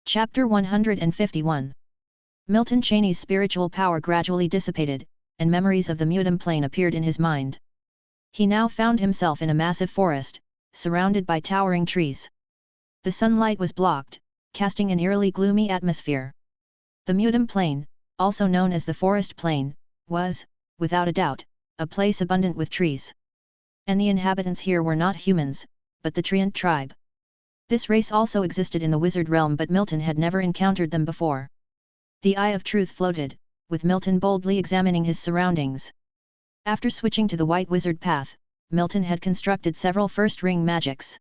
Chapter 151. Milton Cheney's spiritual power gradually dissipated, and memories of the Mutum Plain appeared in his mind. He now found himself in a massive forest, surrounded by towering trees. The sunlight was blocked, casting an eerily gloomy atmosphere. The Mutum Plain, also known as the Forest Plain, was, without a doubt, a place abundant with trees. And the inhabitants here were not humans, but the Treant tribe. This race also existed in the wizard realm, but Milton had never encountered them before. The eye of truth floated, with Milton boldly examining his surroundings. After switching to the white wizard path, Milton had constructed several first-ring magics.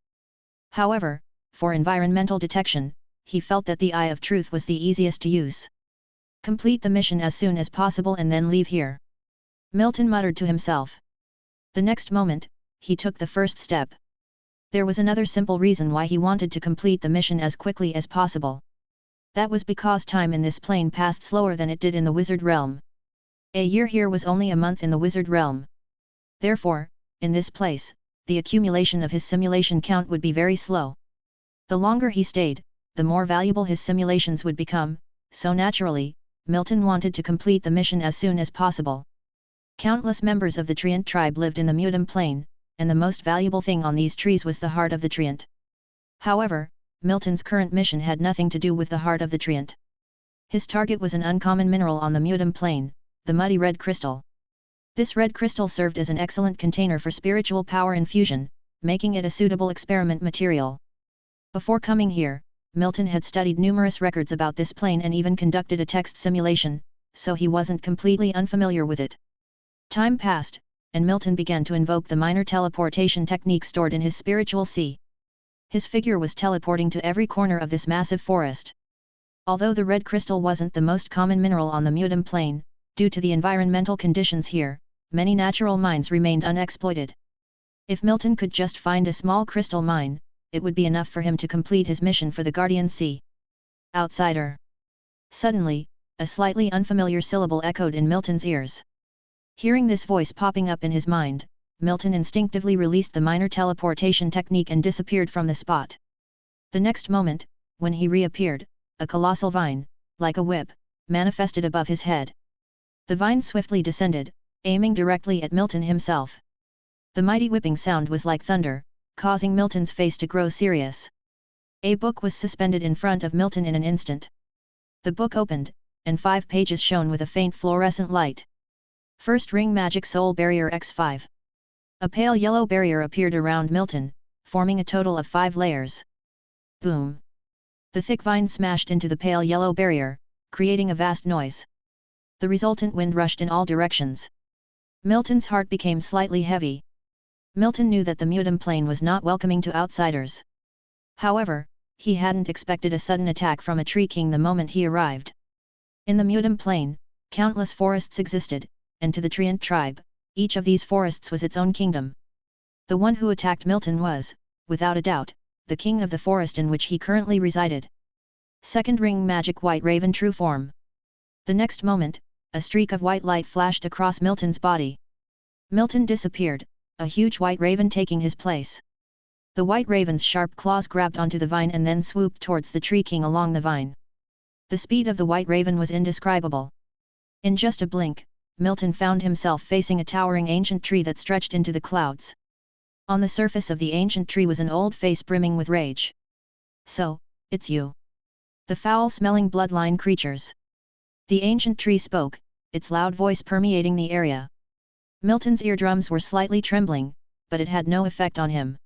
However, for environmental detection, he felt that the eye of truth was the easiest to use. Complete the mission as soon as possible and then leave here, Milton muttered to himself. The next moment, he took the first step. There was another simple reason why he wanted to complete the mission as quickly as possible. That was because time in this plane passed slower than it did in the wizard realm. A year here was only a month in the wizard realm. Therefore, in this place, the accumulation of his simulation count would be very slow. The longer he stayed, the more valuable his simulations would become, so naturally, Milton wanted to complete the mission as soon as possible. Countless members of the Treant tribe lived in the Mutum Plain, and the most valuable thing on these trees was the heart of the Treant. However, Milton's current mission had nothing to do with the heart of the Treant. His target was an uncommon mineral on the Mutum Plain, the muddy red crystal. This red crystal served as an excellent container for spiritual power infusion, making it a suitable experiment material. Before coming here, Milton had studied numerous records about this plane and even conducted a text simulation, so he wasn't completely unfamiliar with it. Time passed, and Milton began to invoke the minor teleportation technique stored in his spiritual sea. His figure was teleporting to every corner of this massive forest. Although the red crystal wasn't the most common mineral on the Mutum Plain, due to the environmental conditions here, many natural mines remained unexploited. If Milton could just find a small crystal mine, it would be enough for him to complete his mission for the Guardian Sea. Outsider. Suddenly, a slightly unfamiliar syllable echoed in Milton's ears. Hearing this voice popping up in his mind, Milton instinctively released the minor teleportation technique and disappeared from the spot. The next moment, when he reappeared, a colossal vine, like a whip, manifested above his head. The vine swiftly descended, aiming directly at Milton himself. The mighty whipping sound was like thunder, causing Milton's face to grow serious. A book was suspended in front of Milton in an instant. The book opened, and 5 pages shone with a faint fluorescent light. First Ring Magic Soul Barrier X5. A pale yellow barrier appeared around Milton, forming a total of 5 layers. Boom! The thick vine smashed into the pale yellow barrier, creating a vast noise. The resultant wind rushed in all directions. Milton's heart became slightly heavy. Milton knew that the Mutum Plain was not welcoming to outsiders. However, he hadn't expected a sudden attack from a tree king the moment he arrived. In the Mutum Plain, countless forests existed, and to the Treant tribe, each of these forests was its own kingdom. The one who attacked Milton was, without a doubt, the king of the forest in which he currently resided. Second Ring Magic White Raven True Form. The next moment, a streak of white light flashed across Milton's body. Milton disappeared, a huge white raven taking his place. The white raven's sharp claws grabbed onto the vine and then swooped towards the tree king along the vine. The speed of the white raven was indescribable. In just a blink, Milton found himself facing a towering ancient tree that stretched into the clouds. On the surface of the ancient tree was an old face brimming with rage. "So, it's you. The foul-smelling bloodline creatures." The ancient tree spoke, its loud voice permeating the area. Milton's eardrums were slightly trembling, but it had no effect on him.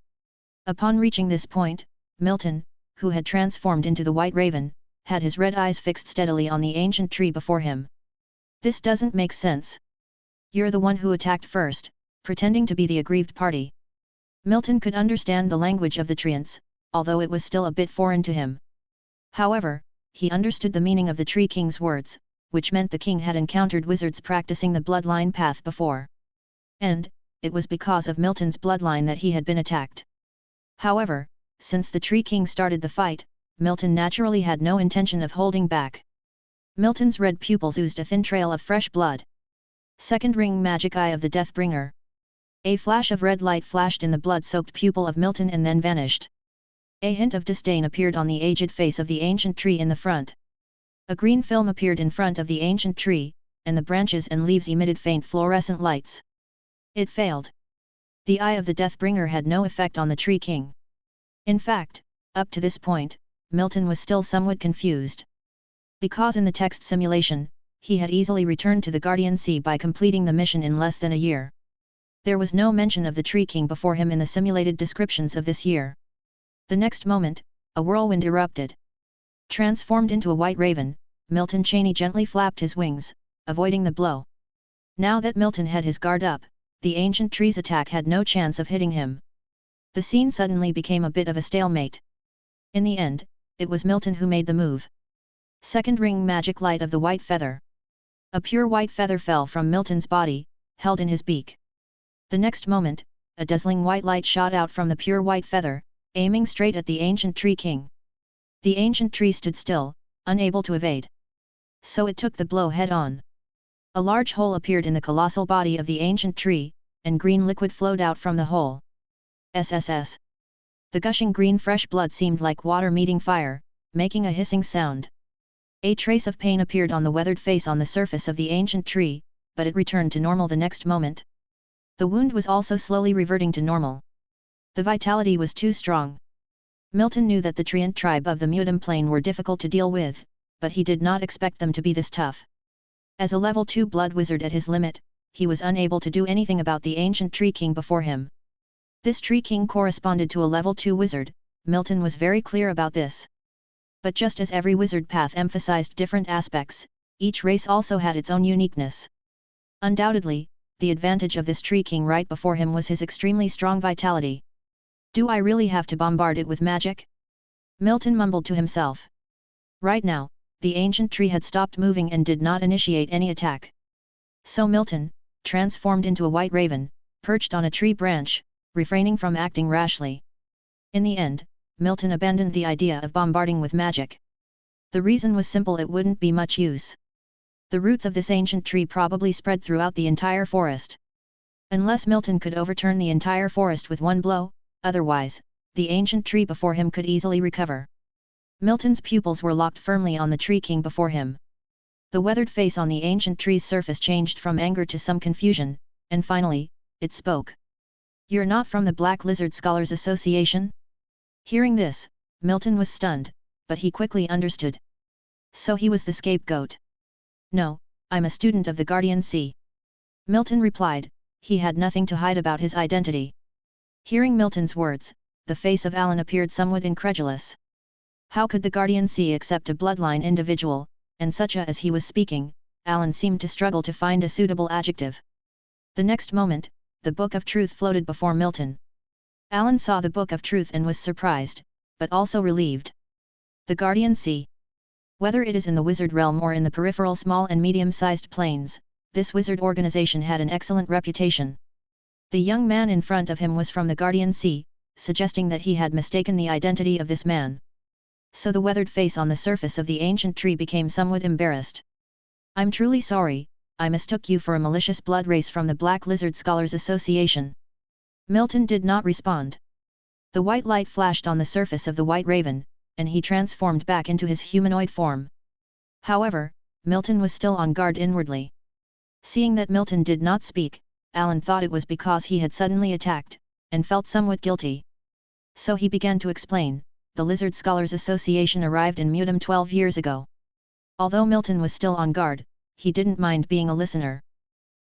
Upon reaching this point, Milton, who had transformed into the white raven, had his red eyes fixed steadily on the ancient tree before him. "This doesn't make sense. You're the one who attacked first, pretending to be the aggrieved party." Milton could understand the language of the Treants, although it was still a bit foreign to him. However, he understood the meaning of the Tree King's words, which meant the king had encountered wizards practicing the bloodline path before. And, it was because of Milton's bloodline that he had been attacked. However, since the Tree King started the fight, Milton naturally had no intention of holding back. Milton's red pupils oozed a thin trail of fresh blood. Second Ring Magic Eye of the Deathbringer. A flash of red light flashed in the blood-soaked pupil of Milton and then vanished. A hint of disdain appeared on the aged face of the ancient tree in the front. A green film appeared in front of the ancient tree, and the branches and leaves emitted faint fluorescent lights. It failed. The eye of the Deathbringer had no effect on the Tree King. In fact, up to this point, Milton was still somewhat confused. Because in the text simulation, he had easily returned to the Guardian Sea by completing the mission in less than a year. There was no mention of the Tree King before him in the simulated descriptions of this year. The next moment, a whirlwind erupted. Transformed into a white raven, Milton Cheney gently flapped his wings, avoiding the blow. Now that Milton had his guard up, the ancient tree's attack had no chance of hitting him. The scene suddenly became a bit of a stalemate. In the end, it was Milton who made the move. Second ring magic light of the white feather. A pure white feather fell from Milton's body, held in his beak. The next moment, a dazzling white light shot out from the pure white feather, aiming straight at the ancient tree king. The ancient tree stood still, unable to evade. So it took the blow head-on. A large hole appeared in the colossal body of the ancient tree, and green liquid flowed out from the hole. SSS. The gushing green fresh blood seemed like water meeting fire, making a hissing sound. A trace of pain appeared on the weathered face on the surface of the ancient tree, but it returned to normal the next moment. The wound was also slowly reverting to normal. The vitality was too strong. Milton knew that the Treant tribe of the Mutum Plain were difficult to deal with, but he did not expect them to be this tough. As a level 2 blood wizard at his limit, he was unable to do anything about the ancient tree king before him. This tree king corresponded to a level 2 wizard, Milton was very clear about this. But just as every wizard path emphasized different aspects, each race also had its own uniqueness. Undoubtedly, the advantage of this tree king right before him was his extremely strong vitality. Do I really have to bombard it with magic? Milton mumbled to himself. Right now, the ancient tree had stopped moving and did not initiate any attack. So Milton, transformed into a white raven, perched on a tree branch, refraining from acting rashly. In the end, Milton abandoned the idea of bombarding with magic. The reason was simple: it wouldn't be much use. The roots of this ancient tree probably spread throughout the entire forest. Unless Milton could overturn the entire forest with one blow, otherwise, the ancient tree before him could easily recover. Milton's pupils were locked firmly on the tree king before him. The weathered face on the ancient tree's surface changed from anger to some confusion, and finally, it spoke. "You're not from the Black Lizard Scholars Association?" Hearing this, Milton was stunned, but he quickly understood. So he was the scapegoat. "No, I'm a student of the Guardian Sea." Milton replied. He had nothing to hide about his identity. Hearing Milton's words, the face of Alan appeared somewhat incredulous. How could the Guardian Sea accept a bloodline individual, and such as he was speaking? Alan seemed to struggle to find a suitable adjective. The next moment, the Book of Truth floated before Milton. Alan saw the Book of Truth and was surprised, but also relieved. The Guardian Sea. Whether it is in the wizard realm or in the peripheral small and medium-sized planes, this wizard organization had an excellent reputation. The young man in front of him was from the Guardian Sea, suggesting that he had mistaken the identity of this man. So the weathered face on the surface of the ancient tree became somewhat embarrassed. "I'm truly sorry, I mistook you for a malicious blood race from the Black Lizard Scholars Association." Milton did not respond. The white light flashed on the surface of the white raven, and he transformed back into his humanoid form. However, Milton was still on guard inwardly. Seeing that Milton did not speak, Alan thought it was because he had suddenly attacked, and felt somewhat guilty. So he began to explain. The Lizard Scholars Association arrived in Mutum 12 years ago. Although Milton was still on guard, he didn't mind being a listener.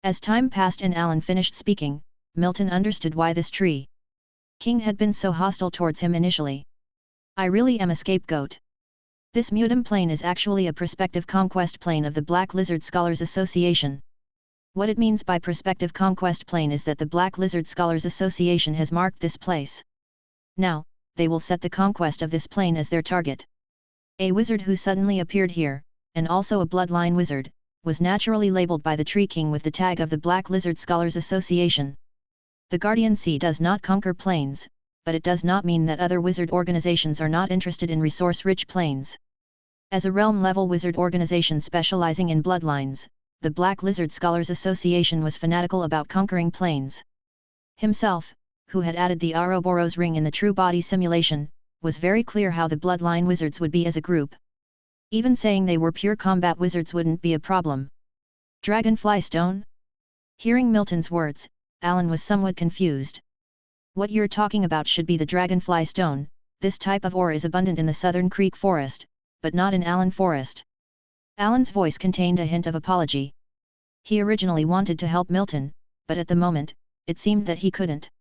As time passed and Alan finished speaking, Milton understood why this tree king had been so hostile towards him initially. "I really am a scapegoat. This Mutum Plain is actually a prospective conquest plane of the Black Lizard Scholars Association. What it means by prospective conquest plane is that the Black Lizard Scholars Association has marked this place. Now, they will set the conquest of this plane as their target." A wizard who suddenly appeared here, and also a bloodline wizard, was naturally labeled by the Tree King with the tag of the Black Lizard Scholars Association. The Guardian Sea does not conquer planes, but it does not mean that other wizard organizations are not interested in resource-rich planes. As a realm-level wizard organization specializing in bloodlines, the Black Lizard Scholars Association was fanatical about conquering planes. Himself, who had added the Ouroboros ring in the true body simulation, was very clear how the bloodline wizards would be as a group. Even saying they were pure combat wizards wouldn't be a problem. Dragonfly stone? Hearing Milton's words, Alan was somewhat confused. What you're talking about should be the dragonfly stone. This type of ore is abundant in the Southern Creek Forest, but not in Allen Forest. Alan's voice contained a hint of apology. He originally wanted to help Milton, but at the moment, it seemed that he couldn't.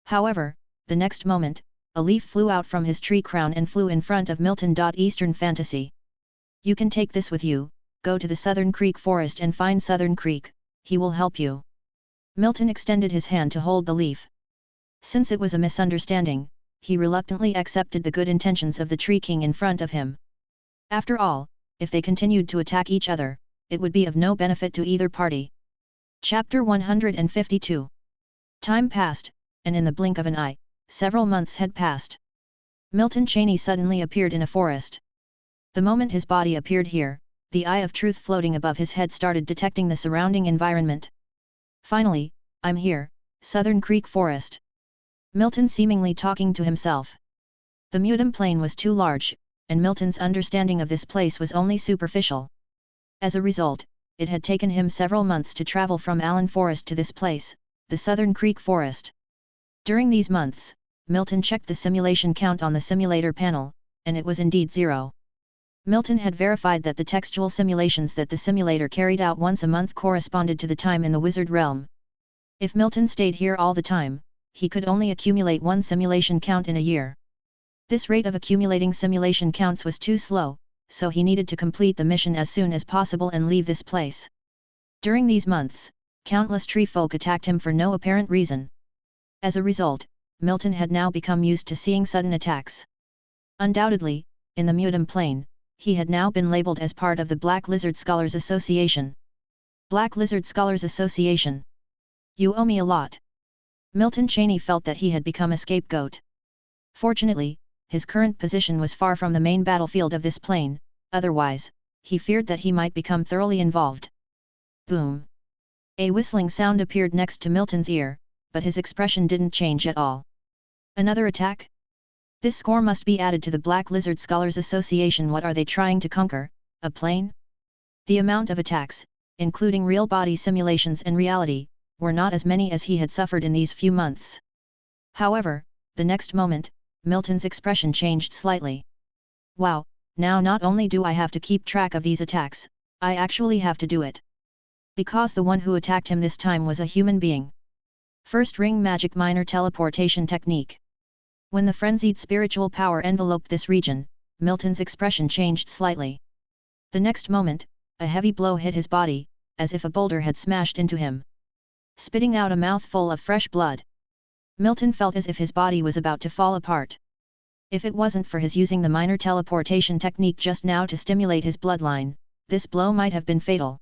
However, the next moment, a leaf flew out from his tree crown and flew in front of Milton. Eastern Fantasy. You can take this with you, go to the Southern Creek Forest and find Southern Creek, he will help you. Milton extended his hand to hold the leaf. Since it was a misunderstanding, he reluctantly accepted the good intentions of the Tree King in front of him. After all, if they continued to attack each other, it would be of no benefit to either party. Chapter 152. Time passed, and in the blink of an eye, several months had passed. Milton Cheney suddenly appeared in a forest. The moment his body appeared here, the eye of truth floating above his head started detecting the surrounding environment. Finally, I'm here, Southern Creek Forest. Milton seemingly talking to himself. The Mutum Plain was too large, and Milton's understanding of this place was only superficial. As a result, it had taken him several months to travel from Allen Forest to this place, the Southern Creek Forest. During these months, Milton checked the simulation count on the simulator panel, and it was indeed 0. Milton had verified that the textual simulations that the simulator carried out once a month corresponded to the time in the wizard realm. If Milton stayed here all the time, he could only accumulate one simulation count in a year. This rate of accumulating simulation counts was too slow, so he needed to complete the mission as soon as possible and leave this place. During these months, countless tree folk attacked him for no apparent reason. As a result, Milton had now become used to seeing sudden attacks. Undoubtedly, in the Mutum Plain, he had now been labeled as part of the Black Lizard Scholars Association. Black Lizard Scholars Association. You owe me a lot. Milton Cheney felt that he had become a scapegoat. Fortunately, his current position was far from the main battlefield of this plain, otherwise, he feared that he might become thoroughly involved. Boom! A whistling sound appeared next to Milton's ear, but his expression didn't change at all. Another attack? This score must be added to the Black Lizard Scholars Association. What are they trying to conquer, a plane? The amount of attacks, including real body simulations and reality, were not as many as he had suffered in these few months. However, the next moment, Milton's expression changed slightly. Wow, now not only do I have to keep track of these attacks, I actually have to do it. Because the one who attacked him this time was a human being. First ring magic minor teleportation technique. When the frenzied spiritual power enveloped this region, Milton's expression changed slightly. The next moment, a heavy blow hit his body, as if a boulder had smashed into him. Spitting out a mouthful of fresh blood, Milton felt as if his body was about to fall apart. If it wasn't for his using the minor teleportation technique just now to stimulate his bloodline, this blow might have been fatal.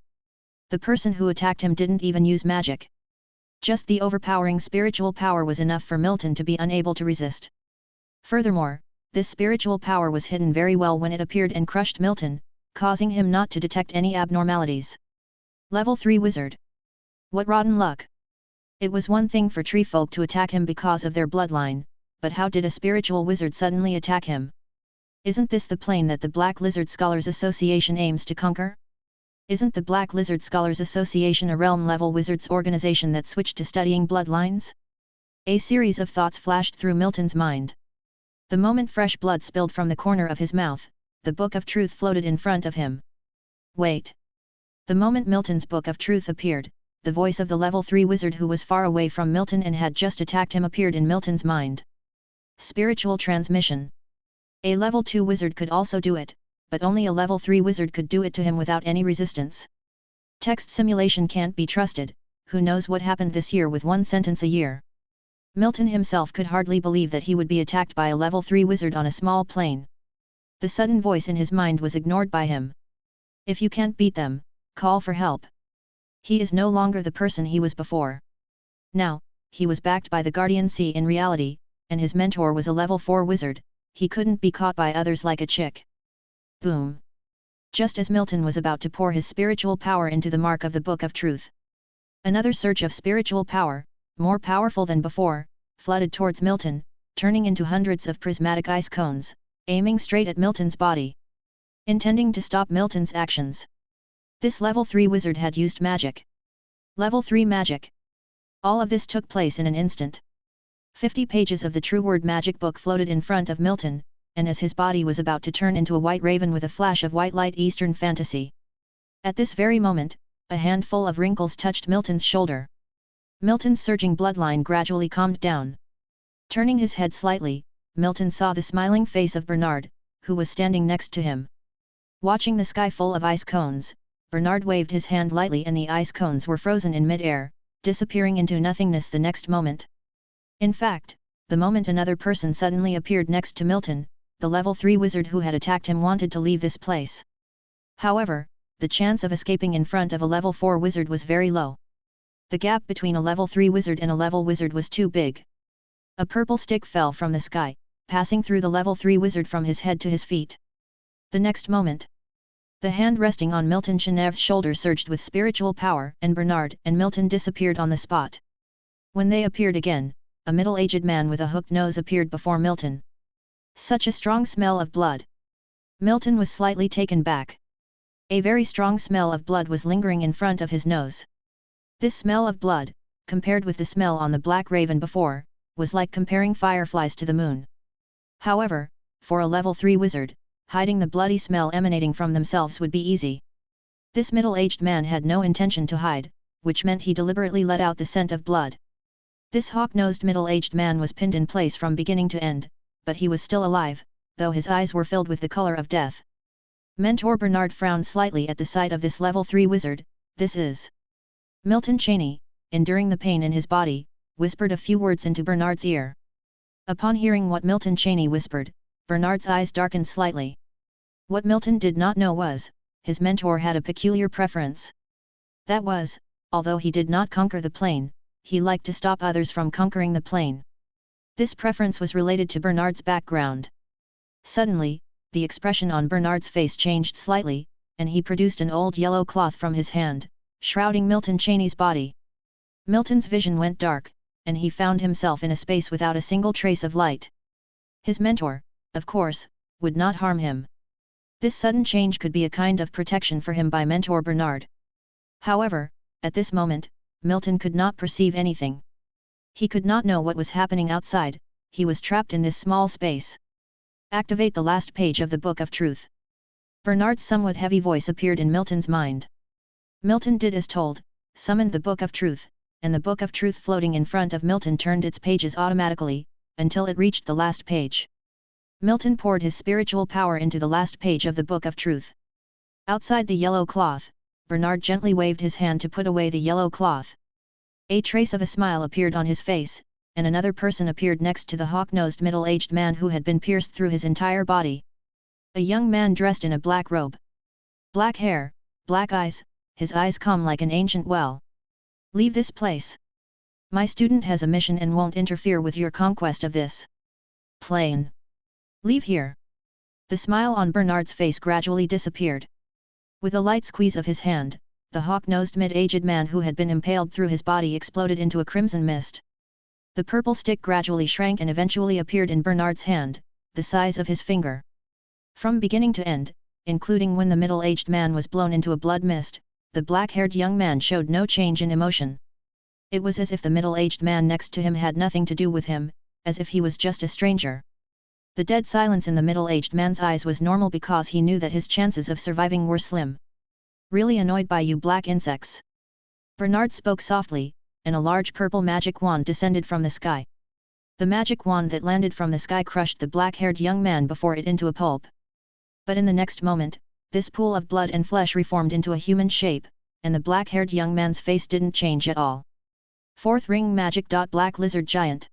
The person who attacked him didn't even use magic. Just the overpowering spiritual power was enough for Milton to be unable to resist. Furthermore, this spiritual power was hidden very well when it appeared and crushed Milton, causing him not to detect any abnormalities. Level 3 Wizard. What rotten luck! It was one thing for tree folk to attack him because of their bloodline, but how did a spiritual wizard suddenly attack him? Isn't this the plane that the Black Lizard Scholars Association aims to conquer? Isn't the Black Lizard Scholars Association a realm-level wizards organization that switched to studying bloodlines? A series of thoughts flashed through Milton's mind. The moment fresh blood spilled from the corner of his mouth, the Book of Truth floated in front of him. Wait! The moment Milton's Book of Truth appeared, the voice of the level 3 wizard who was far away from Milton and had just attacked him appeared in Milton's mind. Spiritual transmission. A level 2 wizard could also do it, but only a level 3 wizard could do it to him without any resistance. Text simulation can't be trusted, who knows what happened this year with one sentence a year. Milton himself could hardly believe that he would be attacked by a level 3 wizard on a small plane. The sudden voice in his mind was ignored by him. If you can't beat them, call for help. He is no longer the person he was before. Now, he was backed by the Guardian Sea in reality, and his mentor was a level 4 wizard, he couldn't be caught by others like a chick. Boom! Just as Milton was about to pour his spiritual power into the mark of the Book of Truth, another surge of spiritual power, more powerful than before, flooded towards Milton. turning into hundreds of prismatic ice cones, aiming straight at Milton's body, intending to stop Milton's actions. This level 3 wizard had used magic. Level 3 magic. All of this took place in an instant. 50 pages of the true word magic book floated in front of Milton, and as his body was about to turn into a white raven with a flash of white light Eastern fantasy. At this very moment, a handful of wrinkles touched Milton's shoulder. Milton's surging bloodline gradually calmed down. Turning his head slightly, Milton saw the smiling face of Bernard, who was standing next to him. Watching the sky full of ice cones, Bernard waved his hand lightly and the ice cones were frozen in mid-air, disappearing into nothingness the next moment. In fact, the moment another person suddenly appeared next to Milton, the level 3 wizard who had attacked him wanted to leave this place. However, the chance of escaping in front of a level 4 wizard was very low. The gap between a level 3 wizard and a level wizard was too big. A purple stick fell from the sky, passing through the level 3 wizard from his head to his feet. The next moment, the hand resting on Milton Chenev's shoulder surged with spiritual power and Bernard and Milton disappeared on the spot. When they appeared again, a middle-aged man with a hooked nose appeared before Milton. Such a strong smell of blood. Milton was slightly taken back. A very strong smell of blood was lingering in front of his nose. This smell of blood, compared with the smell on the black raven before, was like comparing fireflies to the moon. However, for a level 3 wizard, hiding the bloody smell emanating from themselves would be easy. This middle-aged man had no intention to hide, which meant he deliberately let out the scent of blood. This hawk-nosed middle-aged man was pinned in place from beginning to end, but he was still alive, though his eyes were filled with the color of death. Mentor Bernard frowned slightly at the sight of this level 3 wizard. This is Milton Cheney, enduring the pain in his body, whispered a few words into Bernard's ear. Upon hearing what Milton Cheney whispered, Bernard's eyes darkened slightly. What Milton did not know was, his mentor had a peculiar preference. That was, although he did not conquer the plane, he liked to stop others from conquering the plane. This preference was related to Bernard's background. Suddenly, the expression on Bernard's face changed slightly, and he produced an old yellow cloth from his hand, shrouding Milton Cheney's body. Milton's vision went dark, and he found himself in a space without a single trace of light. His mentor, of course, would not harm him. This sudden change could be a kind of protection for him by Mentor Bernard. However, at this moment, Milton could not perceive anything. He could not know what was happening outside, he was trapped in this small space. Activate the last page of the Book of Truth. Bernard's somewhat heavy voice appeared in Milton's mind. Milton did as told, summoned the Book of Truth, and the Book of Truth floating in front of Milton turned its pages automatically, until it reached the last page. Milton poured his spiritual power into the last page of the Book of Truth. Outside the yellow cloth, Bernard gently waved his hand to put away the yellow cloth. A trace of a smile appeared on his face, and another person appeared next to the hawk-nosed middle-aged man who had been pierced through his entire body. A young man dressed in a black robe. Black hair, black eyes, his eyes calm like an ancient well. Leave this place. My student has a mission and won't interfere with your conquest of this plane. Leave here. The smile on Bernard's face gradually disappeared. With a light squeeze of his hand, the hawk-nosed mid-aged man who had been impaled through his body exploded into a crimson mist. The purple stick gradually shrank and eventually appeared in Bernard's hand, the size of his finger. From beginning to end, including when the middle-aged man was blown into a blood mist, the black-haired young man showed no change in emotion. It was as if the middle-aged man next to him had nothing to do with him, as if he was just a stranger. The dead silence in the middle-aged man's eyes was normal because he knew that his chances of surviving were slim. Really annoyed by you black insects? Bernard spoke softly, and a large purple magic wand descended from the sky. The magic wand that landed from the sky crushed the black-haired young man before it into a pulp. But in the next moment, this pool of blood and flesh reformed into a human shape, and the black-haired young man's face didn't change at all. Fourth ring magic. Black lizard giant.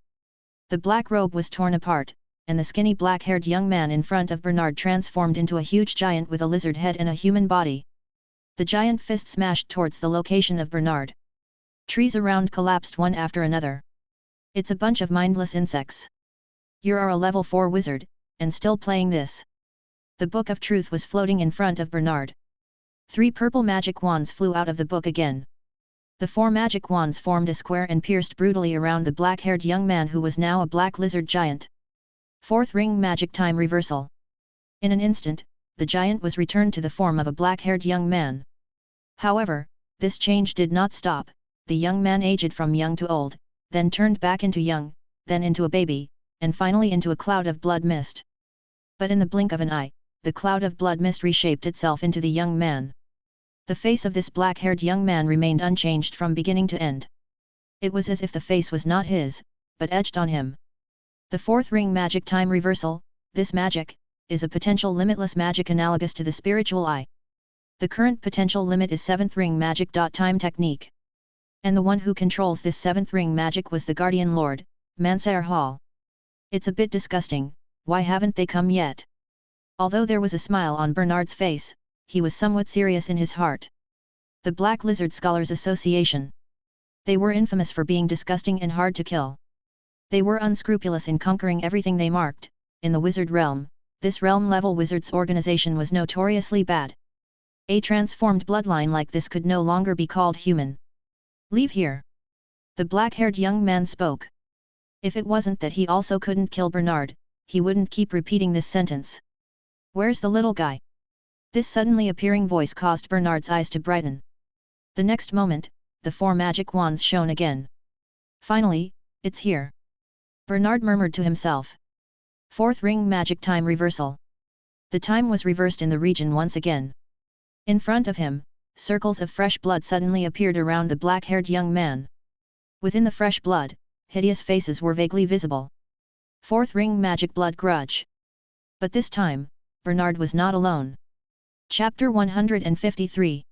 The black robe was torn apart, and the skinny black-haired young man in front of Bernard transformed into a huge giant with a lizard head and a human body. The giant fist smashed towards the location of Bernard. Trees around collapsed one after another. It's a bunch of mindless insects. You are a level 4 wizard, and still playing this. The Book of Truth was floating in front of Bernard. 3 purple magic wands flew out of the book again. The 4 magic wands formed a square and pierced brutally around the black-haired young man who was now a black lizard giant. Fourth ring magic time reversal. In an instant, the giant was returned to the form of a black-haired young man. However, this change did not stop. The young man aged from young to old, then turned back into young, then into a baby, and finally into a cloud of blood mist. But in the blink of an eye, the cloud of blood mist reshaped itself into the young man. The face of this black-haired young man remained unchanged from beginning to end. It was as if the face was not his, but etched on him. The fourth ring magic time reversal, this magic, is a potential limitless magic analogous to the spiritual eye. The current potential limit is 7th ring magic. Time technique. And the one who controls this 7th ring magic was the Guardian Lord, Mansair Hall. It's a bit disgusting, why haven't they come yet? Although there was a smile on Bernard's face, he was somewhat serious in his heart. The Black Lizard Scholars Association. They were infamous for being disgusting and hard to kill. They were unscrupulous in conquering everything they marked. In the wizard realm, this realm-level wizards organization was notoriously bad. A transformed bloodline like this could no longer be called human. Leave here. The black-haired young man spoke. If it wasn't that he also couldn't kill Bernard, he wouldn't keep repeating this sentence. Where's the little guy? This suddenly appearing voice caused Bernard's eyes to brighten. The next moment, the 4 magic wands shone again. Finally, it's here. Bernard murmured to himself. Fourth ring magic time reversal. The time was reversed in the region once again. In front of him, circles of fresh blood suddenly appeared around the black-haired young man. Within the fresh blood, hideous faces were vaguely visible. Fourth ring magic blood grudge. But this time, Bernard was not alone. Chapter 153.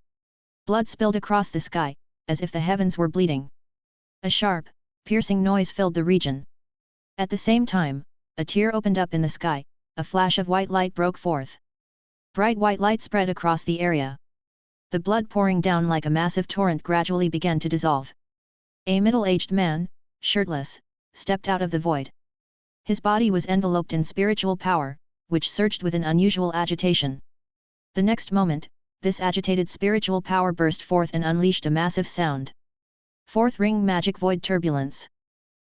Blood spilled across the sky, as if the heavens were bleeding. A sharp, piercing noise filled the region. At the same time, a tear opened up in the sky, a flash of white light broke forth. Bright white light spread across the area. The blood pouring down like a massive torrent gradually began to dissolve. A middle-aged man, shirtless, stepped out of the void. His body was enveloped in spiritual power, which surged with an unusual agitation. The next moment, this agitated spiritual power burst forth and unleashed a massive sound. Fourth ring magic void turbulence.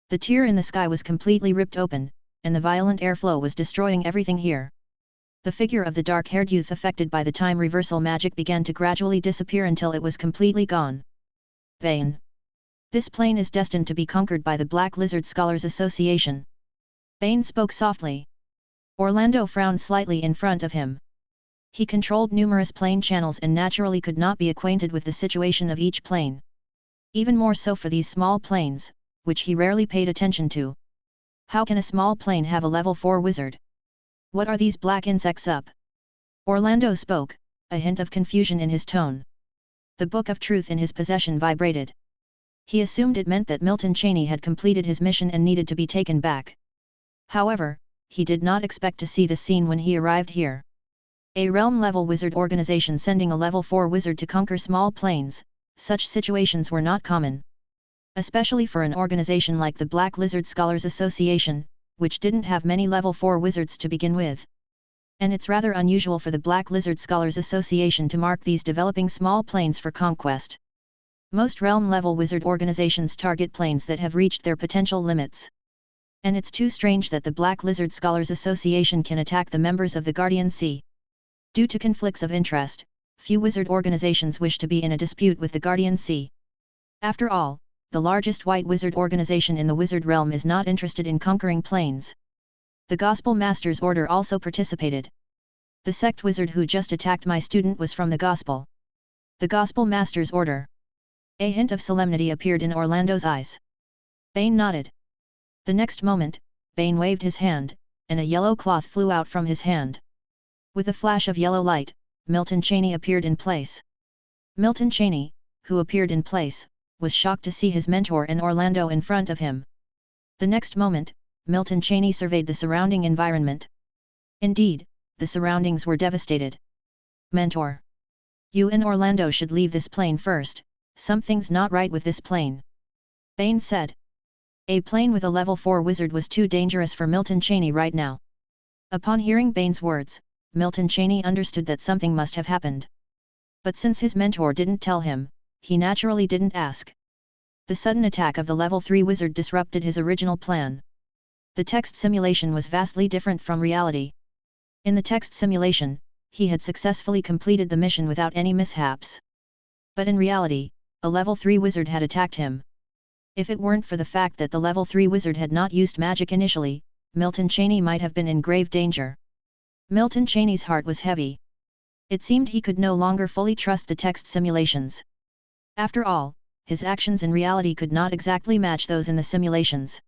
The tear in the sky was completely ripped open, and the violent airflow was destroying everything here. The figure of the dark-haired youth affected by the time reversal magic began to gradually disappear until it was completely gone. Bane. This plane is destined to be conquered by the Black Lizard Scholars Association. Bane spoke softly. Orlando frowned slightly in front of him. He controlled numerous plane channels and naturally could not be acquainted with the situation of each plane. Even more so for these small planes, which he rarely paid attention to. How can a small plane have a level 4 wizard? What are these black insects up? Orlando spoke, a hint of confusion in his tone. The Book of Truth in his possession vibrated. He assumed it meant that Milton Cheney had completed his mission and needed to be taken back. However, he did not expect to see the scene when he arrived here. A realm-level wizard organization sending a level 4 wizard to conquer small planes, such situations were not common. Especially for an organization like the Black Lizard Scholars Association, which didn't have many level 4 wizards to begin with. And it's rather unusual for the Black Lizard Scholars Association to mark these developing small planes for conquest. Most realm-level wizard organizations target planes that have reached their potential limits. And it's too strange that the Black Lizard Scholars Association can attack the members of the Guardian Sea. Due to conflicts of interest, few wizard organizations wish to be in a dispute with the Guardian Sea. After all, the largest white wizard organization in the wizard realm is not interested in conquering planes. The Gospel Masters Order also participated. The sect wizard who just attacked my student was from the Gospel. The Gospel Masters Order. A hint of solemnity appeared in Orlando's eyes. Bane nodded. The next moment, Bane waved his hand, and a yellow cloth flew out from his hand. With a flash of yellow light, Milton Cheney appeared in place. Milton Cheney, who appeared in place, was shocked to see his mentor and Orlando in front of him. The next moment, Milton Cheney surveyed the surrounding environment. Indeed, the surroundings were devastated. Mentor. You and Orlando should leave this plane first, something's not right with this plane. Bane said. A plane with a level 4 wizard was too dangerous for Milton Cheney right now. Upon hearing Bane's words, Milton Cheney understood that something must have happened. But since his mentor didn't tell him, he naturally didn't ask. The sudden attack of the level 3 wizard disrupted his original plan. The text simulation was vastly different from reality. In the text simulation, he had successfully completed the mission without any mishaps. But in reality, a level 3 wizard had attacked him. If it weren't for the fact that the level 3 wizard had not used magic initially, Milton Cheney might have been in grave danger. Milton Cheney's heart was heavy. It seemed he could no longer fully trust the text simulations. After all, his actions in reality could not exactly match those in the simulations.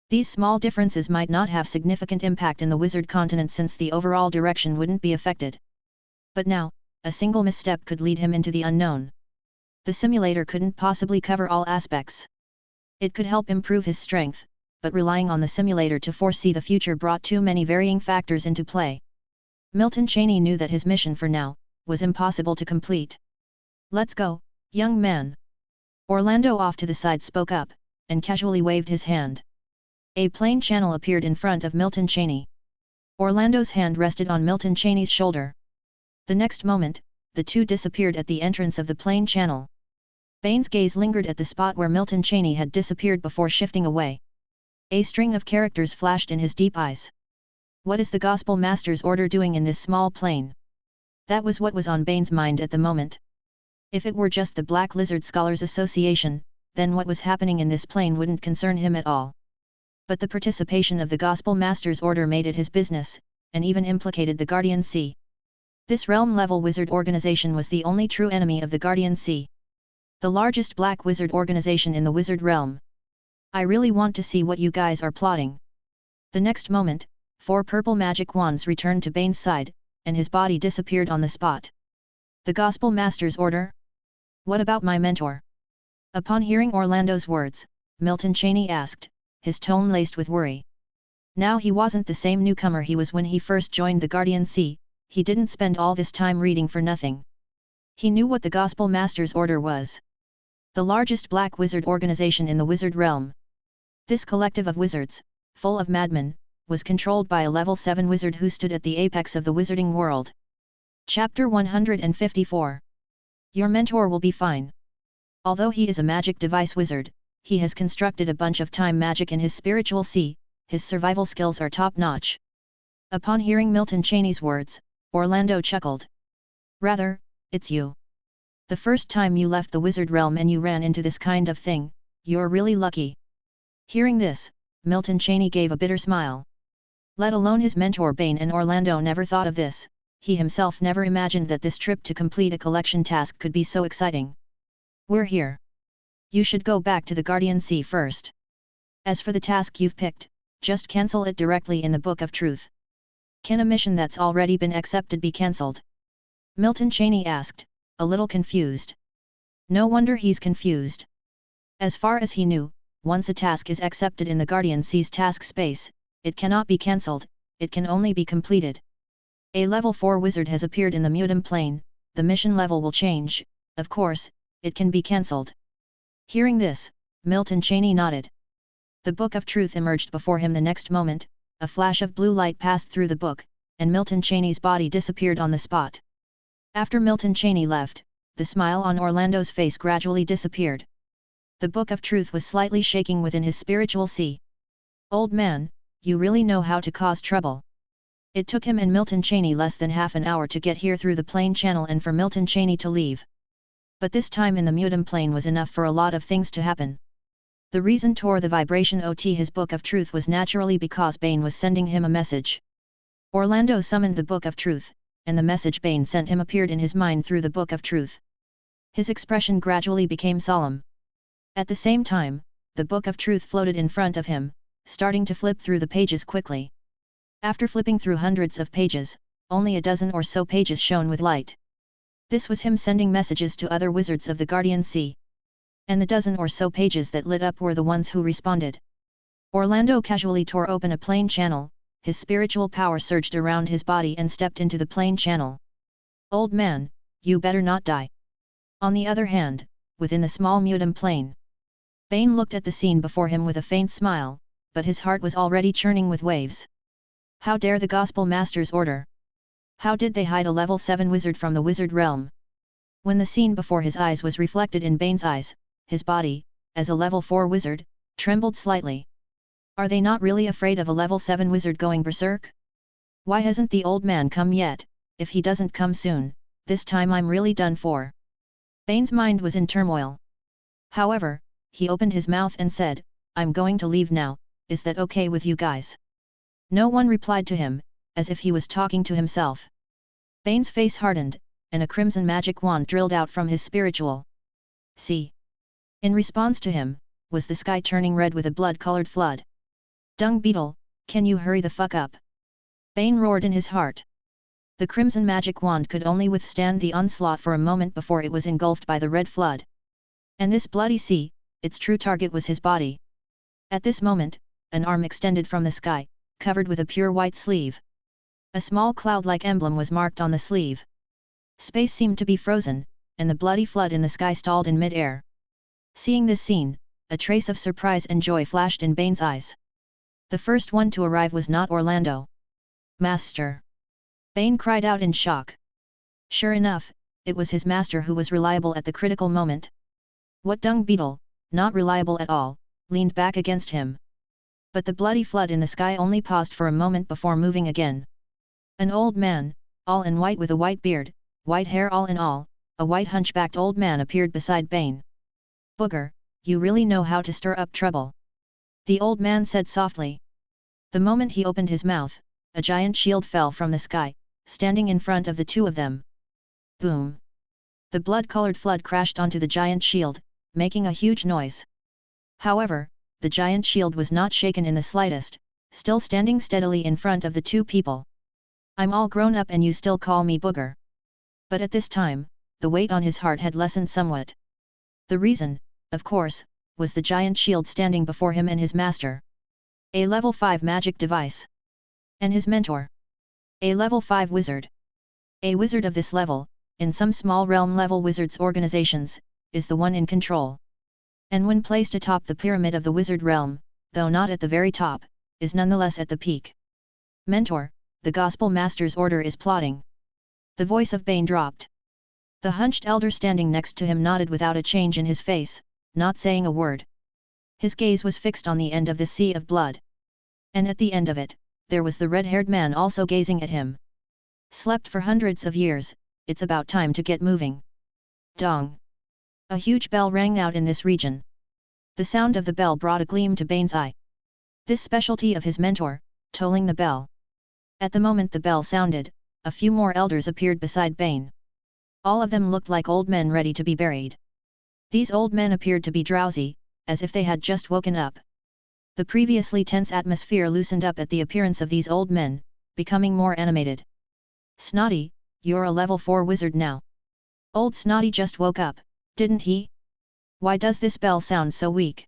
These small differences might not have significant impact in the wizard continent since the overall direction wouldn't be affected. But now, a single misstep could lead him into the unknown. The simulator couldn't possibly cover all aspects. It could help improve his strength, but relying on the simulator to foresee the future brought too many varying factors into play. Milton Cheney knew that his mission for now was impossible to complete. "Let's go, young man." Orlando off to the side spoke up, and casually waved his hand. A plain channel appeared in front of Milton Cheney. Orlando's hand rested on Milton Cheney's shoulder. The next moment, the two disappeared at the entrance of the plain channel. Bane's gaze lingered at the spot where Milton Cheney had disappeared before shifting away. A string of characters flashed in his deep eyes. What is the Gospel Master's order doing in this small plane? That was what was on Bane's mind at the moment. If it were just the Black Lizard Scholars Association, then what was happening in this plane wouldn't concern him at all. But the participation of the Gospel Master's order made it his business, and even implicated the Guardian Sea. This realm-level wizard organization was the only true enemy of the Guardian Sea. The largest black wizard organization in the wizard realm. "I really want to see what you guys are plotting." The next moment, 4 purple magic wands returned to Bane's side, and his body disappeared on the spot. "The Gospel Master's order? What about my mentor?" Upon hearing Orlando's words, Milton Cheney asked, his tone laced with worry. Now he wasn't the same newcomer he was when he first joined the Guardian Sea. He didn't spend all this time reading for nothing. He knew what the Gospel Master's order was. The largest black wizard organization in the wizard realm. This collective of wizards, full of madmen, was controlled by a level 7 wizard who stood at the apex of the wizarding world. Chapter 154. Your mentor will be fine. Although he is a magic device wizard, he has constructed a bunch of time magic in his spiritual sea. His survival skills are top-notch. Upon hearing Milton Cheney's words, Orlando chuckled. "Rather, it's you. The first time you left the wizard realm and you ran into this kind of thing, you're really lucky." Hearing this, Milton Cheney gave a bitter smile. Let alone his mentor Bane and Orlando never thought of this. He himself never imagined that this trip to complete a collection task could be so exciting. "We're here. You should go back to the Guardian Sea first. As for the task you've picked, just cancel it directly in the Book of Truth." "Can a mission that's already been accepted be cancelled?" Milton Cheney asked, a little confused. No wonder he's confused. As far as he knew, once a task is accepted in the Guardian Sea's task space, it cannot be cancelled, it can only be completed. A level 4 wizard has appeared in the Mutum plane, the mission level will change, of course, it can be cancelled. Hearing this, Milton Cheney nodded. The Book of Truth emerged before him the next moment, a flash of blue light passed through the book, and Milton Cheney's body disappeared on the spot. After Milton Cheney left, the smile on Orlando's face gradually disappeared. The Book of Truth was slightly shaking within his spiritual sea. "Old man, you really know how to cause trouble." It took him and Milton Cheney less than half an hour to get here through the plane channel and for Milton Cheney to leave. But this time in the Mutum plane was enough for a lot of things to happen. The reason tore the vibration OT his Book of Truth was naturally because Bane was sending him a message. Orlando summoned the Book of Truth, and the message Bane sent him appeared in his mind through the Book of Truth. His expression gradually became solemn. At the same time, the Book of Truth floated in front of him, starting to flip through the pages quickly. After flipping through hundreds of pages, only a dozen or so pages shone with light. This was him sending messages to other wizards of the Guardian Sea. And the dozen or so pages that lit up were the ones who responded. Orlando casually tore open a plane channel, his spiritual power surged around his body and stepped into the plane channel. "Old man, you better not die." On the other hand, within the small Mutum plane, Bane looked at the scene before him with a faint smile, but his heart was already churning with waves. How dare the Gospel Master's order? How did they hide a level 7 wizard from the wizard realm? When the scene before his eyes was reflected in Bane's eyes, his body, as a level 4 wizard, trembled slightly. Are they not really afraid of a level 7 wizard going berserk? Why hasn't the old man come yet? If he doesn't come soon, this time I'm really done for. Bane's mind was in turmoil. However, he opened his mouth and said, I'm going to leave now, is that okay with you guys? No one replied to him, as if he was talking to himself. Bane's face hardened, and a crimson magic wand drilled out from his spiritual sea. In response to him, was the sky turning red with a blood-colored flood. Dung beetle, can you hurry the fuck up? Bane roared in his heart. The crimson magic wand could only withstand the onslaught for a moment before it was engulfed by the red flood. And this bloody sea, its true target was his body. At this moment, an arm extended from the sky, covered with a pure white sleeve. A small cloud-like emblem was marked on the sleeve. Space seemed to be frozen, and the bloody flood in the sky stalled in mid-air. Seeing this scene, a trace of surprise and joy flashed in Bane's eyes. The first one to arrive was not Orlando. Master! Bane cried out in shock. Sure enough, it was his master who was reliable at the critical moment. What dung beetle, not reliable at all, leaned back against him. But the bloody flood in the sky only paused for a moment before moving again. An old man, all in white with a white beard, white hair all in all, a white hunchbacked old man appeared beside Bane. Booger, you really know how to stir up trouble. The old man said softly. The moment he opened his mouth, a giant shield fell from the sky, standing in front of the two of them. Boom! The blood-colored flood crashed onto the giant shield, making a huge noise. However, the giant shield was not shaken in the slightest, still standing steadily in front of the two people. I'm all grown up and you still call me Booger. But at this time, the weight on his heart had lessened somewhat. The reason, of course, was the giant shield standing before him and his master. A level 5 magic device. And his mentor. A level 5 wizard. A wizard of this level, in some small realm level wizards organizations, is the one in control. And when placed atop the pyramid of the wizard realm, though not at the very top, is nonetheless at the peak. Mentor, the Gospel Master's order is plotting. The voice of Bane dropped. The hunched elder standing next to him nodded without a change in his face, not saying a word. His gaze was fixed on the end of the sea of blood. And at the end of it, there was the red-haired man also gazing at him. Slept for hundreds of years, it's about time to get moving. Dong! A huge bell rang out in this region. The sound of the bell brought a gleam to Bane's eye. This specialty of his mentor, tolling the bell. At the moment the bell sounded, a few more elders appeared beside Bane. All of them looked like old men ready to be buried. These old men appeared to be drowsy, as if they had just woken up. The previously tense atmosphere loosened up at the appearance of these old men, becoming more animated. Snotty, you're a level 4 wizard now. Old Snotty just woke up, didn't he? Why does this bell sound so weak?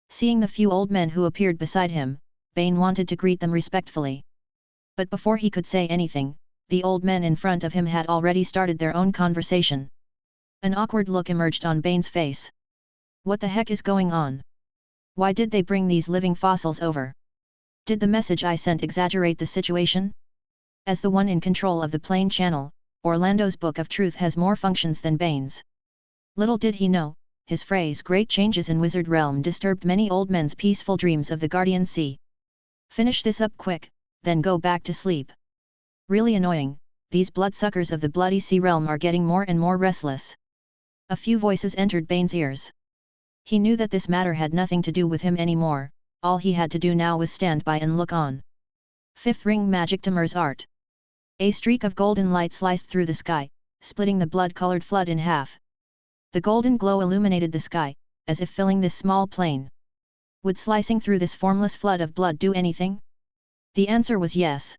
Seeing the few old men who appeared beside him, Bane wanted to greet them respectfully. But before he could say anything, the old men in front of him had already started their own conversation. An awkward look emerged on Bane's face. What the heck is going on? Why did they bring these living fossils over? Did the message I sent exaggerate the situation? As the one in control of the plane channel, Orlando's Book of Truth has more functions than Bane's. Little did he know, his phrase "great changes in wizard realm" disturbed many old men's peaceful dreams of the Guardian Sea. Finish this up quick, then go back to sleep. Really annoying, these bloodsuckers of the bloody sea realm are getting more and more restless. A few voices entered Bane's ears. He knew that this matter had nothing to do with him anymore, all he had to do now was stand by and look on. Fifth ring magic Tamir's art. A streak of golden light sliced through the sky, splitting the blood-colored flood in half. The golden glow illuminated the sky, as if filling this small plane. Would slicing through this formless flood of blood do anything? The answer was yes.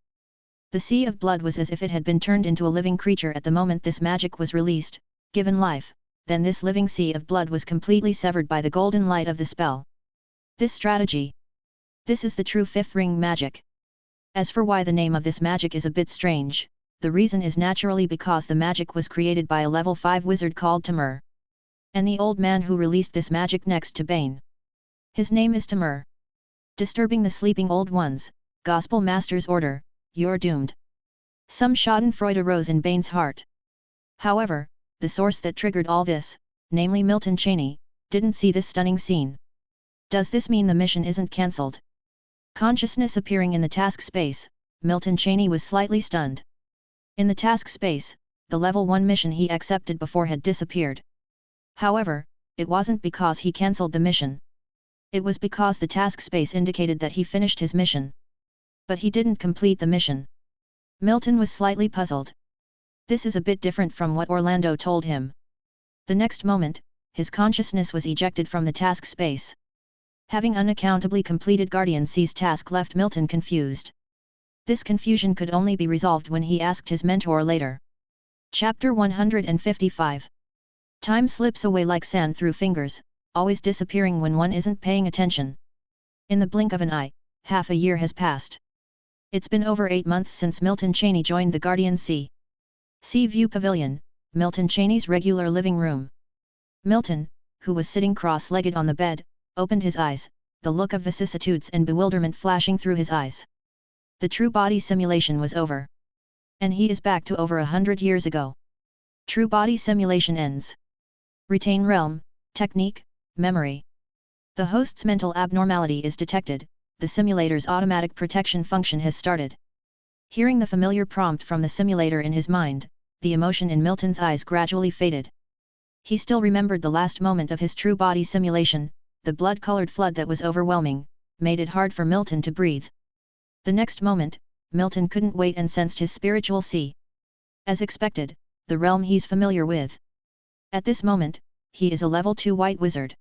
The sea of blood was as if it had been turned into a living creature at the moment this magic was released, given life, then this living sea of blood was completely severed by the golden light of the spell. This strategy. This is the true fifth ring magic. As for why the name of this magic is a bit strange, the reason is naturally because the magic was created by a level 5 wizard called Tamir. And the old man who released this magic next to Bane. His name is Tamir. Disturbing the sleeping old ones, Gospel Master's order, you're doomed. Some schadenfreude arose in Bane's heart. However, the source that triggered all this, namely Milton Cheney, didn't see this stunning scene. Does this mean the mission isn't cancelled? Consciousness appearing in the task space, Milton Cheney was slightly stunned. In the task space, the level 1 mission he accepted before had disappeared. However, it wasn't because he cancelled the mission. It was because the task space indicated that he finished his mission. But he didn't complete the mission. Milton was slightly puzzled. This is a bit different from what Orlando told him. The next moment, his consciousness was ejected from the task space. Having unaccountably completed Guardian C's task left Milton confused. This confusion could only be resolved when he asked his mentor later. Chapter 155. Time slips away like sand through fingers, always disappearing when one isn't paying attention. In the blink of an eye, half a year has passed. It's been over 8 months since Milton Cheney joined the Guardian C. Sea View Pavilion, Milton Cheney's regular living room. Milton, who was sitting cross-legged on the bed, opened his eyes, the look of vicissitudes and bewilderment flashing through his eyes. The true body simulation was over. And he is back to over 100 years ago. True body simulation ends. Retain realm, technique, memory. The host's mental abnormality is detected, the simulator's automatic protection function has started. Hearing the familiar prompt from the simulator in his mind, the emotion in Milton's eyes gradually faded. He still remembered the last moment of his true body simulation, the blood-colored flood that was overwhelming, made it hard for Milton to breathe. The next moment, Milton couldn't wait and sensed his spiritual sea. As expected, the realm he's familiar with. At this moment, he is a level 2 white wizard.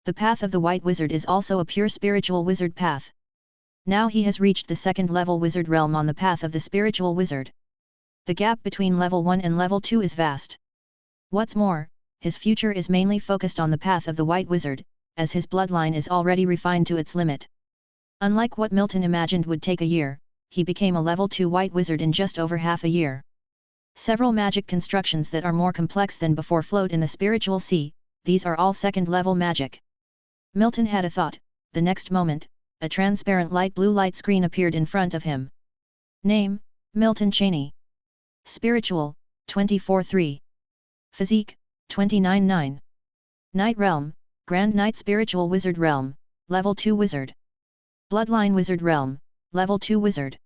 The path of the white wizard is also a pure spiritual wizard path. Now he has reached the second level wizard realm on the path of the spiritual wizard. The gap between level 1 and level 2 is vast. What's more, his future is mainly focused on the path of the white wizard, as his bloodline is already refined to its limit. Unlike what Milton imagined would take a year, he became a level 2 white wizard in just over half a year. Several magic constructions that are more complex than before float in the spiritual sea, these are all second-level magic. Milton had a thought, the next moment, a transparent light blue light screen appeared in front of him. Name, Milton Cheney. Spiritual, 24-3. Physique, 29-9. Night Realm, Grand Knight Spiritual Wizard Realm, Level 2 Wizard. Bloodline Wizard Realm, Level 2 Wizard.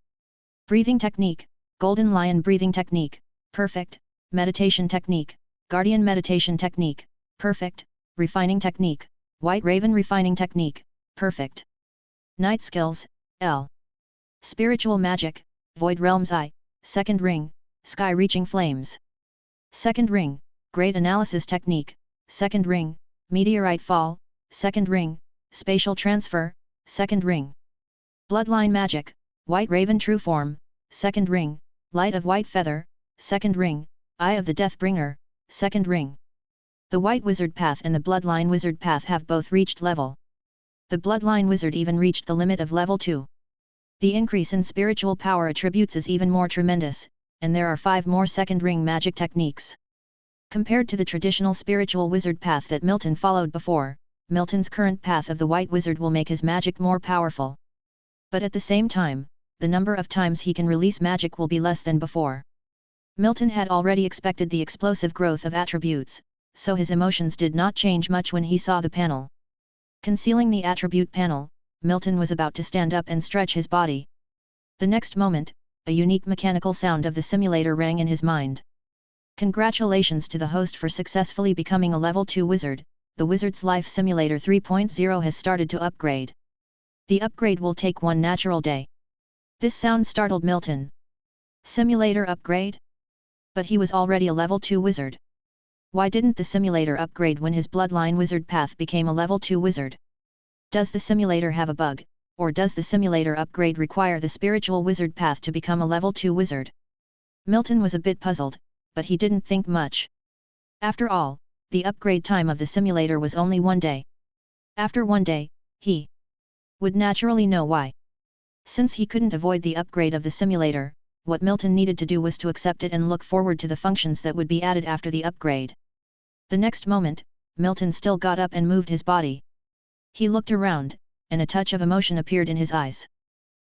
Breathing Technique, Golden Lion Breathing Technique, Perfect. Meditation Technique, Guardian Meditation Technique, Perfect. Refining Technique, White Raven Refining Technique, Perfect. Night Skills, L. Spiritual Magic, Void Realms I, Second Ring, Sky Reaching Flames. Second Ring, Great Analysis Technique, Second Ring, Meteorite Fall, Second Ring, Spatial Transfer, Second Ring. Bloodline Magic, White Raven True Form, Second Ring, Light of White Feather, Second Ring, Eye of the Deathbringer, Second Ring. The White Wizard Path and the Bloodline Wizard Path have both reached level. The Bloodline Wizard even reached the limit of level 2. The increase in spiritual power attributes is even more tremendous, and there are 5 more Second Ring magic techniques. Compared to the traditional spiritual wizard path that Milton followed before, Milton's current path of the White Wizard will make his magic more powerful. But at the same time, the number of times he can release magic will be less than before. Milton had already expected the explosive growth of attributes, so his emotions did not change much when he saw the panel. Concealing the attribute panel, Milton was about to stand up and stretch his body. The next moment, a unique mechanical sound of the simulator rang in his mind. Congratulations to the host for successfully becoming a level 2 wizard, the Wizard's Life Simulator 3.0 has started to upgrade. The upgrade will take 1 natural day. This sound startled Milton. Simulator upgrade? But he was already a level 2 wizard. Why didn't the simulator upgrade when his bloodline wizard path became a level 2 wizard? Does the simulator have a bug, or does the simulator upgrade require the spiritual wizard path to become a level 2 wizard? Milton was a bit puzzled, but he didn't think much. After all, the upgrade time of the simulator was only 1 day. After 1 day, he would naturally know why. Since he couldn't avoid the upgrade of the simulator, what Milton needed to do was to accept it and look forward to the functions that would be added after the upgrade. The next moment, Milton still got up and moved his body. He looked around, and a touch of emotion appeared in his eyes.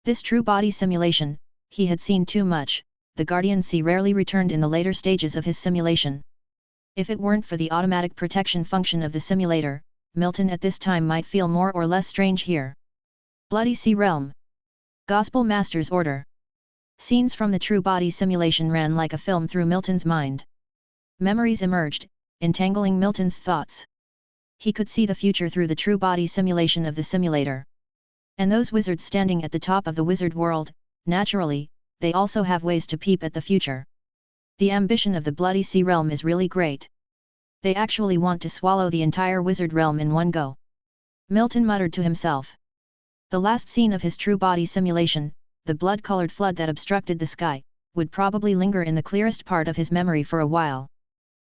This true body simulation, he had seen too much. The Guardian C rarely returned in the later stages of his simulation. If it weren't for the automatic protection function of the simulator, Milton at this time might feel more or less strange here. Bloody Sea Realm. Gospel Master's order. Scenes from the true body simulation ran like a film through Milton's mind. Memories emerged, entangling Milton's thoughts. He could see the future through the true body simulation of the simulator. And those wizards standing at the top of the wizard world, naturally, they also have ways to peep at the future. The ambition of the Bloody Sea realm is really great. They actually want to swallow the entire wizard realm in one go. Milton muttered to himself. The last scene of his true body simulation, the blood-colored flood that obstructed the sky, would probably linger in the clearest part of his memory for a while.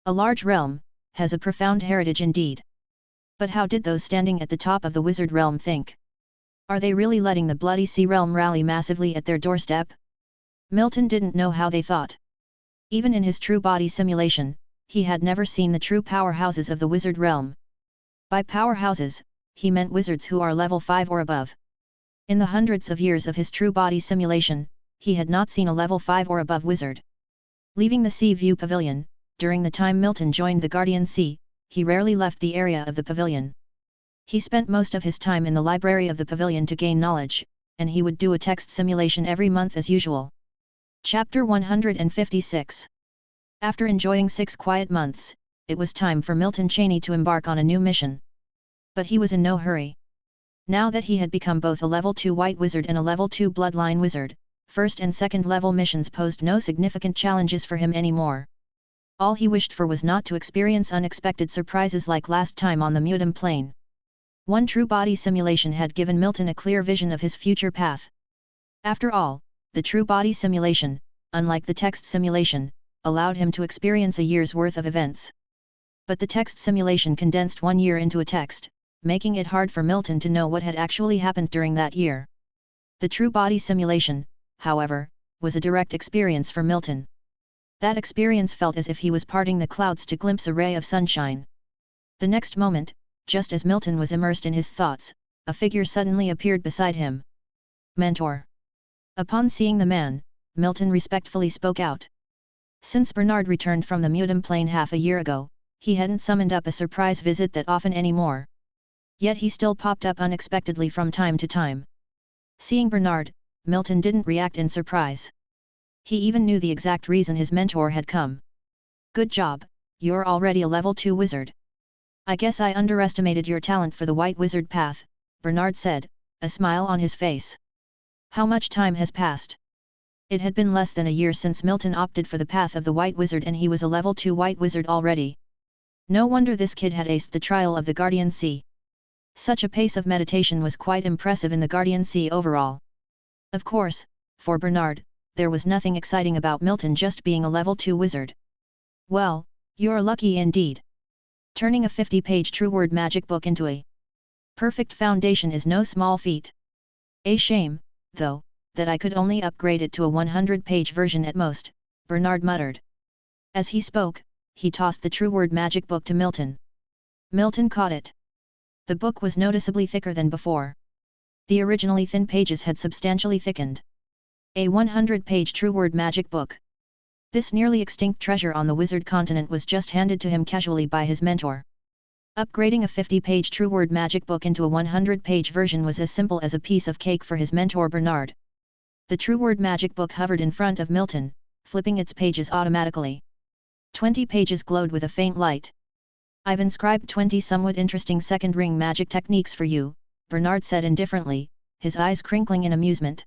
A large realm has a profound heritage indeed. But how did those standing at the top of the wizard realm think? Are they really letting the Bloody Sea realm rally massively at their doorstep? Milton didn't know how they thought. Even in his true body simulation, he had never seen the true powerhouses of the wizard realm. By powerhouses, he meant wizards who are level 5 or above. In the hundreds of years of his true body simulation, he had not seen a level 5 or above wizard. Leaving the Sea View Pavilion, during the time Milton joined the Guardian Sea, he rarely left the area of the pavilion. He spent most of his time in the library of the pavilion to gain knowledge, and he would do a text simulation every month as usual. Chapter 156. After enjoying 6 quiet months, it was time for Milton Cheney to embark on a new mission. But he was in no hurry. Now that he had become both a level 2 white wizard and a level 2 bloodline wizard, first and second level missions posed no significant challenges for him anymore. All he wished for was not to experience unexpected surprises like last time on the Mutum plane. One true body simulation had given Milton a clear vision of his future path. After all, the true body simulation, unlike the text simulation, allowed him to experience a year's worth of events. But the text simulation condensed 1 year into a text, making it hard for Milton to know what had actually happened during that year. The true body simulation, however, was a direct experience for Milton. That experience felt as if he was parting the clouds to glimpse a ray of sunshine. The next moment, just as Milton was immersed in his thoughts, a figure suddenly appeared beside him. Mentor. Upon seeing the man, Milton respectfully spoke out. Since Bernard returned from the Mutum plane half a year ago, he hadn't summoned up a surprise visit that often anymore. Yet he still popped up unexpectedly from time to time. Seeing Bernard, Milton didn't react in surprise. He even knew the exact reason his mentor had come. Good job, you're already a level 2 wizard. I guess I underestimated your talent for the white wizard path, Bernard said, a smile on his face. How much time has passed? It had been less than a year since Milton opted for the path of the white wizard and he was a level 2 white wizard already. No wonder this kid had aced the trial of the Guardian Sea. Such a pace of meditation was quite impressive in the Guardian Sea overall. Of course, for Bernard, there was nothing exciting about Milton just being a level 2 wizard. Well, you're lucky indeed. Turning a 50-page true word magic book into a perfect foundation is no small feat. A shame, though, that I could only upgrade it to a 100-page version at most, Bernard muttered. As he spoke, he tossed the true word magic book to Milton. Milton caught it. The book was noticeably thicker than before. The originally thin pages had substantially thickened. A 100-page true word magic book. This nearly extinct treasure on the wizard continent was just handed to him casually by his mentor. Upgrading a 50-page true word magic book into a 100-page version was as simple as a piece of cake for his mentor Bernard. The true word magic book hovered in front of Milton, flipping its pages automatically. 20 pages glowed with a faint light. I've inscribed 20 somewhat interesting second ring magic techniques for you, Bernard said indifferently, his eyes crinkling in amusement.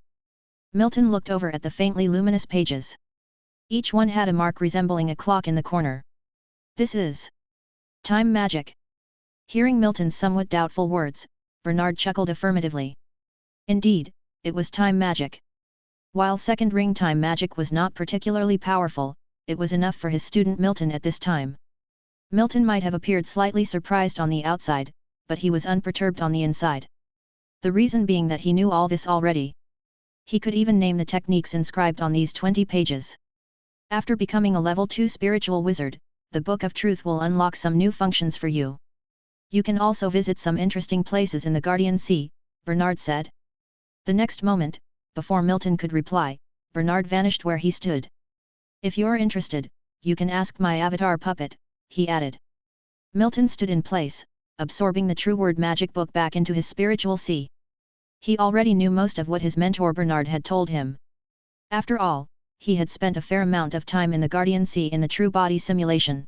Milton looked over at the faintly luminous pages. Each one had a mark resembling a clock in the corner. This is time magic. Hearing Milton's somewhat doubtful words, Bernard chuckled affirmatively. Indeed, it was time magic. While second ring time magic was not particularly powerful, it was enough for his student Milton at this time. Milton might have appeared slightly surprised on the outside, but he was unperturbed on the inside. The reason being that he knew all this already. He could even name the techniques inscribed on these 20 pages. After becoming a level 2 spiritual wizard, the Book of Truth will unlock some new functions for you. You can also visit some interesting places in the Guardian Sea, Bernard said. The next moment, before Milton could reply, Bernard vanished where he stood. If you're interested, you can ask my avatar puppet, he added. Milton stood in place, absorbing the true word magic book back into his spiritual sea. He already knew most of what his mentor Bernard had told him. After all, he had spent a fair amount of time in the Guardian Sea in the true body simulation.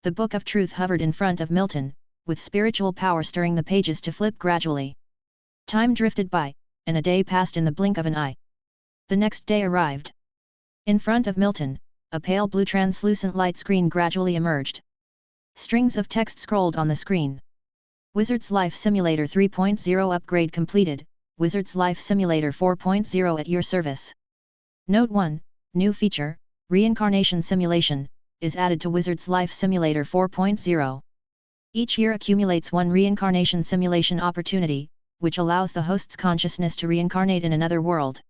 The Book of Truth hovered in front of Milton, with spiritual power stirring the pages to flip gradually. Time drifted by, and a day passed in the blink of an eye. The next day arrived. In front of Milton, a pale blue translucent light screen gradually emerged. Strings of text scrolled on the screen. Wizard's Life Simulator 3.0 upgrade completed, Wizard's Life Simulator 4.0 at your service. Note 1, new feature, Reincarnation Simulation, is added to Wizard's Life Simulator 4.0. Each year accumulates one reincarnation simulation opportunity, which allows the host's consciousness to reincarnate in another world.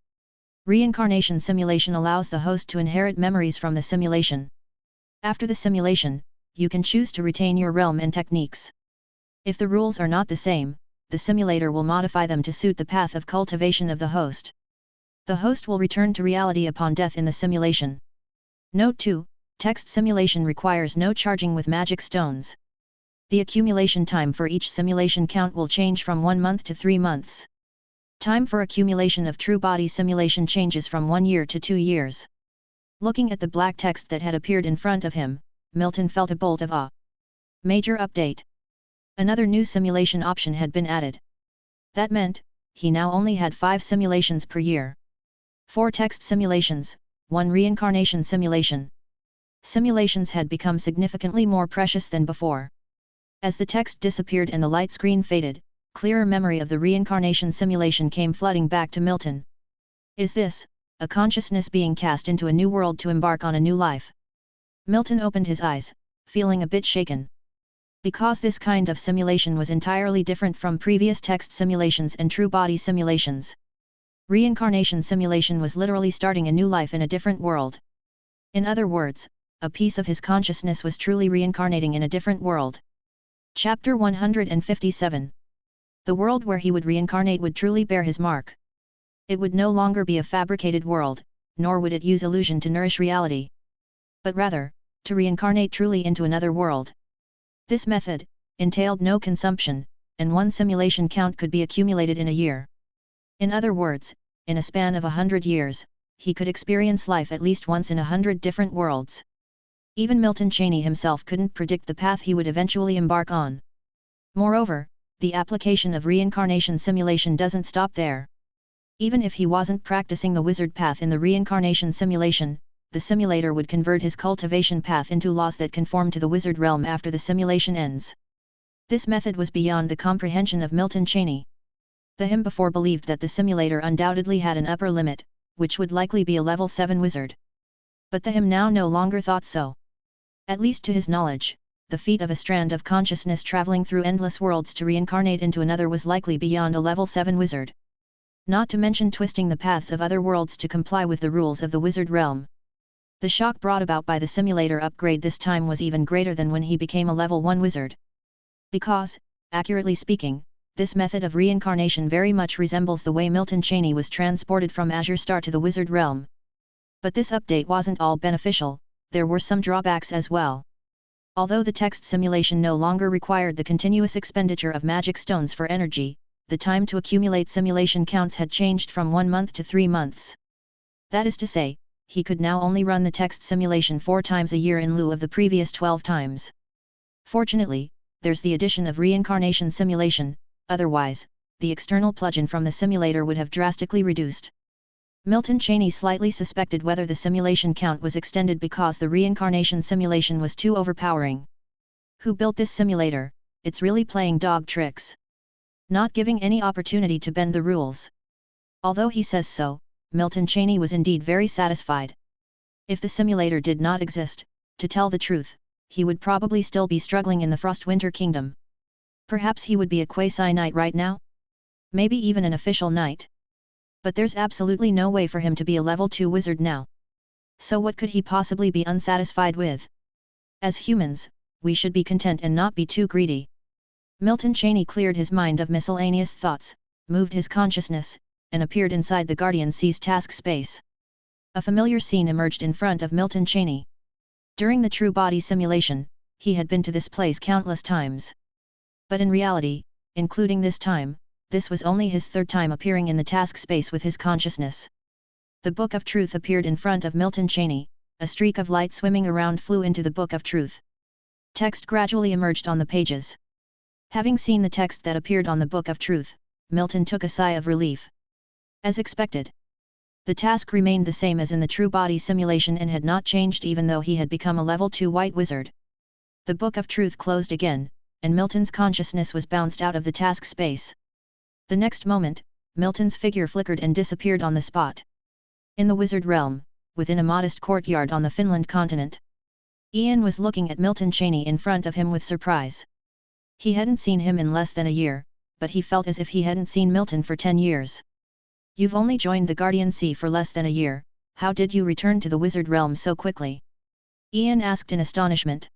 Reincarnation simulation allows the host to inherit memories from the simulation. After the simulation, you can choose to retain your realm and techniques. If the rules are not the same, the simulator will modify them to suit the path of cultivation of the host. The host will return to reality upon death in the simulation. Note 2, text simulation requires no charging with magic stones. The accumulation time for each simulation count will change from 1 month to 3 months. Time for accumulation of true body simulation changes from 1 year to 2 years. Looking at the black text that had appeared in front of him, Milton felt a bolt of awe. Major update. Another new simulation option had been added. That meant, he now only had 5 simulations per year. 4 text simulations, 1 reincarnation simulation. Simulations had become significantly more precious than before. As the text disappeared and the light screen faded, clearer memory of the reincarnation simulation came flooding back to Milton. Is this, a consciousness being cast into a new world to embark on a new life? Milton opened his eyes, feeling a bit shaken. Because this kind of simulation was entirely different from previous text simulations and true body simulations. Reincarnation simulation was literally starting a new life in a different world. In other words, a piece of his consciousness was truly reincarnating in a different world. Chapter 157. The world where he would reincarnate would truly bear his mark. It would no longer be a fabricated world, nor would it use illusion to nourish reality. But rather, to reincarnate truly into another world. This method entailed no consumption, and 1 simulation count could be accumulated in a year. In other words, in a span of 100 years, he could experience life at least once in 100 different worlds. Even Milton Cheney himself couldn't predict the path he would eventually embark on. Moreover, the application of reincarnation simulation doesn't stop there. Even if he wasn't practicing the wizard path in the reincarnation simulation, the simulator would convert his cultivation path into laws that conform to the wizard realm after the simulation ends. This method was beyond the comprehension of Milton Cheney. The him before believed that the simulator undoubtedly had an upper limit, which would likely be a level 7 wizard. But the him now no longer thought so. At least to his knowledge, the feat of a strand of consciousness traveling through endless worlds to reincarnate into another was likely beyond a level 7 wizard. Not to mention twisting the paths of other worlds to comply with the rules of the wizard realm. The shock brought about by the simulator upgrade this time was even greater than when he became a level 1 wizard. Because, accurately speaking, this method of reincarnation very much resembles the way Milton Cheney was transported from Azure Star to the wizard realm. But this update wasn't all beneficial, there were some drawbacks as well. Although the text simulation no longer required the continuous expenditure of magic stones for energy, the time to accumulate simulation counts had changed from 1 month to 3 months. That is to say, he could now only run the text simulation 4 times a year in lieu of the previous 12 times. Fortunately, there's the addition of reincarnation simulation, otherwise, the external plugin from the simulator would have drastically reduced. Milton Cheney slightly suspected whether the simulation count was extended because the reincarnation simulation was too overpowering. Who built this simulator? It's really playing dog tricks. Not giving any opportunity to bend the rules. Although he says so, Milton Cheney was indeed very satisfied. If the simulator did not exist, to tell the truth, he would probably still be struggling in the Frostwinter Kingdom. Perhaps he would be a quasi-knight right now? Maybe even an official knight. But there's absolutely no way for him to be a level 2 wizard now. So what could he possibly be unsatisfied with? As humans, we should be content and not be too greedy. Milton Cheney cleared his mind of miscellaneous thoughts, moved his consciousness, and appeared inside the Guardian Sea's task space. A familiar scene emerged in front of Milton Cheney. During the true body simulation, he had been to this place countless times. But in reality, including this time, this was only his third time appearing in the task space with his consciousness. The Book of Truth appeared in front of Milton Cheney, a streak of light swimming around flew into the Book of Truth. Text gradually emerged on the pages. Having seen the text that appeared on the Book of Truth, Milton took a sigh of relief. As expected, the task remained the same as in the true body simulation and had not changed even though he had become a level 2 white wizard. The Book of Truth closed again, and Milton's consciousness was bounced out of the task space. The next moment, Milton's figure flickered and disappeared on the spot. In the wizard realm, within a modest courtyard on the Finland continent, Ian was looking at Milton Cheney in front of him with surprise. He hadn't seen him in less than a year, but he felt as if he hadn't seen Milton for 10 years. "You've only joined the Guardian Sea for less than a year, how did you return to the wizard realm so quickly?" Ian asked in astonishment.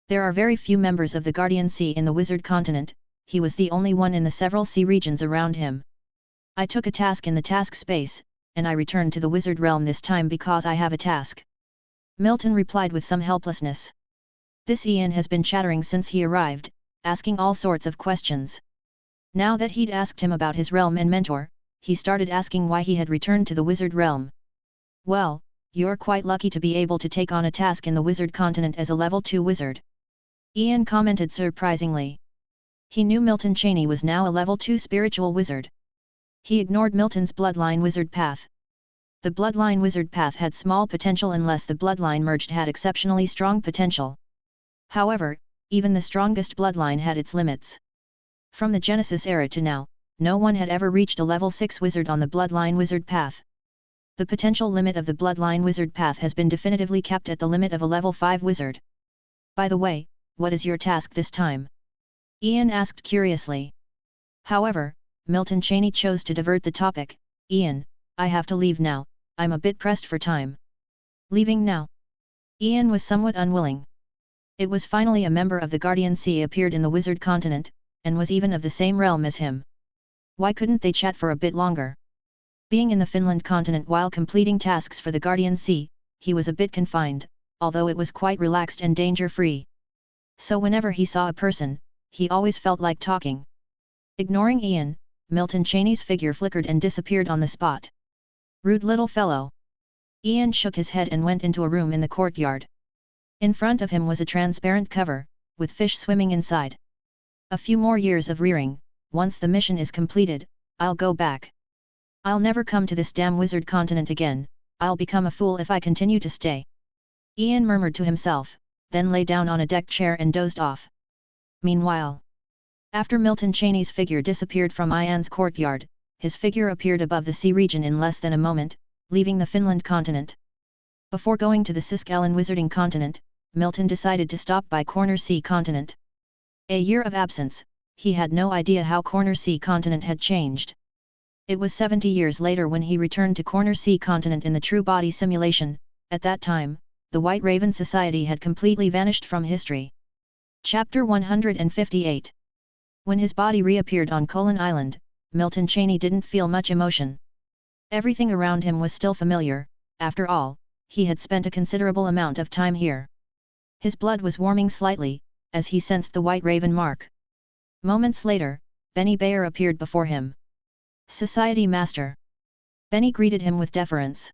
There are very few members of the Guardian Sea in the wizard continent, he was the only one in the several sea regions around him. "I took a task in the task space, and I returned to the wizard realm this time because I have a task," Milton replied with some helplessness. This Ian has been chattering since he arrived, asking all sorts of questions. Now that he'd asked him about his realm and mentor, he started asking why he had returned to the wizard realm. "Well, you're quite lucky to be able to take on a task in the wizard continent as a level 2 wizard," Ian commented surprisingly. He knew Milton Cheney was now a level 2 spiritual wizard. He ignored Milton's bloodline wizard path. The bloodline wizard path had small potential unless the bloodline merged had exceptionally strong potential. However, even the strongest bloodline had its limits. From the Genesis era to now, no one had ever reached a level 6 wizard on the bloodline wizard path. The potential limit of the bloodline wizard path has been definitively capped at the limit of a level 5 wizard. "By the way, what is your task this time?" Ian asked curiously. However, Milton Cheney chose to divert the topic. "Ian, I have to leave now, I'm a bit pressed for time." "Leaving now?" Ian was somewhat unwilling. It was finally a member of the Guardian Sea appeared in the wizard continent, and was even of the same realm as him. Why couldn't they chat for a bit longer? Being in the Finland continent while completing tasks for the Guardian Sea, he was a bit confined, although it was quite relaxed and danger-free. So whenever he saw a person, he always felt like talking. Ignoring Ian, Milton Cheney's figure flickered and disappeared on the spot. "Rude little fellow." Ian shook his head and went into a room in the courtyard. In front of him was a transparent cover, with fish swimming inside. "A few more years of rearing, once the mission is completed, I'll go back. I'll never come to this damn wizard continent again, I'll become a fool if I continue to stay." Ian murmured to himself, then lay down on a deck chair and dozed off. Meanwhile, after Milton Cheney's figure disappeared from Ian's courtyard, his figure appeared above the sea region in less than a moment, leaving the Finland continent. Before going to the Siskalan wizarding continent, Milton decided to stop by Corner Sea continent. A year of absence, he had no idea how Corner Sea continent had changed. It was 70 years later when he returned to Corner Sea continent in the true body simulation. At that time, the White Raven Society had completely vanished from history. Chapter 158. When his body reappeared on Colin Island, Milton Cheney didn't feel much emotion. Everything around him was still familiar, after all, he had spent a considerable amount of time here. His blood was warming slightly, as he sensed the White Raven mark. Moments later, Benny Bayer appeared before him. "Society Master." Benny greeted him with deference.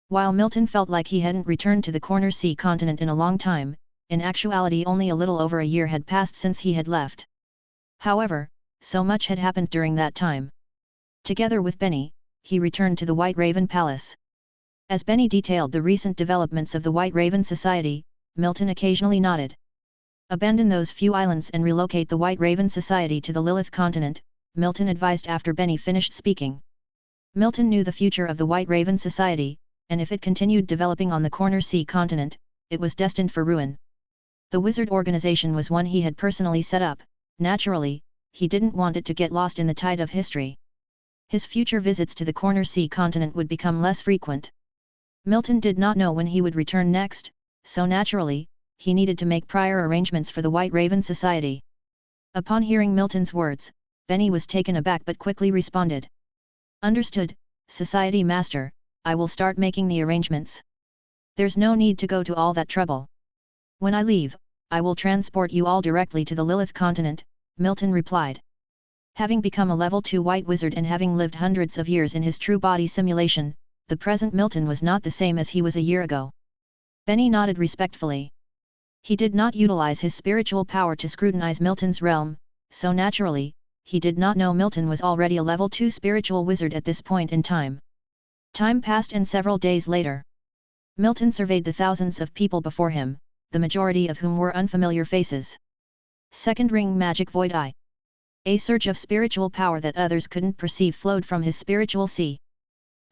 While Milton felt like he hadn't returned to the Corner Sea continent in a long time, in actuality only a little over a year had passed since he had left. However, so much had happened during that time. Together with Benny, he returned to the White Raven Palace. As Benny detailed the recent developments of the White Raven Society, Milton occasionally nodded. "Abandon those few islands and relocate the White Raven Society to the Lilith continent," Milton advised after Benny finished speaking. Milton knew the future of the White Raven Society, and if it continued developing on the Corner Sea continent, it was destined for ruin. The wizard organization was one he had personally set up. Naturally, he didn't want it to get lost in the tide of history. His future visits to the Corner Sea continent would become less frequent. Milton did not know when he would return next, so naturally, he needed to make prior arrangements for the White Raven Society. Upon hearing Milton's words, Benny was taken aback but quickly responded. "Understood, Society Master, I will start making the arrangements. There's no need to go to all that trouble. When I leave, I will transport you all directly to the Lilith continent," Milton replied. Having become a level 2 white wizard and having lived hundreds of years in his true body simulation, the present Milton was not the same as he was a year ago. Benny nodded respectfully. He did not utilize his spiritual power to scrutinize Milton's realm, so naturally, he did not know Milton was already a level 2 spiritual wizard at this point in time. Time passed and several days later, Milton surveyed the thousands of people before him, the majority of whom were unfamiliar faces. Second ring magic void eye. A surge of spiritual power that others couldn't perceive flowed from his spiritual sea.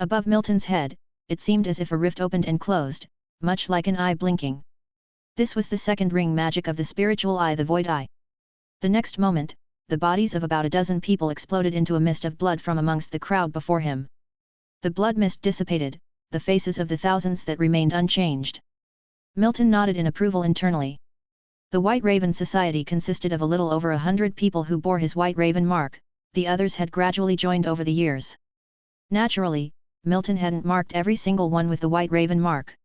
Above Milton's head, it seemed as if a rift opened and closed, much like an eye blinking. This was the second ring magic of the spiritual eye, the void eye. The next moment, the bodies of about a dozen people exploded into a mist of blood from amongst the crowd before him. The blood mist dissipated, the faces of the thousands that remained unchanged. Milton nodded in approval internally. The White Raven Society consisted of a little over 100 people who bore his White Raven mark, the others had gradually joined over the years. Naturally, Milton hadn't marked every single one with the White Raven mark.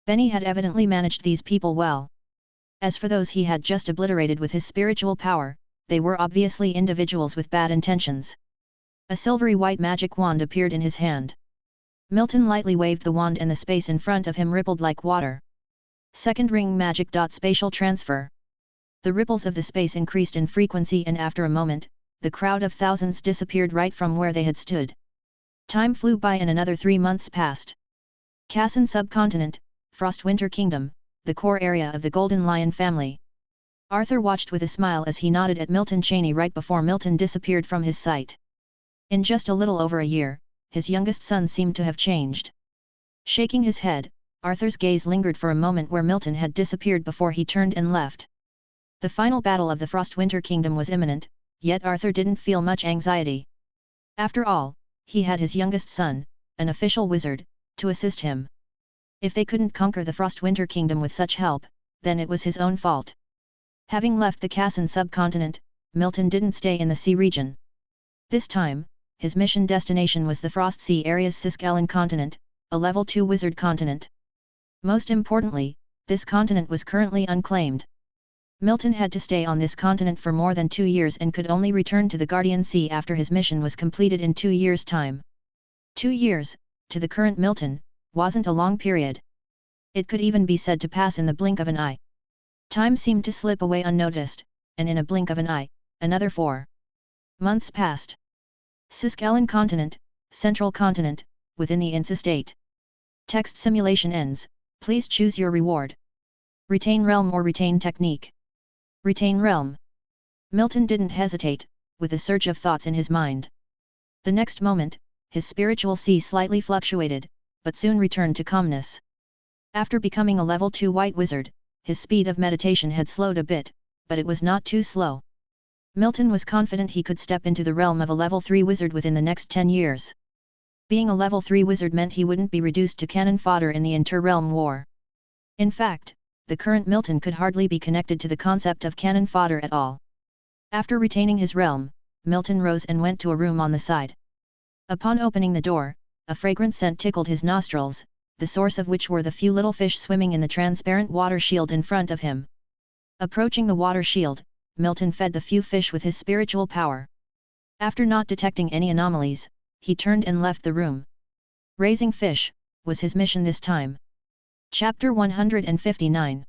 Benny had evidently managed these people well. As for those he had just obliterated with his spiritual power, they were obviously individuals with bad intentions. A silvery white magic wand appeared in his hand. Milton lightly waved the wand and the space in front of him rippled like water. Second ring magic. Spatial transfer. The ripples of the space increased in frequency and after a moment, the crowd of thousands disappeared right from where they had stood. Time flew by and another 3 months passed. Cassan subcontinent, Frostwinter Kingdom, the core area of the Golden Lion family. Arthur watched with a smile as he nodded at Milton Cheney right before Milton disappeared from his sight. In just a little over a year, his youngest son seemed to have changed. Shaking his head, Arthur's gaze lingered for a moment where Milton had disappeared before he turned and left. The final battle of the Frostwinter Kingdom was imminent, yet Arthur didn't feel much anxiety. After all, he had his youngest son, an official wizard, to assist him. If they couldn't conquer the Frostwinter Kingdom with such help, then it was his own fault. Having left the Cassan subcontinent, Milton didn't stay in the sea region. This time, his mission destination was the Frost Sea area's Siskellen continent, a level 2 wizard continent. Most importantly, this continent was currently unclaimed. Milton had to stay on this continent for more than 2 years and could only return to the Guardian Sea after his mission was completed in 2 years' time. 2 years, to the current Milton, wasn't a long period. It could even be said to pass in the blink of an eye. Time seemed to slip away unnoticed, and in a blink of an eye, another 4 months passed. Siskellen continent, central continent, within the Insa state. Text simulation ends. Please choose your reward. Retain realm or retain technique. Retain realm. Milton didn't hesitate, with a surge of thoughts in his mind. The next moment, his spiritual sea slightly fluctuated, but soon returned to calmness. After becoming a level 2 white wizard, his speed of meditation had slowed a bit, but it was not too slow. Milton was confident he could step into the realm of a level 3 wizard within the next 10 years. Being a level 3 wizard meant he wouldn't be reduced to cannon fodder in the inter-realm war. In fact, the current Milton could hardly be connected to the concept of cannon fodder at all. After retaining his realm, Milton rose and went to a room on the side. Upon opening the door, a fragrant scent tickled his nostrils, the source of which were the few little fish swimming in the transparent water shield in front of him. Approaching the water shield, Milton fed the few fish with his spiritual power. After not detecting any anomalies, he turned and left the room. Raising fish was his mission this time. Chapter 159.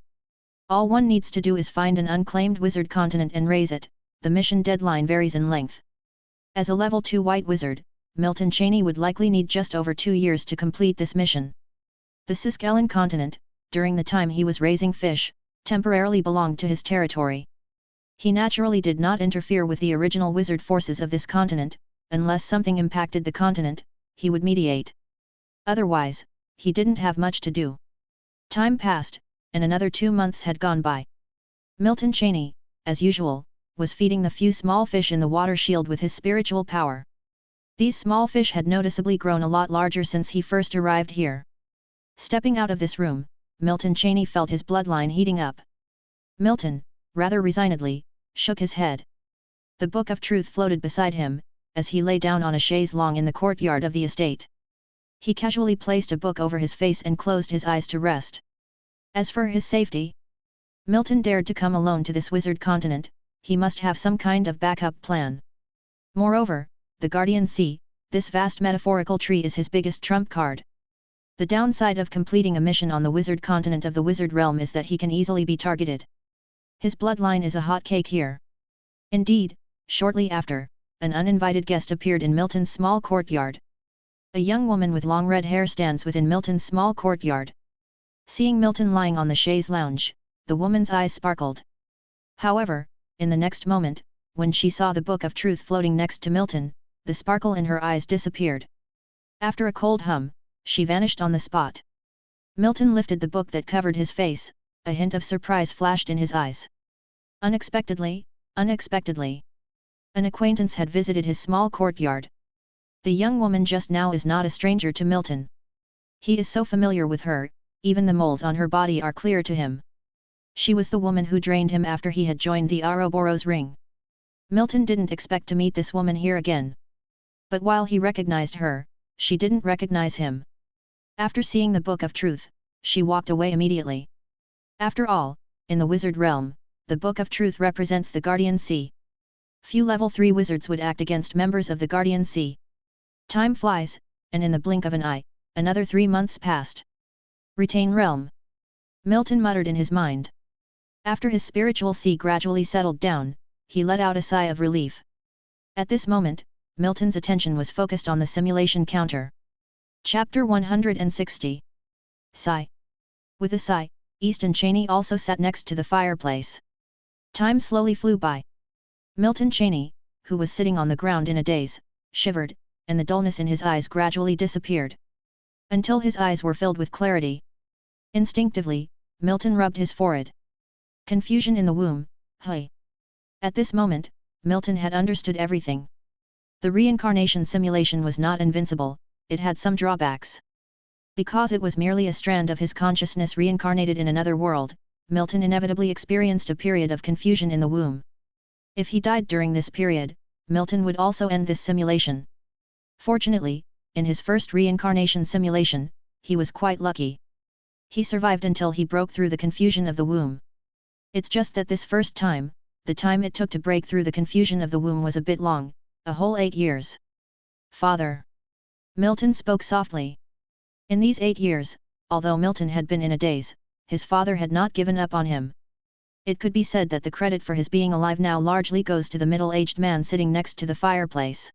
All one needs to do is find an unclaimed wizard continent and raise it. The mission deadline varies in length. As a level 2 white wizard, Milton Cheney would likely need just over 2 years to complete this mission. The Siskellen continent, during the time he was raising fish, temporarily belonged to his territory. He naturally did not interfere with the original wizard forces of this continent. Unless something impacted the continent, he would mediate. Otherwise, he didn't have much to do. Time passed, and another 2 months had gone by. Milton Cheney, as usual, was feeding the few small fish in the water shield with his spiritual power. These small fish had noticeably grown a lot larger since he first arrived here. Stepping out of this room, Milton Cheney felt his bloodline heating up. Milton, rather resignedly, shook his head. The Book of Truth floated beside him, as he lay down on a chaise longue in the courtyard of the estate. He casually placed a book over his face and closed his eyes to rest. As for his safety, Milton dared to come alone to this wizard continent, he must have some kind of backup plan. Moreover, the Guardian Sea, this vast metaphorical tree, is his biggest trump card. The downside of completing a mission on the wizard continent of the wizard realm is that he can easily be targeted. His bloodline is a hot cake here. Indeed, shortly after, an uninvited guest appeared in Milton's small courtyard. A young woman with long red hair stands within Milton's small courtyard. Seeing Milton lying on the chaise lounge, the woman's eyes sparkled. However, in the next moment, when she saw the Book of Truth floating next to Milton, the sparkle in her eyes disappeared. After a cold hum, she vanished on the spot. Milton lifted the book that covered his face, a hint of surprise flashed in his eyes. Unexpectedly, an acquaintance had visited his small courtyard. The young woman just now is not a stranger to Milton. He is so familiar with her, even the moles on her body are clear to him. She was the woman who drained him after he had joined the Ouroboros ring. Milton didn't expect to meet this woman here again. But while he recognized her, she didn't recognize him. After seeing the Book of Truth, she walked away immediately. After all, in the wizard realm, the Book of Truth represents the Guardian Sea. Few level 3 wizards would act against members of the Guardian Sea. Time flies, and in the blink of an eye, another 3 months passed. Retain realm. Milton muttered in his mind. After his spiritual sea gradually settled down, he let out a sigh of relief. At this moment, Milton's attention was focused on the simulation counter. Chapter 160. Sigh. With a sigh, Easton Chaney also sat next to the fireplace. Time slowly flew by. Milton Chaney, who was sitting on the ground in a daze, shivered, and the dullness in his eyes gradually disappeared. Until his eyes were filled with clarity. Instinctively, Milton rubbed his forehead. Confusion in the womb, hey. At this moment, Milton had understood everything. The reincarnation simulation was not invincible, it had some drawbacks. Because it was merely a strand of his consciousness reincarnated in another world, Milton inevitably experienced a period of confusion in the womb. If he died during this period, Milton would also end this simulation. Fortunately, in his first reincarnation simulation, he was quite lucky. He survived until he broke through the confusion of the womb. It's just that this first time, the time it took to break through the confusion of the womb was a bit long, a whole 8 years. Father. Milton spoke softly. In these 8 years, although Milton had been in a daze, his father had not given up on him. It could be said that the credit for his being alive now largely goes to the middle-aged man sitting next to the fireplace.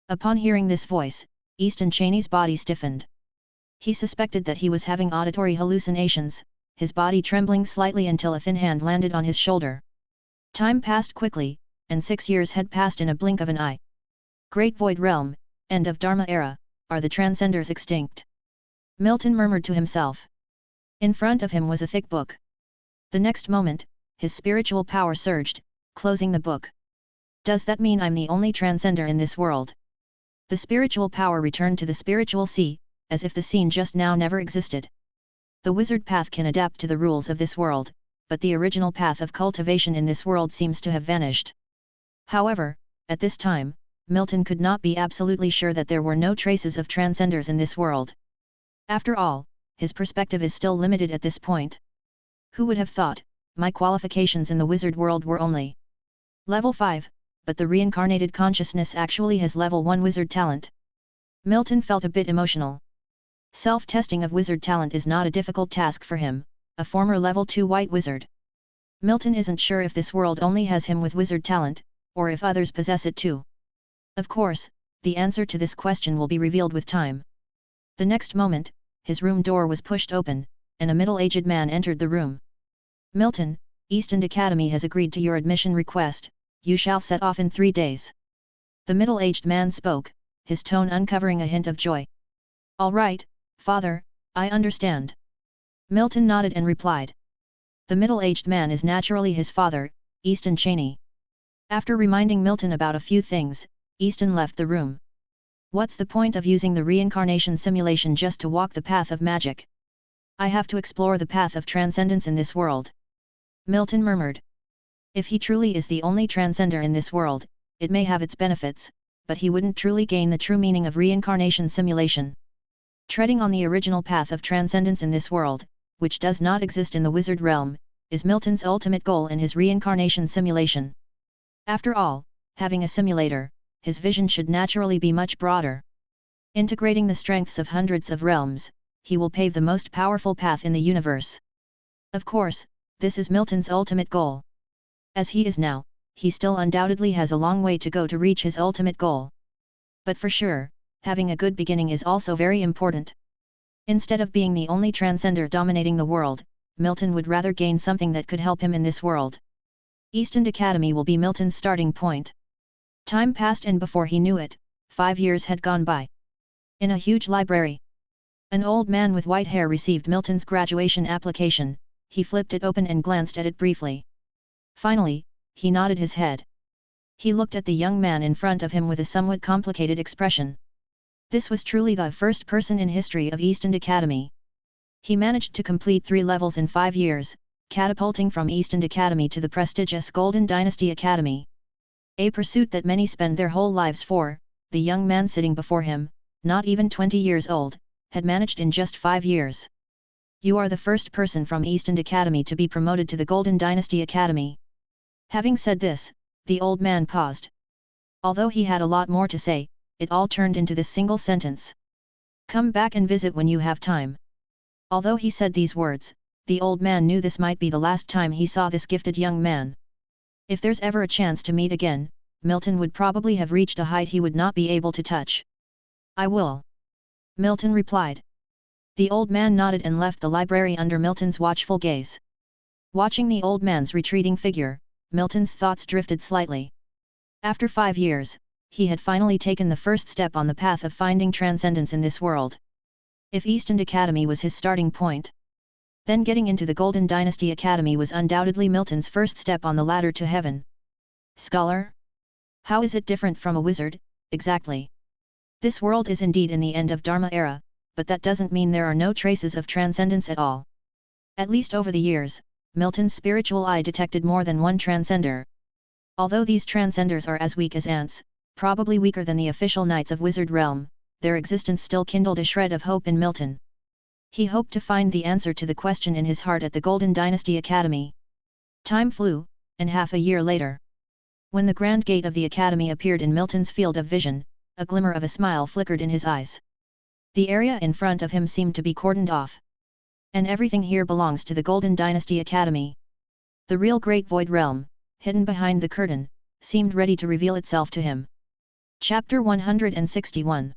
Upon hearing this voice, Easton Chaney's body stiffened. He suspected that he was having auditory hallucinations, his body trembling slightly until a thin hand landed on his shoulder. Time passed quickly, and 6 years had passed in a blink of an eye. Great Void Realm, end of Dharma era, are the Transcenders extinct? Milton murmured to himself. In front of him was a thick book. The next moment, his spiritual power surged, closing the book. Does that mean I'm the only transcender in this world? The spiritual power returned to the spiritual sea, as if the scene just now never existed. The wizard path can adapt to the rules of this world, but the original path of cultivation in this world seems to have vanished. However, at this time, Milton could not be absolutely sure that there were no traces of transcenders in this world. After all, his perspective is still limited at this point. Who would have thought, my qualifications in the wizard world were only level 5, but the reincarnated consciousness actually has level 1 wizard talent. Milton felt a bit emotional. Self-testing of wizard talent is not a difficult task for him, a former level 2 white wizard. Milton isn't sure if this world only has him with wizard talent, or if others possess it too. Of course, the answer to this question will be revealed with time. The next moment, his room door was pushed open, and a middle-aged man entered the room. Milton, Easton Academy has agreed to your admission request, you shall set off in 3 days. The middle-aged man spoke, his tone uncovering a hint of joy. All right, father, I understand. Milton nodded and replied. The middle-aged man is naturally his father, Easton Chaney. After reminding Milton about a few things, Easton left the room. What's the point of using the reincarnation simulation just to walk the path of magic? I have to explore the path of transcendence in this world. Milton murmured. If he truly is the only transcender in this world, it may have its benefits, but he wouldn't truly gain the true meaning of reincarnation simulation. Treading on the original path of transcendence in this world, which does not exist in the wizard realm, is Milton's ultimate goal in his reincarnation simulation. After all, having a simulator, his vision should naturally be much broader. Integrating the strengths of hundreds of realms, he will pave the most powerful path in the universe. Of course, this is Milton's ultimate goal. As he is now, he still undoubtedly has a long way to go to reach his ultimate goal. But for sure, having a good beginning is also very important. Instead of being the only transcender dominating the world, Milton would rather gain something that could help him in this world. East End Academy will be Milton's starting point. Time passed, and before he knew it, 5 years had gone by. In a huge library, an old man with white hair received Milton's graduation application. He flipped it open and glanced at it briefly. Finally, he nodded his head. He looked at the young man in front of him with a somewhat complicated expression. This was truly the first person in history of East End Academy. He managed to complete 3 levels in 5 years, catapulting from East End Academy to the prestigious Golden Dynasty Academy. A pursuit that many spend their whole lives for. The young man sitting before him, not even 20 years old, had managed in just 5 years. You are the first person from East End Academy to be promoted to the Golden Dynasty Academy. Having said this, the old man paused. Although he had a lot more to say, it all turned into this single sentence. Come back and visit when you have time. Although he said these words, the old man knew this might be the last time he saw this gifted young man. If there's ever a chance to meet again, Milton would probably have reached a height he would not be able to touch. I will. Milton replied. The old man nodded and left the library under Milton's watchful gaze. Watching the old man's retreating figure, Milton's thoughts drifted slightly. After 5 years, he had finally taken the first step on the path of finding transcendence in this world. If East End Academy was his starting point, then getting into the Golden Dynasty Academy was undoubtedly Milton's first step on the ladder to heaven. Scholar? How is it different from a wizard, exactly? This world is indeed in the end of Dharma era, but that doesn't mean there are no traces of transcendence at all. At least over the years, Milton's spiritual eye detected more than one transcender. Although these transcenders are as weak as ants, probably weaker than the official knights of Wizard Realm, their existence still kindled a shred of hope in Milton. He hoped to find the answer to the question in his heart at the Golden Dynasty Academy. Time flew, and half a year later, when the grand gate of the Academy appeared in Milton's field of vision, a glimmer of a smile flickered in his eyes. The area in front of him seemed to be cordoned off. And everything here belongs to the Golden Dynasty Academy. The real Great Void Realm, hidden behind the curtain, seemed ready to reveal itself to him. Chapter 161.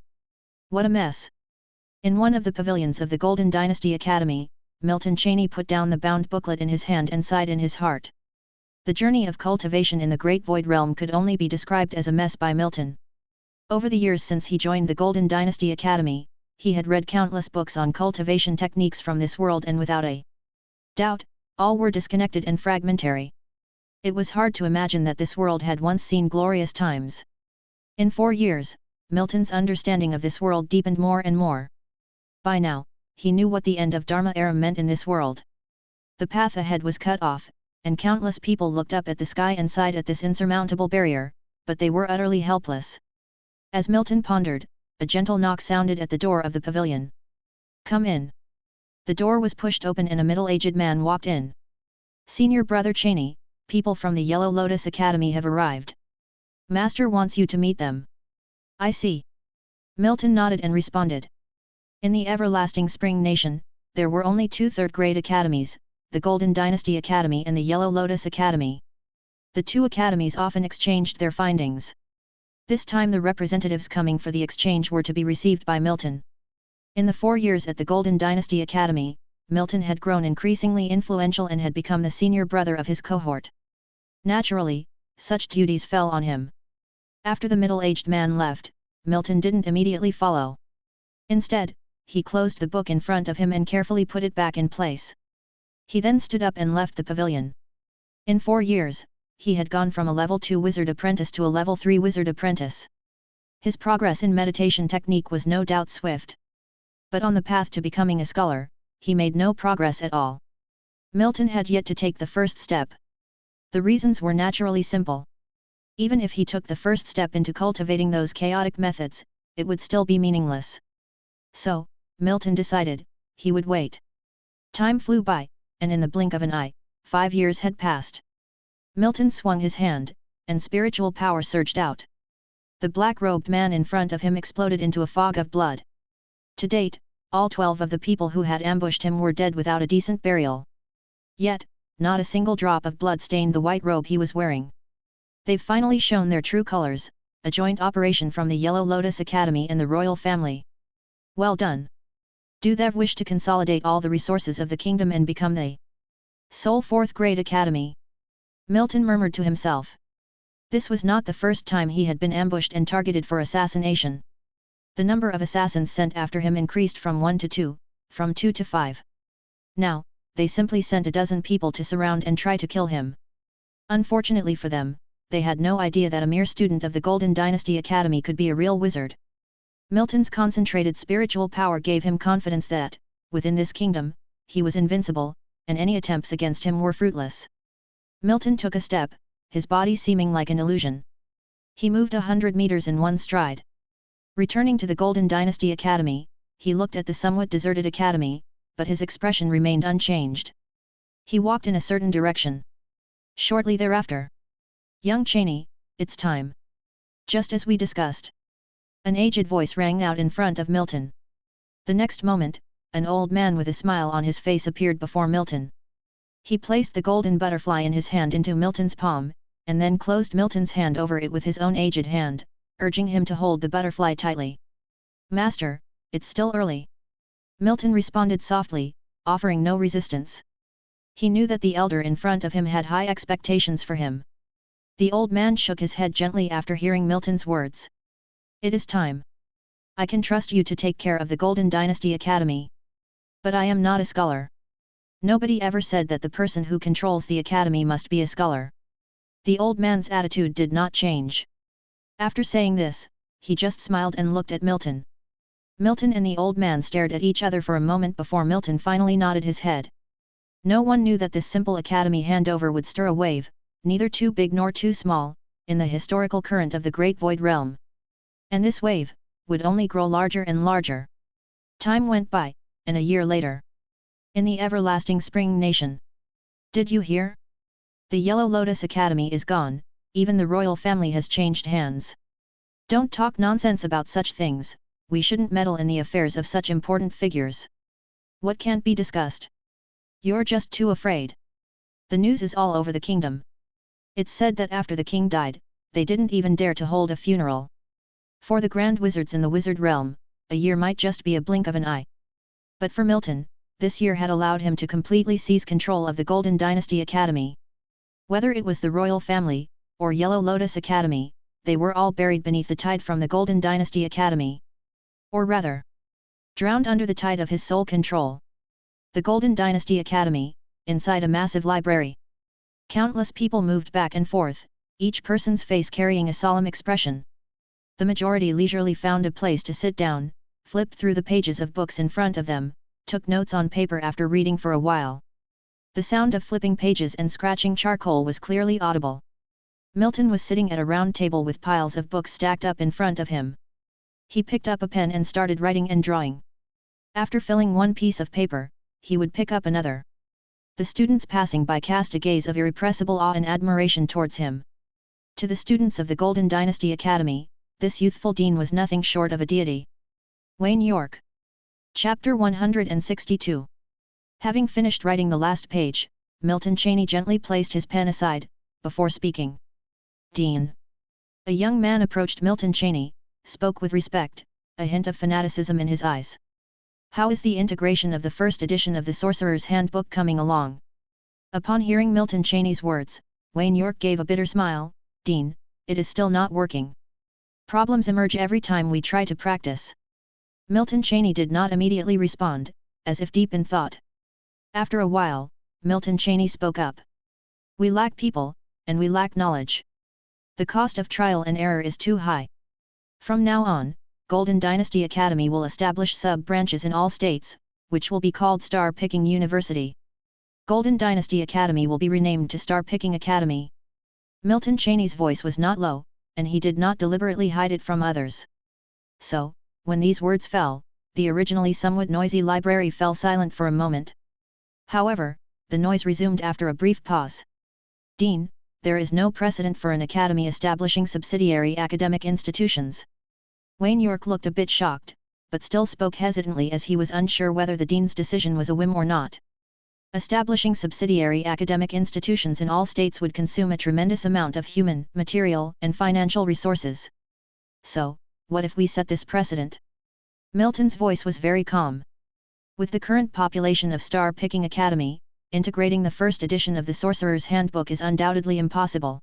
What a mess! In one of the pavilions of the Golden Dynasty Academy, Milton Cheney put down the bound booklet in his hand and sighed in his heart. The journey of cultivation in the Great Void Realm could only be described as a mess by Milton. Over the years since he joined the Golden Dynasty Academy, he had read countless books on cultivation techniques from this world, and without a doubt, all were disconnected and fragmentary. It was hard to imagine that this world had once seen glorious times. In 4 years, Milton's understanding of this world deepened more and more. By now, he knew what the end of Dharma era meant in this world. The path ahead was cut off, and countless people looked up at the sky and sighed at this insurmountable barrier, but they were utterly helpless. As Milton pondered, a gentle knock sounded at the door of the pavilion. Come in. The door was pushed open and a middle-aged man walked in. Senior Brother Cheney, people from the Yellow Lotus Academy have arrived. Master wants you to meet them. I see. Milton nodded and responded. In the everlasting Spring Nation, there were only 2 third-grade academies, the Golden Dynasty Academy and the Yellow Lotus Academy. The 2 academies often exchanged their findings. This time the representatives coming for the exchange were to be received by Milton. In the 4 years at the Golden Dynasty Academy, Milton had grown increasingly influential and had become the senior brother of his cohort. Naturally, such duties fell on him. After the middle-aged man left, Milton didn't immediately follow. Instead, he closed the book in front of him and carefully put it back in place. He then stood up and left the pavilion. In 4 years, he had gone from a level 2 wizard apprentice to a level 3 wizard apprentice. His progress in meditation technique was no doubt swift. But on the path to becoming a scholar, he made no progress at all. Milton had yet to take the first step. The reasons were naturally simple. Even if he took the first step into cultivating those chaotic methods, it would still be meaningless. So, Milton decided, he would wait. Time flew by, and in the blink of an eye, 5 years had passed. Milton swung his hand, and spiritual power surged out. The black-robed man in front of him exploded into a fog of blood. To date, all 12 of the people who had ambushed him were dead without a decent burial. Yet, not a single drop of blood stained the white robe he was wearing. They've finally shown their true colors, a joint operation from the Yellow Lotus Academy and the royal family. Well done. Do they wish to consolidate all the resources of the kingdom and become the sole 4th grade academy? Milton murmured to himself. This was not the first time he had been ambushed and targeted for assassination. The number of assassins sent after him increased from 1 to 2, from 2 to 5. Now, they simply sent a dozen people to surround and try to kill him. Unfortunately for them, they had no idea that a mere student of the Golden Dynasty Academy could be a real wizard. Milton's concentrated spiritual power gave him confidence that, within this kingdom, he was invincible, and any attempts against him were fruitless. Milton took a step, his body seeming like an illusion. He moved 100 meters in one stride. Returning to the Golden Dynasty Academy, he looked at the somewhat deserted academy, but his expression remained unchanged. He walked in a certain direction. Shortly thereafter, "Young Cheney, it's time. Just as we discussed." An aged voice rang out in front of Milton. The next moment, an old man with a smile on his face appeared before Milton. He placed the golden butterfly in his hand into Milton's palm, and then closed Milton's hand over it with his own aged hand, urging him to hold the butterfly tightly. "Master, it's still early." Milton responded softly, offering no resistance. He knew that the elder in front of him had high expectations for him. The old man shook his head gently after hearing Milton's words. "It is time. I can trust you to take care of the Golden Dynasty Academy. But I am not a scholar. Nobody ever said that the person who controls the academy must be a scholar." The old man's attitude did not change. After saying this, he just smiled and looked at Milton. Milton and the old man stared at each other for a moment before Milton finally nodded his head. No one knew that this simple academy handover would stir a wave, neither too big nor too small, in the historical current of the Great Void Realm. And this wave would only grow larger and larger. Time went by, and a year later, in the everlasting Spring Nation. "Did you hear? The Yellow Lotus Academy is gone, even the royal family has changed hands. Don't talk nonsense about such things, we shouldn't meddle in the affairs of such important figures. What can't be discussed? You're just too afraid." The news is all over the kingdom. It's said that after the king died, they didn't even dare to hold a funeral. For the grand wizards in the wizard realm, a year might just be a blink of an eye. But for Milton, this year had allowed him to completely seize control of the Golden Dynasty Academy. Whether it was the royal family, or Yellow Lotus Academy, they were all buried beneath the tide from the Golden Dynasty Academy. Or rather, drowned under the tide of his sole control. The Golden Dynasty Academy, inside a massive library. Countless people moved back and forth, each person's face carrying a solemn expression. The majority leisurely found a place to sit down, flipped through the pages of books in front of them, took notes on paper after reading for a while. The sound of flipping pages and scratching charcoal was clearly audible. Milton was sitting at a round table with piles of books stacked up in front of him. He picked up a pen and started writing and drawing. After filling one piece of paper, he would pick up another. The students passing by cast a gaze of irrepressible awe and admiration towards him. To the students of the Golden Dynasty Academy, this youthful dean was nothing short of a deity. Wayne York. Chapter 162. Having finished writing the last page, Milton Cheney gently placed his pen aside, before speaking. "Dean." A young man approached Milton Cheney, spoke with respect, a hint of fanaticism in his eyes. "How is the integration of the first edition of the Sorcerer's Handbook coming along?" Upon hearing Milton Cheney's words, Wayne York gave a bitter smile. "Dean, it is still not working. Problems emerge every time we try to practice." Milton Cheney did not immediately respond, as if deep in thought. After a while, Milton Cheney spoke up. "We lack people, and we lack knowledge. The cost of trial and error is too high. From now on, Golden Dynasty Academy will establish sub-branches in all states, which will be called Star Picking University. Golden Dynasty Academy will be renamed to Star Picking Academy." Milton Cheney's voice was not low, and he did not deliberately hide it from others. So, when these words fell, the originally somewhat noisy library fell silent for a moment. However, the noise resumed after a brief pause. "Dean, there is no precedent for an academy establishing subsidiary academic institutions. Wayne York looked a bit shocked, but still spoke hesitantly as he was unsure whether the dean's decision was a whim or not. Establishing subsidiary academic institutions in all states would consume a tremendous amount of human, material, and financial resources. So, what if we set this precedent? Milton's voice was very calm. With the current population of Star Picking Academy, integrating the first edition of the Sorcerer's Handbook is undoubtedly impossible.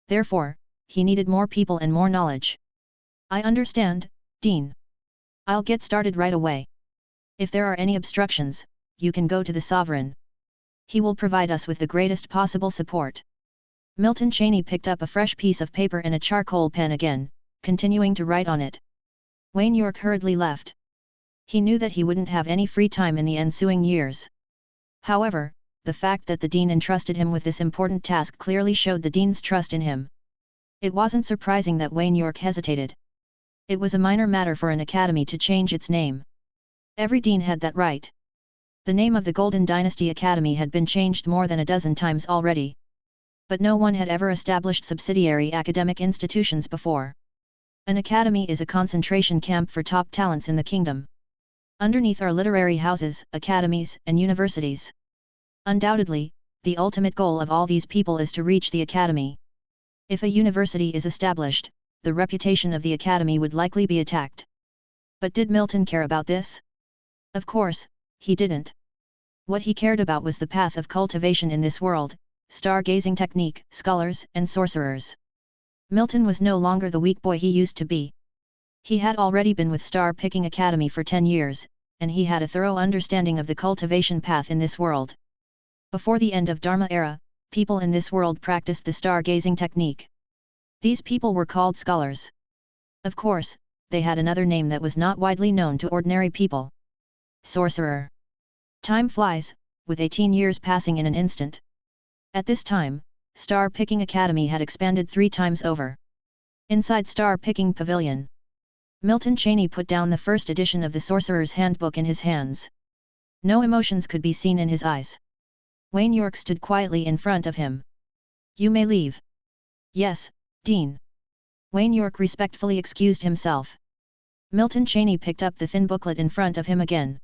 Therefore, he needed more people and more knowledge. I understand, Dean. I'll get started right away. If there are any obstructions, you can go to the Sovereign. He will provide us with the greatest possible support. Milton Cheney picked up a fresh piece of paper and a charcoal pen again, continuing to write on it. Wayne York hurriedly left. He knew that he wouldn't have any free time in the ensuing years. However, the fact that the dean entrusted him with this important task clearly showed the dean's trust in him. It wasn't surprising that Wayne York hesitated. It was a minor matter for an academy to change its name. Every dean had that right. The name of the Golden Dynasty Academy had been changed more than a dozen times already. But no one had ever established subsidiary academic institutions before. An academy is a concentration camp for top talents in the kingdom. Underneath are literary houses, academies, and universities. Undoubtedly, the ultimate goal of all these people is to reach the academy. If a university is established, the reputation of the academy would likely be attacked. But did Milton care about this? Of course, he didn't. What he cared about was the path of cultivation in this world, stargazing technique, scholars, and sorcerers. Milton was no longer the weak boy he used to be. He had already been with Star Picking Academy for 10 years, and he had a thorough understanding of the cultivation path in this world. Before the end of Dharma era, people in this world practiced the stargazing technique. These people were called scholars. Of course, they had another name that was not widely known to ordinary people. Sorcerer. Time flies, with 18 years passing in an instant. At this time, Star Picking Academy had expanded 3 times over. Inside Star Picking Pavilion, Milton Cheney put down the first edition of the Sorcerer's Handbook in his hands. No emotions could be seen in his eyes. Wayne York stood quietly in front of him. You may leave. Yes, Dean. Wayne York respectfully excused himself. Milton Cheney picked up the thin booklet in front of him again.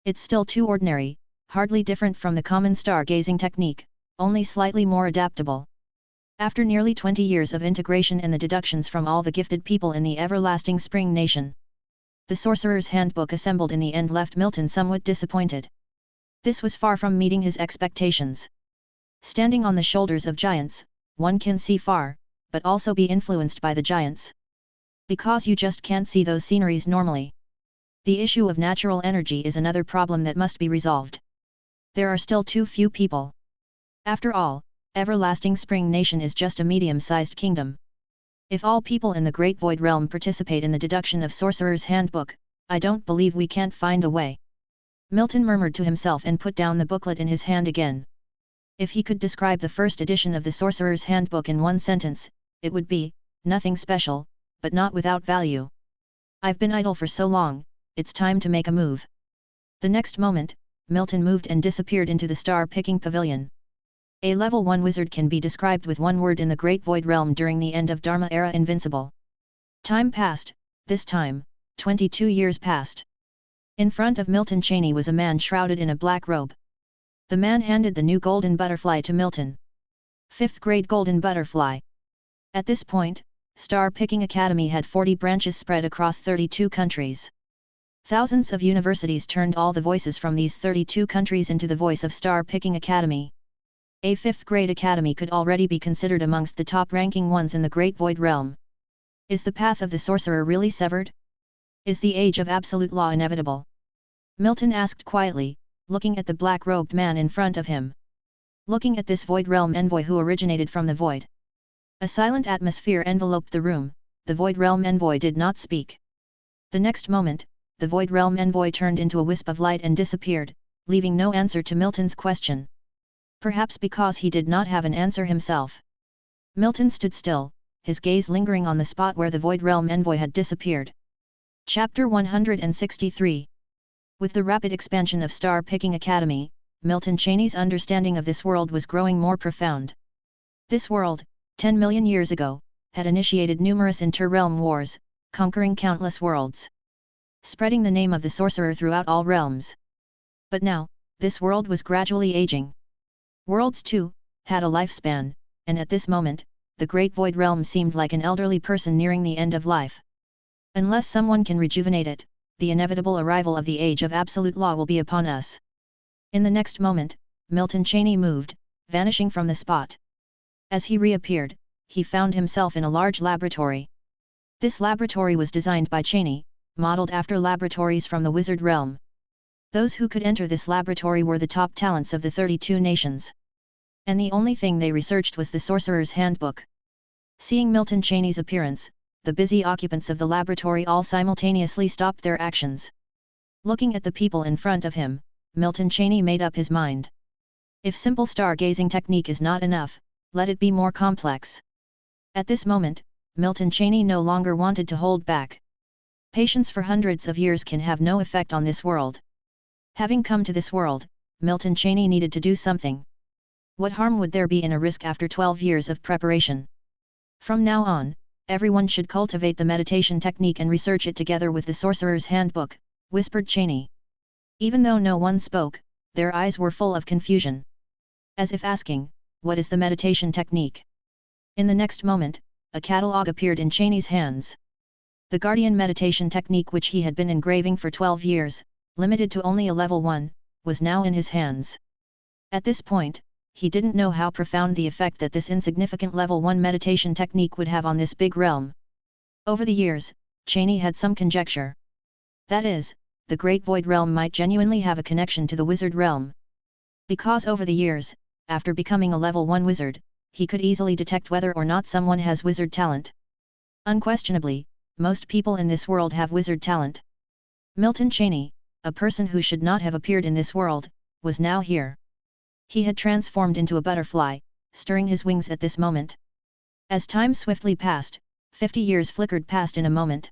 It's still too ordinary, hardly different from the common stargazing technique, only slightly more adaptable. After nearly 20 years of integration and the deductions from all the gifted people in the everlasting Spring Nation, the Sorcerer's Handbook assembled in the end left Milton somewhat disappointed. This was far from meeting his expectations. Standing on the shoulders of giants, one can see far, but also be influenced by the giants. Because you just can't see those sceneries normally. The issue of natural energy is another problem that must be resolved. There are still too few people. After all, Everlasting Spring Nation is just a medium-sized kingdom. If all people in the Great Void Realm participate in the deduction of Sorcerer's Handbook, I don't believe we can't find a way. Milton murmured to himself and put down the booklet in his hand again. If he could describe the first edition of the Sorcerer's Handbook in one sentence, it would be, nothing special, but not without value. I've been idle for so long, it's time to make a move. The next moment, Milton moved and disappeared into the Star Picking Pavilion. A level 1 wizard can be described with one word in the Great Void Realm during the end of Dharma era: invincible. Time passed, this time, 22 years passed. In front of Milton Cheney was a man shrouded in a black robe. The man handed the new golden butterfly to Milton. 5th grade golden butterfly. At this point, Star Picking Academy had 40 branches spread across 32 countries. Thousands of universities turned all the voices from these 32 countries into the voice of Star Picking Academy. A 5th grade academy could already be considered amongst the top-ranking ones in the Great Void Realm. Is the path of the sorcerer really severed? Is the age of absolute law inevitable? Milton asked quietly, looking at the black-robed man in front of him. Looking at this Void Realm envoy who originated from the void. A silent atmosphere enveloped the room. The Void Realm envoy did not speak. The next moment, the Void Realm envoy turned into a wisp of light and disappeared, leaving no answer to Milton's question. Perhaps because he did not have an answer himself. Milton stood still, his gaze lingering on the spot where the Void Realm envoy had disappeared. Chapter 163. With the rapid expansion of Star Picking Academy, Milton Cheney's understanding of this world was growing more profound. This world, 10 million years ago, had initiated numerous inter-realm wars, conquering countless worlds, spreading the name of the sorcerer throughout all realms. But now, this world was gradually aging. Worlds too had a lifespan, and at this moment, the Great Void Realm seemed like an elderly person nearing the end of life. Unless someone can rejuvenate it, the inevitable arrival of the Age of Absolute Law will be upon us. In the next moment, Milton Cheney moved, vanishing from the spot. As he reappeared, he found himself in a large laboratory. This laboratory was designed by Cheney, modeled after laboratories from the Wizard Realm. Those who could enter this laboratory were the top talents of the 32 nations. And the only thing they researched was the Sorcerer's Handbook. Seeing Milton Cheney's appearance, the busy occupants of the laboratory all simultaneously stopped their actions. Looking at the people in front of him, Milton Cheney made up his mind. If simple stargazing technique is not enough, let it be more complex. At this moment, Milton Cheney no longer wanted to hold back. Patience for hundreds of years can have no effect on this world. Having come to this world, Milton Cheney needed to do something. What harm would there be in a risk after 12 years of preparation? From now on, everyone should cultivate the meditation technique and research it together with the Sorcerer's Handbook, whispered Cheney. Even though no one spoke, their eyes were full of confusion. As if asking, what is the meditation technique? In the next moment, a catalogue appeared in Cheney's hands. The Guardian meditation technique, which he had been engraving for 12 years, limited to only a level 1, was now in his hands. At this point, he didn't know how profound the effect that this insignificant level 1 meditation technique would have on this big realm. Over the years, Cheney had some conjecture. That is, the Great Void Realm might genuinely have a connection to the Wizard Realm. Because over the years, after becoming a level 1 wizard, he could easily detect whether or not someone has wizard talent. Unquestionably, most people in this world have wizard talent. Milton Cheney, a person who should not have appeared in this world, was now here. He had transformed into a butterfly, stirring his wings at this moment. As time swiftly passed, 50 years flickered past in a moment.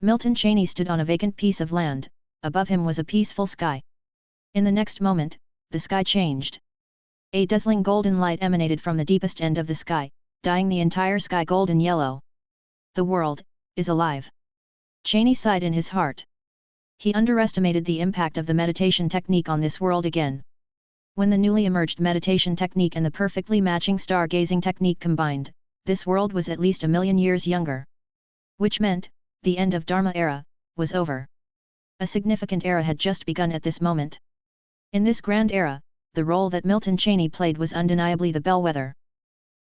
Milton Cheney stood on a vacant piece of land, above him was a peaceful sky. In the next moment, the sky changed. A dazzling golden light emanated from the deepest end of the sky, dyeing the entire sky golden yellow. The world is alive. Cheney sighed in his heart. He underestimated the impact of the meditation technique on this world again. When the newly emerged meditation technique and the perfectly matching stargazing technique combined, this world was at least 1,000,000 years younger. Which meant, the end of Dharma era was over. A significant era had just begun at this moment. In this grand era, the role that Milton Cheney played was undeniably the bellwether.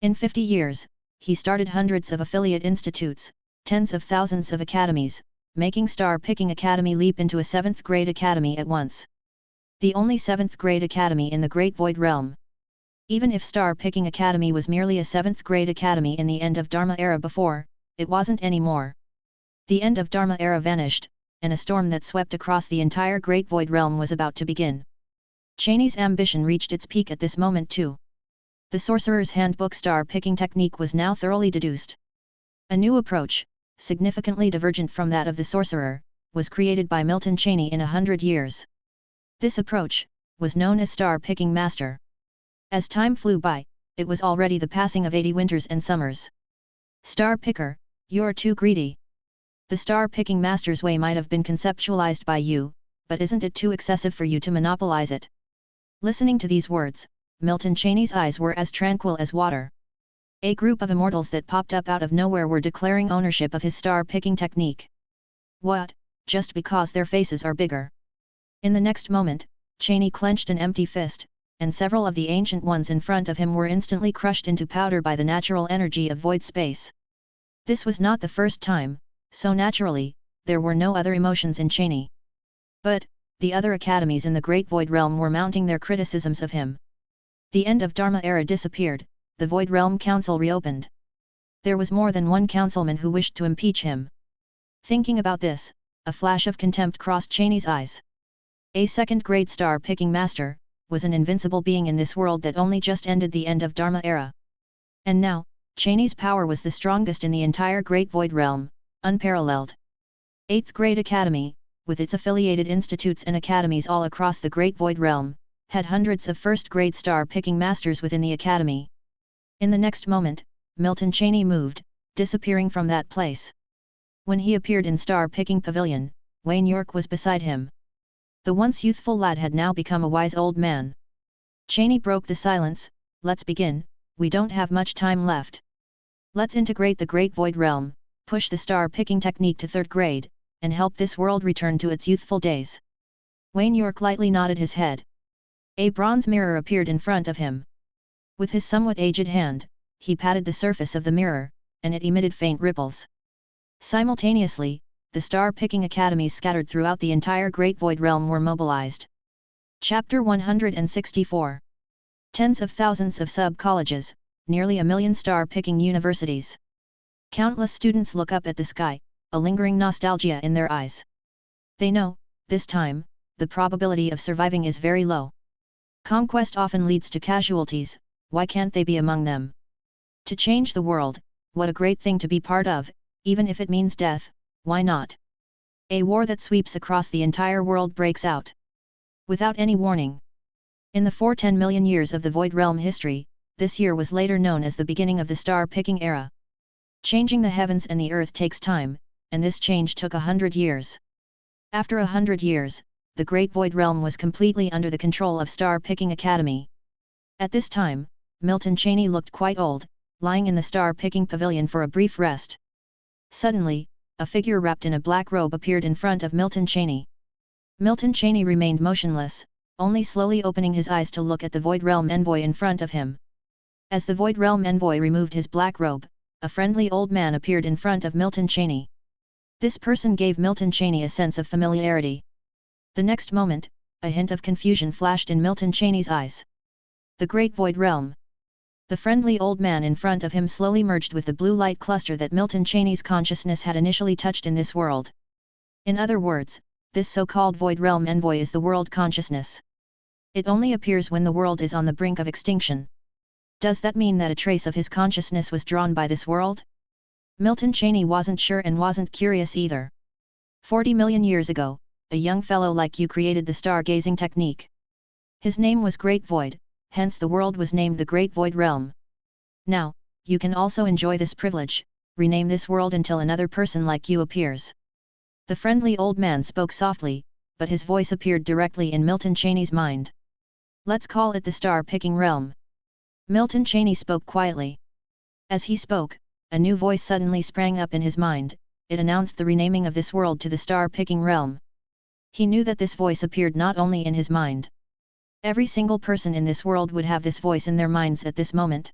In 50 years, he started hundreds of affiliate institutes, tens of thousands of academies, making Star Picking Academy leap into a 7th grade academy at once. The only 7th grade academy in the Great Void Realm. Even if Star Picking Academy was merely a 7th grade academy in the end of Dharma era before, it wasn't anymore. The end of Dharma era vanished, and a storm that swept across the entire Great Void Realm was about to begin. Cheney's ambition reached its peak at this moment too. The Sorcerer's Handbook Star Picking technique was now thoroughly deduced. A new approach, significantly divergent from that of the Sorcerer, was created by Milton Cheney in 100 years. This approach was known as Star Picking Master. As time flew by, it was already the passing of 80 winters and summers. Star Picker, you're too greedy. The Star Picking Master's way might have been conceptualized by you, but isn't it too excessive for you to monopolize it? Listening to these words, Milton Cheney's eyes were as tranquil as water. A group of immortals that popped up out of nowhere were declaring ownership of his Star Picking technique. What, just because their faces are bigger? In the next moment, Cheney clenched an empty fist, and several of the ancient ones in front of him were instantly crushed into powder by the natural energy of void space. This was not the first time, so naturally, there were no other emotions in Cheney. But, the other academies in the Great Void Realm were mounting their criticisms of him. The end of Dharma era disappeared, the Void Realm Council reopened. There was more than one councilman who wished to impeach him. Thinking about this, a flash of contempt crossed Cheney's eyes. A 2nd grade Star Picking Master was an invincible being in this world that only just ended the end of Dharma era. And now, Cheney's power was the strongest in the entire Great Void Realm, unparalleled. 8th grade Academy, with its affiliated institutes and academies all across the Great Void Realm, had hundreds of 1st grade Star Picking Masters within the academy. In the next moment, Milton Cheney moved, disappearing from that place. When he appeared in Star-Picking Pavilion, Wayne York was beside him. The once youthful lad had now become a wise old man. Cheney broke the silence. Let's begin, we don't have much time left. Let's integrate the Great Void Realm, push the star-picking technique to 3rd grade, and help this world return to its youthful days. Wayne York lightly nodded his head. A bronze mirror appeared in front of him. With his somewhat aged hand, he patted the surface of the mirror, and it emitted faint ripples. Simultaneously, the star-picking academies scattered throughout the entire Great Void Realm were mobilized. Chapter 164. Tens of thousands of sub-colleges, nearly a million star-picking universities. Countless students look up at the sky, a lingering nostalgia in their eyes. They know, this time, the probability of surviving is very low. Conquest often leads to casualties, why can't they be among them? To change the world, what a great thing to be part of, even if it means death, why not? A war that sweeps across the entire world breaks out. Without any warning. In the 410 million years of the Void Realm history, this year was later known as the beginning of the star-picking era. Changing the heavens and the earth takes time, and this change took 100 years. After 100 years, the Great Void Realm was completely under the control of Star-Picking Academy. At this time, Milton Cheney looked quite old, lying in the Star-Picking Pavilion for a brief rest. Suddenly, a figure wrapped in a black robe appeared in front of Milton Cheney. Milton Cheney remained motionless, only slowly opening his eyes to look at the Void Realm envoy in front of him. As the Void Realm envoy removed his black robe, a friendly old man appeared in front of Milton Cheney. This person gave Milton Cheney a sense of familiarity. The next moment, a hint of confusion flashed in Milton Cheney's eyes. The Great Void Realm. The friendly old man in front of him slowly merged with the blue light cluster that Milton Cheney's consciousness had initially touched in this world. In other words, this so-called Void Realm envoy is the world consciousness. It only appears when the world is on the brink of extinction. Does that mean that a trace of his consciousness was drawn by this world? Milton Cheney wasn't sure and wasn't curious either. 40 million years ago, a young fellow like you created the stargazing technique. His name was Great Void, hence the world was named the Great Void Realm. Now, you can also enjoy this privilege, rename this world until another person like you appears. The friendly old man spoke softly, but his voice appeared directly in Milton Cheney's mind. Let's call it the Star-Picking Realm. Milton Cheney spoke quietly. As he spoke, a new voice suddenly sprang up in his mind. It announced the renaming of this world to the Star-Picking Realm. He knew that this voice appeared not only in his mind. Every single person in this world would have this voice in their minds at this moment.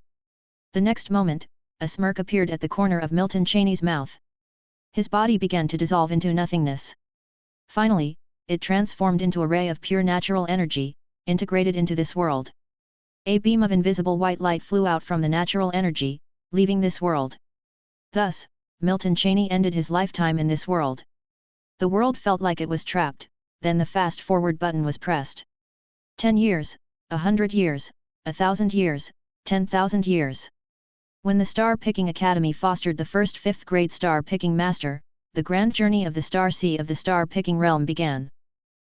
The next moment, a smirk appeared at the corner of Milton Cheney's mouth. His body began to dissolve into nothingness. Finally, it transformed into a ray of pure natural energy, integrated into this world. A beam of invisible white light flew out from the natural energy, leaving this world. Thus, Milton Cheney ended his lifetime in this world. The world felt like it was trapped, then the fast-forward button was pressed. 10 years, 100 years, 1,000 years, 10,000 years. When the Star-Picking Academy fostered the first 5th-grade star-picking master, the grand journey of the Star Sea of the Star-Picking Realm began.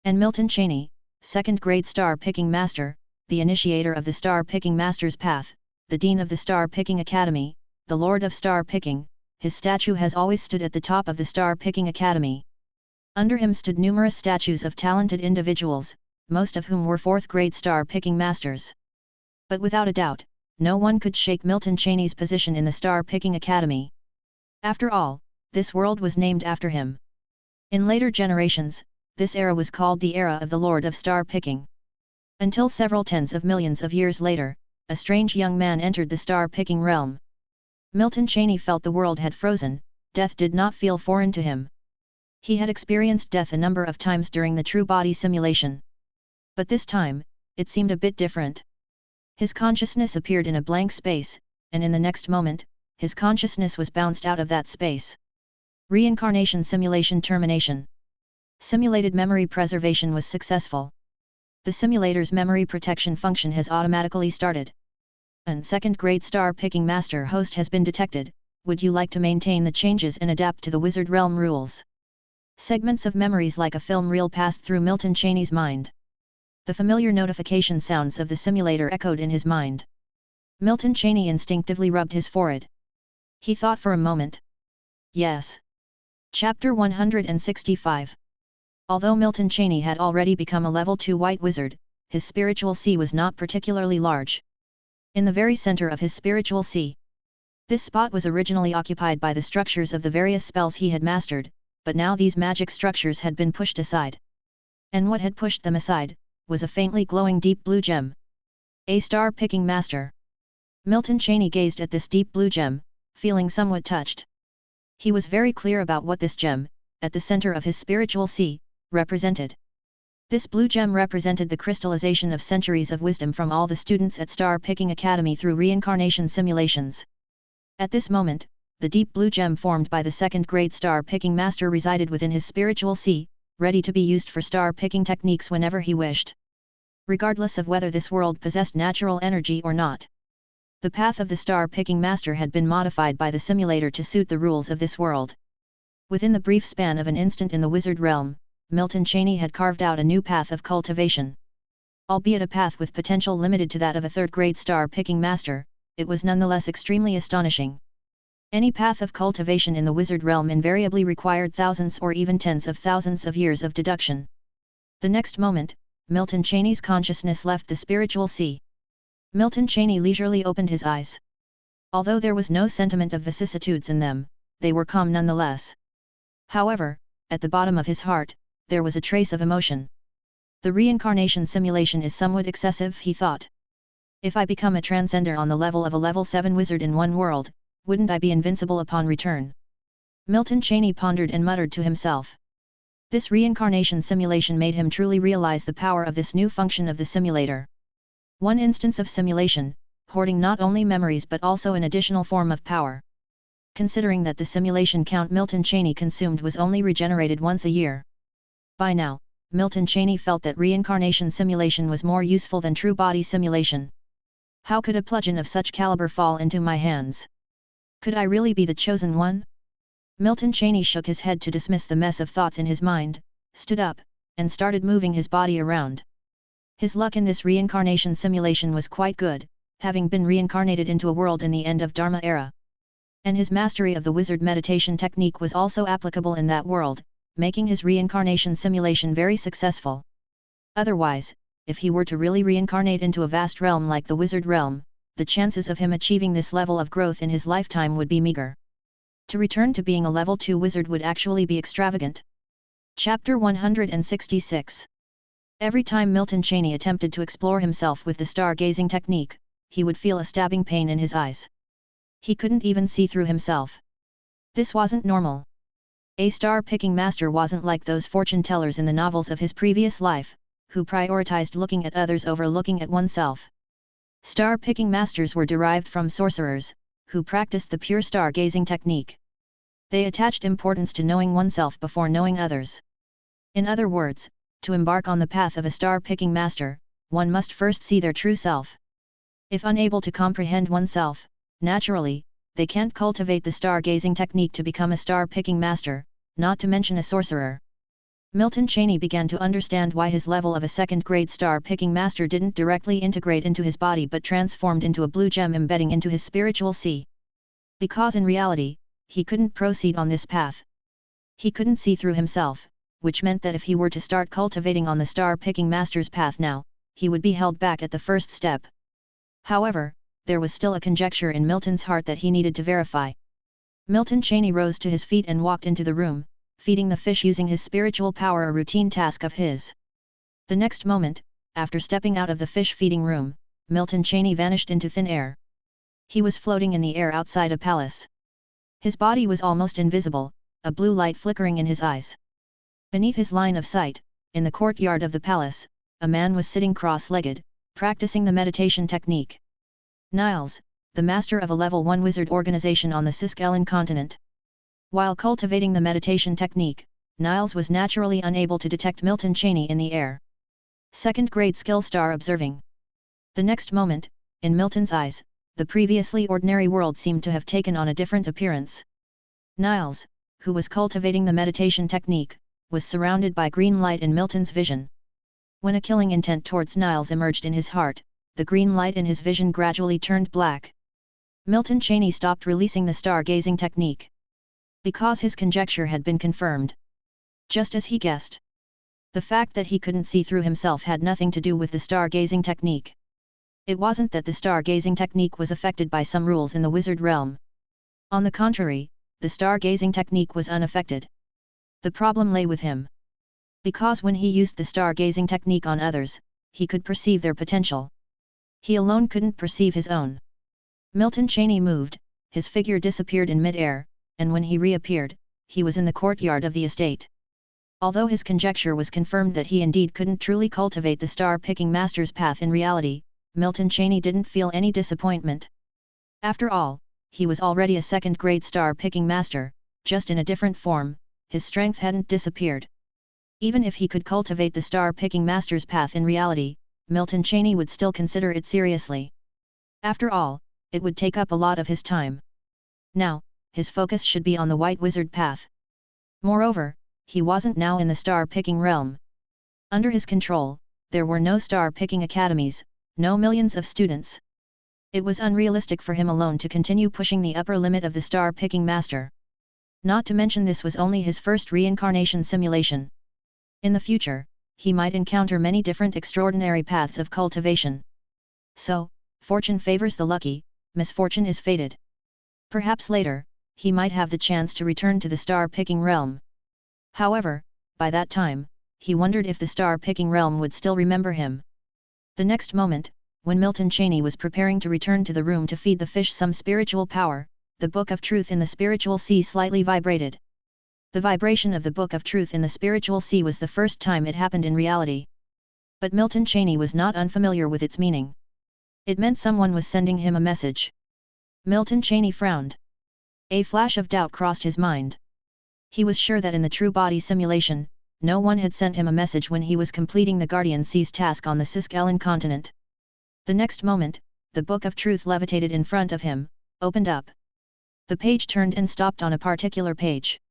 And Milton Cheney, 2nd-grade star-picking master, the initiator of the Star-Picking Master's Path, the Dean of the Star-Picking Academy, the Lord of Star-Picking, his statue has always stood at the top of the Star-Picking Academy. Under him stood numerous statues of talented individuals, most of whom were 4th-grade star-picking masters. But without a doubt, no one could shake Milton Cheney's position in the Star-Picking Academy. After all, this world was named after him. In later generations, this era was called the era of the Lord of Star-Picking. Until several tens of millions of years later, a strange young man entered the Star-Picking realm. Milton Cheney felt the world had frozen. Death did not feel foreign to him. He had experienced death a number of times during the true body simulation. But this time, it seemed a bit different. His consciousness appeared in a blank space, and in the next moment, his consciousness was bounced out of that space. Reincarnation simulation termination. Simulated memory preservation was successful. The simulator's memory protection function has automatically started. An 2nd-grade star-picking master host has been detected. Would you like to maintain the changes and adapt to the wizard realm rules? Segments of memories like a film reel passed through Milton Cheney's mind. The familiar notification sounds of the simulator echoed in his mind. Milton Cheney instinctively rubbed his forehead. He thought for a moment. Yes. Chapter 165. Although Milton Cheney had already become a level 2 white wizard, his spiritual sea was not particularly large. In the very center of his spiritual sea, this spot was originally occupied by the structures of the various spells he had mastered, but now these magic structures had been pushed aside. And what had pushed them aside, was a faintly glowing deep blue gem. A star-picking master. Milton Cheney gazed at this deep blue gem, feeling somewhat touched. He was very clear about what this gem, at the center of his spiritual sea, represented. This blue gem represented the crystallization of centuries of wisdom from all the students at Star Picking Academy through reincarnation simulations. At this moment, the deep blue gem formed by the second-grade star-picking master resided within his spiritual sea, ready to be used for star-picking techniques whenever he wished. Regardless of whether this world possessed natural energy or not. The path of the star-picking master had been modified by the simulator to suit the rules of this world. Within the brief span of an instant in the wizard realm, Milton Cheney had carved out a new path of cultivation. Albeit a path with potential limited to that of a third-grade star-picking master, it was nonetheless extremely astonishing. Any path of cultivation in the wizard realm invariably required thousands or even tens of thousands of years of deduction. The next moment, Milton Cheney's consciousness left the spiritual sea. Milton Cheney leisurely opened his eyes. Although there was no sentiment of vicissitudes in them, they were calm nonetheless. However, at the bottom of his heart, there was a trace of emotion. The reincarnation simulation is somewhat excessive, he thought. If I become a transcender on the level of a level 7 wizard in one world, wouldn't I be invincible upon return? Milton Cheney pondered and muttered to himself. This reincarnation simulation made him truly realize the power of this new function of the simulator. One instance of simulation, hoarding not only memories but also an additional form of power. Considering that the simulation count Milton Cheney consumed was only regenerated once a year. By now, Milton Cheney felt that reincarnation simulation was more useful than true body simulation. How could a plugin of such caliber fall into my hands? Could I really be the chosen one? Milton Cheney shook his head to dismiss the mess of thoughts in his mind, stood up, and started moving his body around. His luck in this reincarnation simulation was quite good, having been reincarnated into a world in the end of Dharma era. And his mastery of the wizard meditation technique was also applicable in that world, making his reincarnation simulation very successful. Otherwise, if he were to really reincarnate into a vast realm like the wizard realm, the chances of him achieving this level of growth in his lifetime would be meager. To return to being a level 2 wizard would actually be extravagant. Chapter 166. Every time Milton Cheney attempted to explore himself with the star-gazing technique, he would feel a stabbing pain in his eyes. He couldn't even see through himself. This wasn't normal. A star-picking master wasn't like those fortune-tellers in the novels of his previous life, who prioritized looking at others over looking at oneself. Star-picking masters were derived from sorcerers, who practiced the pure star-gazing technique. They attached importance to knowing oneself before knowing others. In other words, to embark on the path of a star-picking master, one must first see their true self. If unable to comprehend oneself, naturally, they can't cultivate the star-gazing technique to become a star-picking master, not to mention a sorcerer. Milton Cheney began to understand why his level of a second-grade star-picking master didn't directly integrate into his body but transformed into a blue gem embedding into his spiritual sea. Because in reality, he couldn't proceed on this path. He couldn't see through himself, which meant that if he were to start cultivating on the star-picking master's path now, he would be held back at the first step. However, there was still a conjecture in Milton's heart that he needed to verify. Milton Cheney rose to his feet and walked into the room, feeding the fish using his spiritual power, a routine task of his. The next moment, after stepping out of the fish feeding room, Milton Cheney vanished into thin air. He was floating in the air outside a palace. His body was almost invisible, a blue light flickering in his eyes. Beneath his line of sight, in the courtyard of the palace, a man was sitting cross-legged, practicing the meditation technique. Niles, the master of a level 1 wizard organization on the subcontinent. While cultivating the meditation technique, Niles was naturally unable to detect Milton Cheney in the air. Second-grade skill star observing. The next moment, in Milton's eyes, the previously ordinary world seemed to have taken on a different appearance. Niles, who was cultivating the meditation technique, was surrounded by green light in Milton's vision. When a killing intent towards Niles emerged in his heart, the green light in his vision gradually turned black. Milton Cheney stopped releasing the star-gazing technique. Because his conjecture had been confirmed. Just as he guessed. The fact that he couldn't see through himself had nothing to do with the star-gazing technique. It wasn't that the star-gazing technique was affected by some rules in the wizard realm. On the contrary, the star-gazing technique was unaffected. The problem lay with him. Because when he used the star-gazing technique on others, he could perceive their potential. He alone couldn't perceive his own. Milton Cheney moved, his figure disappeared in mid-air, and when he reappeared, he was in the courtyard of the estate. Although his conjecture was confirmed that he indeed couldn't truly cultivate the star-picking master's path in reality, Milton Cheney didn't feel any disappointment. After all, he was already a second-grade star-picking master, just in a different form. His strength hadn't disappeared. Even if he could cultivate the star-picking master's path in reality, Milton Cheney would still consider it seriously. After all, it would take up a lot of his time. Now, his focus should be on the white wizard path. Moreover, he wasn't now in the star-picking realm. Under his control, there were no star-picking academies, no millions of students. It was unrealistic for him alone to continue pushing the upper limit of the star-picking master. Not to mention this was only his first reincarnation simulation. In the future, he might encounter many different extraordinary paths of cultivation. So, fortune favors the lucky, misfortune is fated. Perhaps later, he might have the chance to return to the star-picking realm. However, by that time, he wondered if the star-picking realm would still remember him. The next moment, when Milton Cheney was preparing to return to the room to feed the fish some spiritual power, the Book of Truth in the spiritual sea slightly vibrated. The vibration of the Book of Truth in the spiritual sea was the first time it happened in reality. But Milton Cheney was not unfamiliar with its meaning. It meant someone was sending him a message. Milton Cheney frowned. A flash of doubt crossed his mind. He was sure that in the true body simulation, no one had sent him a message when he was completing the Guardian Sea's task on the subcontinent continent. The next moment, the Book of Truth levitated in front of him, opened up. The page turned and stopped on a particular page.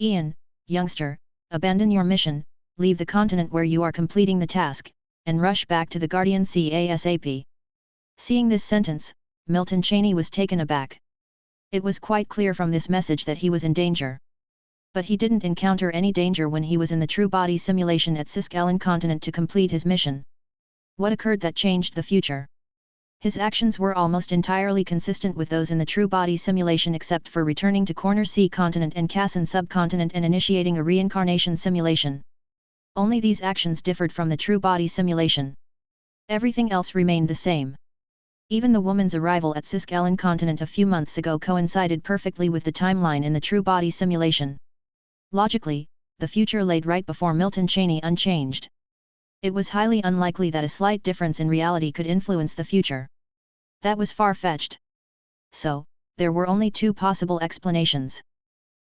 Ian, youngster, abandon your mission, leave the continent where you are completing the task, and rush back to the Guardian Sea ASAP. Seeing this sentence, Milton Cheney was taken aback. It was quite clear from this message that he was in danger. But he didn't encounter any danger when he was in the true body simulation at subcontinent continent to complete his mission. What occurred that changed the future? His actions were almost entirely consistent with those in the true body simulation except for returning to Corner Sea continent and Cassan subcontinent and initiating a reincarnation simulation. Only these actions differed from the true body simulation. Everything else remained the same. Even the woman's arrival at subcontinent continent a few months ago coincided perfectly with the timeline in the true body simulation. Logically, the future laid right before Milton Cheney unchanged. It was highly unlikely that a slight difference in reality could influence the future. That was far-fetched. So, there were only two possible explanations.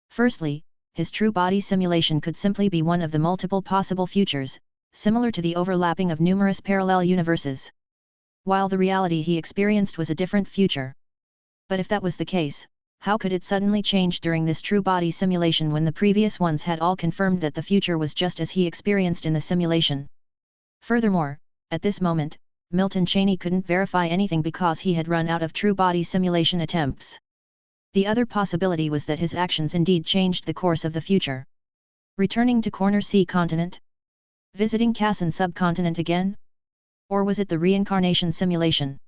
Firstly, his true body simulation could simply be one of the multiple possible futures, similar to the overlapping of numerous parallel universes. While the reality he experienced was a different future. But if that was the case, how could it suddenly change during this true body simulation when the previous ones had all confirmed that the future was just as he experienced in the simulation? Furthermore, at this moment, Milton Cheney couldn't verify anything because he had run out of true body simulation attempts. The other possibility was that his actions indeed changed the course of the future. Returning to Corner Sea continent? Visiting Cassan subcontinent again? Or was it the reincarnation simulation?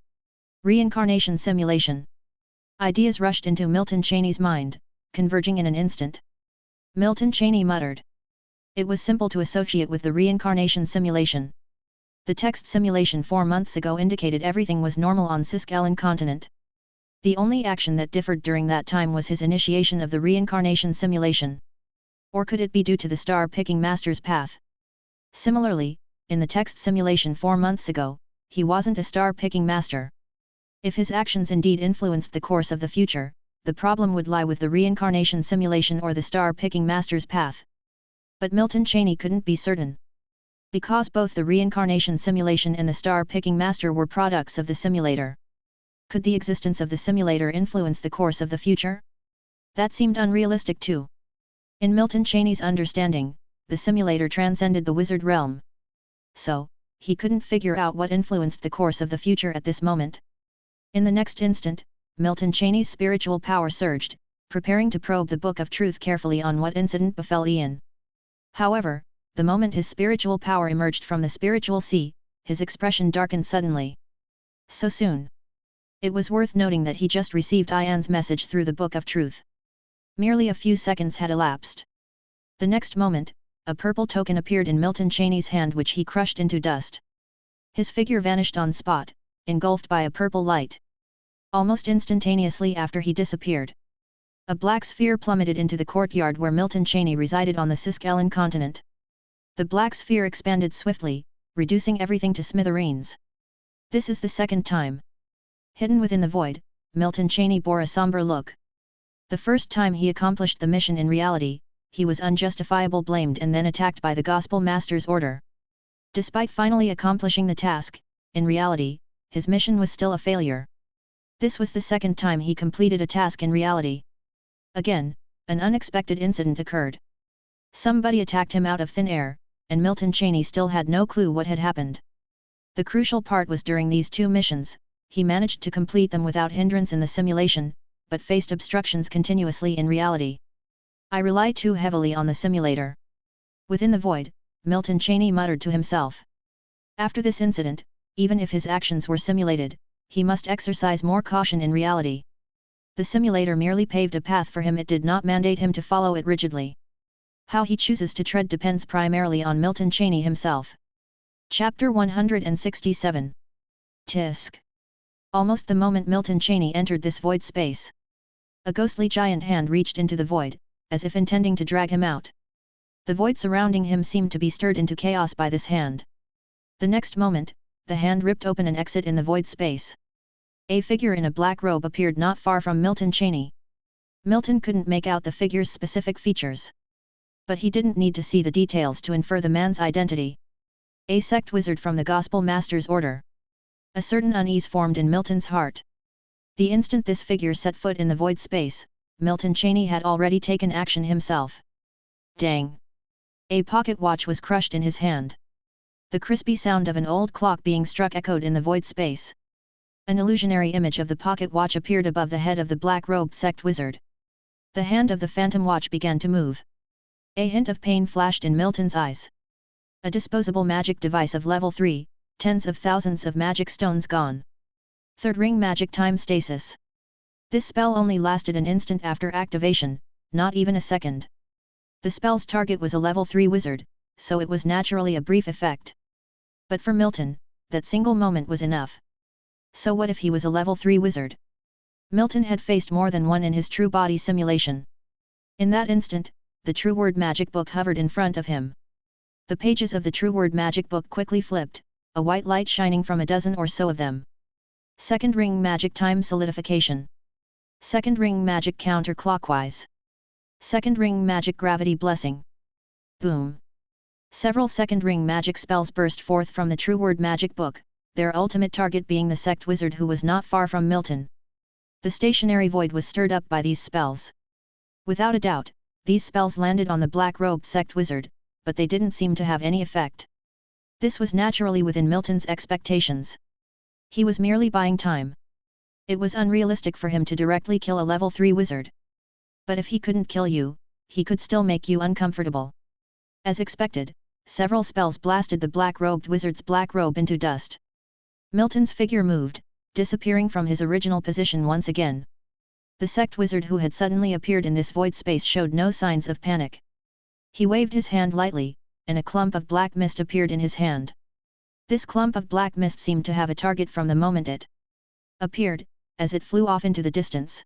Reincarnation simulation. Ideas rushed into Milton Cheney's mind, converging in an instant. Milton Cheney muttered. It was simple to associate with the reincarnation simulation. The text simulation 4 months ago indicated everything was normal on subcontinent continent. The only action that differed during that time was his initiation of the reincarnation simulation. Or could it be due to the star-picking master's path? Similarly, in the text simulation 4 months ago, he wasn't a star-picking master. If his actions indeed influenced the course of the future, the problem would lie with the reincarnation simulation or the star-picking master's path. But Milton Cheney couldn't be certain. Because both the reincarnation simulation and the star-picking master were products of the simulator. Could the existence of the simulator influence the course of the future? That seemed unrealistic too. In Milton Cheney's understanding, the simulator transcended the wizard realm. So, he couldn't figure out what influenced the course of the future at this moment. In the next instant, Milton Cheney's spiritual power surged, preparing to probe the Book of Truth carefully on what incident befell Ian. However, the moment his spiritual power emerged from the spiritual sea, his expression darkened suddenly. So soon? It was worth noting that he just received Ian's message through the Book of Truth. Merely a few seconds had elapsed. The next moment, a purple token appeared in Milton Cheney's hand which he crushed into dust. His figure vanished on spot, engulfed by a purple light. Almost instantaneously after he disappeared, a black sphere plummeted into the courtyard where Milton Cheney resided on the Siskellen continent. The black sphere expanded swiftly, reducing everything to smithereens. This is the second time. Hidden within the void, Milton Cheney bore a somber look. The first time he accomplished the mission in reality, he was unjustifiably blamed and then attacked by the Gospel Master's order. Despite finally accomplishing the task, in reality, his mission was still a failure. This was the second time he completed a task in reality. Again, an unexpected incident occurred. Somebody attacked him out of thin air, and Milton Cheney still had no clue what had happened. The crucial part was during these two missions, he managed to complete them without hindrance in the simulation, but faced obstructions continuously in reality. I rely too heavily on the simulator. Within the void, Milton Cheney muttered to himself. After this incident, even if his actions were simulated, he must exercise more caution in reality. The simulator merely paved a path for him, it did not mandate him to follow it rigidly. How he chooses to tread depends primarily on Milton Cheney himself. Chapter 167. Tisk. Almost the moment Milton Cheney entered this void space, a ghostly giant hand reached into the void, as if intending to drag him out. The void surrounding him seemed to be stirred into chaos by this hand. The next moment, the hand ripped open an exit in the void space. A figure in a black robe appeared not far from Milton Cheney. Milton couldn't make out the figure's specific features, but he didn't need to see the details to infer the man's identity. A sect wizard from the Gospel Master's order. A certain unease formed in Milton's heart. The instant this figure set foot in the void space, Milton Cheney had already taken action himself. Dang! A pocket watch was crushed in his hand. The crispy sound of an old clock being struck echoed in the void space. An illusionary image of the pocket watch appeared above the head of the black-robed sect wizard. The hand of the phantom watch began to move. A hint of pain flashed in Milton's eyes. A disposable magic device of level 3, tens of thousands of magic stones gone. Third ring magic time stasis. This spell only lasted an instant after activation, not even a second. The spell's target was a level 3 wizard, so it was naturally a brief effect. But for Milton, that single moment was enough. So what if he was a level 3 wizard? Milton had faced more than one in his true body simulation. In that instant, the True Word Magic Book hovered in front of him. The pages of the True Word Magic Book quickly flipped, a white light shining from a dozen or so of them. Second ring magic time solidification. Second ring magic counterclockwise. Second ring magic gravity blessing. Boom! Several second ring magic spells burst forth from the True Word Magic Book, their ultimate target being the sect wizard who was not far from Milton. The stationary void was stirred up by these spells. Without a doubt, these spells landed on the black-robed sect wizard, but they didn't seem to have any effect. This was naturally within Milton's expectations. He was merely buying time. It was unrealistic for him to directly kill a level 3 wizard. But if he couldn't kill you, he could still make you uncomfortable. As expected, several spells blasted the black-robed wizard's black robe into dust. Milton's figure moved, disappearing from his original position once again. The sect wizard who had suddenly appeared in this void space showed no signs of panic. He waved his hand lightly, and a clump of black mist appeared in his hand. This clump of black mist seemed to have a target from the moment it appeared, as it flew off into the distance.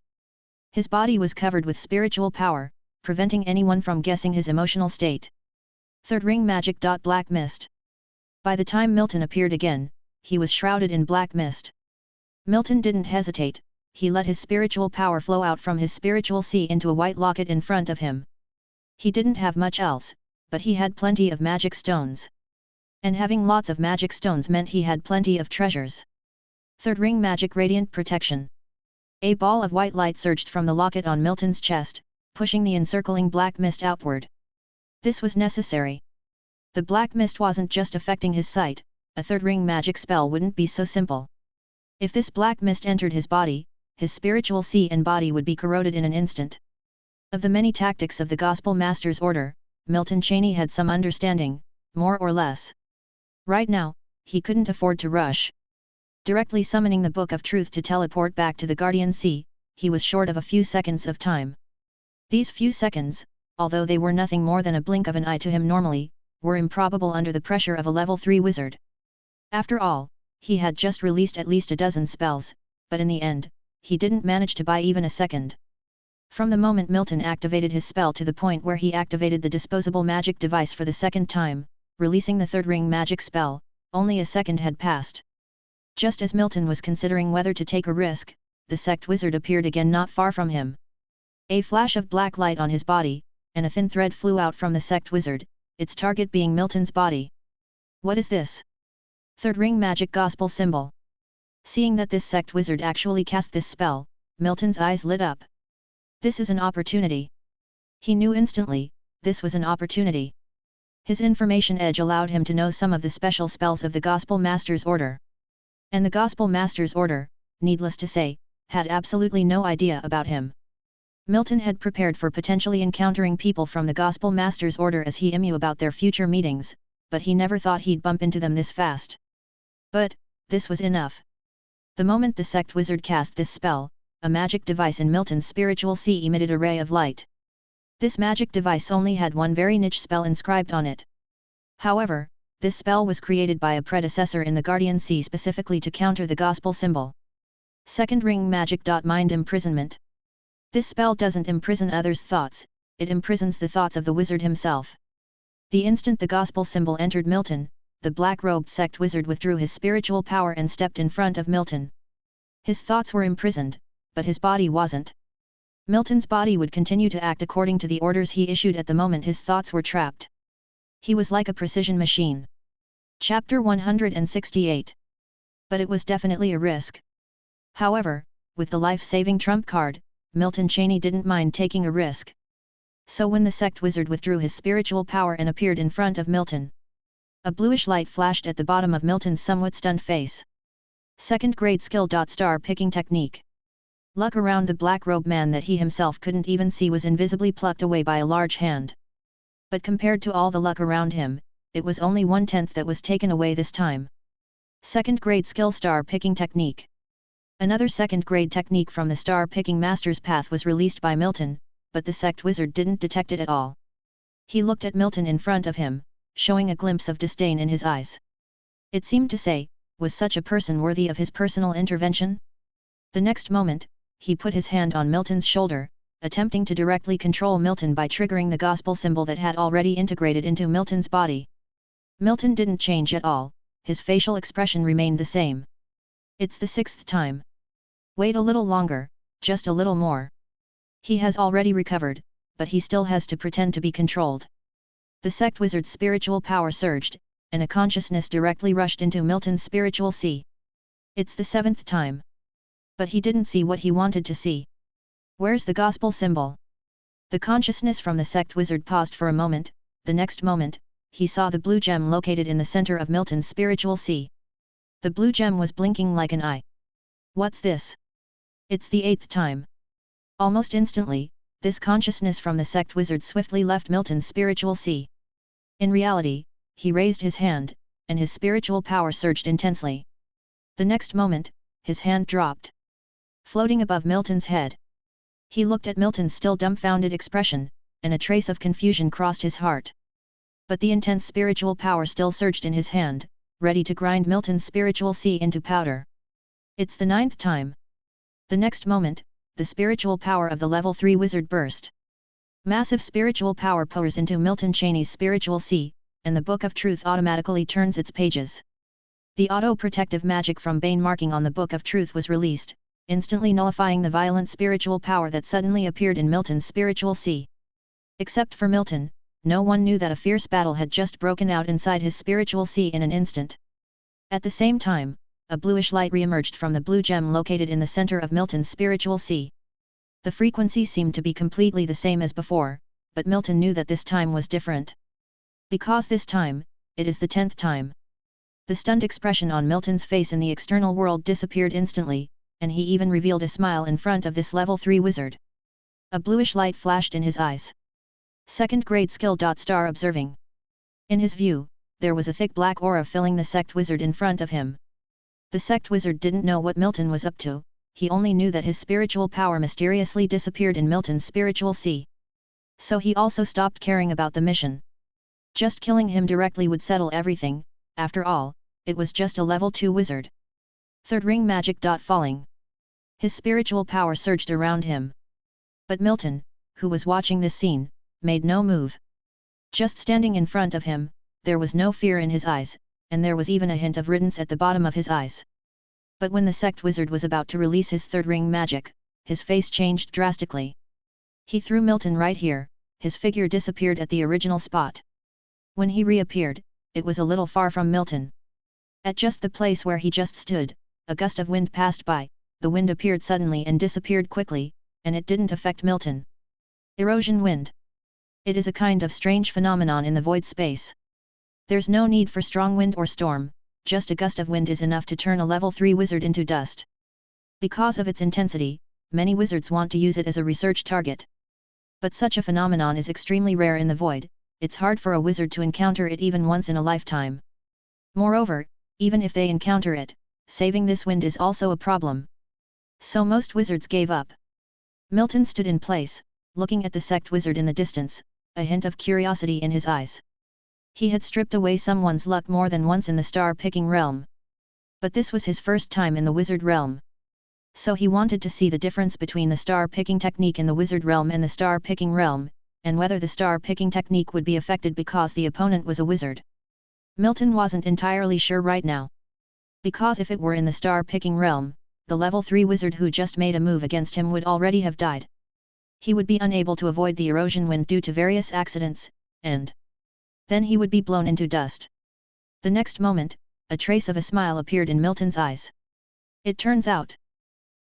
His body was covered with spiritual power, preventing anyone from guessing his emotional state. Third ring magic. Black mist. By the time Milton appeared again, he was shrouded in black mist. Milton didn't hesitate, he let his spiritual power flow out from his spiritual sea into a white locket in front of him. He didn't have much else, but he had plenty of magic stones. And having lots of magic stones meant he had plenty of treasures. Third ring magic radiant protection. A ball of white light surged from the locket on Milton's chest, pushing the encircling black mist outward. This was necessary. The black mist wasn't just affecting his sight, a third ring magic spell wouldn't be so simple. If this black mist entered his body, his spiritual sea and body would be corroded in an instant. Of the many tactics of the Gospel Master's order, Milton Cheney had some understanding, more or less. Right now, he couldn't afford to rush. Directly summoning the Book of Truth to teleport back to the Guardian Sea, he was short of a few seconds of time. These few seconds, although they were nothing more than a blink of an eye to him normally, were improbable under the pressure of a level 3 wizard. After all, he had just released at least a dozen spells, but in the end, he didn't manage to buy even a second. From the moment Milton activated his spell to the point where he activated the disposable magic device for the second time, releasing the third ring magic spell, only a second had passed. Just as Milton was considering whether to take a risk, the sect wizard appeared again not far from him. A flash of black light on his body, and a thin thread flew out from the sect wizard, its target being Milton's body. What is this? Third ring magic gospel symbol. Seeing that this sect wizard actually cast this spell, Milton's eyes lit up. This is an opportunity. He knew instantly, this was an opportunity. His information edge allowed him to know some of the special spells of the Gospel Master's order. And the Gospel Master's order, needless to say, had absolutely no idea about him. Milton had prepared for potentially encountering people from the Gospel Master's order as he knew about their future meetings, but he never thought he'd bump into them this fast. But, this was enough. The moment the sect wizard cast this spell, a magic device in Milton's spiritual sea emitted a ray of light. This magic device only had one very niche spell inscribed on it. However, this spell was created by a predecessor in the Guardian Sea specifically to counter the gospel symbol. Second ring magic. Mind imprisonment. This spell doesn't imprison others' thoughts, it imprisons the thoughts of the wizard himself. The instant the gospel symbol entered Milton, the black-robed sect wizard withdrew his spiritual power and stepped in front of Milton. His thoughts were imprisoned, but his body wasn't. Milton's body would continue to act according to the orders he issued at the moment his thoughts were trapped. He was like a precision machine. Chapter 168. But it was definitely a risk. However, with the life-saving trump card, Milton Cheney didn't mind taking a risk. So when the sect wizard withdrew his spiritual power and appeared in front of Milton, a bluish light flashed at the bottom of Milton's somewhat stunned face. Second grade skill. Star picking technique. Luck around the black-robed man that he himself couldn't even see was invisibly plucked away by a large hand. But compared to all the luck around him, it was only 1/10 that was taken away this time. Second grade skill. Star picking technique. Another second grade technique from the star picking master's path was released by Milton, but the sect wizard didn't detect it at all. He looked at Milton in front of him, showing a glimpse of disdain in his eyes. It seemed to say, was such a person worthy of his personal intervention? The next moment, he put his hand on Milton's shoulder, attempting to directly control Milton by triggering the gospel symbol that had already integrated into Milton's body. Milton didn't change at all, his facial expression remained the same. It's the 6th time. Wait a little longer, just a little more. He has already recovered, but he still has to pretend to be controlled. The sect wizard's spiritual power surged, and a consciousness directly rushed into Milton's spiritual sea. It's the 7th time. But he didn't see what he wanted to see. Where's the gospel symbol? The consciousness from the sect wizard paused for a moment. The next moment, he saw the blue gem located in the center of Milton's spiritual sea. The blue gem was blinking like an eye. What's this? It's the 8th time. Almost instantly, this consciousness from the sect wizard swiftly left Milton's spiritual sea. In reality, he raised his hand, and his spiritual power surged intensely. The next moment, his hand dropped, floating above Milton's head. He looked at Milton's still dumbfounded expression, and a trace of confusion crossed his heart. But the intense spiritual power still surged in his hand, ready to grind Milton's spiritual sea into powder. It's the 9th time. The next moment, the spiritual power of the level 3 wizard burst. Massive spiritual power pours into Milton Cheney's spiritual sea, and the Book of Truth automatically turns its pages. The auto-protective magic from Bane marking on the Book of Truth was released, instantly nullifying the violent spiritual power that suddenly appeared in Milton's spiritual sea. Except for Milton, no one knew that a fierce battle had just broken out inside his spiritual sea in an instant. At the same time, a bluish light re-emerged from the blue gem located in the center of Milton's spiritual sea. The frequency seemed to be completely the same as before, but Milton knew that this time was different. Because this time, it is the 10th time. The stunned expression on Milton's face in the external world disappeared instantly, and he even revealed a smile in front of this level 3 wizard. A bluish light flashed in his eyes. Second grade skill. Star observing. In his view, there was a thick black aura filling the sect wizard in front of him. The sect wizard didn't know what Milton was up to, he only knew that his spiritual power mysteriously disappeared in Milton's spiritual sea. So he also stopped caring about the mission. Just killing him directly would settle everything, after all, it was just a level 2 wizard. Third ring magic. Falling. His spiritual power surged around him. But Milton, who was watching this scene, made no move. Just standing in front of him, there was no fear in his eyes, and there was even a hint of riddance at the bottom of his eyes. But when the sect wizard was about to release his third ring magic, his face changed drastically. He threw Milton right here, his figure disappeared at the original spot. When he reappeared, it was a little far from Milton. At just the place where he just stood, a gust of wind passed by, the wind appeared suddenly and disappeared quickly, and it didn't affect Milton. Erosion wind. It is a kind of strange phenomenon in the void space. There's no need for strong wind or storm, just a gust of wind is enough to turn a level 3 wizard into dust. Because of its intensity, many wizards want to use it as a research target. But such a phenomenon is extremely rare in the void, it's hard for a wizard to encounter it even once in a lifetime. Moreover, even if they encounter it, saving this wind is also a problem. So most wizards gave up. Milton stood in place, looking at the sect wizard in the distance, a hint of curiosity in his eyes. He had stripped away someone's luck more than once in the star-picking realm. But this was his first time in the wizard realm. So he wanted to see the difference between the star-picking technique in the wizard realm and the star-picking realm, and whether the star-picking technique would be affected because the opponent was a wizard. Milton wasn't entirely sure right now. Because if it were in the star-picking realm, the level 3 wizard who just made a move against him would already have died. He would be unable to avoid the erosion wind due to various accidents, and then he would be blown into dust. The next moment, a trace of a smile appeared in Milton's eyes. It turns out,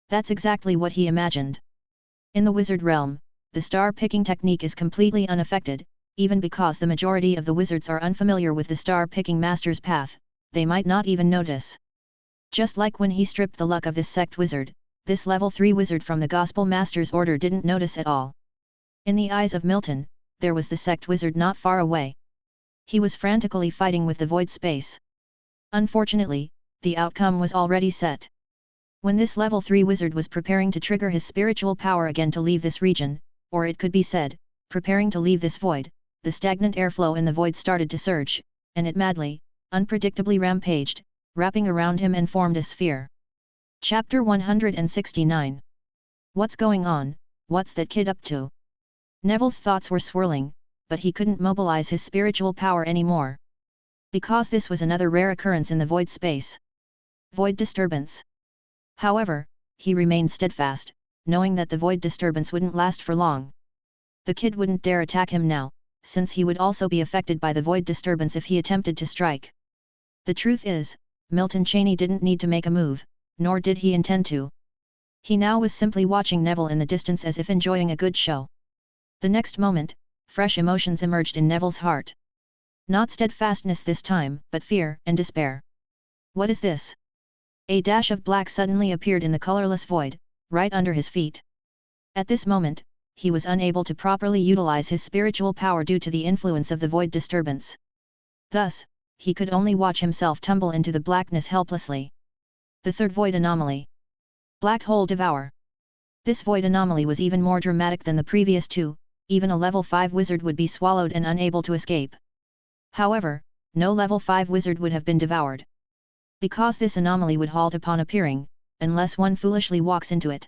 that's exactly what he imagined. In the wizard realm, the star-picking technique is completely unaffected, even because the majority of the wizards are unfamiliar with the star-picking master's path, they might not even notice. Just like when he stripped the luck of this sect wizard, this level 3 wizard from the Gospel Master's order didn't notice at all. In the eyes of Milton, there was the sect wizard not far away. He was frantically fighting with the void space. Unfortunately, the outcome was already set. When this level 3 wizard was preparing to trigger his spiritual power again to leave this region, or it could be said, preparing to leave this void, the stagnant airflow in the void started to surge, and it madly, unpredictably rampaged, wrapping around him and formed a sphere. Chapter 169. What's going on, what's that kid up to? Neville's thoughts were swirling, but he couldn't mobilize his spiritual power anymore. Because this was another rare occurrence in the void space. Void disturbance. However, he remained steadfast, knowing that the void disturbance wouldn't last for long. The kid wouldn't dare attack him now, since he would also be affected by the void disturbance if he attempted to strike. The truth is, Milton Cheney didn't need to make a move, nor did he intend to. He now was simply watching Neville in the distance as if enjoying a good show. The next moment, fresh emotions emerged in Neville's heart. Not steadfastness this time, but fear and despair. What is this? A dash of black suddenly appeared in the colorless void, right under his feet. At this moment, he was unable to properly utilize his spiritual power due to the influence of the void disturbance. Thus, he could only watch himself tumble into the blackness helplessly. The third void anomaly. Black hole devour. This void anomaly was even more dramatic than the previous two, even a level 5 wizard would be swallowed and unable to escape. However, no level 5 wizard would have been devoured. Because this anomaly would halt upon appearing, unless one foolishly walks into it.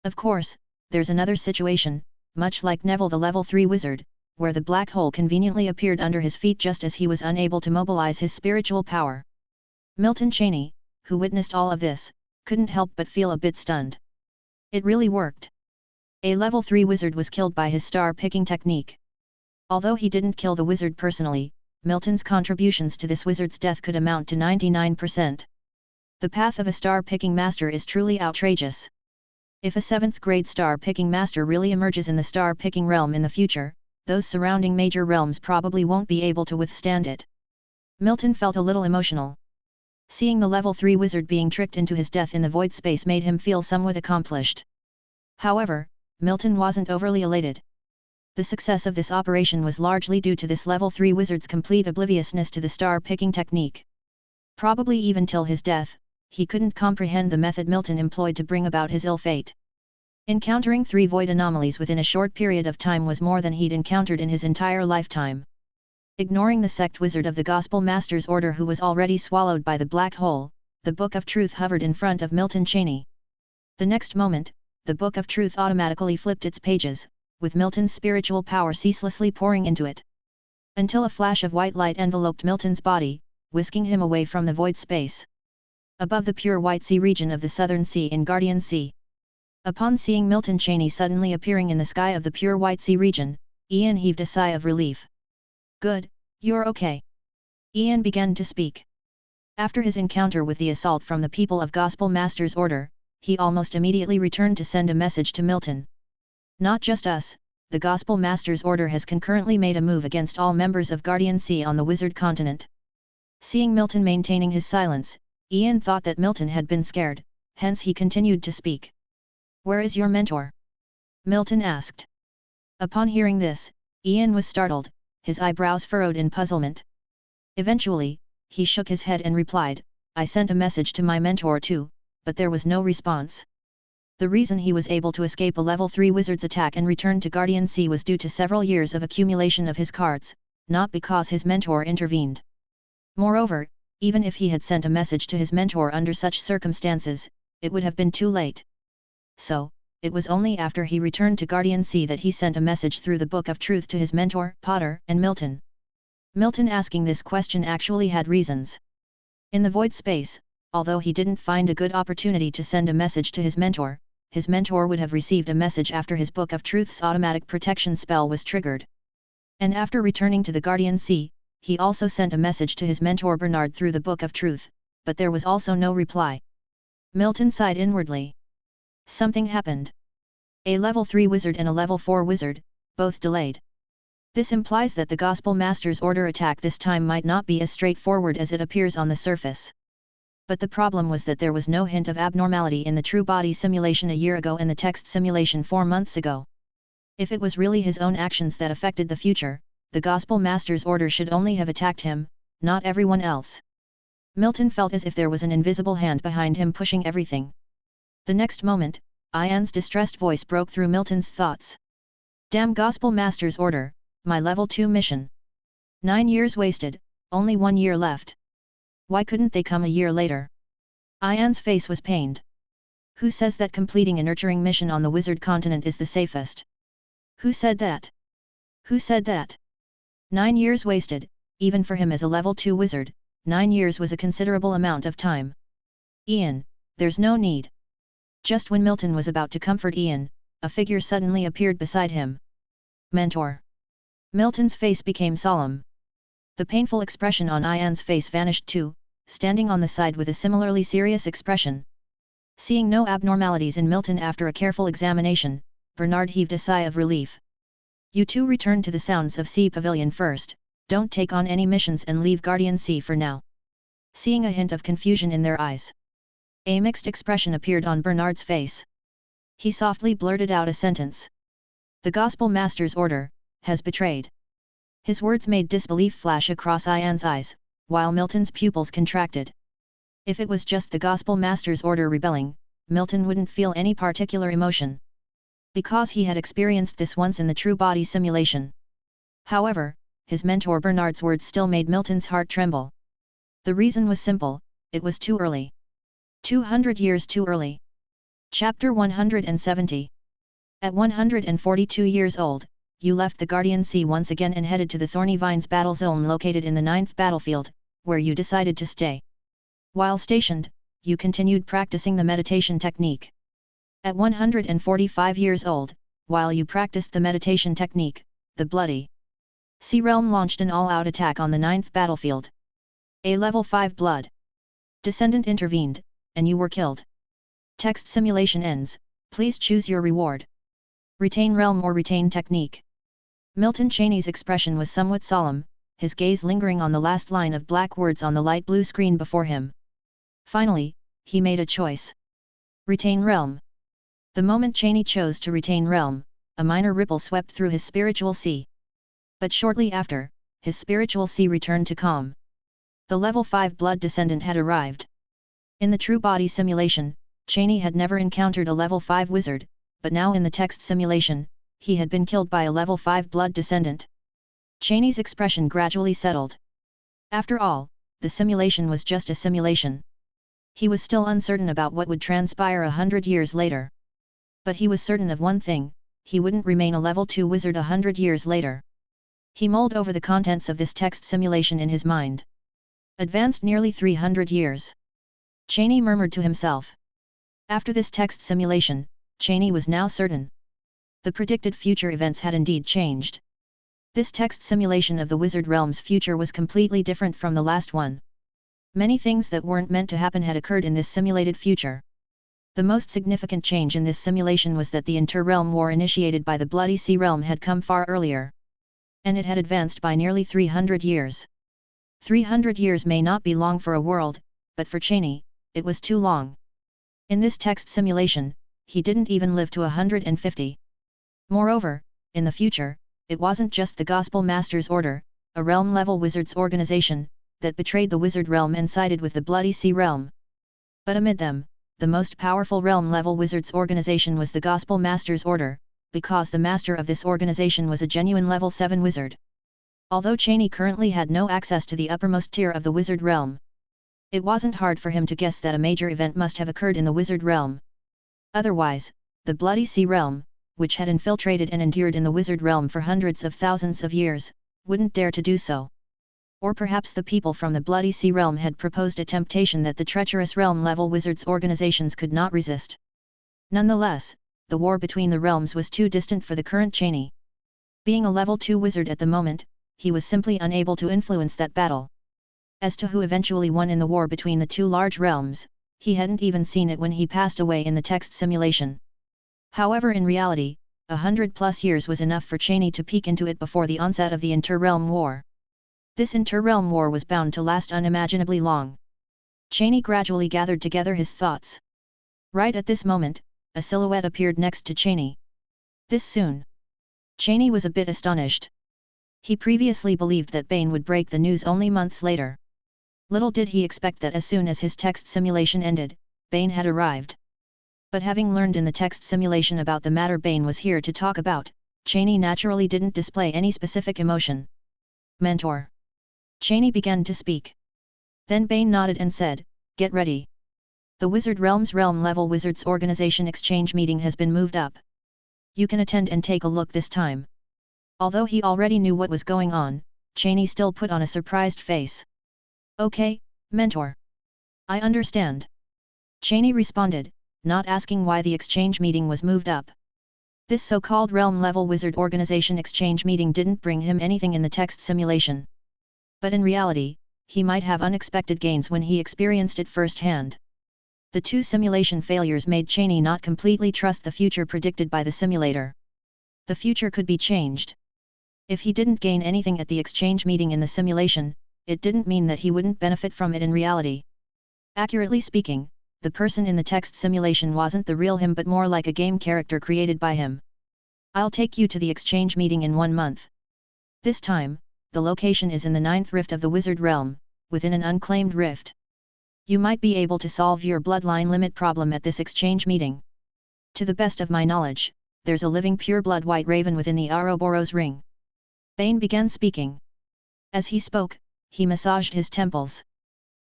Of course, there's another situation, much like Neville the level 3 wizard, where the black hole conveniently appeared under his feet just as he was unable to mobilize his spiritual power. Milton Cheney, who witnessed all of this, couldn't help but feel a bit stunned. It really worked. A level 3 wizard was killed by his star-picking technique. Although he didn't kill the wizard personally, Milton's contributions to this wizard's death could amount to 99%. The path of a star-picking master is truly outrageous. If a 7th grade star-picking master really emerges in the star-picking realm in the future, those surrounding major realms probably won't be able to withstand it. Milton felt a little emotional. Seeing the level 3 wizard being tricked into his death in the void space made him feel somewhat accomplished. However, Milton wasn't overly elated. The success of this operation was largely due to this level 3 wizard's complete obliviousness to the star-picking technique. Probably even till his death, he couldn't comprehend the method Milton employed to bring about his ill fate. Encountering 3 void anomalies within a short period of time was more than he'd encountered in his entire lifetime. Ignoring the sect wizard of the Gospel Master's order who was already swallowed by the black hole, the Book of Truth hovered in front of Milton Cheney. The next moment, the Book of Truth automatically flipped its pages, with Milton's spiritual power ceaselessly pouring into it. Until a flash of white light enveloped Milton's body, whisking him away from the void space. Above the pure white sea region of the Southern Sea in Guardian Sea. Upon seeing Milton Cheney suddenly appearing in the sky of the pure white sea region, Ian heaved a sigh of relief. "Good, you're okay." Ian began to speak. After his encounter with the assault from the people of Gospel Master's order, he almost immediately returned to send a message to Milton. "Not just us, the Gospel Master's order has concurrently made a move against all members of Guardian Sea on the Wizard Continent." Seeing Milton maintaining his silence, Ian thought that Milton had been scared, hence he continued to speak. "Where is your mentor?" Milton asked. Upon hearing this, Ian was startled, his eyebrows furrowed in puzzlement. Eventually, he shook his head and replied, "I sent a message to my mentor too, but there was no response." The reason he was able to escape a level 3 wizard's attack and return to Guardian Sea was due to several years of accumulation of his cards, not because his mentor intervened. Moreover, even if he had sent a message to his mentor under such circumstances, it would have been too late. So, it was only after he returned to Guardian Sea that he sent a message through the Book of Truth to his mentor, Potter, and Milton. Milton asking this question actually had reasons. In the void space, although he didn't find a good opportunity to send a message to his mentor would have received a message after his Book of Truth's automatic protection spell was triggered. And after returning to the Guardian Sea, he also sent a message to his mentor Bernard through the Book of Truth, but there was also no reply. Milton sighed inwardly. Something happened. A level 3 wizard and a level 4 wizard, both delayed. This implies that the Gospel Master's order attack this time might not be as straightforward as it appears on the surface. But the problem was that there was no hint of abnormality in the true body simulation a year ago and the text simulation 4 months ago. If it was really his own actions that affected the future, the Gospel Master's order should only have attacked him, not everyone else. Milton felt as if there was an invisible hand behind him pushing everything. The next moment, Ian's distressed voice broke through Milton's thoughts. "Damn Gospel Master's order, my level 2 mission. 9 years wasted, only 1 year left. Why couldn't they come a year later?" Ian's face was pained. "Who says that completing a nurturing mission on the Wizard Continent is the safest? Who said that? Who said that? 9 years wasted, even for him as a level 2 wizard, 9 years was a considerable amount of time. Ian, there's no need." Just when Milton was about to comfort Ian, a figure suddenly appeared beside him. "Mentor." Milton's face became solemn. The painful expression on Ian's face vanished too, standing on the side with a similarly serious expression. Seeing no abnormalities in Milton after a careful examination, Bernard heaved a sigh of relief. "You two return to the Sounds of Sea Pavilion first, don't take on any missions and leave Guardian Sea for now." Seeing a hint of confusion in their eyes, a mixed expression appeared on Bernard's face. He softly blurted out a sentence. "The Gospel Master's order has betrayed." His words made disbelief flash across Ian's eyes, while Milton's pupils contracted. If it was just the Gospel Master's order rebelling, Milton wouldn't feel any particular emotion. Because he had experienced this once in the true body simulation. However, his mentor Bernard's words still made Milton's heart tremble. The reason was simple, it was too early. 200 years too early. Chapter 170. At 142 years old, you left the Guardian Sea once again and headed to the Thorny Vines battle zone located in the 9th battlefield, where you decided to stay. While stationed, you continued practicing the meditation technique. At 145 years old, while you practiced the meditation technique, the Bloody Sea Realm launched an all-out attack on the 9th battlefield. A level 5 blood descendant intervened, and you were killed. Text simulation ends, please choose your reward. Retain realm or retain technique. Milton Cheney's expression was somewhat solemn, his gaze lingering on the last line of black words on the light blue screen before him. Finally, he made a choice. Retain realm. The moment Cheney chose to retain realm, a minor ripple swept through his spiritual sea. But shortly after, his spiritual sea returned to calm. The level 5 blood descendant had arrived. In the true body simulation, Cheney had never encountered a level 5 wizard, but now in the text simulation, he had been killed by a level 5 blood descendant. Cheney's expression gradually settled. After all, the simulation was just a simulation. He was still uncertain about what would transpire 100 years later. But he was certain of one thing: he wouldn't remain a level 2 wizard 100 years later. He mulled over the contents of this text simulation in his mind. Advanced nearly 300 years. Cheney murmured to himself. After this text simulation, Cheney was now certain. The predicted future events had indeed changed. This text simulation of the wizard realm's future was completely different from the last one. Many things that weren't meant to happen had occurred in this simulated future. The most significant change in this simulation was that the inter-realm war initiated by the Bloody Sea realm had come far earlier. And it had advanced by nearly 300 years. 300 years may not be long for a world, but for Cheney, it was too long. In this text simulation, he didn't even live to 150. Moreover, in the future, it wasn't just the Gospel Master's Order, a realm-level wizards organization, that betrayed the wizard realm and sided with the Bloody Sea realm. But amid them, the most powerful realm-level wizards organization was the Gospel Master's Order, because the master of this organization was a genuine level 7 wizard. Although Cheney currently had no access to the uppermost tier of the wizard realm, it wasn't hard for him to guess that a major event must have occurred in the wizard realm. Otherwise, the Bloody Sea realm, which had infiltrated and endured in the wizard realm for hundreds of thousands of years, wouldn't dare to do so. Or perhaps the people from the Bloody Sea realm had proposed a temptation that the treacherous realm-level wizards organizations could not resist. Nonetheless, the war between the realms was too distant for the current Cheney. Being a level 2 wizard at the moment, he was simply unable to influence that battle. As to who eventually won in the war between the two large realms, he hadn't even seen it when he passed away in the text simulation. However, in reality, 100+ years was enough for Cheney to peek into it before the onset of the inter-realm war. This inter-realm war was bound to last unimaginably long. Cheney gradually gathered together his thoughts. Right at this moment, a silhouette appeared next to Cheney. This soon? Cheney was a bit astonished. He previously believed that Bane would break the news only months later. Little did he expect that as soon as his text simulation ended, Bane had arrived. But having learned in the text simulation about the matter Bane was here to talk about, Cheney naturally didn't display any specific emotion. Mentor. Cheney began to speak. Then Bane nodded and said, "Get ready. The Wizard Realm's realm-level wizards organization exchange meeting has been moved up. You can attend and take a look this time." Although he already knew what was going on, Cheney still put on a surprised face. "Okay, Mentor. I understand." Cheney responded, not asking why the exchange meeting was moved up. This so-called realm-level wizard organization exchange meeting didn't bring him anything in the text simulation. But in reality, he might have unexpected gains when he experienced it firsthand. The two simulation failures made Cheney not completely trust the future predicted by the simulator. The future could be changed. If he didn't gain anything at the exchange meeting in the simulation, it didn't mean that he wouldn't benefit from it in reality. Accurately speaking, the person in the text simulation wasn't the real him but more like a game character created by him. "I'll take you to the exchange meeting in 1 month. This time, the location is in the 9th rift of the wizard realm, within an unclaimed rift. You might be able to solve your bloodline limit problem at this exchange meeting. To the best of my knowledge, there's a living pureblood white raven within the Ouroboros ring." Bane began speaking. As he spoke, he massaged his temples.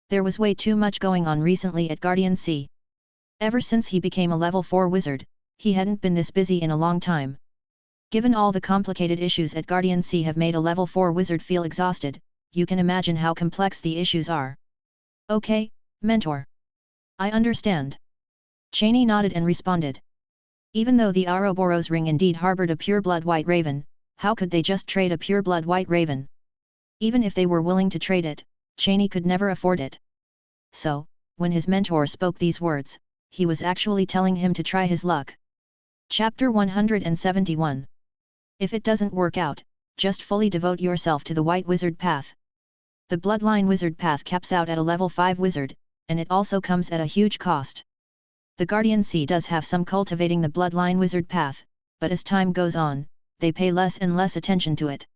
There was way too much going on recently at Guardian Sea. Ever since he became a level 4 wizard, he hadn't been this busy in a long time. Given all the complicated issues at Guardian Sea have made a level 4 wizard feel exhausted, you can imagine how complex the issues are. "Okay, Mentor. I understand." Cheney nodded and responded. Even though the Ouroboros ring indeed harbored a pureblood white raven, how could they just trade a pureblood white raven? Even if they were willing to trade it, Cheney could never afford it. So, when his mentor spoke these words, he was actually telling him to try his luck. Chapter 171. If it doesn't work out, just fully devote yourself to the White Wizard path. The Bloodline Wizard path caps out at a level 5 wizard, and it also comes at a huge cost. The Guardian Sea does have some cultivating the bloodline wizard path, but as time goes on, they pay less and less attention to it.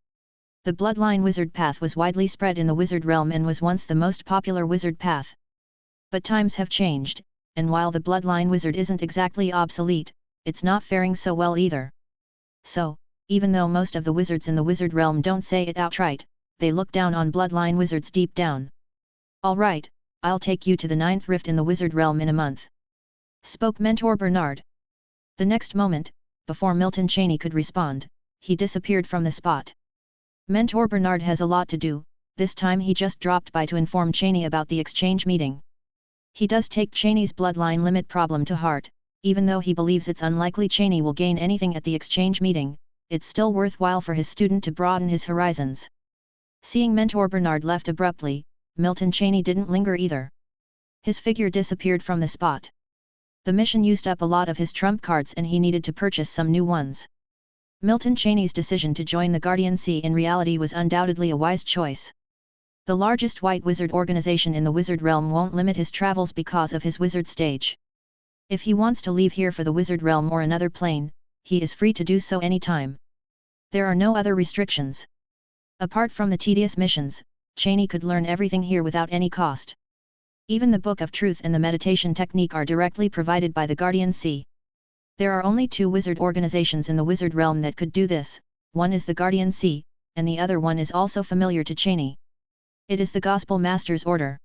The bloodline wizard path was widely spread in the wizard realm and was once the most popular wizard path. But times have changed, and while the bloodline wizard isn't exactly obsolete, it's not faring so well either. So, even though most of the wizards in the wizard realm don't say it outright, they look down on bloodline wizards deep down. "Alright, I'll take you to the 9th rift in the wizard realm in a month," spoke Mentor Bernard. The next moment, before Milton Cheney could respond, he disappeared from the spot. Mentor Bernard has a lot to do. This time he just dropped by to inform Cheney about the exchange meeting. He does take Cheney's bloodline limit problem to heart. Even though he believes it's unlikely Cheney will gain anything at the exchange meeting, it's still worthwhile for his student to broaden his horizons. Seeing Mentor Bernard left abruptly, Milton Cheney didn't linger either. His figure disappeared from the spot. The mission used up a lot of his trump cards and he needed to purchase some new ones. Milton Cheney's decision to join the Guardian Sea in reality was undoubtedly a wise choice. The largest white wizard organization in the wizard realm won't limit his travels because of his wizard stage. If he wants to leave here for the wizard realm or another plane, he is free to do so anytime. There are no other restrictions. Apart from the tedious missions, Cheney could learn everything here without any cost. Even the Book of Truth and the meditation technique are directly provided by the Guardian Sea. There are only 2 wizard organizations in the wizard realm that could do this. One is the Guardian Sea, and the other one is also familiar to Cheney. It is the Gospel Master's Order.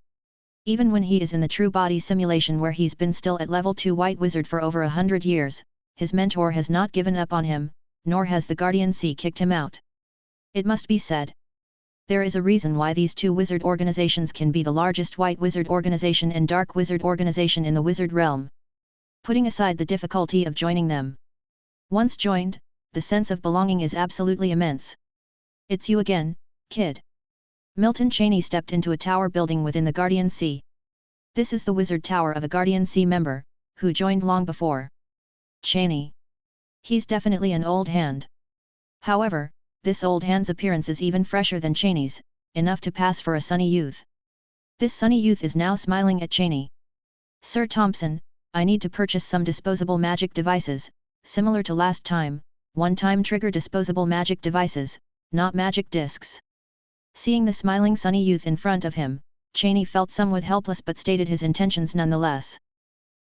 Even when he is in the true body simulation where he's been still at level 2 white wizard for over 100 years, his mentor has not given up on him, nor has the Guardian Sea kicked him out. It must be said. There is a reason why these 2 wizard organizations can be the largest white wizard organization and dark wizard organization in the wizard realm. Putting aside the difficulty of joining them. Once joined, the sense of belonging is absolutely immense. "It's you again, kid." Milton Cheney stepped into a tower building within the Guardian Sea. This is the wizard tower of a Guardian Sea member, who joined long before Cheney. He's definitely an old hand. However, this old hand's appearance is even fresher than Cheney's, enough to pass for a sunny youth. This sunny youth is now smiling at Cheney. "Sir Thompson, I need to purchase some disposable magic devices, similar to last time, one-time trigger disposable magic devices, not magic discs." Seeing the smiling sunny youth in front of him, Cheney felt somewhat helpless but stated his intentions nonetheless.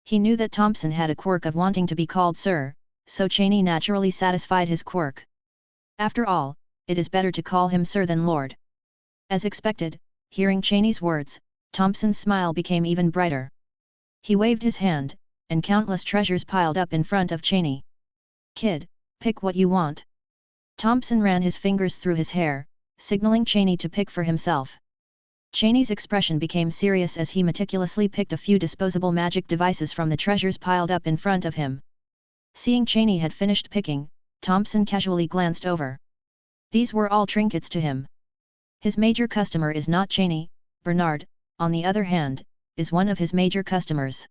He knew that Thompson had a quirk of wanting to be called sir, so Cheney naturally satisfied his quirk. After all, it is better to call him sir than lord. As expected, hearing Cheney's words, Thompson's smile became even brighter. He waved his hand, and countless treasures piled up in front of Cheney. "Kid, pick what you want." Thompson ran his fingers through his hair, signaling Cheney to pick for himself. Cheney's expression became serious as he meticulously picked a few disposable magic devices from the treasures piled up in front of him. Seeing Cheney had finished picking, Thompson casually glanced over. These were all trinkets to him. His major customer is not Cheney. Bernard, on the other hand, is one of his major customers.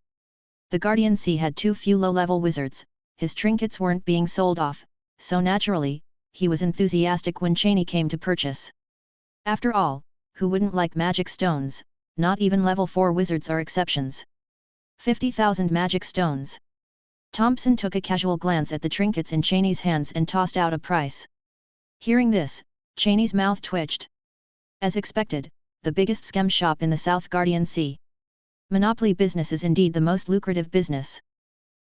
The Guardian Sea had too few low-level wizards, his trinkets weren't being sold off, so naturally, he was enthusiastic when Cheney came to purchase. After all, who wouldn't like magic stones? Not even level 4 wizards are exceptions. 50,000 magic stones. Thompson took a casual glance at the trinkets in Cheney's hands and tossed out a price. Hearing this, Cheney's mouth twitched. As expected, the biggest scam shop in the South Guardian Sea. Monopoly business is indeed the most lucrative business.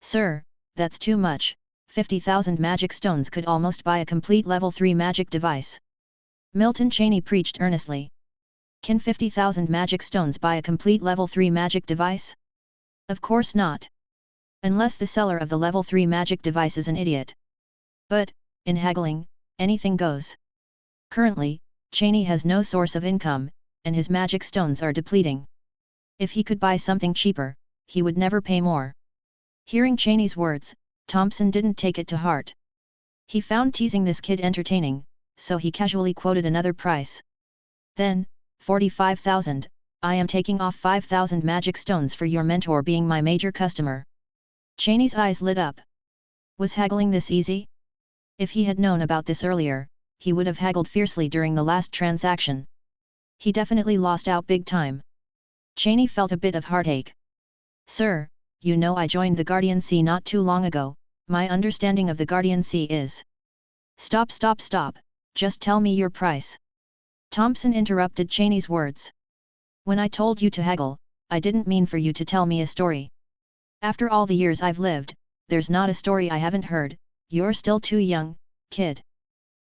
"Sir, that's too much. 50,000 magic stones could almost buy a complete level 3 magic device." Milton Cheney preached earnestly. "Can 50,000 magic stones buy a complete level 3 magic device? Of course not. Unless the seller of the level 3 magic device is an idiot. But, in haggling, anything goes. Currently, Cheney has no source of income, and his magic stones are depleting. If he could buy something cheaper, he would never pay more." Hearing Cheney's words, Thompson didn't take it to heart. He found teasing this kid entertaining, so he casually quoted another price. "Then, 45,000, I am taking off 5,000 magic stones for your mentor being my major customer." Cheney's eyes lit up. Was haggling this easy? If he had known about this earlier, he would have haggled fiercely during the last transaction. He definitely lost out big time. Cheney felt a bit of heartache. Sir, you know I joined the Guardian Sea not too long ago, my understanding of the Guardian Sea is... Stop, just tell me your price. Thompson interrupted Cheney's words. When I told you to haggle, I didn't mean for you to tell me a story. After all the years I've lived, there's not a story I haven't heard, you're still too young, kid.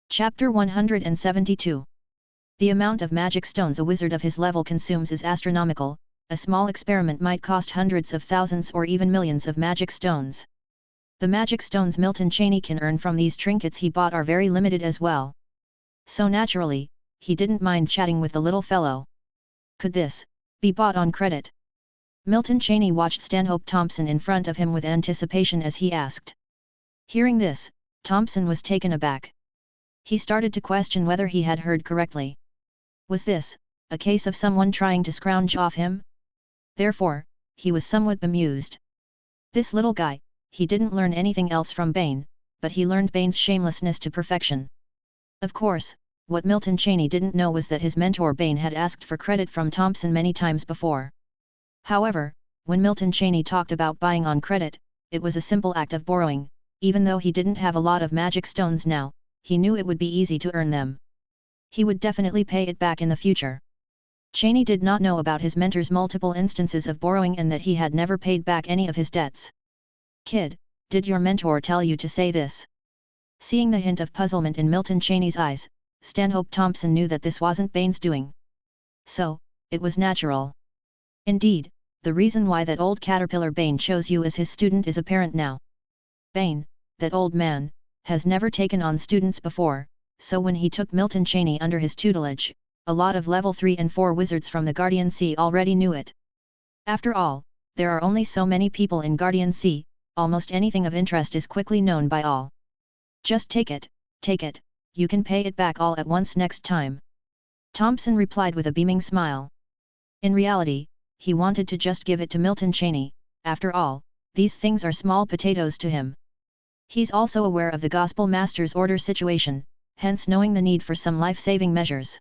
Chapter 172. The amount of magic stones a wizard of his level consumes is astronomical. A small experiment might cost hundreds of thousands or even millions of magic stones. The magic stones Milton Cheney can earn from these trinkets he bought are very limited as well. So naturally, he didn't mind chatting with the little fellow. Could this be bought on credit? Milton Cheney watched Stanhope Thompson in front of him with anticipation as he asked. Hearing this, Thompson was taken aback. He started to question whether he had heard correctly. Was this a case of someone trying to scrounge off him? Therefore, he was somewhat bemused. This little guy, he didn't learn anything else from Bain, but he learned Bain's shamelessness to perfection. Of course, what Milton Cheney didn't know was that his mentor Bain had asked for credit from Thompson many times before. However, when Milton Cheney talked about buying on credit, it was a simple act of borrowing. Even though he didn't have a lot of magic stones now, he knew it would be easy to earn them. He would definitely pay it back in the future. Cheney did not know about his mentor's multiple instances of borrowing and that he had never paid back any of his debts. Kid, did your mentor tell you to say this? Seeing the hint of puzzlement in Milton Cheney's eyes, Stanhope Thompson knew that this wasn't Bain's doing. So, it was natural. Indeed, the reason why that old caterpillar Bain chose you as his student is apparent now. Bain, that old man, has never taken on students before, so when he took Milton Cheney under his tutelage, a lot of level 3 and 4 wizards from the Guardian Sea already knew it. After all, there are only so many people in Guardian Sea, almost anything of interest is quickly known by all. Just take it, you can pay it back all at once next time. Thompson replied with a beaming smile. In reality, he wanted to just give it to Milton Cheney. After all, these things are small potatoes to him. He's also aware of the Gospel Master's order situation, hence knowing the need for some life-saving measures.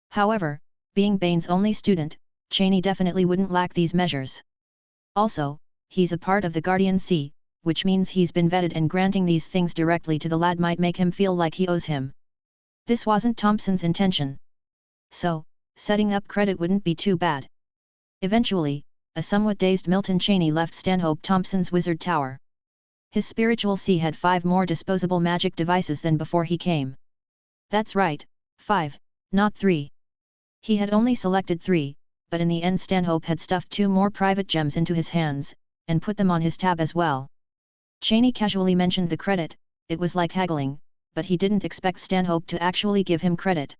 However, being Bain's only student, Cheney definitely wouldn't lack these measures. Also, he's a part of the Guardian Sea, which means he's been vetted, and granting these things directly to the lad might make him feel like he owes him. This wasn't Thompson's intention. So, setting up credit wouldn't be too bad. Eventually, a somewhat dazed Milton Cheney left Stanhope Thompson's wizard tower. His spiritual sea had 5 more disposable magic devices than before he came. That's right, 5, not 3. He had only selected 3, but in the end Stanhope had stuffed 2 more private gems into his hands, and put them on his tab as well. Cheney casually mentioned the credit. It was like haggling, but he didn't expect Stanhope to actually give him credit.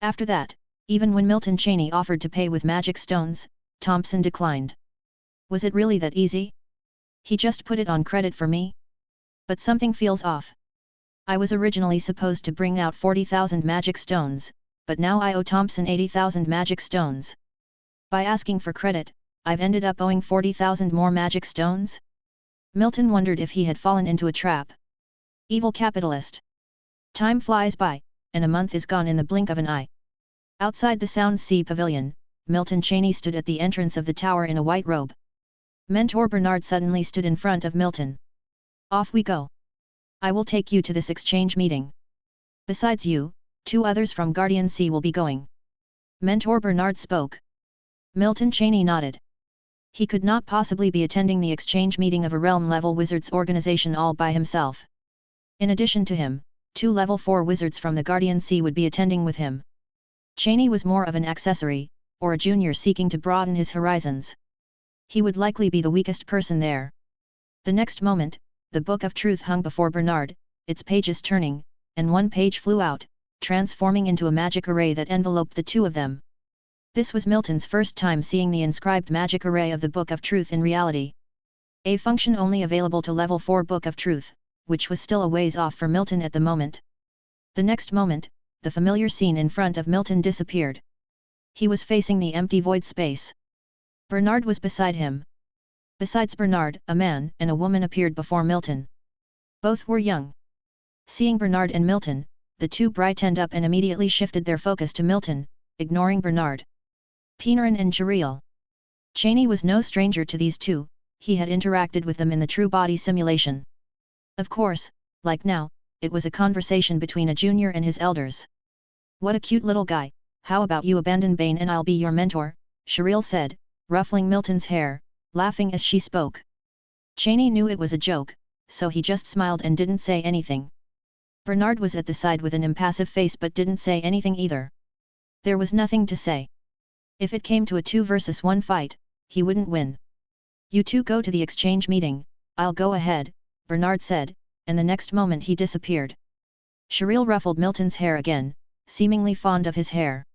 After that, even when Milton Cheney offered to pay with magic stones, Thompson declined. Was it really that easy? He just put it on credit for me? But something feels off. I was originally supposed to bring out 40,000 magic stones, but now I owe Thompson 80,000 magic stones. By asking for credit, I've ended up owing 40,000 more magic stones? Milton wondered if he had fallen into a trap. Evil capitalist. Time flies by, and a month is gone in the blink of an eye. Outside the Sound Sea Pavilion, Milton Cheney stood at the entrance of the tower in a white robe. Mentor Bernard suddenly stood in front of Milton. Off we go. I will take you to this exchange meeting. Besides you, 2 others from Guardian Sea will be going. Mentor Bernard spoke. Milton Cheney nodded. He could not possibly be attending the exchange meeting of a realm-level wizards organization all by himself. In addition to him, 2 level 4 wizards from the Guardian Sea would be attending with him. Cheney was more of an accessory, or a junior seeking to broaden his horizons. He would likely be the weakest person there. The next moment, the Book of Truth hung before Bernard, its pages turning, and 1 page flew out, transforming into a magic array that enveloped the 2 of them. This was Milton's first time seeing the inscribed magic array of the Book of Truth in reality. A function only available to level 4 Book of Truth, which was still a ways off for Milton at the moment. The next moment, the familiar scene in front of Milton disappeared. He was facing the empty void space. Bernard was beside him. Besides Bernard, a man and a woman appeared before Milton. Both were young. Seeing Bernard and Milton, the 2 brightened up and immediately shifted their focus to Milton, ignoring Bernard. Pinarin and Jariel. Cheney was no stranger to these two, he had interacted with them in the true body simulation. Of course, like now, it was a conversation between a junior and his elders. "What a cute little guy, how about you abandon Bane and I'll be your mentor," Cheryl said, ruffling Milton's hair, laughing as she spoke. Cheney knew it was a joke, so he just smiled and didn't say anything. Bernard was at the side with an impassive face but didn't say anything either. There was nothing to say. If it came to a 2 versus 1 fight, he wouldn't win. "You two go to the exchange meeting, I'll go ahead," Bernard said, and the next moment he disappeared. Cheryl ruffled Milton's hair again, seemingly fond of his hair.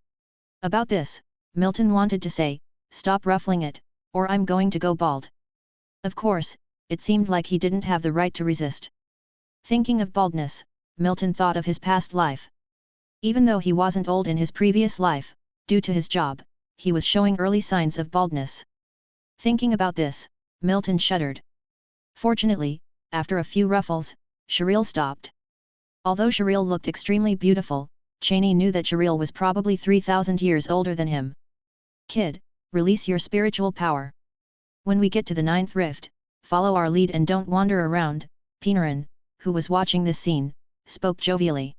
About this, Milton wanted to say, "Stop ruffling it, or I'm going to go bald." Of course, it seemed like he didn't have the right to resist. Thinking of baldness, Milton thought of his past life. Even though he wasn't old in his previous life, due to his job, he was showing early signs of baldness. Thinking about this, Milton shuddered. Fortunately, after a few ruffles, Cheryl stopped. Although Cheryl looked extremely beautiful, Cheney knew that Cheryl was probably 3,000 years older than him. "Kid, release your spiritual power. When we get to the 9th rift, follow our lead and don't wander around," Pinarin, who was watching this scene, spoke jovially.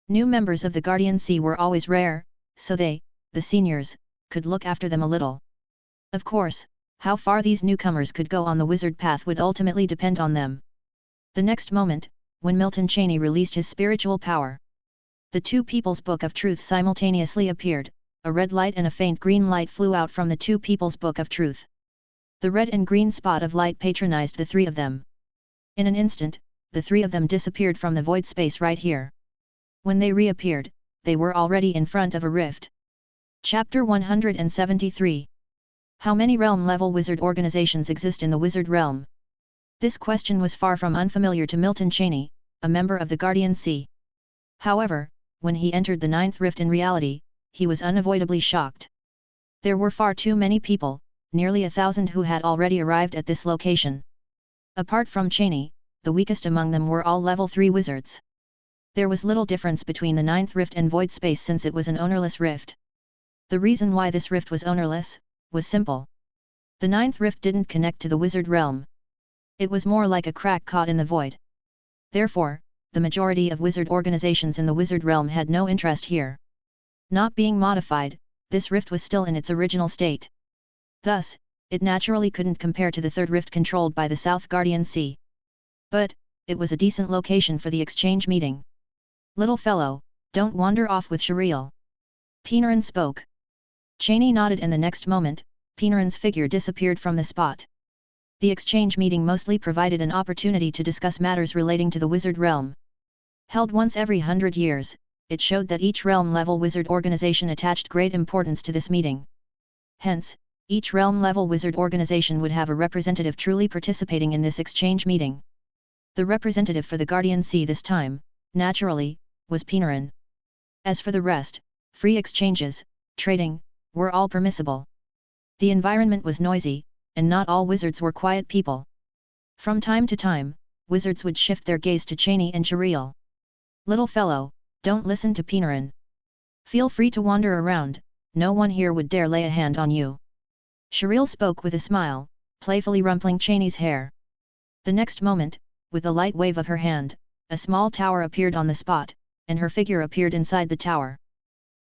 New members of the Guardian Sea were always rare, so they, the seniors, could look after them a little. Of course, how far these newcomers could go on the wizard path would ultimately depend on them. The next moment, when Milton Cheney released his spiritual power, the two People's Book of Truth simultaneously appeared. A red light and a faint green light flew out from the two People's Book of Truth. The red and green spot of light patronized the three of them. In an instant, the three of them disappeared from the void space right here. When they reappeared, they were already in front of a rift. Chapter 173. How many realm-level wizard organizations exist in the wizard realm? This question was far from unfamiliar to Milton Cheney, a member of the Guardian Sea. However, when he entered the 9th rift in reality, he was unavoidably shocked. There were far too many people, nearly 1,000 who had already arrived at this location. Apart from Cheney, the weakest among them were all level 3 wizards. There was little difference between the 9th rift and void space since it was an ownerless rift. The reason why this rift was ownerless was simple. The 9th rift didn't connect to the wizard realm. It was more like a crack caught in the void. Therefore, the majority of wizard organizations in the wizard realm had no interest here. Not being modified, this rift was still in its original state. Thus, it naturally couldn't compare to the 3rd rift controlled by the South Guardian Sea. But, it was a decent location for the exchange meeting. "Little fellow, don't wander off with Cheryl," Pinarin spoke. Cheney nodded and the next moment, Pinarin's figure disappeared from the spot. The exchange meeting mostly provided an opportunity to discuss matters relating to the wizard realm. Held once every 100 years, it showed that each realm-level wizard organization attached great importance to this meeting. Hence, each realm-level wizard organization would have a representative truly participating in this exchange meeting. The representative for the Guardian Sea this time, naturally, was Pinarin. As for the rest, free exchanges, trading, were all permissible. The environment was noisy, and not all wizards were quiet people. From time to time, wizards would shift their gaze to Cheney and Cheryl. "Little fellow, don't listen to Pinarin. Feel free to wander around, no one here would dare lay a hand on you." Cheryl spoke with a smile, playfully rumpling Cheney's hair. The next moment, with a light wave of her hand, a small tower appeared on the spot, and her figure appeared inside the tower.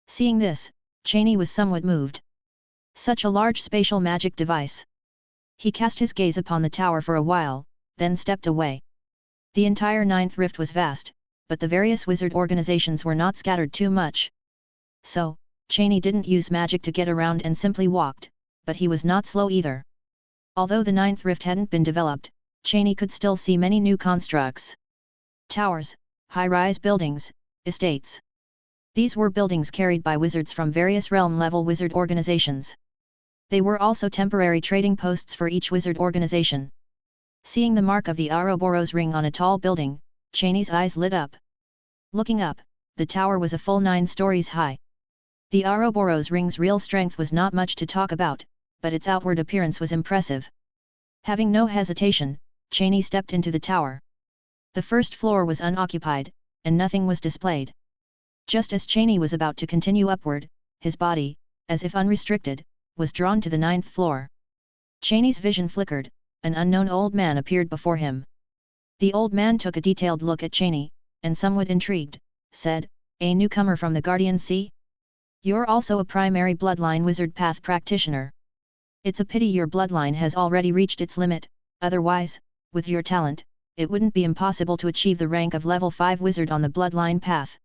Seeing this, Cheney was somewhat moved. Such a large spatial magic device. He cast his gaze upon the tower for a while, then stepped away. The entire 9th rift was vast, but the various wizard organizations were not scattered too much. So, Cheney didn't use magic to get around and simply walked, but he was not slow either. Although the 9th rift hadn't been developed, Cheney could still see many new constructs. Towers, high-rise buildings, estates. These were buildings carried by wizards from various realm-level wizard organizations. They were also temporary trading posts for each wizard organization. Seeing the mark of the Ouroboros ring on a tall building, Cheney's eyes lit up. Looking up, the tower was a full 9 stories high. The Ouroboros ring's real strength was not much to talk about, but its outward appearance was impressive. Having no hesitation, Cheney stepped into the tower. The first floor was unoccupied, and nothing was displayed. Just as Cheney was about to continue upward, his body, as if unrestricted, was drawn to the 9th floor. Cheney's vision flickered, an unknown old man appeared before him. The old man took a detailed look at Cheney, and somewhat intrigued, said, "A newcomer from the Guardian Sea? You're also a primary bloodline wizard path practitioner. It's a pity your bloodline has already reached its limit, otherwise, with your talent, it wouldn't be impossible to achieve the rank of level 5 wizard on the bloodline path."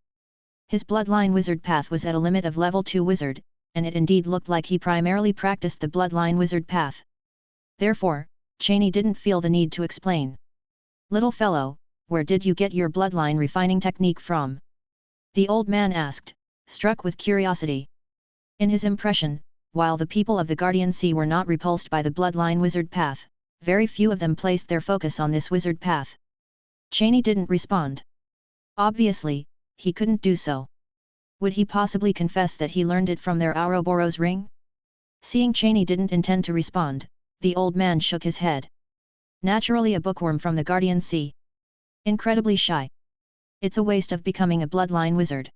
His bloodline wizard path was at a limit of level 2 wizard, and it indeed looked like he primarily practiced the bloodline wizard path. Therefore, Cheney didn't feel the need to explain. "Little fellow, where did you get your bloodline refining technique from?" the old man asked, struck with curiosity. In his impression, while the people of the Guardian Sea were not repulsed by the bloodline wizard path, very few of them placed their focus on this wizard path. Cheney didn't respond. Obviously, he couldn't do so. Would he possibly confess that he learned it from their Ouroboros ring? Seeing Cheney didn't intend to respond, the old man shook his head. "Naturally a bookworm from the Guardian Sea. Incredibly shy. It's a waste of becoming a bloodline wizard.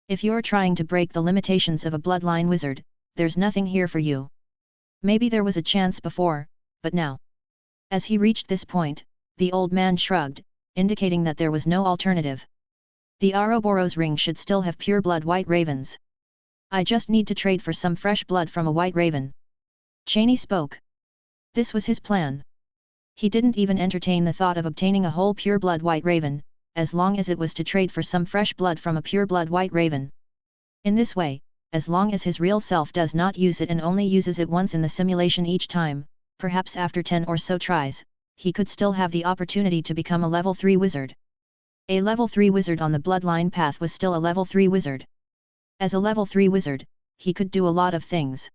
If you're trying to break the limitations of a bloodline wizard, there's nothing here for you. Maybe there was a chance before, but now." As he reached this point, the old man shrugged, indicating that there was no alternative. "The Ouroboros ring should still have pure blood white ravens. I just need to trade for some fresh blood from a white raven." Cheney spoke. This was his plan. He didn't even entertain the thought of obtaining a whole pure blood white raven, as long as it was to trade for some fresh blood from a pure blood white raven. In this way, as long as his real self does not use it and only uses it once in the simulation each time, perhaps after 10 or so tries, he could still have the opportunity to become a level 3 wizard. A level 3 wizard on the bloodline path was still a level 3 wizard. As a level 3 wizard, he could do a lot of things.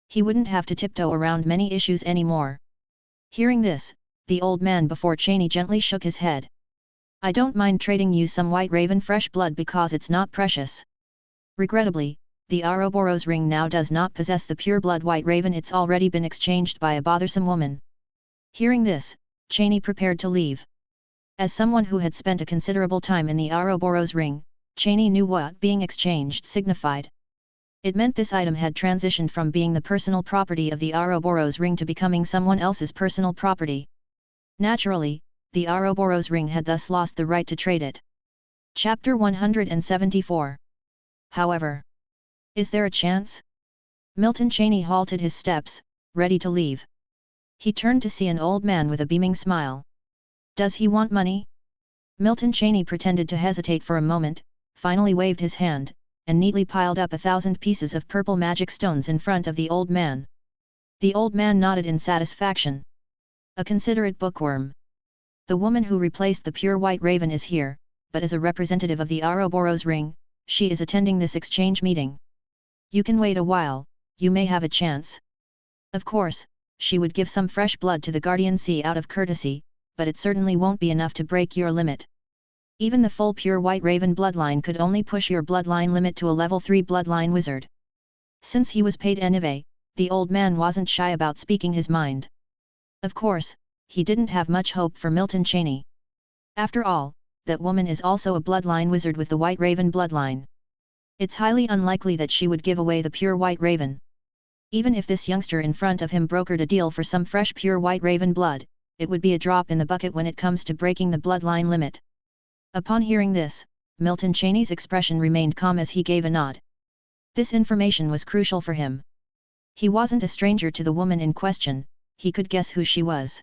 He wouldn't have to tiptoe around many issues anymore. Hearing this, the old man before Cheney gently shook his head. "I don't mind trading you some white raven fresh blood because it's not precious. Regrettably, the Ouroboros ring now does not possess the pure blood white raven. It's already been exchanged by a bothersome woman." Hearing this, Cheney prepared to leave. As someone who had spent a considerable time in the Ouroboros ring, Cheney knew what being exchanged signified. It meant this item had transitioned from being the personal property of the Ouroboros ring to becoming someone else's personal property. Naturally, the Ouroboros ring had thus lost the right to trade it. Chapter 174. However, is there a chance? Milton Cheney halted his steps, ready to leave. He turned to see an old man with a beaming smile. "Does he want money?" Milton Cheney pretended to hesitate for a moment, finally waved his hand, and neatly piled up 1,000 pieces of purple magic stones in front of the old man. The old man nodded in satisfaction. "A considerate bookworm. The woman who replaced the pure white raven is here, but as a representative of the Ouroboros ring, she is attending this exchange meeting. You can wait a while, you may have a chance. Of course, she would give some fresh blood to the Guardian Sea out of courtesy, but it certainly won't be enough to break your limit. Even the full pure white raven bloodline could only push your bloodline limit to a level 3 bloodline wizard." Since he was paid anyway, the old man wasn't shy about speaking his mind. Of course, he didn't have much hope for Milton Cheney. After all, that woman is also a bloodline wizard with the white raven bloodline. It's highly unlikely that she would give away the pure white raven. Even if this youngster in front of him brokered a deal for some fresh pure white raven blood, it would be a drop in the bucket when it comes to breaking the bloodline limit. Upon hearing this, Milton Cheney's expression remained calm as he gave a nod. This information was crucial for him. He wasn't a stranger to the woman in question, he could guess who she was.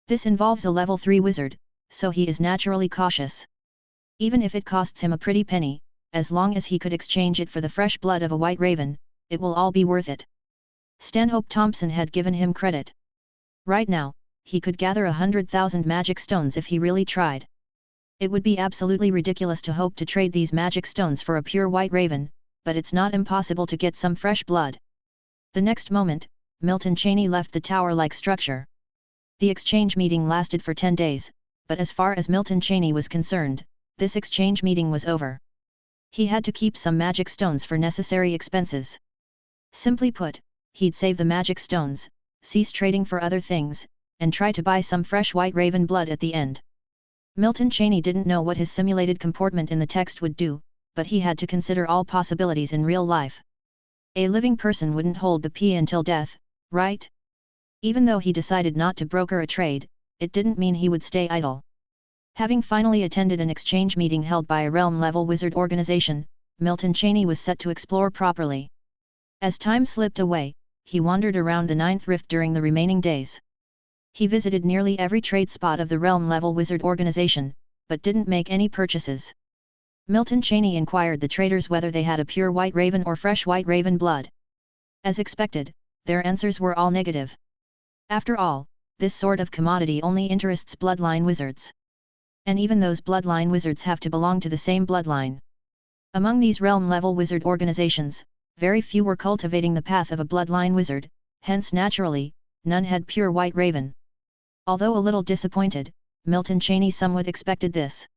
This involves a level 3 wizard, so he is naturally cautious. Even if it costs him a pretty penny, as long as he could exchange it for the fresh blood of a white raven, it will all be worth it. Stanhope Thompson had given him credit. Right now, he could gather 100,000 magic stones if he really tried. It would be absolutely ridiculous to hope to trade these magic stones for a pure white raven, but it's not impossible to get some fresh blood. The next moment, Milton Cheney left the tower-like structure. The exchange meeting lasted for 10 days, but as far as Milton Cheney was concerned, this exchange meeting was over. He had to keep some magic stones for necessary expenses. Simply put, he'd save the magic stones, cease trading for other things, and try to buy some fresh white raven blood at the end. Milton Cheney didn't know what his simulated comportment in the text would do, but he had to consider all possibilities in real life. A living person wouldn't hold the pee until death, right? Even though he decided not to broker a trade, it didn't mean he would stay idle. Having finally attended an exchange meeting held by a realm-level wizard organization, Milton Cheney was set to explore properly. As time slipped away, he wandered around the Ninth Rift during the remaining days. He visited nearly every trade spot of the realm-level wizard organization, but didn't make any purchases. Milton Cheney inquired the traders whether they had a pure white raven or fresh white raven blood. As expected, their answers were all negative. After all, this sort of commodity only interests bloodline wizards. And even those bloodline wizards have to belong to the same bloodline. Among these realm-level wizard organizations, very few were cultivating the path of a bloodline wizard, hence naturally, none had pure white raven. Although a little disappointed, Milton Cheney somewhat expected this.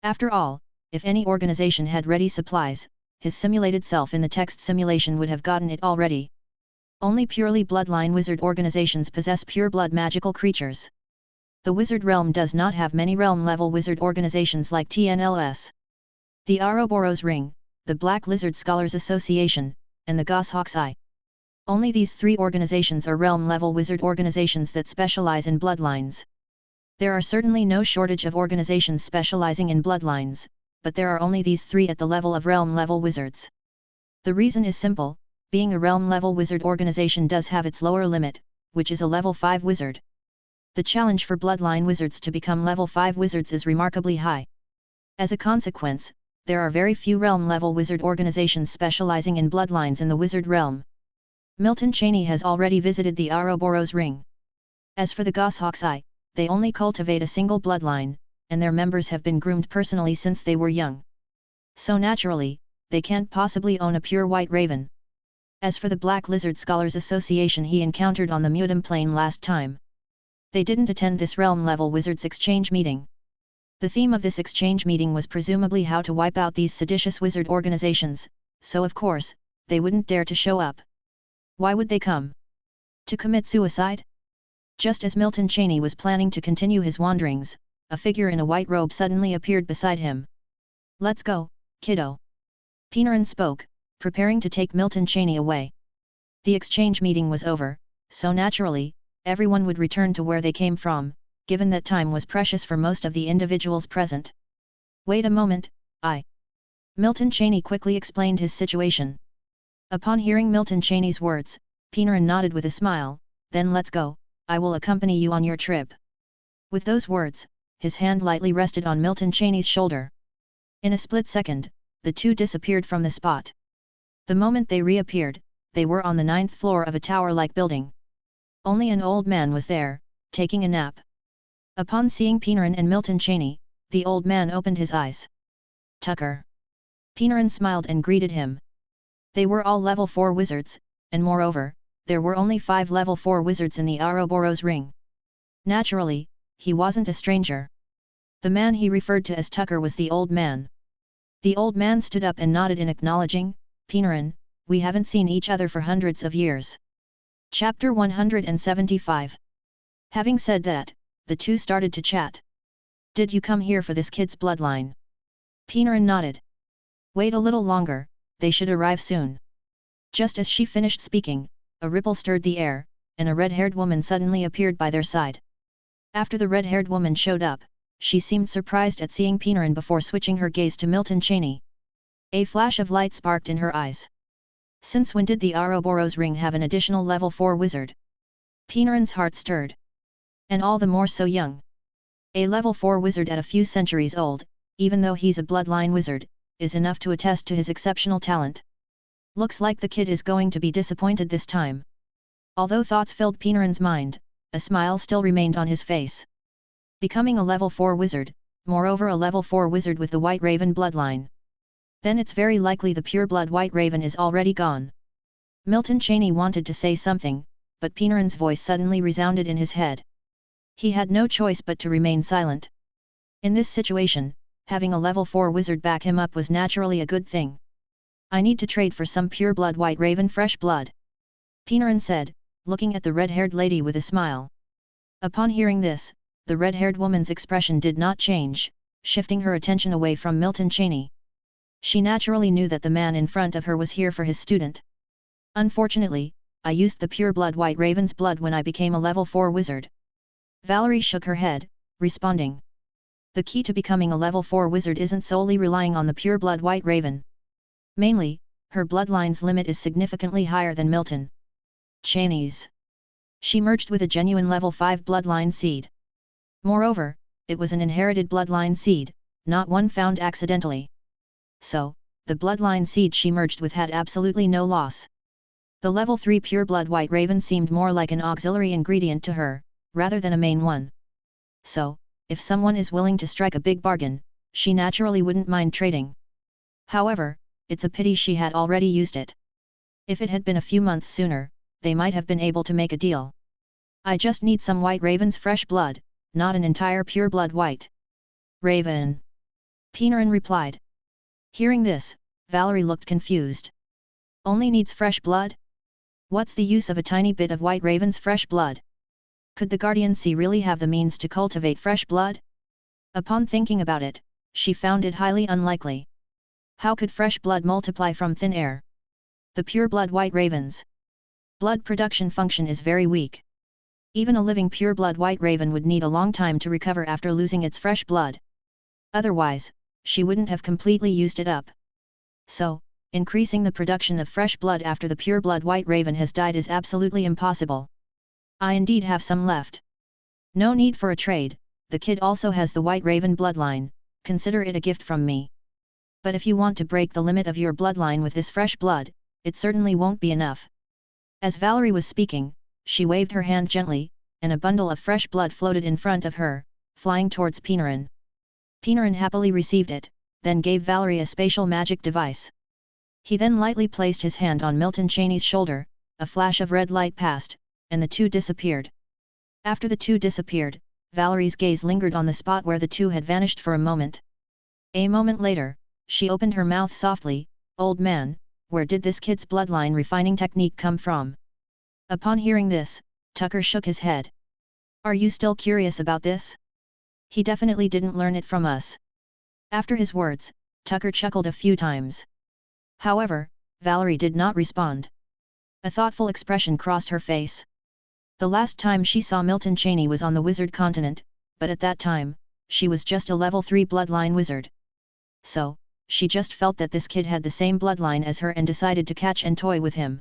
After all, if any organization had ready supplies, his simulated self in the text simulation would have gotten it already. Only purely bloodline wizard organizations possess pure blood magical creatures. The wizard realm does not have many realm-level wizard organizations like TNLS. The Ouroboros Ring, the Black Lizard Scholars Association, and the Goshawk's Eye. Only these three organizations are realm-level wizard organizations that specialize in bloodlines. There are certainly no shortage of organizations specializing in bloodlines, but there are only these three at the level of realm-level wizards. The reason is simple. Being a realm-level wizard organization does have its lower limit, which is a level 5 wizard. The challenge for bloodline wizards to become level 5 wizards is remarkably high. As a consequence, there are very few realm-level wizard organizations specializing in bloodlines in the wizard realm. Milton Cheney has already visited the Ouroboros Ring. As for the Goshawk's Eye, they only cultivate a single bloodline, and their members have been groomed personally since they were young. So naturally, they can't possibly own a pure white raven. As for the Black Lizard Scholars Association he encountered on the Mutum Plain last time. They didn't attend this realm-level wizards exchange meeting. The theme of this exchange meeting was presumably how to wipe out these seditious wizard organizations, so of course, they wouldn't dare to show up. Why would they come? To commit suicide? Just as Milton Cheney was planning to continue his wanderings, a figure in a white robe suddenly appeared beside him. "Let's go, kiddo." Pinarin spoke, preparing to take Milton Cheney away. The exchange meeting was over, so naturally, everyone would return to where they came from, given that time was precious for most of the individuals present. "Wait a moment, Milton Cheney quickly explained his situation. Upon hearing Milton Cheney's words, Pinarin nodded with a smile. "Then let's go, I will accompany you on your trip." With those words, his hand lightly rested on Milton Cheney's shoulder. In a split second, the two disappeared from the spot. The moment they reappeared, they were on the 9th floor of a tower-like building. Only an old man was there, taking a nap. Upon seeing Pinarin and Milton Cheney, the old man opened his eyes. "Tucker." Pinarin smiled and greeted him. They were all level 4 wizards, and moreover, there were only 5 level 4 wizards in the Ouroboros Ring. Naturally, he wasn't a stranger. The man he referred to as Tucker was the old man. The old man stood up and nodded in acknowledging. "Pinarin, we haven't seen each other for hundreds of years." Chapter 175. Having said that, the two started to chat. "Did you come here for this kid's bloodline?" Pinarin nodded. "Wait a little longer, they should arrive soon." Just as she finished speaking, a ripple stirred the air, and a red-haired woman suddenly appeared by their side. After the red-haired woman showed up, she seemed surprised at seeing Pinarin before switching her gaze to Milton Cheney. A flash of light sparked in her eyes. Since when did the Ouroboros Ring have an additional level 4 wizard? Pinarin's heart stirred. And all the more so young. A level 4 wizard at a few centuries old, even though he's a bloodline wizard, is enough to attest to his exceptional talent. Looks like the kid is going to be disappointed this time. Although thoughts filled Pinarin's mind, a smile still remained on his face. Becoming a level 4 wizard, moreover a level 4 wizard with the White Raven bloodline. Then it's very likely the pure-blood White Raven is already gone. Milton Cheney wanted to say something, but Pinarin's voice suddenly resounded in his head. He had no choice but to remain silent. In this situation, having a level 4 wizard back him up was naturally a good thing. "I need to trade for some pure-blood White Raven fresh blood," Pinarin said, looking at the red-haired lady with a smile. Upon hearing this, the red-haired woman's expression did not change, shifting her attention away from Milton Cheney. She naturally knew that the man in front of her was here for his student. Unfortunately, I used the pure-blood White Raven's blood when I became a level 4 wizard. Valerie shook her head, responding. The key to becoming a level 4 wizard isn't solely relying on the pure-blood White Raven. Mainly, her bloodline's limit is significantly higher than Milton Cheney's. She merged with a genuine level 5 bloodline seed. Moreover, it was an inherited bloodline seed, not one found accidentally. So, the bloodline seed she merged with had absolutely no loss. The level 3 pure-blood White Raven seemed more like an auxiliary ingredient to her, rather than a main one. So, if someone is willing to strike a big bargain, she naturally wouldn't mind trading. However, it's a pity she had already used it. If it had been a few months sooner, they might have been able to make a deal. I just need some White Raven's fresh blood, not an entire pure-blood White Raven. Pinarin replied. Hearing this, Valerie looked confused. Only needs fresh blood? What's the use of a tiny bit of White Raven's fresh blood? Could the Guardian Sea really have the means to cultivate fresh blood? Upon thinking about it, she found it highly unlikely. How could fresh blood multiply from thin air? The pure-blood White Raven's blood production function is very weak. Even a living pure-blood White Raven would need a long time to recover after losing its fresh blood. Otherwise, she wouldn't have completely used it up. So, increasing the production of fresh blood after the pure-blood White Raven has died is absolutely impossible. I indeed have some left. No need for a trade, the kid also has the White Raven bloodline, consider it a gift from me. But if you want to break the limit of your bloodline with this fresh blood, it certainly won't be enough. As Valerie was speaking, she waved her hand gently, and a bundle of fresh blood floated in front of her, flying towards Pinarin. Pinarin happily received it, then gave Valerie a spatial magic device. He then lightly placed his hand on Milton Cheney's shoulder, a flash of red light passed, and the two disappeared. After the two disappeared, Valerie's gaze lingered on the spot where the two had vanished for a moment. A moment later, she opened her mouth softly, "Old man, where did this kid's bloodline refining technique come from?" Upon hearing this, Tucker shook his head. "Are you still curious about this? He definitely didn't learn it from us." After his words, Tucker chuckled a few times. However, Valerie did not respond. A thoughtful expression crossed her face. The last time she saw Milton Cheney was on the wizard continent, but at that time, she was just a level 3 bloodline wizard. So, she just felt that this kid had the same bloodline as her and decided to catch and toy with him.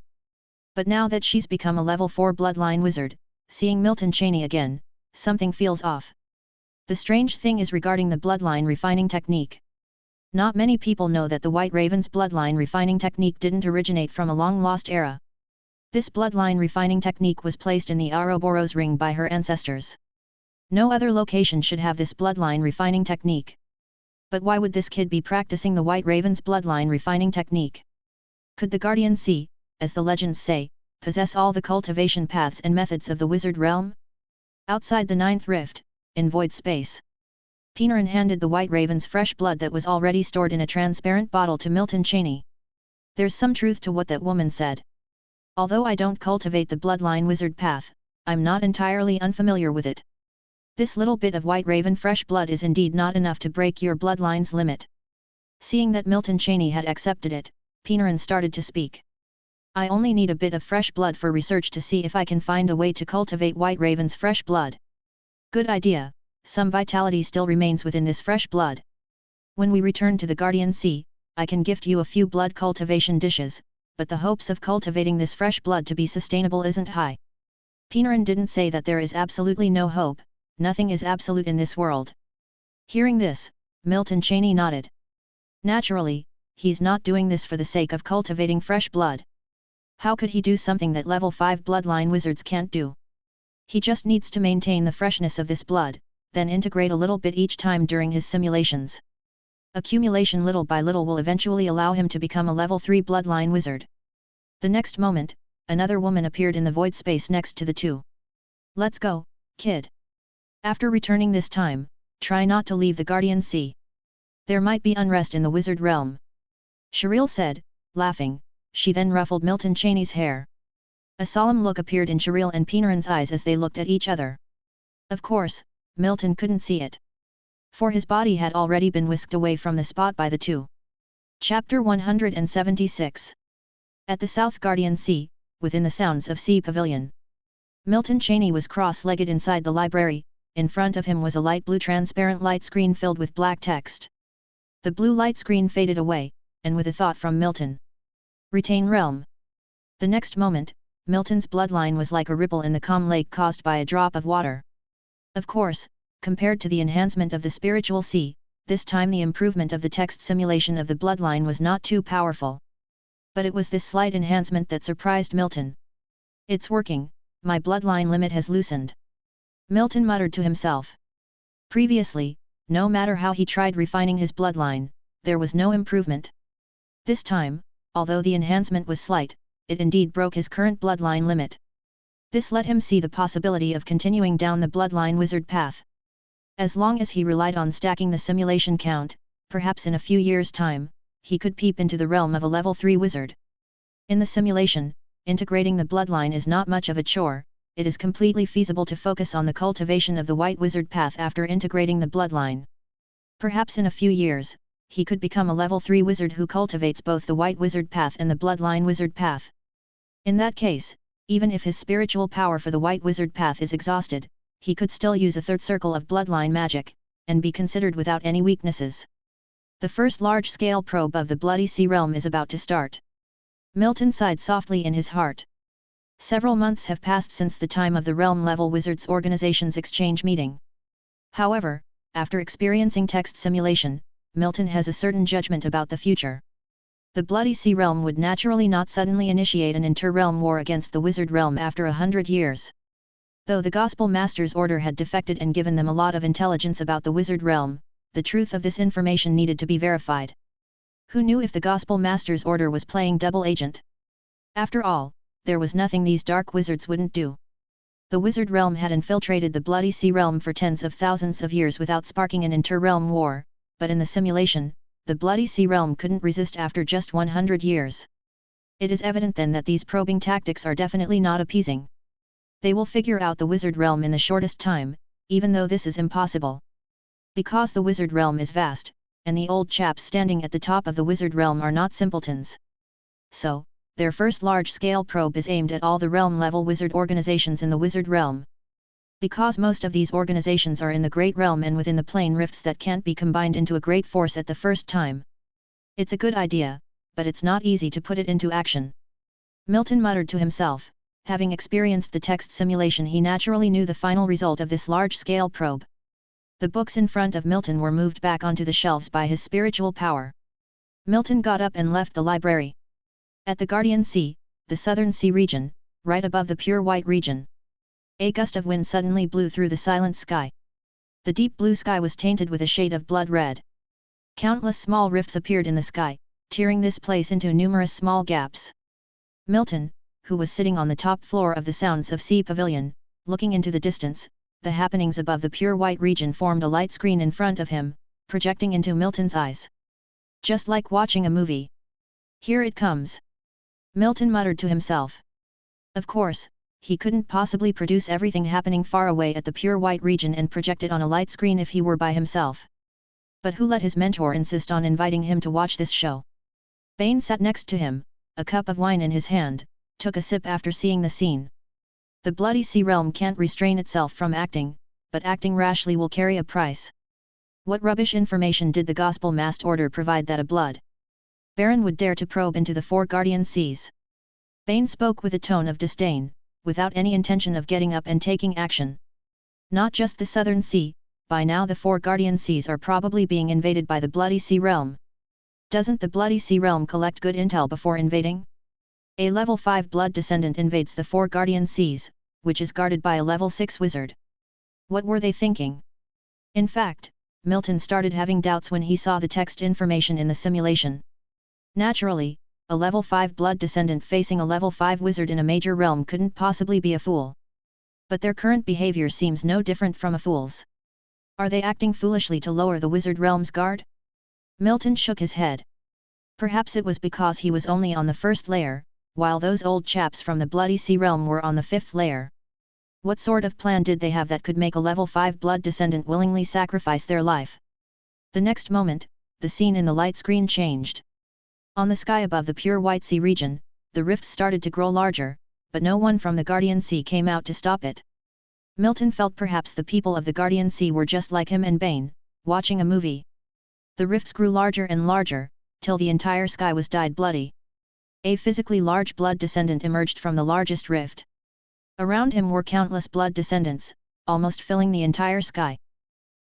But now that she's become a level 4 bloodline wizard, seeing Milton Cheney again, something feels off. The strange thing is regarding the bloodline refining technique. Not many people know that the White Raven's bloodline refining technique didn't originate from a long-lost era. This bloodline refining technique was placed in the Ouroboros ring by her ancestors. No other location should have this bloodline refining technique. But why would this kid be practicing the White Raven's bloodline refining technique? Could the Guardian Sea, as the legends say, possess all the cultivation paths and methods of the wizard realm? Outside the ninth rift, in void space, Pinarin handed the White Raven's fresh blood that was already stored in a transparent bottle to Milton Cheney. There's some truth to what that woman said. Although I don't cultivate the bloodline wizard path, I'm not entirely unfamiliar with it. This little bit of White Raven fresh blood is indeed not enough to break your bloodline's limit. Seeing that Milton Cheney had accepted it, Pinarin started to speak. I only need a bit of fresh blood for research to see if I can find a way to cultivate White Raven's fresh blood. Good idea, some vitality still remains within this fresh blood. When we return to the Guardian Sea, I can gift you a few blood cultivation dishes, but the hopes of cultivating this fresh blood to be sustainable isn't high. Pinarin didn't say that there is absolutely no hope, nothing is absolute in this world. Hearing this, Milton Cheney nodded. Naturally, he's not doing this for the sake of cultivating fresh blood. How could he do something that level 5 bloodline wizards can't do? He just needs to maintain the freshness of this blood, then integrate a little bit each time during his simulations. Accumulation little by little will eventually allow him to become a level 3 bloodline wizard. The next moment, another woman appeared in the void space next to the two. Let's go, kid. After returning this time, try not to leave the Guardian Sea. There might be unrest in the wizard realm. Cheryl said, laughing. She then ruffled Milton Cheney's hair. A solemn look appeared in Cheryl and Pinarin's eyes as they looked at each other. Of course, Milton couldn't see it. For his body had already been whisked away from the spot by the two. Chapter 176. At the South Guardian Sea, within the Sounds of Sea Pavilion. Milton Cheney was cross-legged inside the library. In front of him was a light blue transparent light screen filled with black text. The blue light screen faded away, and with a thought from Milton. Retain realm. The next moment, Milton's bloodline was like a ripple in the calm lake caused by a drop of water. Of course, compared to the enhancement of the spiritual sea, this time the improvement of the text simulation of the bloodline was not too powerful. But it was this slight enhancement that surprised Milton. It's working, my bloodline limit has loosened. Milton muttered to himself. Previously, no matter how he tried refining his bloodline, there was no improvement. This time, although the enhancement was slight, it indeed broke his current bloodline limit. This let him see the possibility of continuing down the bloodline wizard path. As long as he relied on stacking the simulation count, perhaps in a few years' time, he could peep into the realm of a level 3 wizard. In the simulation, integrating the bloodline is not much of a chore. It is completely feasible to focus on the cultivation of the white wizard path after integrating the bloodline. Perhaps in a few years, he could become a level 3 wizard who cultivates both the white wizard path and the bloodline wizard path. In that case, even if his spiritual power for the white wizard path is exhausted, he could still use a third circle of bloodline magic, and be considered without any weaknesses. The first large-scale probe of the Bloody Sea realm is about to start. Milton sighed softly in his heart. Several months have passed since the time of the realm-level wizards organization's exchange meeting. However, after experiencing text simulation, Milton has a certain judgment about the future. The Bloody Sea realm would naturally not suddenly initiate an inter-realm war against the wizard realm after 100 years. Though the Gospel Master's order had defected and given them a lot of intelligence about the wizard realm, the truth of this information needed to be verified. Who knew if the Gospel Master's order was playing double agent? After all, there was nothing these dark wizards wouldn't do. The wizard realm had infiltrated the Bloody Sea realm for tens of thousands of years without sparking an inter-realm war, but in the simulation, the Bloody Sea realm couldn't resist after just 100 years. It is evident then that these probing tactics are definitely not appeasing. They will figure out the wizard realm in the shortest time, even though this is impossible. Because the wizard realm is vast, and the old chaps standing at the top of the wizard realm are not simpletons. So, their first large-scale probe is aimed at all the realm-level wizard organizations in the wizard realm. Because most of these organizations are in the Great Realm and within the plane rifts that can't be combined into a great force at the first time. It's a good idea, but it's not easy to put it into action. Milton muttered to himself. Having experienced the text simulation, he naturally knew the final result of this large-scale probe. The books in front of Milton were moved back onto the shelves by his spiritual power. Milton got up and left the library. At the Guardian Sea, the southern sea region, right above the pure white region, a gust of wind suddenly blew through the silent sky. The deep blue sky was tainted with a shade of blood red. Countless small rifts appeared in the sky, tearing this place into numerous small gaps. Milton, who was sitting on the top floor of the Sounds of Sea Pavilion, looking into the distance, the happenings above the pure white region formed a light screen in front of him, projecting into Milton's eyes. Just like watching a movie. Here it comes. Milton muttered to himself. Of course, he couldn't possibly produce everything happening far away at the pure white region and project it on a light screen if he were by himself. But who let his mentor insist on inviting him to watch this show? Bain sat next to him, a cup of wine in his hand, took a sip after seeing the scene. The Bloody Sea realm can't restrain itself from acting, but acting rashly will carry a price. What rubbish information did the Gospel Master order provide that a blood baron would dare to probe into the 4 Guardian Seas? Bain spoke with a tone of disdain, without any intention of getting up and taking action. Not just the Southern Sea, by now the 4 Guardian Seas are probably being invaded by the Bloody Sea realm. Doesn't the Bloody Sea realm collect good intel before invading? A level 5 blood descendant invades the 4 Guardian Seas, which is guarded by a level 6 wizard. What were they thinking? In fact, Milton started having doubts when he saw the text information in the simulation. Naturally, a level 5 blood descendant facing a level 5 wizard in a major realm couldn't possibly be a fool. But their current behavior seems no different from a fool's. Are they acting foolishly to lower the wizard realm's guard? Milton shook his head. Perhaps it was because he was only on the first layer, while those old chaps from the Bloody Sea realm were on the 5th layer. What sort of plan did they have that could make a level 5 blood descendant willingly sacrifice their life? The next moment, the scene in the light screen changed. On the sky above the pure white sea region, the rifts started to grow larger, but no one from the Guardian Sea came out to stop it. Milton felt perhaps the people of the Guardian Sea were just like him and Bane, watching a movie. The rifts grew larger and larger, till the entire sky was dyed bloody. A physically large blood descendant emerged from the largest rift. Around him were countless blood descendants, almost filling the entire sky.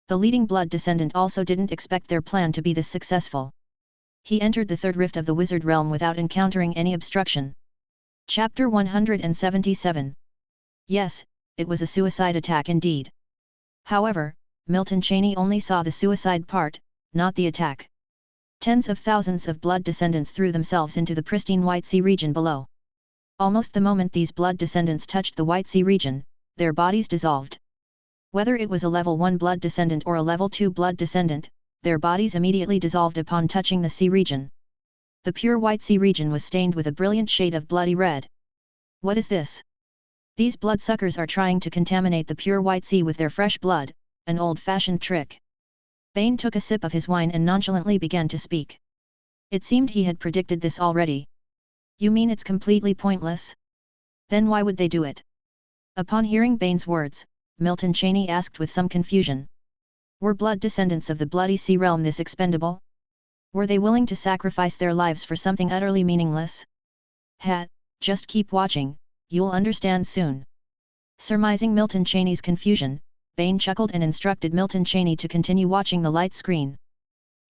The leading blood descendant also didn't expect their plan to be this successful. He entered the third rift of the wizard realm without encountering any obstruction. Chapter 177. Yes, it was a suicide attack indeed. However, Milton Cheney only saw the suicide part, not the attack. Tens of thousands of blood descendants threw themselves into the pristine White Sea region below. Almost the moment these blood descendants touched the White Sea region, their bodies dissolved. Whether it was a level 1 blood descendant or a level 2 blood descendant, their bodies immediately dissolved upon touching the sea region. The pure White Sea region was stained with a brilliant shade of bloody red. What is this? These bloodsuckers are trying to contaminate the pure White Sea with their fresh blood, an old-fashioned trick. Bane took a sip of his wine and nonchalantly began to speak. It seemed he had predicted this already. You mean it's completely pointless? Then why would they do it? Upon hearing Bane's words, Milton Cheney asked with some confusion. Were blood descendants of the Bloody Sea realm this expendable? Were they willing to sacrifice their lives for something utterly meaningless? Just keep watching, you'll understand soon. Surmising Milton Cheney's confusion, Bane chuckled and instructed Milton Cheney to continue watching the light screen.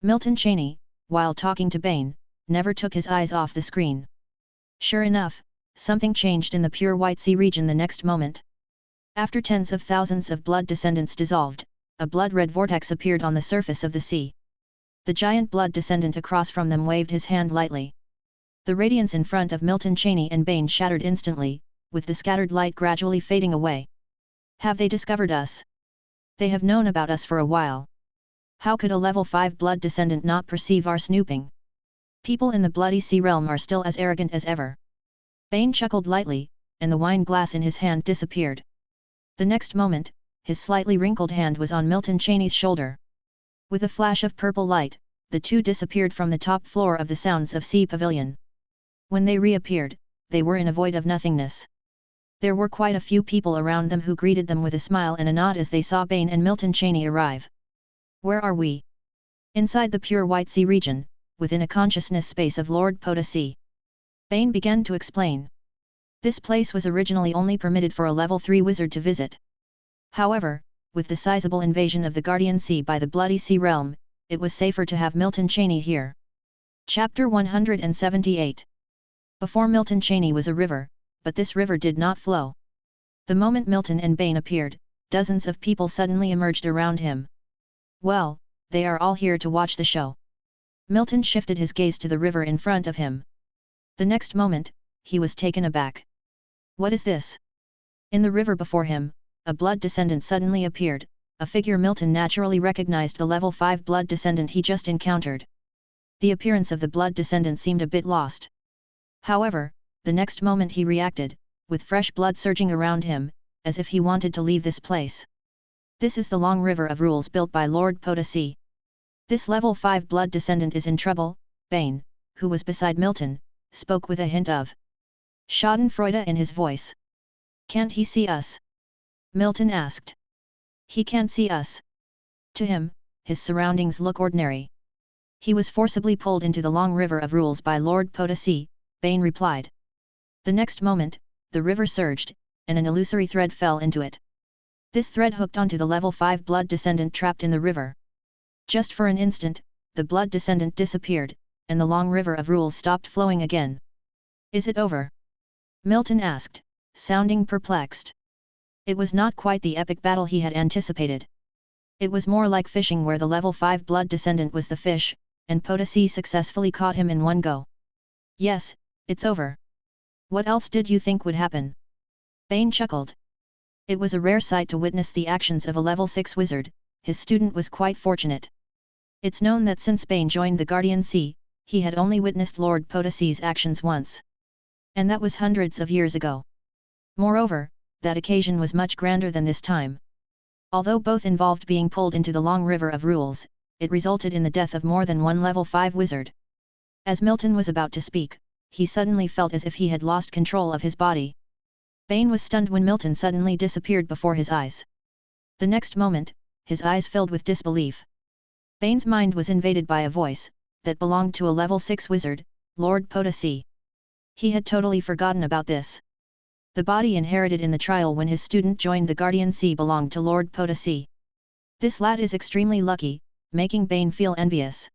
Milton Cheney, while talking to Bane, never took his eyes off the screen. Sure enough, something changed in the pure White Sea region the next moment. After tens of thousands of blood descendants dissolved, a blood-red vortex appeared on the surface of the sea. The giant blood descendant across from them waved his hand lightly. The radiance in front of Milton Cheney and Bane shattered instantly, with the scattered light gradually fading away. Have they discovered us? They have known about us for a while. How could a level 5 blood descendant not perceive our snooping? People in the Bloody Sea realm are still as arrogant as ever. Bane chuckled lightly, and the wine glass in his hand disappeared. The next moment, his slightly wrinkled hand was on Milton Cheney's shoulder. With a flash of purple light, the two disappeared from the top floor of the Sounds of Sea Pavilion. When they reappeared, they were in a void of nothingness. There were quite a few people around them who greeted them with a smile and a nod as they saw Bane and Milton Cheney arrive. Where are we? Inside the pure White Sea region, within a consciousness space of Lord Potassi. Bane began to explain. This place was originally only permitted for a level 3 wizard to visit. However, with the sizable invasion of the Guardian Sea by the Bloody Sea realm, it was safer to have Milton Cheney here. Chapter 178. Before Milton Cheney was a river, but this river did not flow. The moment Milton and Bane appeared, dozens of people suddenly emerged around him. Well, they are all here to watch the show. Milton shifted his gaze to the river in front of him. The next moment, he was taken aback. What is this? In the river before him, a blood descendant suddenly appeared, a figure Milton naturally recognized, the level 5 blood descendant he just encountered. The appearance of the blood descendant seemed a bit lost. However, the next moment he reacted, with fresh blood surging around him, as if he wanted to leave this place. This is the long river of rules built by Lord Potassi. This level 5 blood descendant is in trouble. Bane, who was beside Milton, spoke with a hint of schadenfreude in his voice. Can't he see us? Milton asked. He can't see us. To him, his surroundings look ordinary. He was forcibly pulled into the long river of rules by Lord Potassi, Bane replied. The next moment, the river surged, and an illusory thread fell into it. This thread hooked onto the level 5 blood descendant trapped in the river. Just for an instant, the blood descendant disappeared, and the long river of rules stopped flowing again. Is it over? Milton asked, sounding perplexed. It was not quite the epic battle he had anticipated. It was more like fishing, where the level 5 blood descendant was the fish, and Potassi successfully caught him in one go. Yes, it's over. What else did you think would happen? Bane chuckled. It was a rare sight to witness the actions of a level 6 wizard. His student was quite fortunate. It's known that since Bane joined the Guardian Sea, he had only witnessed Lord Potassi's actions once. And that was hundreds of years ago. Moreover, that occasion was much grander than this time. Although both involved being pulled into the long river of rules, it resulted in the death of more than one level 5 wizard. As Milton was about to speak, he suddenly felt as if he had lost control of his body. Bane was stunned when Milton suddenly disappeared before his eyes. The next moment, his eyes filled with disbelief. Bane's mind was invaded by a voice that belonged to a level 6 wizard, Lord Potosi. He had totally forgotten about this. The body inherited in the trial when his student joined the Guardian Sea belonged to Lord Potosi. This lad is extremely lucky, making Bane feel envious.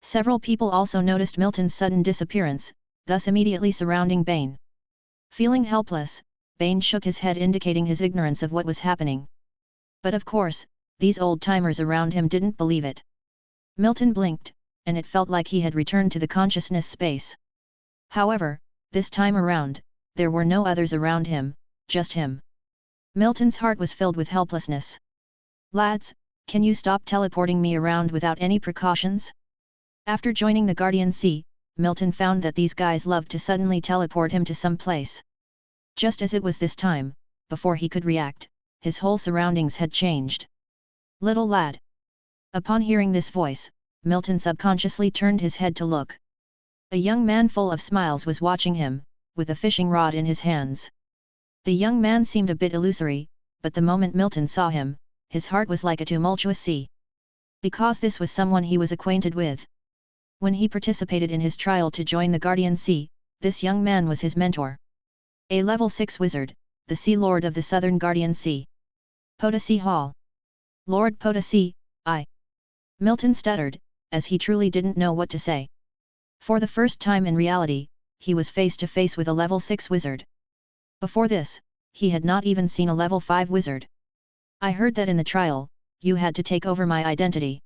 Several people also noticed Milton's sudden disappearance, thus immediately surrounding Bane. Feeling helpless, Bane shook his head indicating his ignorance of what was happening. But of course, these old-timers around him didn't believe it. Milton blinked, and it felt like he had returned to the consciousness space. However, this time around, there were no others around him, just him. Milton's heart was filled with helplessness. "Lads, can you stop teleporting me around without any precautions?" After joining the Guardian Sea, Milton found that these guys loved to suddenly teleport him to some place. Just as it was this time, before he could react, his whole surroundings had changed. "Little lad." Upon hearing this voice, Milton subconsciously turned his head to look. A young man full of smiles was watching him, with a fishing rod in his hands. The young man seemed a bit illusory, but the moment Milton saw him, his heart was like a tumultuous sea. Because this was someone he was acquainted with. When he participated in his trial to join the Guardian Sea, this young man was his mentor. A level 6 wizard, the Sea Lord of the Southern Guardian Sea. Potosi Hall. "Lord Potosi, I..." Milton stuttered, as he truly didn't know what to say. For the first time in reality, he was face to face with a level 6 wizard. Before this, he had not even seen a level 5 wizard. "I heard that in the trial, you had to take over my identity?"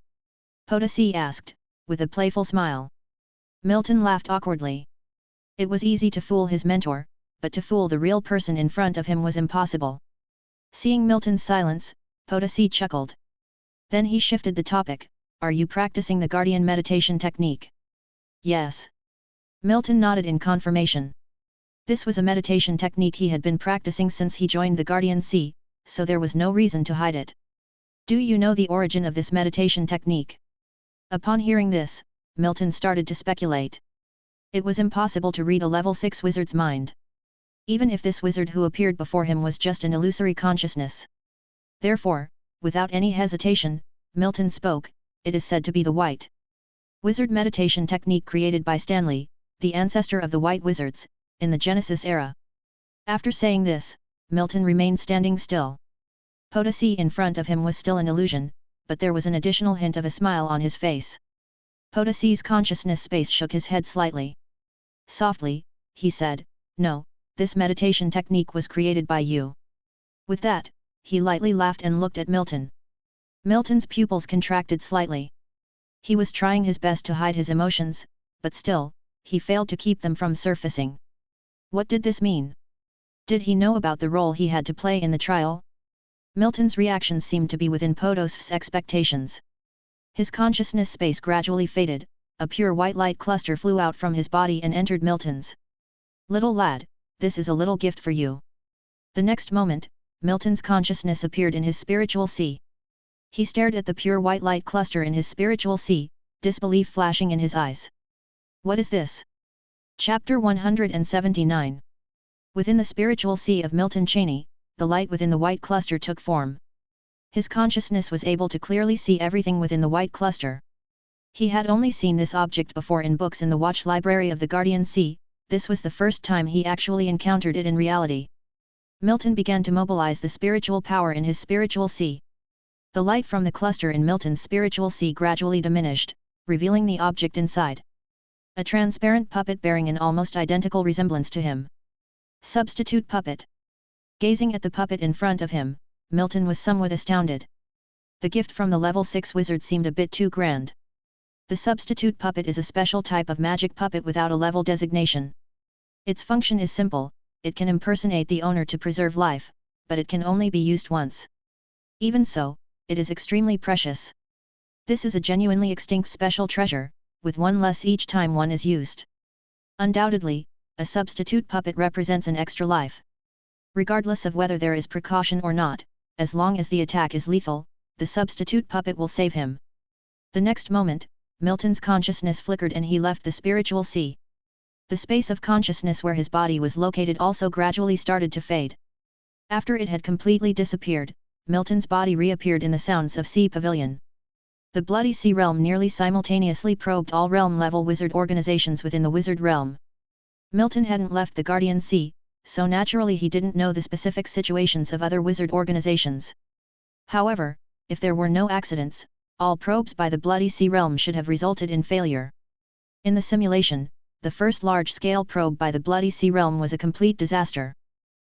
Potosi asked, with a playful smile. Milton laughed awkwardly. It was easy to fool his mentor, but to fool the real person in front of him was impossible. Seeing Milton's silence, Potosi chuckled. Then he shifted the topic. "Are you practicing the Guardian meditation technique?" "Yes." Milton nodded in confirmation. This was a meditation technique he had been practicing since he joined the Guardian Sea, so there was no reason to hide it. "Do you know the origin of this meditation technique?" Upon hearing this, Milton started to speculate. It was impossible to read a level 6 wizard's mind. Even if this wizard who appeared before him was just an illusory consciousness. Therefore, without any hesitation, Milton spoke. "It is said to be the White Wizard meditation technique created by Stanley, the ancestor of the White Wizards, in the Genesis era." After saying this, Milton remained standing still. Potosi in front of him was still an illusion, but there was an additional hint of a smile on his face. Potosi's consciousness space shook his head slightly. Softly, he said, "No, this meditation technique was created by you." With that, he lightly laughed and looked at Milton. Milton's pupils contracted slightly. He was trying his best to hide his emotions, but still, he failed to keep them from surfacing. What did this mean? Did he know about the role he had to play in the trial? Milton's reactions seemed to be within Potos's expectations. His consciousness space gradually faded, a pure white light cluster flew out from his body and entered Milton's. "Little lad, this is a little gift for you." The next moment, Milton's consciousness appeared in his spiritual sea. He stared at the pure white light cluster in his spiritual sea, disbelief flashing in his eyes. "What is this?" Chapter 179. Within the spiritual sea of Milton Cheney, the light within the white cluster took form. His consciousness was able to clearly see everything within the white cluster. He had only seen this object before in books in the watch library of the Guardian Sea. This was the first time he actually encountered it in reality. Milton began to mobilize the spiritual power in his spiritual sea. The light from the cluster in Milton's spiritual sea gradually diminished, revealing the object inside. A transparent puppet bearing an almost identical resemblance to him. Substitute puppet. Gazing at the puppet in front of him, Milton was somewhat astounded. The gift from the level 6 wizard seemed a bit too grand. The substitute puppet is a special type of magic puppet without a level designation. Its function is simple. It can impersonate the owner to preserve life, but it can only be used once. Even so, it is extremely precious. This is a genuinely extinct special treasure, with one less each time one is used. Undoubtedly, a substitute puppet represents an extra life. Regardless of whether there is precaution or not, as long as the attack is lethal, the substitute puppet will save him. The next moment, Milton's consciousness flickered and he left the spiritual sea. The space of consciousness where his body was located also gradually started to fade. After it had completely disappeared, Milton's body reappeared in the Sounds of Sea Pavilion. The Bloody Sea Realm nearly simultaneously probed all realm-level wizard organizations within the wizard realm. Milton hadn't left the Guardian Sea, so naturally he didn't know the specific situations of other wizard organizations. However, if there were no accidents, all probes by the Bloody Sea Realm should have resulted in failure. In the simulation, the first large-scale probe by the Bloody Sea Realm was a complete disaster.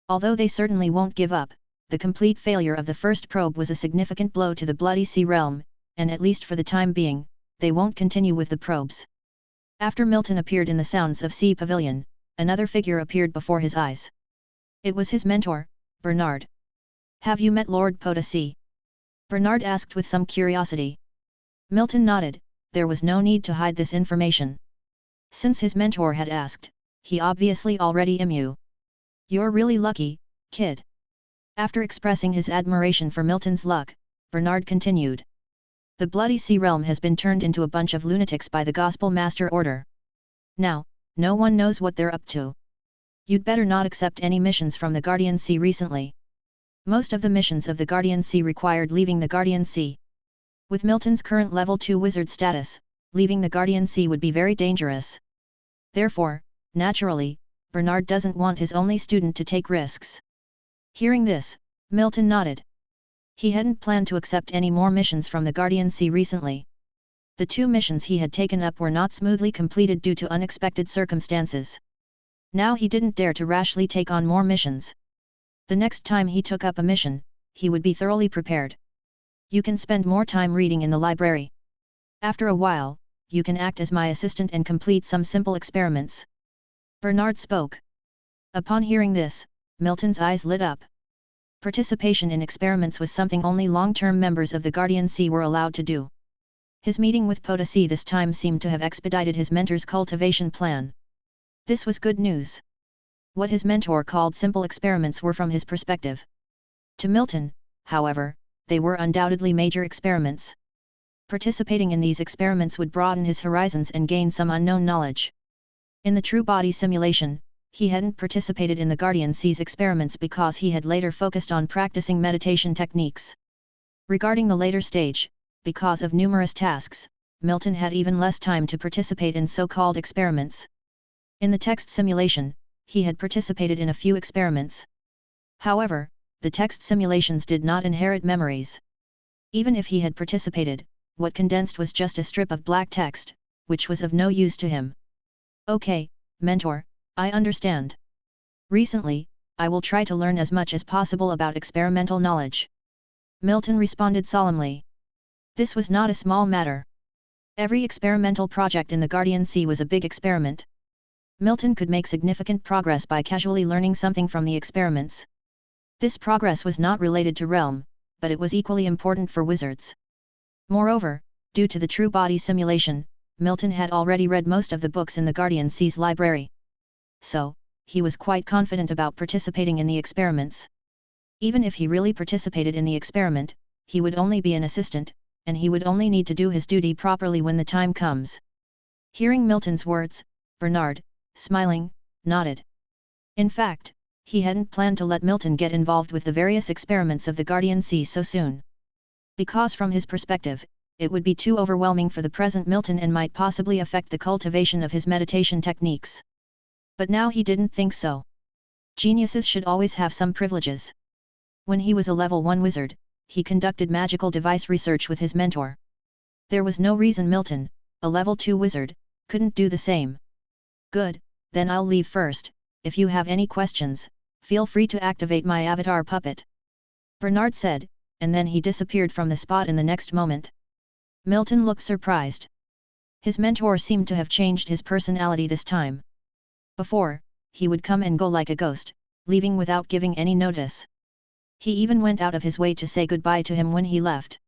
Although they certainly won't give up, the complete failure of the first probe was a significant blow to the Bloody Sea Realm, and at least for the time being, they won't continue with the probes. After Milton appeared in the Sounds of Sea Pavilion, another figure appeared before his eyes. It was his mentor, Bernard. "Have you met Lord Potosi?" Bernard asked with some curiosity. Milton nodded. There was no need to hide this information. Since his mentor had asked, he obviously already knew. "You're really lucky, kid." After expressing his admiration for Milton's luck, Bernard continued. "The Bloody Sea Realm has been turned into a bunch of lunatics by the Gospel Master Order. Now, no one knows what they're up to. You'd better not accept any missions from the Guardian Sea recently. Most of the missions of the Guardian Sea required leaving the Guardian Sea. With Milton's current level 2 wizard status, leaving the Guardian Sea would be very dangerous. Therefore, naturally, Bernard doesn't want his only student to take risks." Hearing this, Milton nodded. He hadn't planned to accept any more missions from the Guardian Sea recently. The 2 missions he had taken up were not smoothly completed due to unexpected circumstances. Now he didn't dare to rashly take on more missions. The next time he took up a mission, he would be thoroughly prepared. "You can spend more time reading in the library. After a while, you can act as my assistant and complete some simple experiments." Bernard spoke. Upon hearing this, Milton's eyes lit up. Participation in experiments was something only long-term members of the Guardian Sea were allowed to do. His meeting with Potosi this time seemed to have expedited his mentor's cultivation plan. This was good news. What his mentor called simple experiments were from his perspective. To Milton, however, they were undoubtedly major experiments. Participating in these experiments would broaden his horizons and gain some unknown knowledge. In the true body simulation, he hadn't participated in the Guardian Sea's experiments because he had later focused on practicing meditation techniques. Regarding the later stage, because of numerous tasks, Milton had even less time to participate in so-called experiments. In the text simulation, he had participated in a few experiments. However, the text simulations did not inherit memories. Even if he had participated, what condensed was just a strip of black text, which was of no use to him. "Okay, mentor, I understand. Recently, I will try to learn as much as possible about experimental knowledge." Milton responded solemnly. This was not a small matter. Every experimental project in the Guardian Sea was a big experiment. Milton could make significant progress by casually learning something from the experiments. This progress was not related to realm, but it was equally important for wizards. Moreover, due to the true body simulation, Milton had already read most of the books in the Guardian Sea's library. So, he was quite confident about participating in the experiments. Even if he really participated in the experiment, he would only be an assistant, and he would only need to do his duty properly when the time comes. Hearing Milton's words, Bernard, smiling, nodded. In fact, he hadn't planned to let Milton get involved with the various experiments of the Guardian Sea so soon. Because from his perspective, it would be too overwhelming for the present Milton and might possibly affect the cultivation of his meditation techniques. But now he didn't think so. Geniuses should always have some privileges. When he was a level 1 wizard, he conducted magical device research with his mentor. There was no reason Milton, a level 2 wizard, couldn't do the same. "Good, then I'll leave first. If you have any questions, feel free to activate my avatar puppet," Bernard said, and then he disappeared from the spot in the next moment. Milton looked surprised. His mentor seemed to have changed his personality this time. Before, he would come and go like a ghost, leaving without giving any notice. He even went out of his way to say goodbye to him when he left.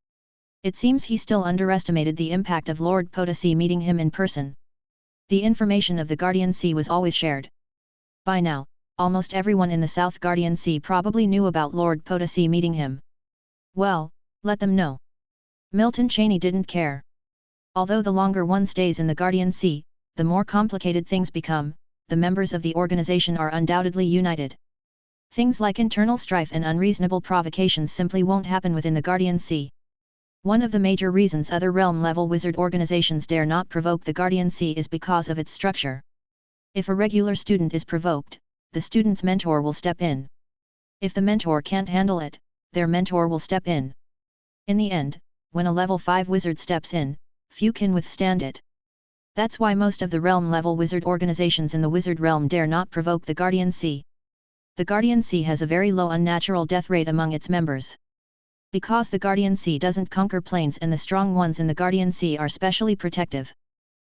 It seems he still underestimated the impact of Lord Potosi meeting him in person. The information of the Guardian Sea was always shared. By now, almost everyone in the South Guardian Sea probably knew about Lord Potosi meeting him. Well, let them know. Milton Cheney didn't care. Although the longer one stays in the Guardian Sea, the more complicated things become, the members of the organization are undoubtedly united. Things like internal strife and unreasonable provocations simply won't happen within the Guardian Sea. One of the major reasons other realm-level wizard organizations dare not provoke the Guardian Sea is because of its structure. If a regular student is provoked, the student's mentor will step in. If the mentor can't handle it, their mentor will step in. In the end, when a level 5 wizard steps in, few can withstand it. That's why most of the realm-level wizard organizations in the wizard realm dare not provoke the Guardian Sea. The Guardian Sea has a very low unnatural death rate among its members. Because the Guardian Sea doesn't conquer planes and the strong ones in the Guardian Sea are specially protective.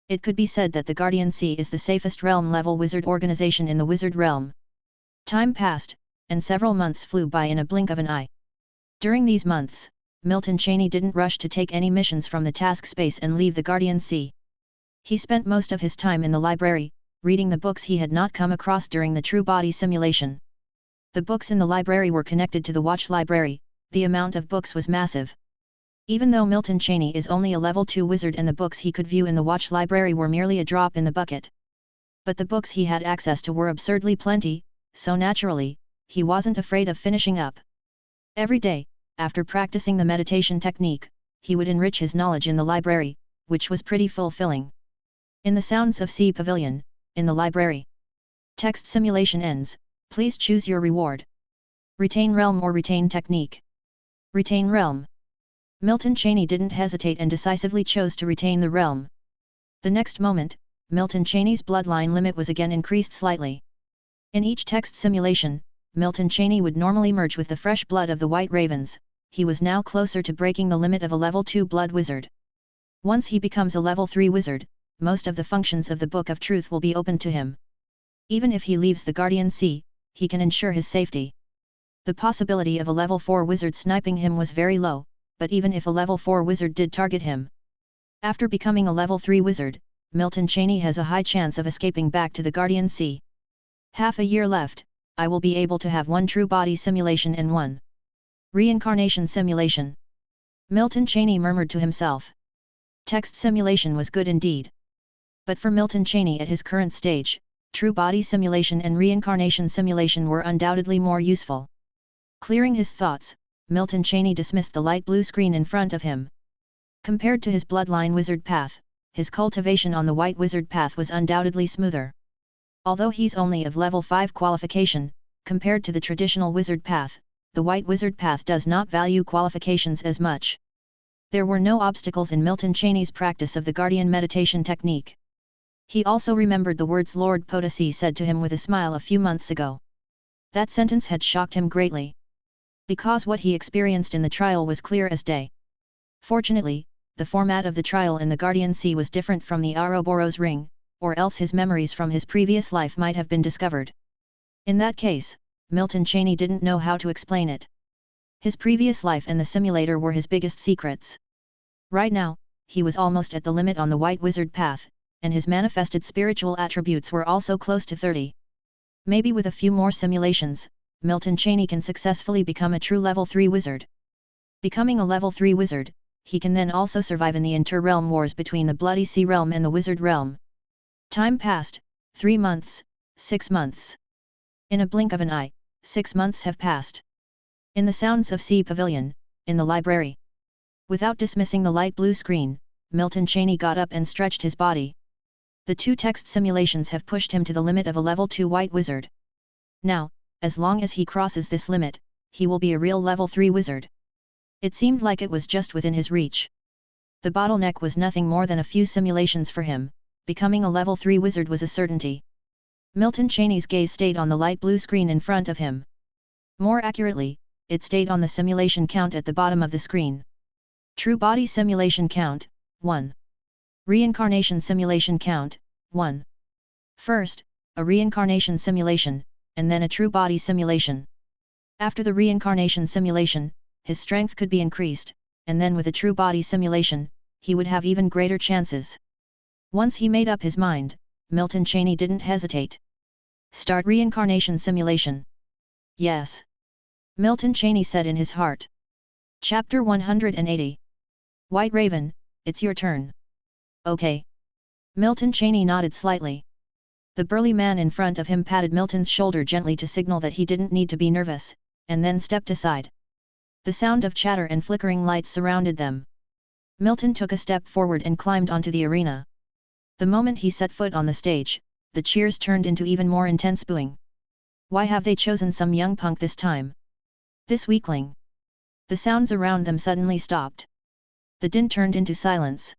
It could be said that the Guardian Sea is the safest realm-level wizard organization in the wizard realm. Time passed, and several months flew by in a blink of an eye. During these months, Milton Cheney didn't rush to take any missions from the task space and leave the Guardian Sea. He spent most of his time in the library, reading the books he had not come across during the true body simulation. The books in the library were connected to the watch library. The amount of books was massive. Even though Milton Cheney is only a level 2 wizard and the books he could view in the watch library were merely a drop in the bucket. But the books he had access to were absurdly plenty, so naturally, he wasn't afraid of finishing up. Every day, after practicing the meditation technique, he would enrich his knowledge in the library, which was pretty fulfilling. In the Sounds of Sea Pavilion, in the library. Text simulation ends, please choose your reward. Retain realm or retain technique. Retain realm. Milton Cheney didn't hesitate and decisively chose to retain the realm. The next moment, Milton Cheney's bloodline limit was again increased slightly. In each text simulation, Milton Cheney would normally merge with the fresh blood of the White Ravens. He was now closer to breaking the limit of a level 2 blood wizard. Once he becomes a level 3 wizard, most of the functions of the Book of Truth will be open to him. Even if he leaves the Guardian Sea, he can ensure his safety. The possibility of a level 4 wizard sniping him was very low, but even if a level 4 wizard did target him. After becoming a level 3 wizard, Milton Cheney has a high chance of escaping back to the Guardian Sea. Half a year left, I will be able to have one true body simulation and one reincarnation simulation. Milton Cheney murmured to himself. Text simulation was good indeed. But for Milton Cheney at his current stage, true body simulation and reincarnation simulation were undoubtedly more useful. Clearing his thoughts, Milton Cheney dismissed the light blue screen in front of him. Compared to his bloodline wizard path, his cultivation on the white wizard path was undoubtedly smoother. Although he's only of level 5 qualification, compared to the traditional wizard path, the white wizard path does not value qualifications as much. There were no obstacles in Milton Cheney's practice of the Guardian meditation technique. He also remembered the words Lord Potosi said to him with a smile a few months ago. That sentence had shocked him greatly. Because what he experienced in the trial was clear as day. Fortunately, the format of the trial in the Guardian Sea was different from the Ouroboros ring, or else his memories from his previous life might have been discovered. In that case, Milton Cheney didn't know how to explain it. His previous life and the simulator were his biggest secrets. Right now, he was almost at the limit on the white wizard path, and his manifested spiritual attributes were also close to 30. Maybe with a few more simulations, Milton Cheney can successfully become a true level 3 wizard. Becoming a level 3 wizard, he can then also survive in the inter-realm wars between the Bloody Sea realm and the wizard realm. Time passed, 3 months, 6 months. In a blink of an eye, 6 months have passed. In the Sounds of Sea Pavilion, in the library. Without dismissing the light blue screen, Milton Cheney got up and stretched his body. The 2 text simulations have pushed him to the limit of a level 2 white wizard. Now, as long as he crosses this limit, he will be a real level 3 wizard. It seemed like it was just within his reach. The bottleneck was nothing more than a few simulations for him. Becoming a level 3 wizard was a certainty. Milton Cheney's gaze stayed on the light blue screen in front of him. More accurately, it stayed on the simulation count at the bottom of the screen. True body simulation count, 1. Reincarnation simulation count, 1. First, a reincarnation simulation, and then a true body simulation. After the reincarnation simulation, his strength could be increased, and then with a true body simulation, he would have even greater chances. Once he made up his mind, Milton Cheney didn't hesitate. Start reincarnation simulation. Yes. Milton Cheney said in his heart. Chapter 180. White Raven, it's your turn. Okay. Milton Cheney nodded slightly. The burly man in front of him patted Milton's shoulder gently to signal that he didn't need to be nervous, and then stepped aside. The sound of chatter and flickering lights surrounded them. Milton took a step forward and climbed onto the arena. The moment he set foot on the stage, the cheers turned into even more intense booing. Why have they chosen some young punk this time? This weakling. The sounds around them suddenly stopped. The din turned into silence.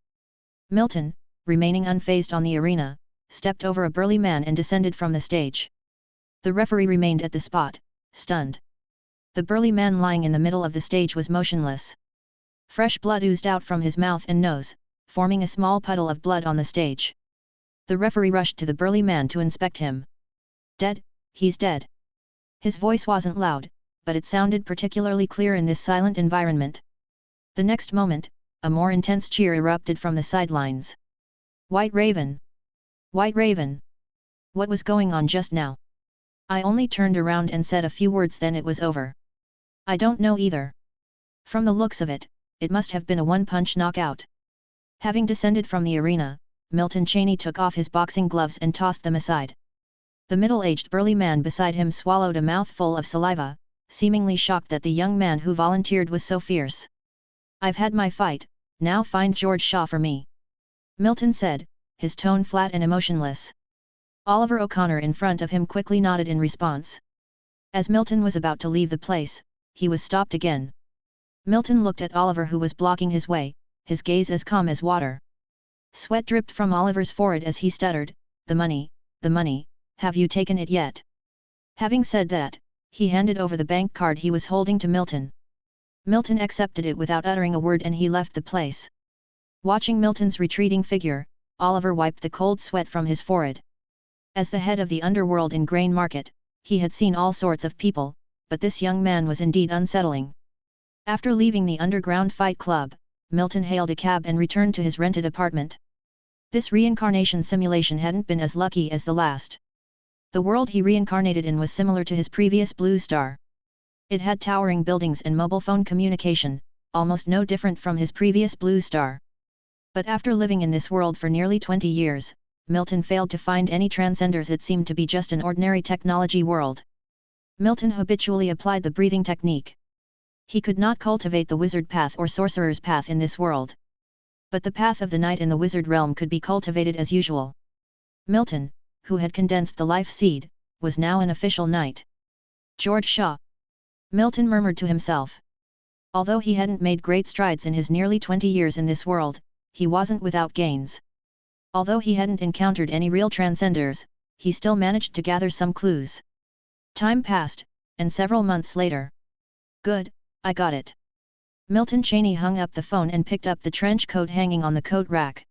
Milton, remaining unfazed on the arena, stepped over a burly man and descended from the stage. The referee remained at the spot, stunned. The burly man lying in the middle of the stage was motionless. Fresh blood oozed out from his mouth and nose, forming a small puddle of blood on the stage. The referee rushed to the burly man to inspect him. Dead, he's dead. His voice wasn't loud, but it sounded particularly clear in this silent environment. The next moment, a more intense cheer erupted from the sidelines. White Raven! White Raven! What was going on just now? I only turned around and said a few words, then it was over. I don't know either. From the looks of it, it must have been a one-punch knockout. Having descended from the arena, Milton Cheney took off his boxing gloves and tossed them aside. The middle-aged burly man beside him swallowed a mouthful of saliva, seemingly shocked that the young man who volunteered was so fierce. I've had my fight, now find George Shaw for me. Milton said, his tone flat and emotionless. Oliver O'Connor in front of him quickly nodded in response. As Milton was about to leave the place, he was stopped again. Milton looked at Oliver, who was blocking his way, his gaze as calm as water. Sweat dripped from Oliver's forehead as he stuttered, the money, have you taken it yet? Having said that, he handed over the bank card he was holding to Milton. Milton accepted it without uttering a word and he left the place. Watching Milton's retreating figure, Oliver wiped the cold sweat from his forehead. As the head of the underworld in Grain Market, he had seen all sorts of people, but this young man was indeed unsettling. After leaving the underground fight club, Milton hailed a cab and returned to his rented apartment. This reincarnation simulation hadn't been as lucky as the last. The world he reincarnated in was similar to his previous Blue Star. It had towering buildings and mobile phone communication, almost no different from his previous Blue Star. But after living in this world for nearly 20 years, Milton failed to find any transcenders. It seemed to be just an ordinary technology world. Milton habitually applied the breathing technique. He could not cultivate the wizard path or sorcerer's path in this world. But the path of the knight in the wizard realm could be cultivated as usual. Milton, who had condensed the life seed, was now an official knight. George Shaw. Milton murmured to himself. Although he hadn't made great strides in his nearly 20 years in this world, he wasn't without gains. Although he hadn't encountered any real transcenders, he still managed to gather some clues. Time passed, and several months later. Good, I got it. Milton Cheney hung up the phone and picked up the trench coat hanging on the coat rack.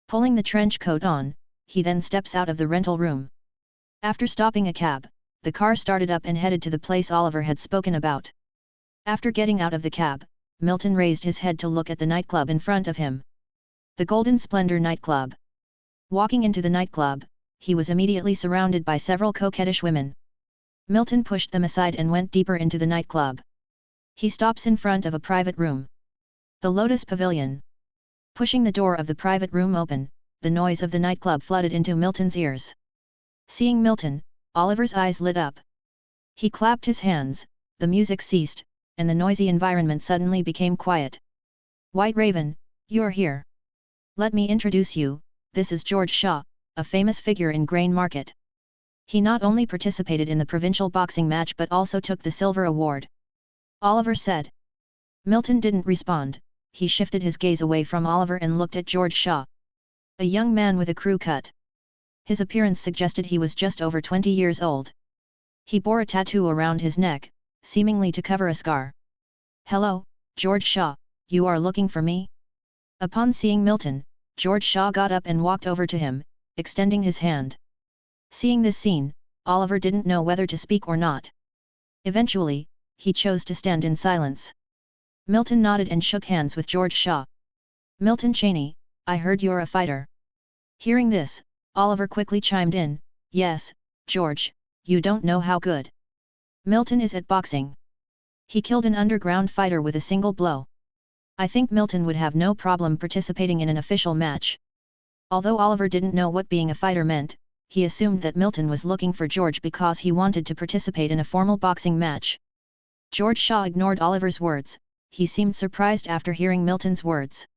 Pulling the trench coat on, he then steps out of the rental room. After stopping a cab, the car started up and headed to the place Oliver had spoken about. After getting out of the cab, Milton raised his head to look at the nightclub in front of him. The Golden Splendor nightclub. Walking into the nightclub, he was immediately surrounded by several coquettish women. Milton pushed them aside and went deeper into the nightclub. He stops in front of a private room. The Lotus Pavilion. Pushing the door of the private room open, the noise of the nightclub flooded into Milton's ears. Seeing Milton, Oliver's eyes lit up. He clapped his hands, the music ceased, and the noisy environment suddenly became quiet. White Raven, you're here. Let me introduce you, this is George Shaw, a famous figure in Grain Market. He not only participated in the provincial boxing match but also took the silver award. Oliver said. Milton didn't respond, he shifted his gaze away from Oliver and looked at George Shaw. A young man with a crew cut. His appearance suggested he was just over 20 years old. He bore a tattoo around his neck, seemingly to cover a scar. Hello, George Shaw, you are looking for me? Upon seeing Milton, George Shaw got up and walked over to him, extending his hand. Seeing this scene, Oliver didn't know whether to speak or not. Eventually, he chose to stand in silence. Milton nodded and shook hands with George Shaw. Milton Cheney, I heard you're a fighter. Hearing this, Oliver quickly chimed in, yes, George, you don't know how good Milton is at boxing. He killed an underground fighter with a single blow. I think Milton would have no problem participating in an official match. Although Oliver didn't know what being a fighter meant, he assumed that Milton was looking for George because he wanted to participate in a formal boxing match. George Shaw ignored Oliver's words. He seemed surprised after hearing Milton's words.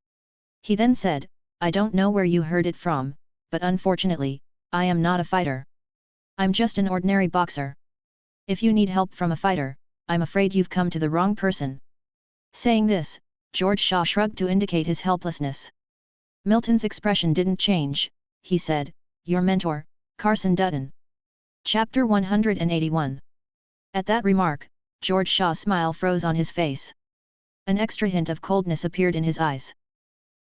He then said, "I don't know where you heard it from, but unfortunately, I am not a fighter. I'm just an ordinary boxer. If you need help from a fighter, I'm afraid you've come to the wrong person." Saying this, George Shaw shrugged to indicate his helplessness. Milton's expression didn't change. He said, "Your mentor, Carson Dutton." Chapter 181. At that remark, George Shaw's smile froze on his face. An extra hint of coldness appeared in his eyes.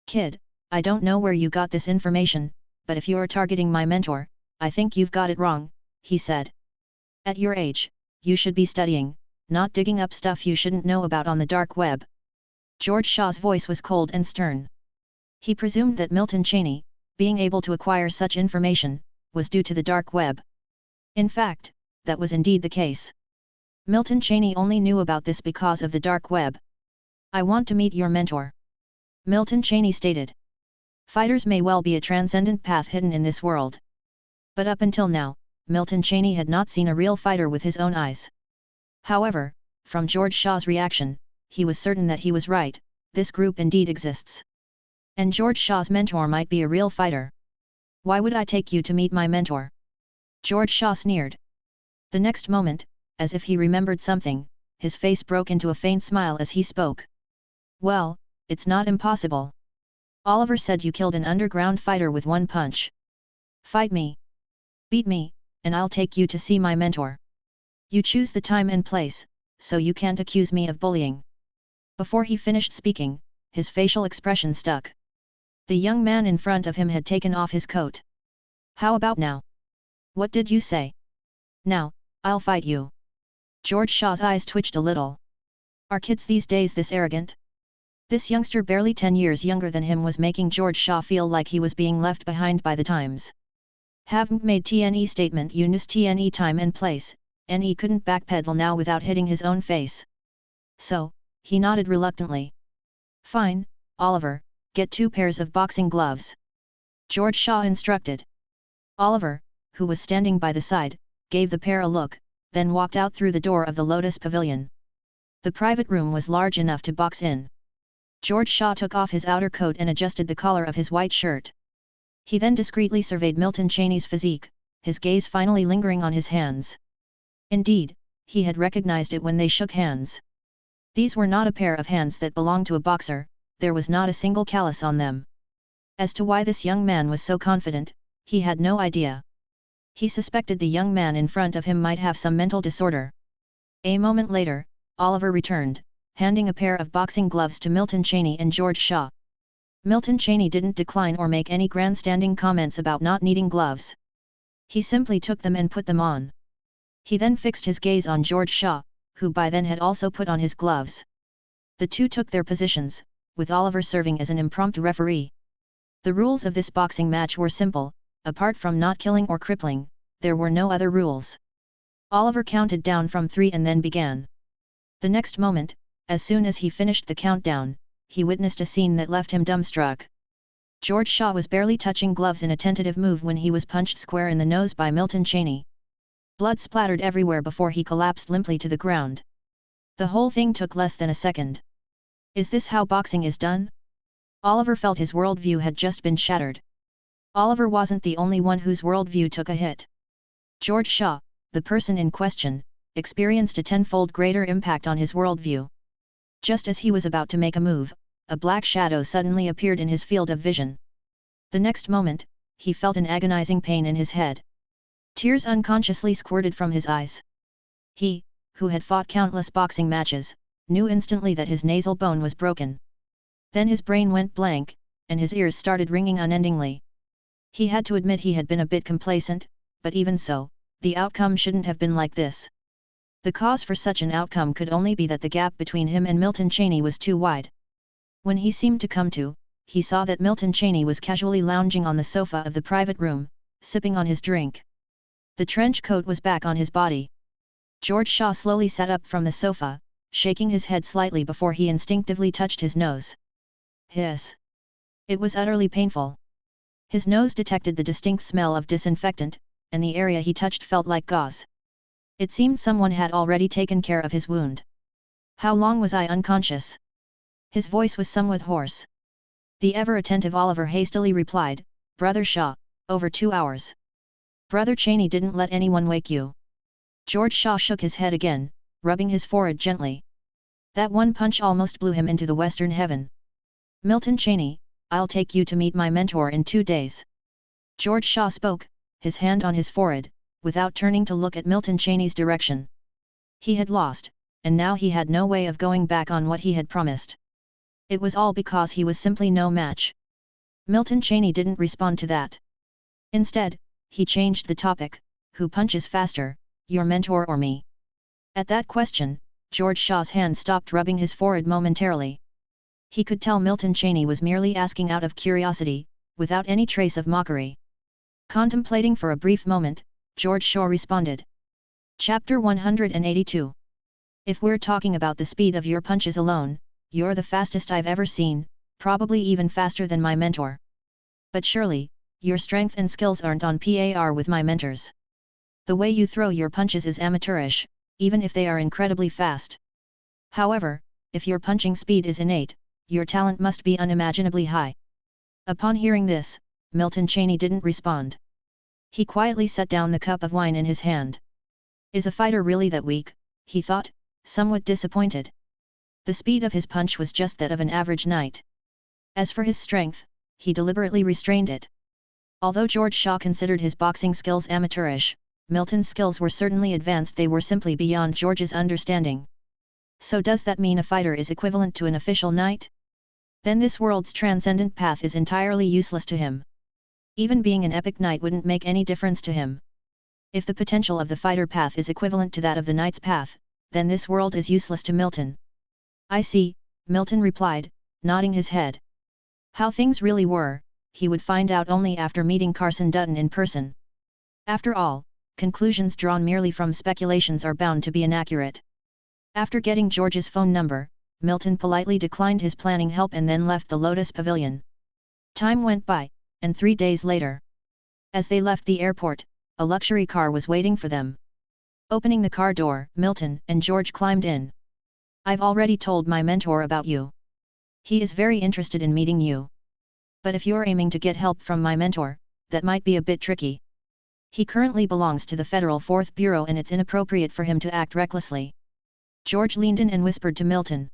"Kid, I don't know where you got this information, but if you're targeting my mentor, I think you've got it wrong," he said. "At your age, you should be studying, not digging up stuff you shouldn't know about on the dark web." George Shaw's voice was cold and stern. He presumed that Milton Cheney, being able to acquire such information, was due to the dark web. In fact, that was indeed the case. Milton Cheney only knew about this because of the dark web. "I want to meet your mentor," Milton Cheney stated. Fighters may well be a transcendent path hidden in this world. But up until now, Milton Cheney had not seen a real fighter with his own eyes. However, from George Shaw's reaction, he was certain that he was right. This group indeed exists. And George Shaw's mentor might be a real fighter. "Why would I take you to meet my mentor?" George Shaw sneered. The next moment, as if he remembered something, his face broke into a faint smile as he spoke. "Well, it's not impossible. Oliver said you killed an underground fighter with one punch. Fight me. Beat me, and I'll take you to see my mentor. You choose the time and place, so you can't accuse me of bullying." Before he finished speaking, his facial expression stuck. The young man in front of him had taken off his coat. "How about now? What did you say? Now, I'll fight you." George Shaw's eyes twitched a little. Are kids these days this arrogant? This youngster barely 10 years younger than him was making George Shaw feel like he was being left behind by the times. "Haven't made TNE statement Eunice TNE time and place," and he couldn't backpedal now without hitting his own face. So, he nodded reluctantly. "Fine, Oliver, get 2 pairs of boxing gloves," George Shaw instructed. Oliver, who was standing by the side, gave the pair a look, then walked out through the door of the Lotus Pavilion. The private room was large enough to box in. George Shaw took off his outer coat and adjusted the collar of his white shirt. He then discreetly surveyed Milton Cheney's physique, his gaze finally lingering on his hands. Indeed, he had recognized it when they shook hands. These were not a pair of hands that belonged to a boxer, there was not a single callus on them. As to why this young man was so confident, he had no idea. He suspected the young man in front of him might have some mental disorder. A moment later, Oliver returned, handing a pair of boxing gloves to Milton Cheney and George Shaw. Milton Cheney didn't decline or make any grandstanding comments about not needing gloves. He simply took them and put them on. He then fixed his gaze on George Shaw, who by then had also put on his gloves. The two took their positions, with Oliver serving as an impromptu referee. The rules of this boxing match were simple. Apart from not killing or crippling, there were no other rules. Oliver counted down from 3 and then began. The next moment, as soon as he finished the countdown, he witnessed a scene that left him dumbstruck. George Shaw was barely touching gloves in a tentative move when he was punched square in the nose by Milton Cheney. Blood splattered everywhere before he collapsed limply to the ground. The whole thing took less than a second. Is this how boxing is done? Oliver felt his worldview had just been shattered. Oliver wasn't the only one whose worldview took a hit. George Shaw, the person in question, experienced a tenfold greater impact on his worldview. Just as he was about to make a move, a black shadow suddenly appeared in his field of vision. The next moment, he felt an agonizing pain in his head. Tears unconsciously squirted from his eyes. He, who had fought countless boxing matches, knew instantly that his nasal bone was broken. Then his brain went blank, and his ears started ringing unendingly. He had to admit he had been a bit complacent, but even so, the outcome shouldn't have been like this. The cause for such an outcome could only be that the gap between him and Milton Cheney was too wide. When he seemed to come to, he saw that Milton Cheney was casually lounging on the sofa of the private room, sipping on his drink. The trench coat was back on his body. George Shaw slowly sat up from the sofa, shaking his head slightly before he instinctively touched his nose. Hiss! It was utterly painful. His nose detected the distinct smell of disinfectant, and the area he touched felt like gauze. It seemed someone had already taken care of his wound. How long was I unconscious? His voice was somewhat hoarse. The ever-attentive Oliver hastily replied, Brother Shaw, over 2 hours. Brother Cheney didn't let anyone wake you. George Shaw shook his head again, rubbing his forehead gently. That one punch almost blew him into the western heaven. Milton Cheney, I'll take you to meet my mentor in 2 days. George Shaw spoke, his hand on his forehead, without turning to look at Milton Cheney's direction. He had lost, and now he had no way of going back on what he had promised. It was all because he was simply no match. Milton Cheney didn't respond to that. Instead, he changed the topic, who punches faster, your mentor or me? At that question, George Shaw's hand stopped rubbing his forehead momentarily. He could tell Milton Cheney was merely asking out of curiosity, without any trace of mockery. Contemplating for a brief moment, George Shaw responded. Chapter 182. If we're talking about the speed of your punches alone, you're the fastest I've ever seen, probably even faster than my mentor. But surely, your strength and skills aren't on par with my mentor's. The way you throw your punches is amateurish, even if they are incredibly fast. However, if your punching speed is innate, your talent must be unimaginably high. Upon hearing this, Milton Cheney didn't respond. He quietly set down the cup of wine in his hand. Is a fighter really that weak? He thought, somewhat disappointed. The speed of his punch was just that of an average knight. As for his strength, he deliberately restrained it. Although George Shaw considered his boxing skills amateurish, Milton's skills were certainly advanced. They were simply beyond George's understanding. So does that mean a fighter is equivalent to an official knight? Then this world's transcendent path is entirely useless to him. Even being an epic knight wouldn't make any difference to him. If the potential of the fighter path is equivalent to that of the knight's path, then this world is useless to Milton. I see, Milton replied, nodding his head. How things really were, he would find out only after meeting Carson Dutton in person. After all, conclusions drawn merely from speculations are bound to be inaccurate. After getting George's phone number, Milton politely declined his planning help and then left the Lotus Pavilion. Time went by, and 3 days later. As they left the airport, a luxury car was waiting for them. Opening the car door, Milton and George climbed in. I've already told my mentor about you. He is very interested in meeting you. But if you're aiming to get help from my mentor, that might be a bit tricky. He currently belongs to the Federal 4th Bureau and it's inappropriate for him to act recklessly. George leaned in and whispered to Milton.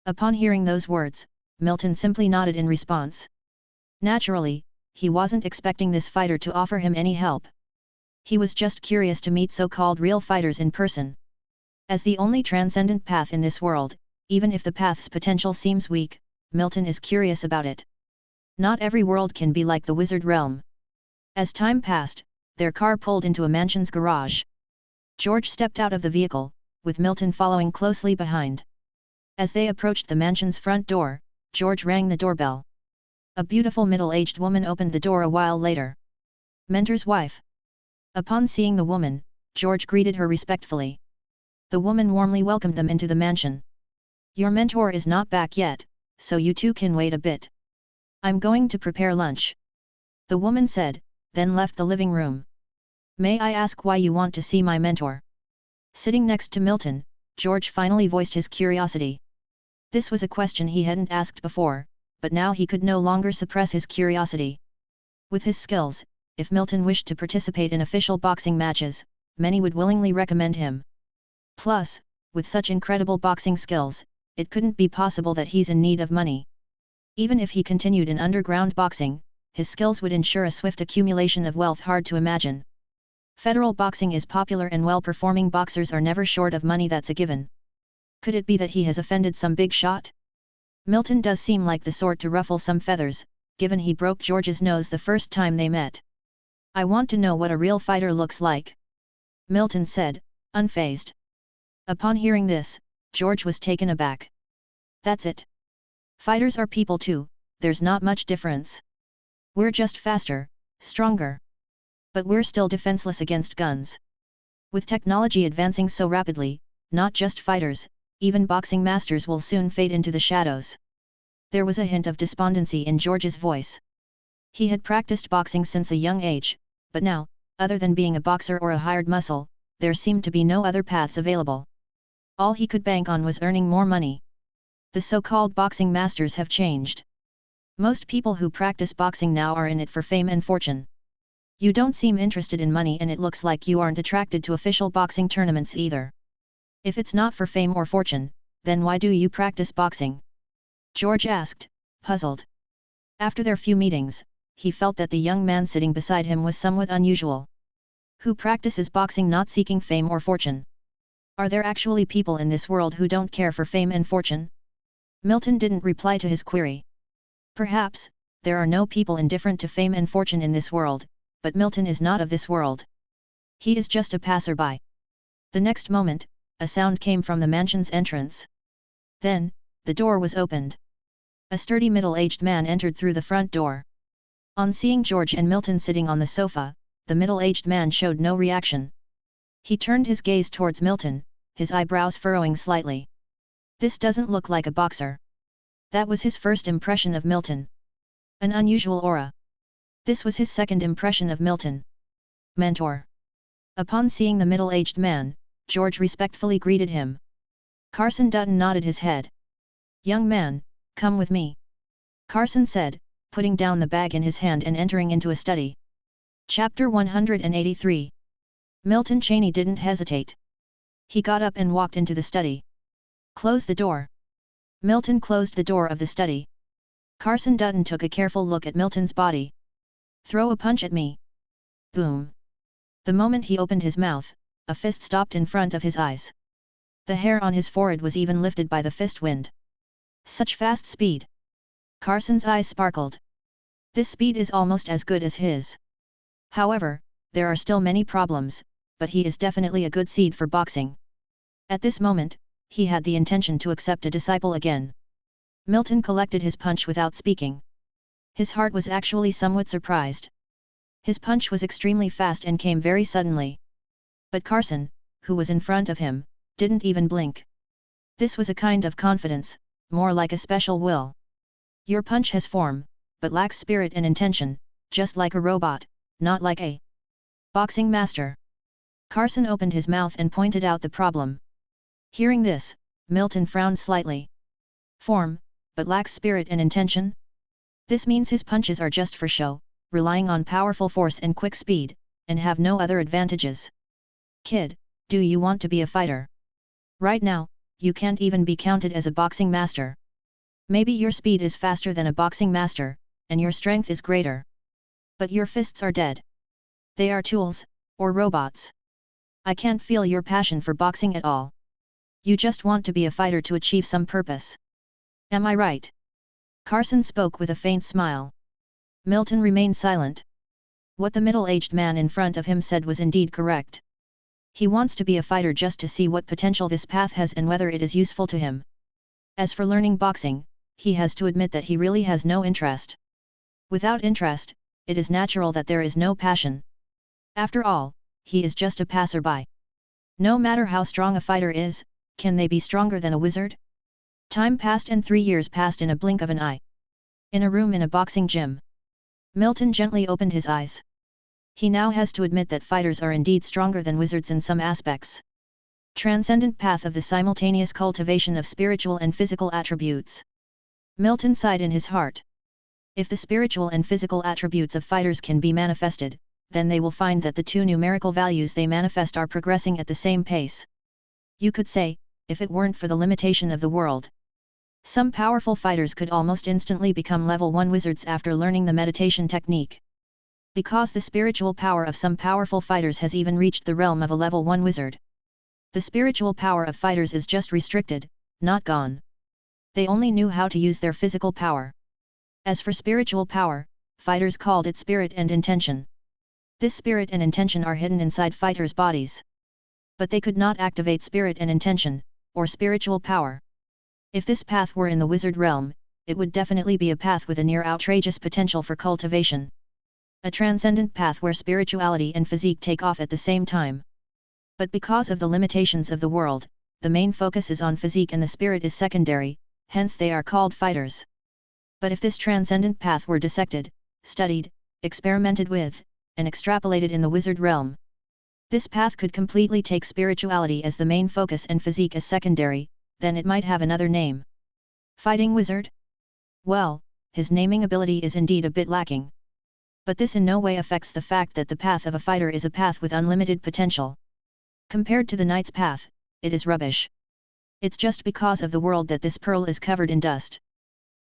Upon hearing those words, Milton simply nodded in response. Naturally, he wasn't expecting this fighter to offer him any help. He was just curious to meet so-called real fighters in person. As the only transcendent path in this world, even if the path's potential seems weak, Milton is curious about it. Not every world can be like the wizard realm. As time passed, their car pulled into a mansion's garage. George stepped out of the vehicle, with Milton following closely behind. As they approached the mansion's front door, George rang the doorbell. A beautiful middle-aged woman opened the door a while later. Mentor's wife. Upon seeing the woman, George greeted her respectfully. The woman warmly welcomed them into the mansion. Your mentor is not back yet, so you two can wait a bit. I'm going to prepare lunch. The woman said, then left the living room. May I ask why you want to see my mentor? Sitting next to Milton, George finally voiced his curiosity. This was a question he hadn't asked before, but now he could no longer suppress his curiosity. With his skills, if Milton wished to participate in official boxing matches, many would willingly recommend him. Plus, with such incredible boxing skills, it couldn't be possible that he's in need of money. Even if he continued in underground boxing, his skills would ensure a swift accumulation of wealth hard to imagine. Federal boxing is popular and well-performing boxers are never short of money, that's a given. Could it be that he has offended some big shot? Milton does seem like the sort to ruffle some feathers, given he broke George's nose the first time they met. I want to know what a real fighter looks like, Milton said, unfazed. Upon hearing this, George was taken aback. That's it. Fighters are people too, there's not much difference. We're just faster, stronger. But we're still defenseless against guns. With technology advancing so rapidly, not just fighters, even boxing masters will soon fade into the shadows. There was a hint of despondency in George's voice. He had practiced boxing since a young age, but now, Other than being a boxer or a hired muscle, there seemed to be no other paths available. All he could bank on was earning more money. The so-called boxing masters have changed. Most people who practice boxing now are in it for fame and fortune. You don't seem interested in money, and it looks like you aren't attracted to official boxing tournaments either. If it's not for fame or fortune, then why do you practice boxing? George asked, puzzled. After their few meetings, he felt that the young man sitting beside him was somewhat unusual. Who practices boxing not seeking fame or fortune? Are there actually people in this world who don't care for fame and fortune? Milton didn't reply to his query. Perhaps, there are no people indifferent to fame and fortune in this world, but Milton is not of this world. He is just a passerby. The next moment, a sound came from the mansion's entrance. Then, the door was opened. A sturdy middle-aged man entered through the front door. On seeing George and Milton sitting on the sofa, the middle-aged man showed no reaction. He turned his gaze towards Milton, his eyebrows furrowing slightly. This doesn't look like a boxer. That was his first impression of Milton. An unusual aura. This was his second impression of Milton. Mentor. Upon seeing the middle-aged man, George respectfully greeted him. Carson Dutton nodded his head. Young man, come with me. Carson said, putting down the bag in his hand and entering into a study. Chapter 183. Milton Cheney didn't hesitate. He got up and walked into the study. Close the door. Milton closed the door of the study. Carson Dutton took a careful look at Milton's body. Throw a punch at me. Boom. The moment he opened his mouth, a fist stopped in front of his eyes. The hair on his forehead was even lifted by the fist wind. Such fast speed. Carson's eyes sparkled. This speed is almost as good as his. However, there are still many problems, but he is definitely a good seed for boxing. At this moment, he had the intention to accept a disciple again. Milton collected his punch without speaking. His heart was actually somewhat surprised. His punch was extremely fast and came very suddenly. But Carson, who was in front of him, didn't even blink. This was a kind of confidence, more like a special will. Your punch has form, but lacks spirit and intention, just like a robot, not like a boxing master. Carson opened his mouth and pointed out the problem. Hearing this, Milton frowned slightly. Form, but lacks spirit and intention? This means his punches are just for show, relying on powerful force and quick speed, and have no other advantages. Kid, do you want to be a fighter? Right now, you can't even be counted as a boxing master. Maybe your speed is faster than a boxing master, and your strength is greater. But your fists are dead. They are tools, or robots. I can't feel your passion for boxing at all. You just want to be a fighter to achieve some purpose. Am I right? Carson spoke with a faint smile. Milton remained silent. What the middle-aged man in front of him said was indeed correct. He wants to be a fighter just to see what potential this path has and whether it is useful to him. As for learning boxing, he has to admit that he really has no interest. Without interest, it is natural that there is no passion. After all, he is just a passerby. No matter how strong a fighter is, can they be stronger than a wizard? Time passed and 3 years passed in a blink of an eye. In a room in a boxing gym. Milton gently opened his eyes. He now has to admit that fighters are indeed stronger than wizards in some aspects. Transcendent path of the simultaneous cultivation of spiritual and physical attributes. Milton sighed in his heart. If the spiritual and physical attributes of fighters can be manifested, then they will find that the two numerical values they manifest are progressing at the same pace. You could say, if it weren't for the limitation of the world. Some powerful fighters could almost instantly become level 1 wizards after learning the meditation technique. Because the spiritual power of some powerful fighters has even reached the realm of a level 1 wizard. The spiritual power of fighters is just restricted, not gone. They only knew how to use their physical power. As for spiritual power, fighters called it spirit and intention. This spirit and intention are hidden inside fighters' bodies. But they could not activate spirit and intention, or spiritual power. If this path were in the wizard realm, it would definitely be a path with a near outrageous potential for cultivation. A transcendent path where spirituality and physique take off at the same time. But because of the limitations of the world, the main focus is on physique and the spirit is secondary, hence they are called fighters. But if this transcendent path were dissected, studied, experimented with, and extrapolated in the wizard realm. This path could completely take spirituality as the main focus and physique as secondary, then it might have another name. Fighting wizard? Well, his naming ability is indeed a bit lacking. But this in no way affects the fact that the path of a fighter is a path with unlimited potential. Compared to the knight's path, it is rubbish. It's just because of the world that this pearl is covered in dust.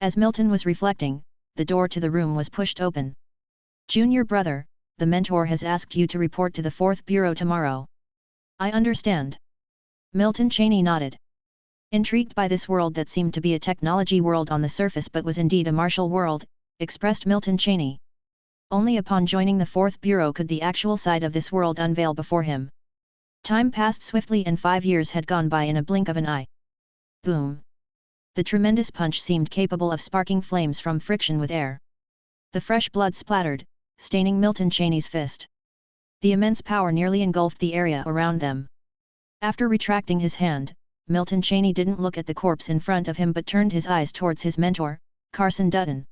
As Milton was reflecting, the door to the room was pushed open. Junior brother, the mentor has asked you to report to the 4th Bureau tomorrow. I understand. Milton Cheney nodded. Intrigued by this world that seemed to be a technology world on the surface but was indeed a martial world, expressed Milton Cheney. Only upon joining the 4th Bureau could the actual side of this world unveil before him. Time passed swiftly and 5 years had gone by in a blink of an eye. Boom! The tremendous punch seemed capable of sparking flames from friction with air. The fresh blood splattered, staining Milton Cheney's fist. The immense power nearly engulfed the area around them. After retracting his hand, Milton Cheney didn't look at the corpse in front of him but turned his eyes towards his mentor, Carson Dutton.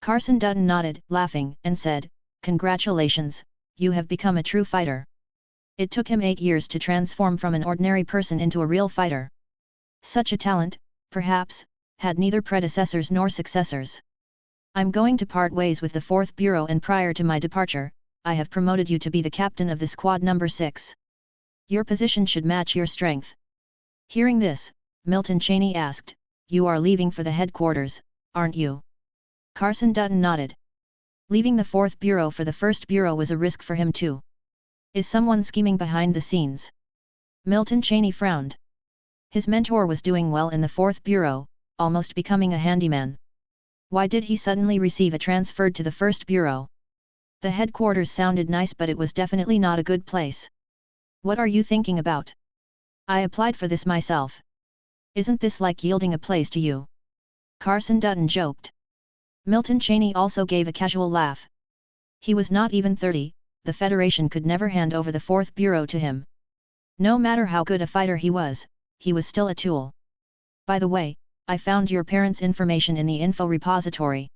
Carson Dutton nodded, laughing, and said, "Congratulations, you have become a true fighter." It took him 8 years to transform from an ordinary person into a real fighter. Such a talent, perhaps, had neither predecessors nor successors. I'm going to part ways with the 4th Bureau, and prior to my departure, I have promoted you to be the captain of the squad number 6. Your position should match your strength. Hearing this, Milton Cheney asked, "You are leaving for the headquarters, aren't you?" Carson Dutton nodded. Leaving the 4th Bureau for the 1st Bureau was a risk for him too. Is someone scheming behind the scenes? Milton Cheney frowned. His mentor was doing well in the 4th Bureau, almost becoming a handyman. Why did he suddenly receive a transfer to the 1st Bureau? The headquarters sounded nice, but it was definitely not a good place. What are you thinking about? I applied for this myself. Isn't this like yielding a place to you? Carson Dutton joked. Milton Cheney also gave a casual laugh. He was not even 30, the Federation could never hand over the 4th Bureau to him. No matter how good a fighter he was still a tool. By the way, I found your parents' information in the info repository.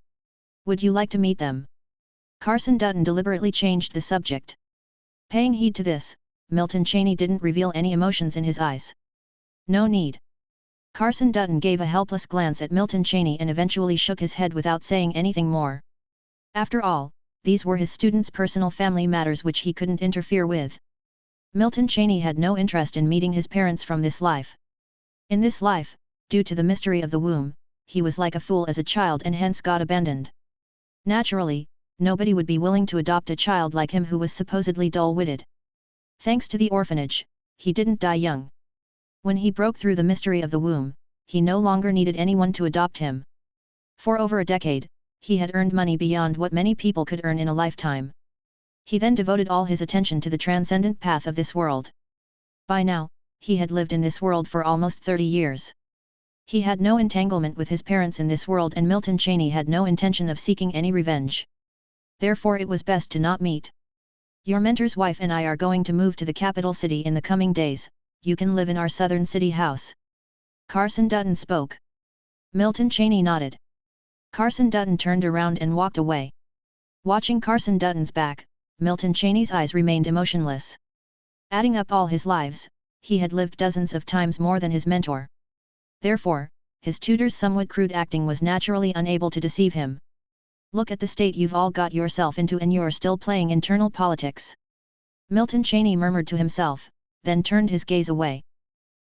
Would you like to meet them? Carson Dutton deliberately changed the subject. Paying heed to this, Milton Cheney didn't reveal any emotions in his eyes. No need. Carson Dutton gave a helpless glance at Milton Cheney and eventually shook his head without saying anything more. After all, these were his students' personal family matters which he couldn't interfere with. Milton Cheney had no interest in meeting his parents from this life. In this life, due to the mystery of the womb, he was like a fool as a child and hence got abandoned. Naturally, nobody would be willing to adopt a child like him who was supposedly dull-witted. Thanks to the orphanage, he didn't die young. When he broke through the mystery of the womb, he no longer needed anyone to adopt him. For over a decade, he had earned money beyond what many people could earn in a lifetime. He then devoted all his attention to the transcendent path of this world. By now, he had lived in this world for almost 30 years. He had no entanglement with his parents in this world, and Milton Cheney had no intention of seeking any revenge. Therefore it was best to not meet. Your mentor's wife and I are going to move to the capital city in the coming days. You can live in our southern city house. Carson Dutton spoke. Milton Cheney nodded. Carson Dutton turned around and walked away. Watching Carson Dutton's back, Milton Cheney's eyes remained emotionless. Adding up all his lives, he had lived dozens of times more than his mentor. Therefore, his tutor's somewhat crude acting was naturally unable to deceive him. Look at the state you've all got yourself into, and you're still playing internal politics. Milton Cheney murmured to himself, then turned his gaze away.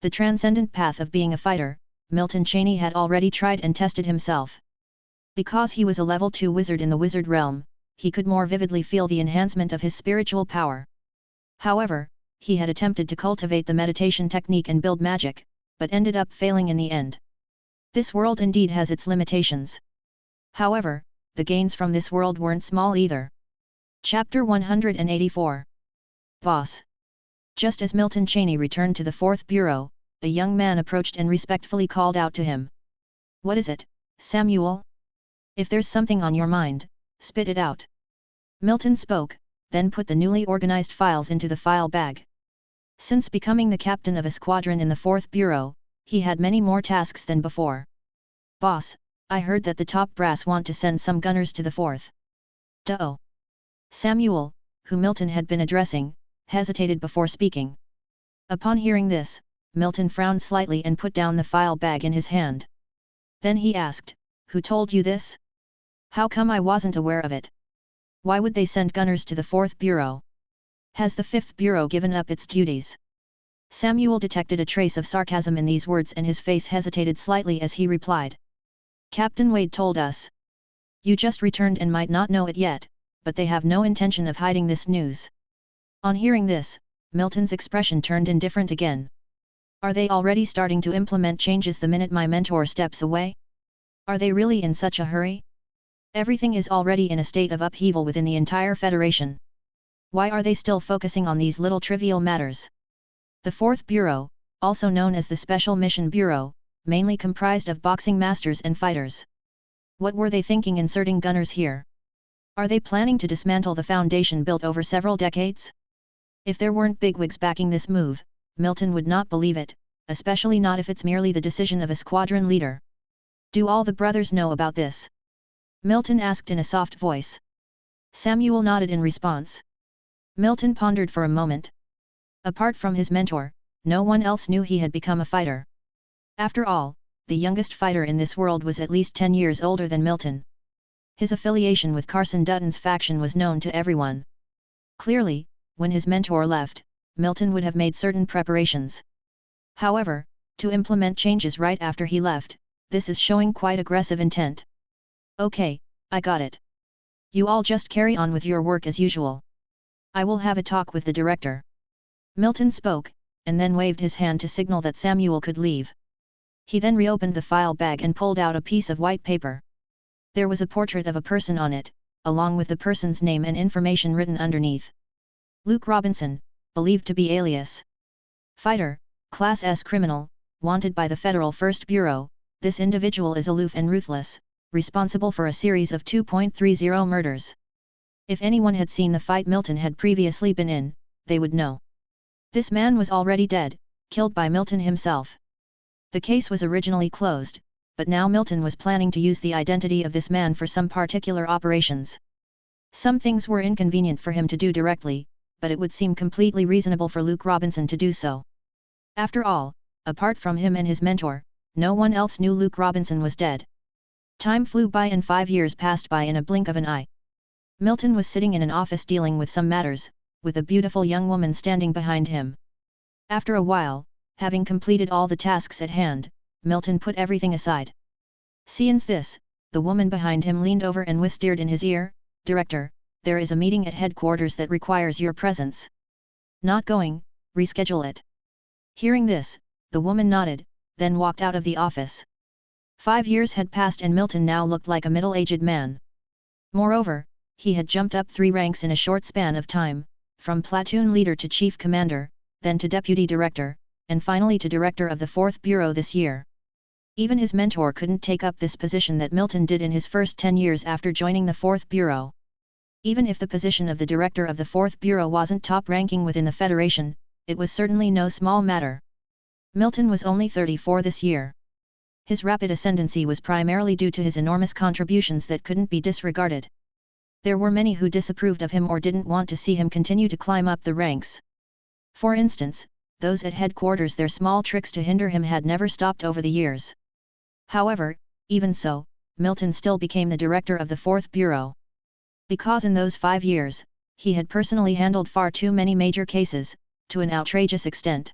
The transcendent path of being a fighter, Milton Cheney had already tried and tested himself. Because he was a level 2 wizard in the wizard realm, he could more vividly feel the enhancement of his spiritual power. However, he had attempted to cultivate the meditation technique and build magic, but ended up failing in the end. This world indeed has its limitations. However, the gains from this world weren't small either. Chapter 184. Boss. Just as Milton Cheney returned to the 4th Bureau, a young man approached and respectfully called out to him. What is it, Samuel? If there's something on your mind, spit it out. Milton spoke, then put the newly organized files into the file bag. Since becoming the captain of a squadron in the 4th Bureau, he had many more tasks than before. Boss, I heard that the top brass want to send some gunners to the 4th. Duh. Samuel, who Milton had been addressing, hesitated before speaking. Upon hearing this, Milton frowned slightly and put down the file bag in his hand. Then he asked, "Who told you this? How come I wasn't aware of it? Why would they send gunners to the 4th Bureau? Has the 5th Bureau given up its duties?" Samuel detected a trace of sarcasm in these words and his face hesitated slightly as he replied. "Captain Wade told us. You just returned and might not know it yet, but they have no intention of hiding this news." On hearing this, Milton's expression turned indifferent again. Are they already starting to implement changes the minute my mentor steps away? Are they really in such a hurry? Everything is already in a state of upheaval within the entire Federation. Why are they still focusing on these little trivial matters? The 4th Bureau, also known as the Special Mission Bureau, mainly comprised of boxing masters and fighters. What were they thinking inserting gunners here? Are they planning to dismantle the foundation built over several decades? If there weren't bigwigs backing this move, Milton would not believe it, especially not if it's merely the decision of a squadron leader. Do all the brothers know about this? Milton asked in a soft voice. Samuel nodded in response. Milton pondered for a moment. Apart from his mentor, no one else knew he had become a fighter. After all, the youngest fighter in this world was at least 10 years older than Milton. His affiliation with Carson Dutton's faction was known to everyone. Clearly, when his mentor left, Milton would have made certain preparations. However, to implement changes right after he left, this is showing quite aggressive intent. Okay, I got it. You all just carry on with your work as usual. I will have a talk with the director. Milton spoke, and then waved his hand to signal that Samuel could leave. He then reopened the file bag and pulled out a piece of white paper. There was a portrait of a person on it, along with the person's name and information written underneath. Luke Robinson, believed to be alias Fighter, Class S criminal, wanted by the Federal 1st Bureau. This individual is aloof and ruthless, responsible for a series of 2.30 murders. If anyone had seen the fight Milton had previously been in, they would know. This man was already dead, killed by Milton himself. The case was originally closed, but now Milton was planning to use the identity of this man for some particular operations. Some things were inconvenient for him to do directly, but it would seem completely reasonable for Luke Robinson to do so. After all, apart from him and his mentor, no one else knew Luke Robinson was dead. Time flew by and 5 years passed by in a blink of an eye. Milton was sitting in an office dealing with some matters, with a beautiful young woman standing behind him. After a while, having completed all the tasks at hand, Milton put everything aside. Seeing this, the woman behind him leaned over and whispered in his ear, "Director, there is a meeting at headquarters that requires your presence." "Not going, reschedule it." Hearing this, the woman nodded, then walked out of the office. 5 years had passed and Milton now looked like a middle-aged man. Moreover, he had jumped up 3 ranks in a short span of time, from platoon leader to chief commander, then to deputy director, and finally to director of the 4th Bureau this year. Even his mentor couldn't take up this position that Milton did in his first 10 years after joining the 4th Bureau. Even if the position of the director of the 4th Bureau wasn't top-ranking within the Federation, it was certainly no small matter. Milton was only 34 this year. His rapid ascendancy was primarily due to his enormous contributions that couldn't be disregarded. There were many who disapproved of him or didn't want to see him continue to climb up the ranks. For instance, those at headquarters, their small tricks to hinder him had never stopped over the years. However, even so, Milton still became the director of the 4th Bureau. Because in those 5 years, he had personally handled far too many major cases, to an outrageous extent.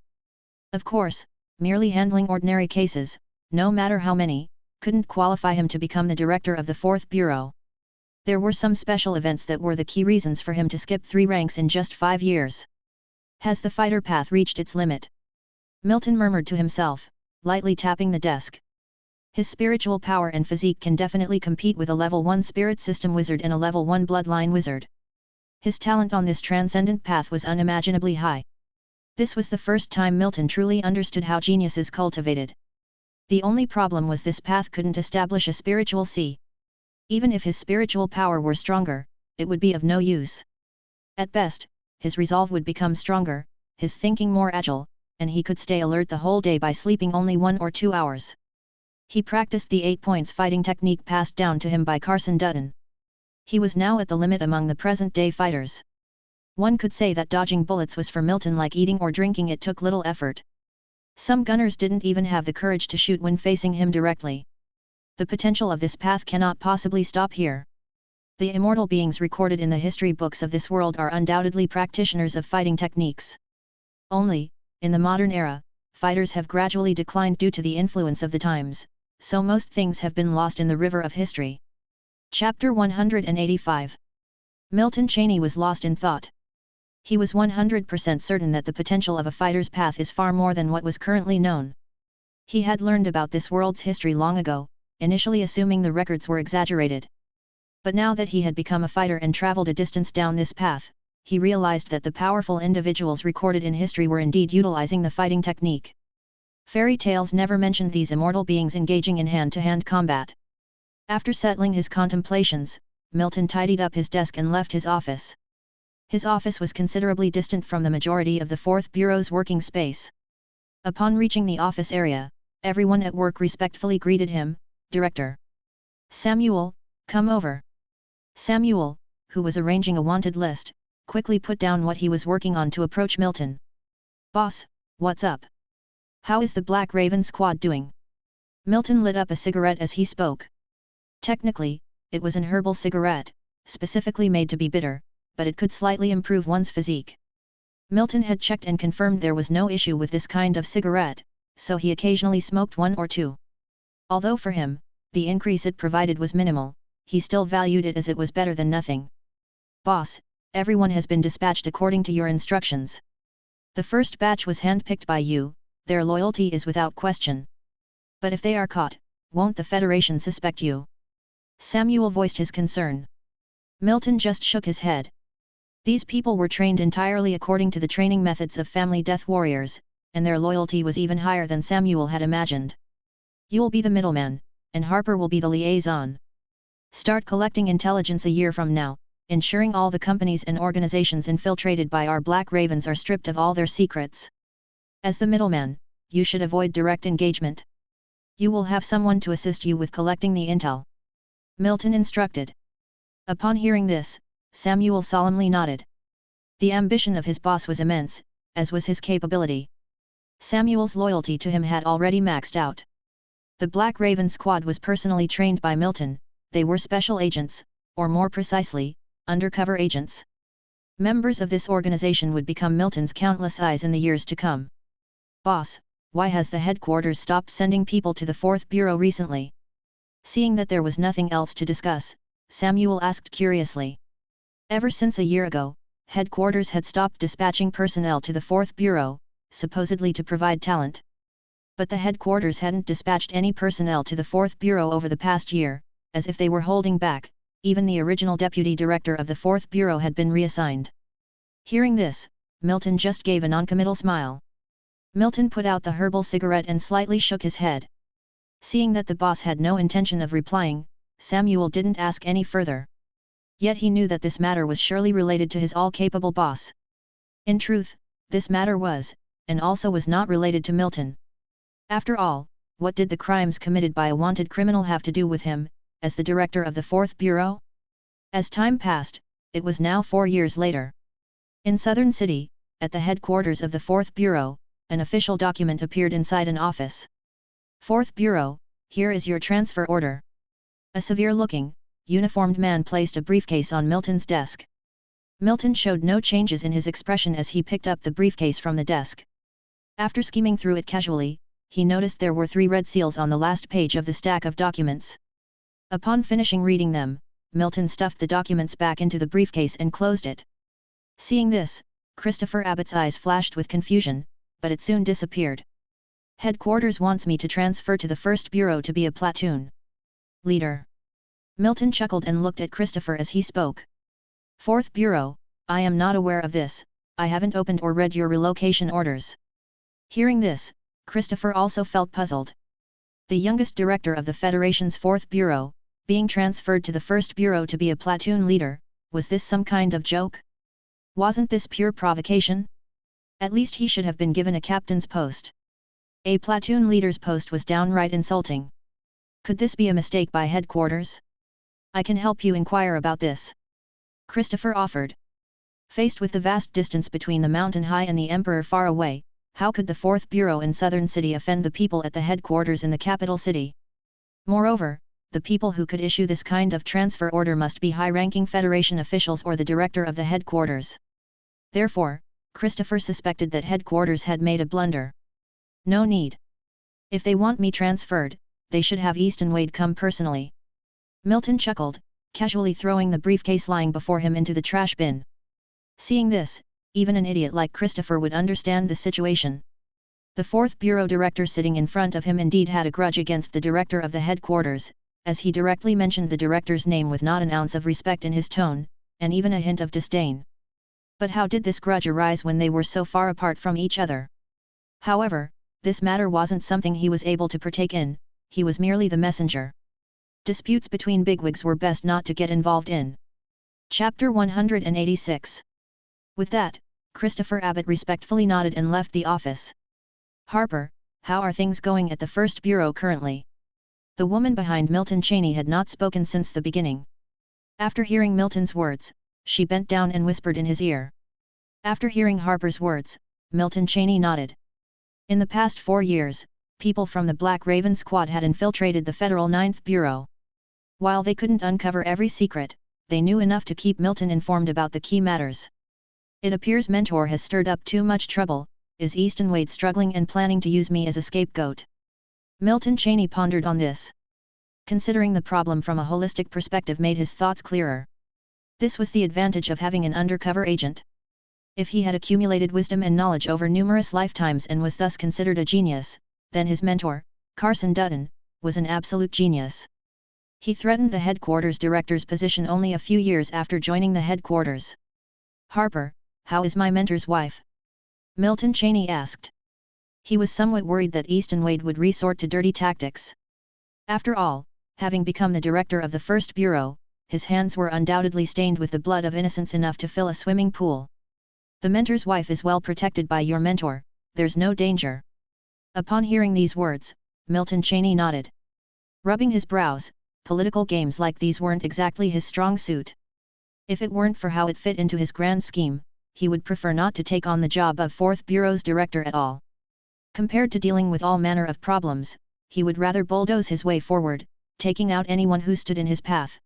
Of course, merely handling ordinary cases, no matter how many, couldn't qualify him to become the director of the 4th Bureau. There were some special events that were the key reasons for him to skip 3 ranks in just 5 years. Has the fighter path reached its limit? Milton murmured to himself, lightly tapping the desk. His spiritual power and physique can definitely compete with a level 1 spirit system wizard and a level 1 bloodline wizard. His talent on this transcendent path was unimaginably high. This was the first time Milton truly understood how genius is cultivated. The only problem was this path couldn't establish a spiritual C. Even if his spiritual power were stronger, it would be of no use. At best, his resolve would become stronger, his thinking more agile, and he could stay alert the whole day by sleeping only 1 or 2 hours. He practiced the 8 points fighting technique passed down to him by Carson Dutton. He was now at the limit among the present-day fighters. One could say that dodging bullets was for Milton like eating or drinking, it took little effort. Some gunners didn't even have the courage to shoot when facing him directly. The potential of this path cannot possibly stop here. The immortal beings recorded in the history books of this world are undoubtedly practitioners of fighting techniques. Only, in the modern era, fighters have gradually declined due to the influence of the times, so most things have been lost in the river of history. Chapter 185. Milton Cheney was lost in thought. He was 100% certain that the potential of a fighter's path is far more than what was currently known. He had learned about this world's history long ago, initially assuming the records were exaggerated. But now that he had become a fighter and traveled a distance down this path, he realized that the powerful individuals recorded in history were indeed utilizing the fighting technique. Fairy tales never mentioned these immortal beings engaging in hand-to-hand combat. After settling his contemplations, Milton tidied up his desk and left his office. His office was considerably distant from the majority of the 4th Bureau's working space. Upon reaching the office area, everyone at work respectfully greeted him. "Director Samuel, come over." Samuel, who was arranging a wanted list, quickly put down what he was working on to approach Milton. "Boss, what's up? How is the Black Raven squad doing?" Milton lit up a cigarette as he spoke. Technically, it was an herbal cigarette, specifically made to be bitter, but it could slightly improve one's physique. Milton had checked and confirmed there was no issue with this kind of cigarette, so he occasionally smoked one or two. Although for him, the increase it provided was minimal, he still valued it as it was better than nothing. "Boss, everyone has been dispatched according to your instructions. The first batch was handpicked by you, their loyalty is without question. But if they are caught, won't the Federation suspect you?" Samuel voiced his concern. Milton just shook his head. These people were trained entirely according to the training methods of family death warriors, and their loyalty was even higher than Samuel had imagined. "You'll be the middleman, and Harper will be the liaison. Start collecting intelligence a year from now, ensuring all the companies and organizations infiltrated by our Black Ravens are stripped of all their secrets. As the middleman, you should avoid direct engagement. You will have someone to assist you with collecting the intel," Milton instructed. Upon hearing this, Samuel solemnly nodded. The ambition of his boss was immense, as was his capability. Samuel's loyalty to him had already maxed out. The Black Raven squad was personally trained by Milton. They were special agents, or more precisely, undercover agents. Members of this organization would become Milton's countless eyes in the years to come. "Boss, why has the headquarters stopped sending people to the 4th Bureau recently?" Seeing that there was nothing else to discuss, Samuel asked curiously. Ever since a year ago, headquarters had stopped dispatching personnel to the 4th Bureau, supposedly to provide talent. But the headquarters hadn't dispatched any personnel to the 4th Bureau over the past year, as if they were holding back. Even the original deputy director of the 4th Bureau had been reassigned. Hearing this, Milton just gave a noncommittal smile. Milton put out the herbal cigarette and slightly shook his head. Seeing that the boss had no intention of replying, Samuel didn't ask any further. Yet he knew that this matter was surely related to his all-capable boss. In truth, this matter was, and also was not related to Milton. After all, what did the crimes committed by a wanted criminal have to do with him, as the director of the 4th Bureau? As time passed, it was now 4 years later. In Southern City, at the headquarters of the 4th Bureau, an official document appeared inside an office. "4th Bureau, here is your transfer order." A severe-looking, uniformed man placed a briefcase on Milton's desk. Milton showed no changes in his expression as he picked up the briefcase from the desk. After skimming through it casually, he noticed there were 3 red seals on the last page of the stack of documents. Upon finishing reading them, Milton stuffed the documents back into the briefcase and closed it. Seeing this, Christopher Abbott's eyes flashed with confusion, but it soon disappeared. "Headquarters wants me to transfer to the 1st Bureau to be a platoon leader." Milton chuckled and looked at Christopher as he spoke. "4th Bureau, I am not aware of this, I haven't opened or read your relocation orders." Hearing this, Christopher also felt puzzled. The youngest director of the Federation's 4th Bureau, being transferred to the 1st Bureau to be a platoon leader, was this some kind of joke? Wasn't this pure provocation? At least he should have been given a captain's post. A platoon leader's post was downright insulting. Could this be a mistake by headquarters? "I can help you inquire about this," Christopher offered. Faced with the vast distance between the mountain high and the emperor far away, how could the 4th Bureau in Southern City offend the people at the headquarters in the capital city? Moreover, the people who could issue this kind of transfer order must be high-ranking Federation officials or the director of the headquarters. Therefore, Christopher suspected that headquarters had made a blunder. No need. If they want me transferred, they should have Easton Wade come personally. Milton chuckled, casually throwing the briefcase lying before him into the trash bin. Seeing this, even an idiot like Christopher would understand the situation. The 4th Bureau director sitting in front of him indeed had a grudge against the director of the headquarters, as he directly mentioned the director's name with not an ounce of respect in his tone, and even a hint of disdain. But how did this grudge arise when they were so far apart from each other? However, this matter wasn't something he was able to partake in, he was merely the messenger. Disputes between bigwigs were best not to get involved in. Chapter 186. With that, Christopher Abbott respectfully nodded and left the office. Harper, how are things going at the 1st Bureau currently? The woman behind Milton Cheney had not spoken since the beginning. After hearing Milton's words, she bent down and whispered in his ear. After hearing Harper's words, Milton Cheney nodded. In the past 4 years, people from the Black Raven Squad had infiltrated the Federal 9th Bureau. While they couldn't uncover every secret, they knew enough to keep Milton informed about the key matters. It appears Mentor has stirred up too much trouble. Is Easton Wade struggling and planning to use me as a scapegoat? Milton Cheney pondered on this. Considering the problem from a holistic perspective made his thoughts clearer. This was the advantage of having an undercover agent. If he had accumulated wisdom and knowledge over numerous lifetimes and was thus considered a genius, then his mentor, Carson Dutton, was an absolute genius. He threatened the headquarters director's position only a few years after joining the headquarters. Harper, how is my mentor's wife? Milton Cheney asked. He was somewhat worried that Easton Wade would resort to dirty tactics. After all, having become the director of the 1st Bureau, his hands were undoubtedly stained with the blood of innocence enough to fill a swimming pool. The mentor's wife is well protected by your mentor, there's no danger. Upon hearing these words, Milton Cheney nodded. Rubbing his brows, political games like these weren't exactly his strong suit. If it weren't for how it fit into his grand scheme, he would prefer not to take on the job of 4th Bureau's director at all. Compared to dealing with all manner of problems, he would rather bulldoze his way forward, taking out anyone who stood in his path.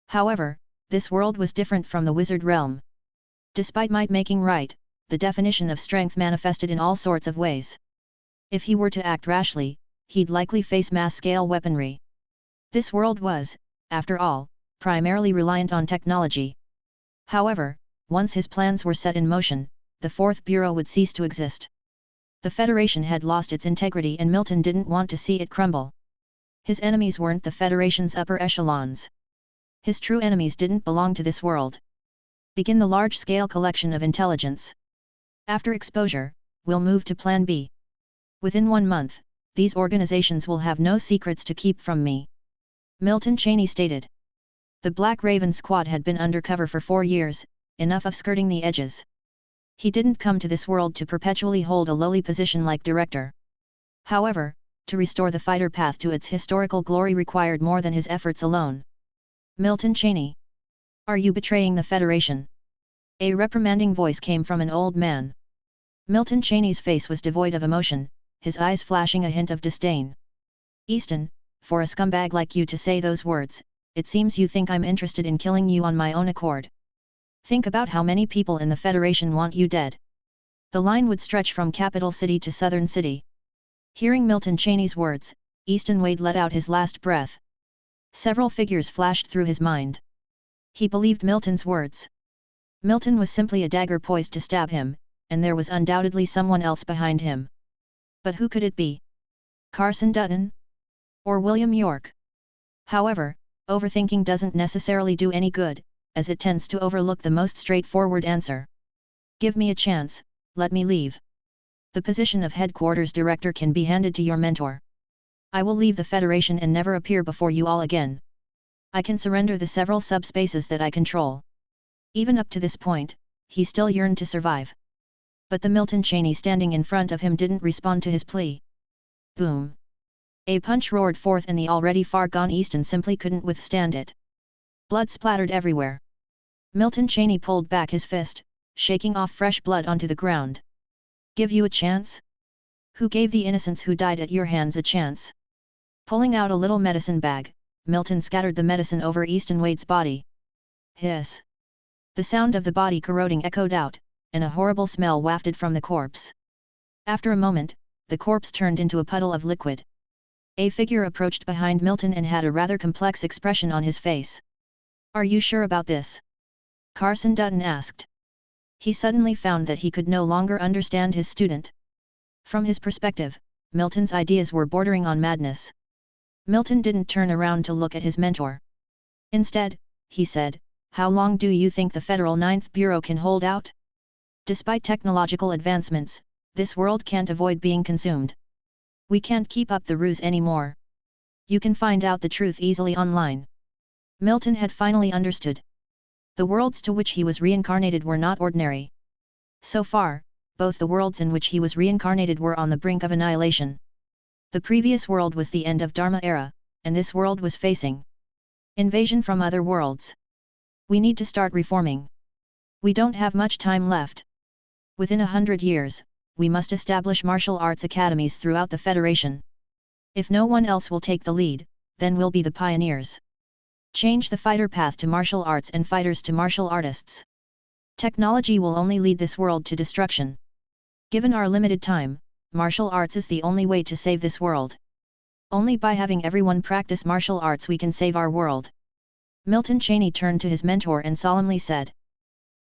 However, this world was different from the wizard realm. Despite might making right, the definition of strength manifested in all sorts of ways. If he were to act rashly, he'd likely face mass-scale weaponry. This world was, after all, primarily reliant on technology. However, once his plans were set in motion, the 4th Bureau would cease to exist. The Federation had lost its integrity and Milton didn't want to see it crumble. His enemies weren't the Federation's upper echelons. His true enemies didn't belong to this world. Begin the large-scale collection of intelligence. After exposure, we'll move to Plan B. Within 1 month, these organizations will have no secrets to keep from me. Milton Cheney stated. The Black Raven Squad had been undercover for 4 years, enough of skirting the edges. He didn't come to this world to perpetually hold a lowly position like director. However, to restore the fighter path to its historical glory required more than his efforts alone. Milton Cheney. Are you betraying the Federation? A reprimanding voice came from an old man. Milton Cheney's face was devoid of emotion, his eyes flashing a hint of disdain. Easton, for a scumbag like you to say those words, it seems you think I'm interested in killing you on my own accord. Think about how many people in the Federation want you dead. The line would stretch from capital city to southern city. Hearing Milton Cheney's words, Easton Wade let out his last breath. Several figures flashed through his mind. He believed Milton's words. Milton was simply a dagger poised to stab him, and there was undoubtedly someone else behind him. But who could it be? Carson Dutton? Or William York? However, overthinking doesn't necessarily do any good, as it tends to overlook the most straightforward answer. Give me a chance, let me leave. The position of headquarters director can be handed to your mentor. I will leave the Federation and never appear before you all again. I can surrender the several subspaces that I control. Even up to this point, he still yearned to survive. But the Milton Cheney standing in front of him didn't respond to his plea. Boom! A punch roared forth and the already far-gone Easton simply couldn't withstand it. Blood splattered everywhere. Milton Cheney pulled back his fist, shaking off fresh blood onto the ground. Give you a chance? Who gave the innocents who died at your hands a chance? Pulling out a little medicine bag, Milton scattered the medicine over Easton Wade's body. Hiss! The sound of the body corroding echoed out, and a horrible smell wafted from the corpse. After a moment, the corpse turned into a puddle of liquid. A figure approached behind Milton and had a rather complex expression on his face. Are you sure about this? Carson Dutton asked. He suddenly found that he could no longer understand his student. From his perspective, Milton's ideas were bordering on madness. Milton didn't turn around to look at his mentor. Instead, he said, how long do you think the Federal Ninth Bureau can hold out? Despite technological advancements, this world can't avoid being consumed. We can't keep up the ruse anymore. You can find out the truth easily online. Milton had finally understood. The worlds to which he was reincarnated were not ordinary. So far, both the worlds in which he was reincarnated were on the brink of annihilation. The previous world was the end of Dharma era, and this world was facing invasion from other worlds. We need to start reforming. We don't have much time left. Within 100 years, we must establish martial arts academies throughout the Federation. If no one else will take the lead, then we'll be the pioneers. Change the fighter path to martial arts and fighters to martial artists. Technology will only lead this world to destruction. Given our limited time, martial arts is the only way to save this world. Only by having everyone practice martial arts we can save our world. Milton Cheney turned to his mentor and solemnly said.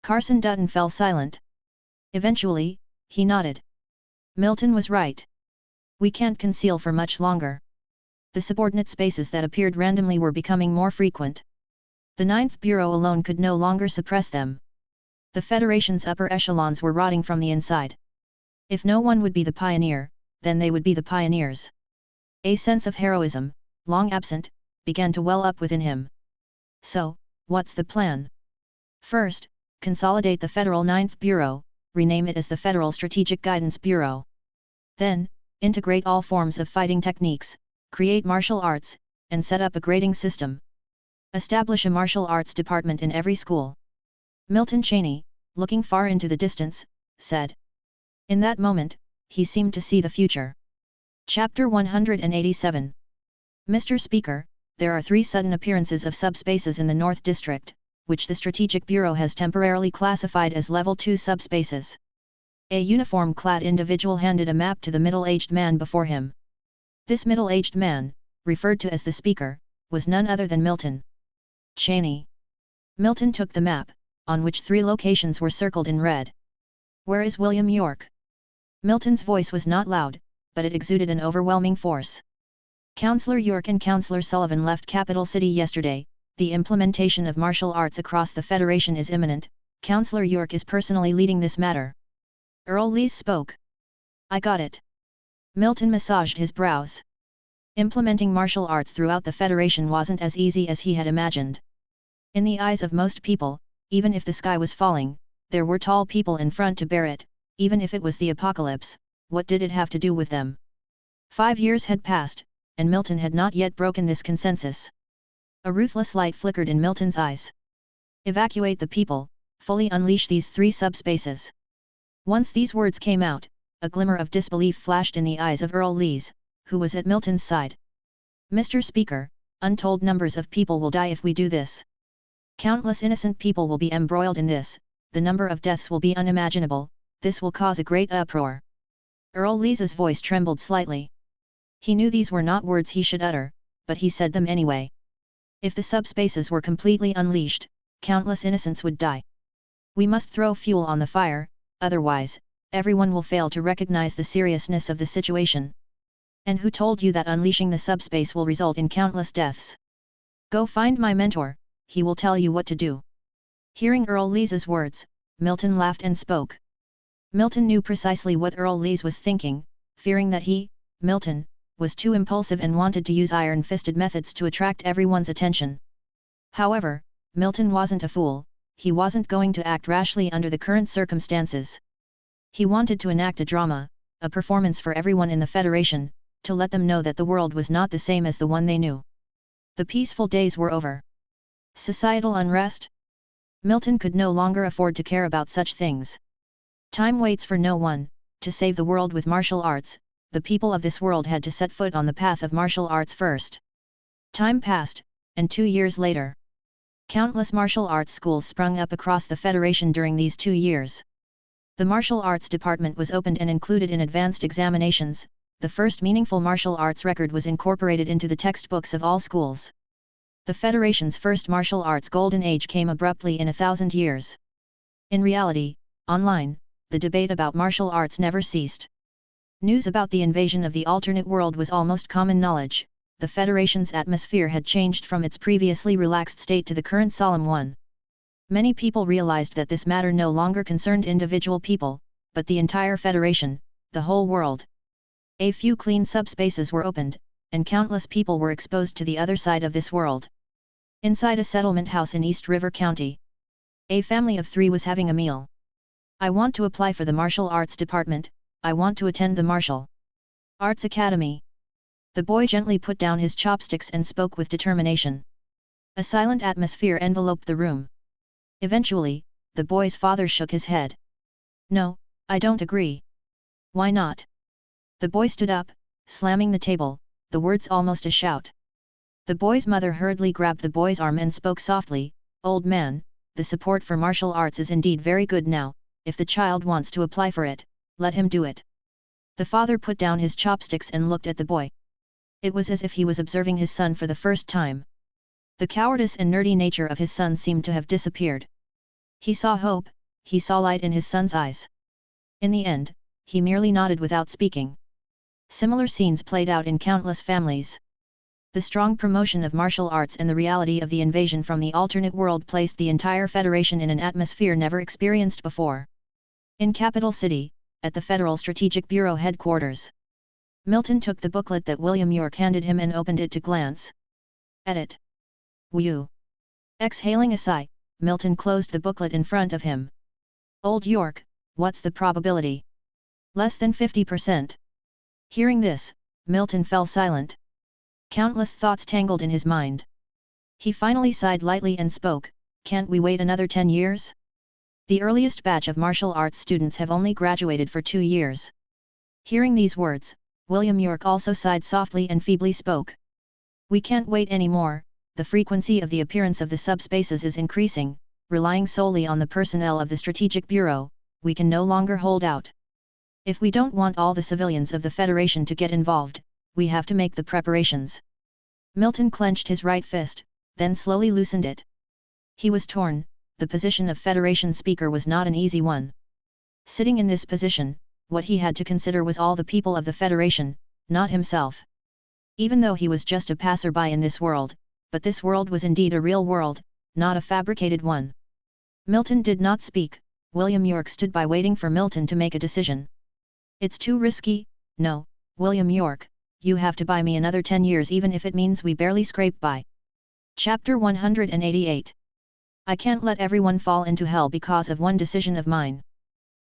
Carson Dutton fell silent. Eventually, he nodded. Milton was right. We can't conceal for much longer. The subordinate spaces that appeared randomly were becoming more frequent. The Ninth Bureau alone could no longer suppress them. The Federation's upper echelons were rotting from the inside. If no one would be the pioneer, then they would be the pioneers. A sense of heroism, long absent, began to well up within him. So, what's the plan? First, consolidate the Federal Ninth Bureau, rename it as the Federal Strategic Guidance Bureau. Then, integrate all forms of fighting techniques, create martial arts, and set up a grading system. Establish a martial arts department in every school. Milton Cheney, looking far into the distance, said. In that moment, he seemed to see the future. Chapter 187. Mr. Speaker, there are 3 sudden appearances of subspaces in the North District, which the Strategic Bureau has temporarily classified as Level 2 subspaces. A uniform-clad individual handed a map to the middle-aged man before him. This middle-aged man, referred to as the Speaker, was none other than Milton Cheney. Milton took the map, on which 3 locations were circled in red. Where is William York? Milton's voice was not loud, but it exuded an overwhelming force. Councillor York and Councillor Sullivan left Capital City yesterday. The implementation of martial arts across the Federation is imminent. Councillor York is personally leading this matter. Earl Lees spoke. I got it. Milton massaged his brows. Implementing martial arts throughout the Federation wasn't as easy as he had imagined. In the eyes of most people, even if the sky was falling, there were tall people in front to bear it. Even if it was the apocalypse, what did it have to do with them? 5 years had passed, and Milton had not yet broken this consensus. A ruthless light flickered in Milton's eyes. Evacuate the people, fully unleash these 3 subspaces. Once these words came out, a glimmer of disbelief flashed in the eyes of Earl Lees, who was at Milton's side. Mr. Speaker, untold numbers of people will die if we do this. Countless innocent people will be embroiled in this, the number of deaths will be unimaginable, this will cause a great uproar. Earl Lees's voice trembled slightly. He knew these were not words he should utter, but he said them anyway. If the subspaces were completely unleashed, countless innocents would die. We must throw fuel on the fire, otherwise, everyone will fail to recognize the seriousness of the situation. And who told you that unleashing the subspace will result in countless deaths? Go find my mentor, he will tell you what to do. Hearing Earl Lees's words, Milton laughed and spoke. Milton knew precisely what Earl Lees was thinking, fearing that he, Milton, was too impulsive and wanted to use iron-fisted methods to attract everyone's attention. However, Milton wasn't a fool, he wasn't going to act rashly under the current circumstances. He wanted to enact a drama, a performance for everyone in the Federation, to let them know that the world was not the same as the one they knew. The peaceful days were over. Societal unrest? Milton could no longer afford to care about such things. Time waits for no one. To save the world with martial arts, the people of this world had to set foot on the path of martial arts first. Time passed, and 2 years later, countless martial arts schools sprung up across the Federation during these 2 years. The martial arts department was opened and included in advanced examinations. The first meaningful martial arts record was incorporated into the textbooks of all schools. The Federation's first martial arts golden age came abruptly in 1,000 years. In reality, online, the debate about martial arts never ceased. News about the invasion of the alternate world was almost common knowledge. The Federation's atmosphere had changed from its previously relaxed state to the current solemn one. Many people realized that this matter no longer concerned individual people, but the entire Federation, the whole world. A few clean subspaces were opened, and countless people were exposed to the other side of this world. Inside a settlement house in East River County, a family of 3 was having a meal. "I want to apply for the martial arts department. I want to attend the martial arts academy." The boy gently put down his chopsticks and spoke with determination. A silent atmosphere enveloped the room. Eventually, the boy's father shook his head. "No, I don't agree." "Why not?" The boy stood up, slamming the table, the words almost a shout. The boy's mother hurriedly grabbed the boy's arm and spoke softly, "Old man, the support for martial arts is indeed very good now. If the child wants to apply for it, let him do it." The father put down his chopsticks and looked at the boy. It was as if he was observing his son for the first time. The cowardice and nerdy nature of his son seemed to have disappeared. He saw hope, he saw light in his son's eyes. In the end, he merely nodded without speaking. Similar scenes played out in countless families. The strong promotion of martial arts and the reality of the invasion from the alternate world placed the entire Federation in an atmosphere never experienced before. In Capital City, at the Federal Strategic Bureau headquarters, Milton took the booklet that William York handed him and opened it to glance at it. "Whew!" Exhaling a sigh, Milton closed the booklet in front of him. "Old York, what's the probability?" "Less than 50%. Hearing this, Milton fell silent. Countless thoughts tangled in his mind. He finally sighed lightly and spoke, "Can't we wait another 10 years? The earliest batch of martial arts students have only graduated for 2 years." Hearing these words, William York also sighed softly and feebly spoke. "We can't wait anymore. The frequency of the appearance of the subspaces is increasing. Relying solely on the personnel of the Strategic Bureau, we can no longer hold out. If we don't want all the civilians of the Federation to get involved, we have to make the preparations." Milton clenched his right fist, then slowly loosened it. He was torn. The position of Federation Speaker was not an easy one. Sitting in this position, what he had to consider was all the people of the Federation, not himself. Even though he was just a passerby in this world, but this world was indeed a real world, not a fabricated one. Milton did not speak. William York stood by waiting for Milton to make a decision. "It's too risky. No, William York, you have to buy me another 10 years even if it means we barely scrape by." Chapter 188. "I can't let everyone fall into hell because of one decision of mine."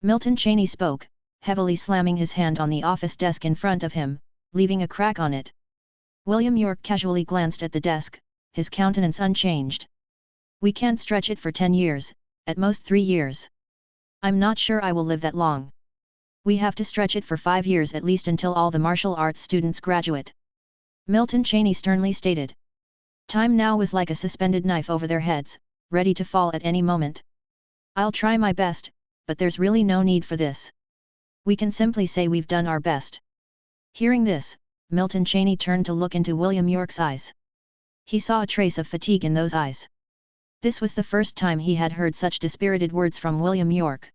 Milton Cheney spoke, heavily slamming his hand on the office desk in front of him, leaving a crack on it. William York casually glanced at the desk, his countenance unchanged. "We can't stretch it for 10 years, at most 3 years. I'm not sure I will live that long. We have to stretch it for 5 years at least until all the martial arts students graduate," Milton Cheney sternly stated. Time now was like a suspended knife over their heads, ready to fall at any moment. "I'll try my best, but there's really no need for this. We can simply say we've done our best." Hearing this, Milton Cheney turned to look into William York's eyes. He saw a trace of fatigue in those eyes. This was the first time he had heard such dispirited words from William York.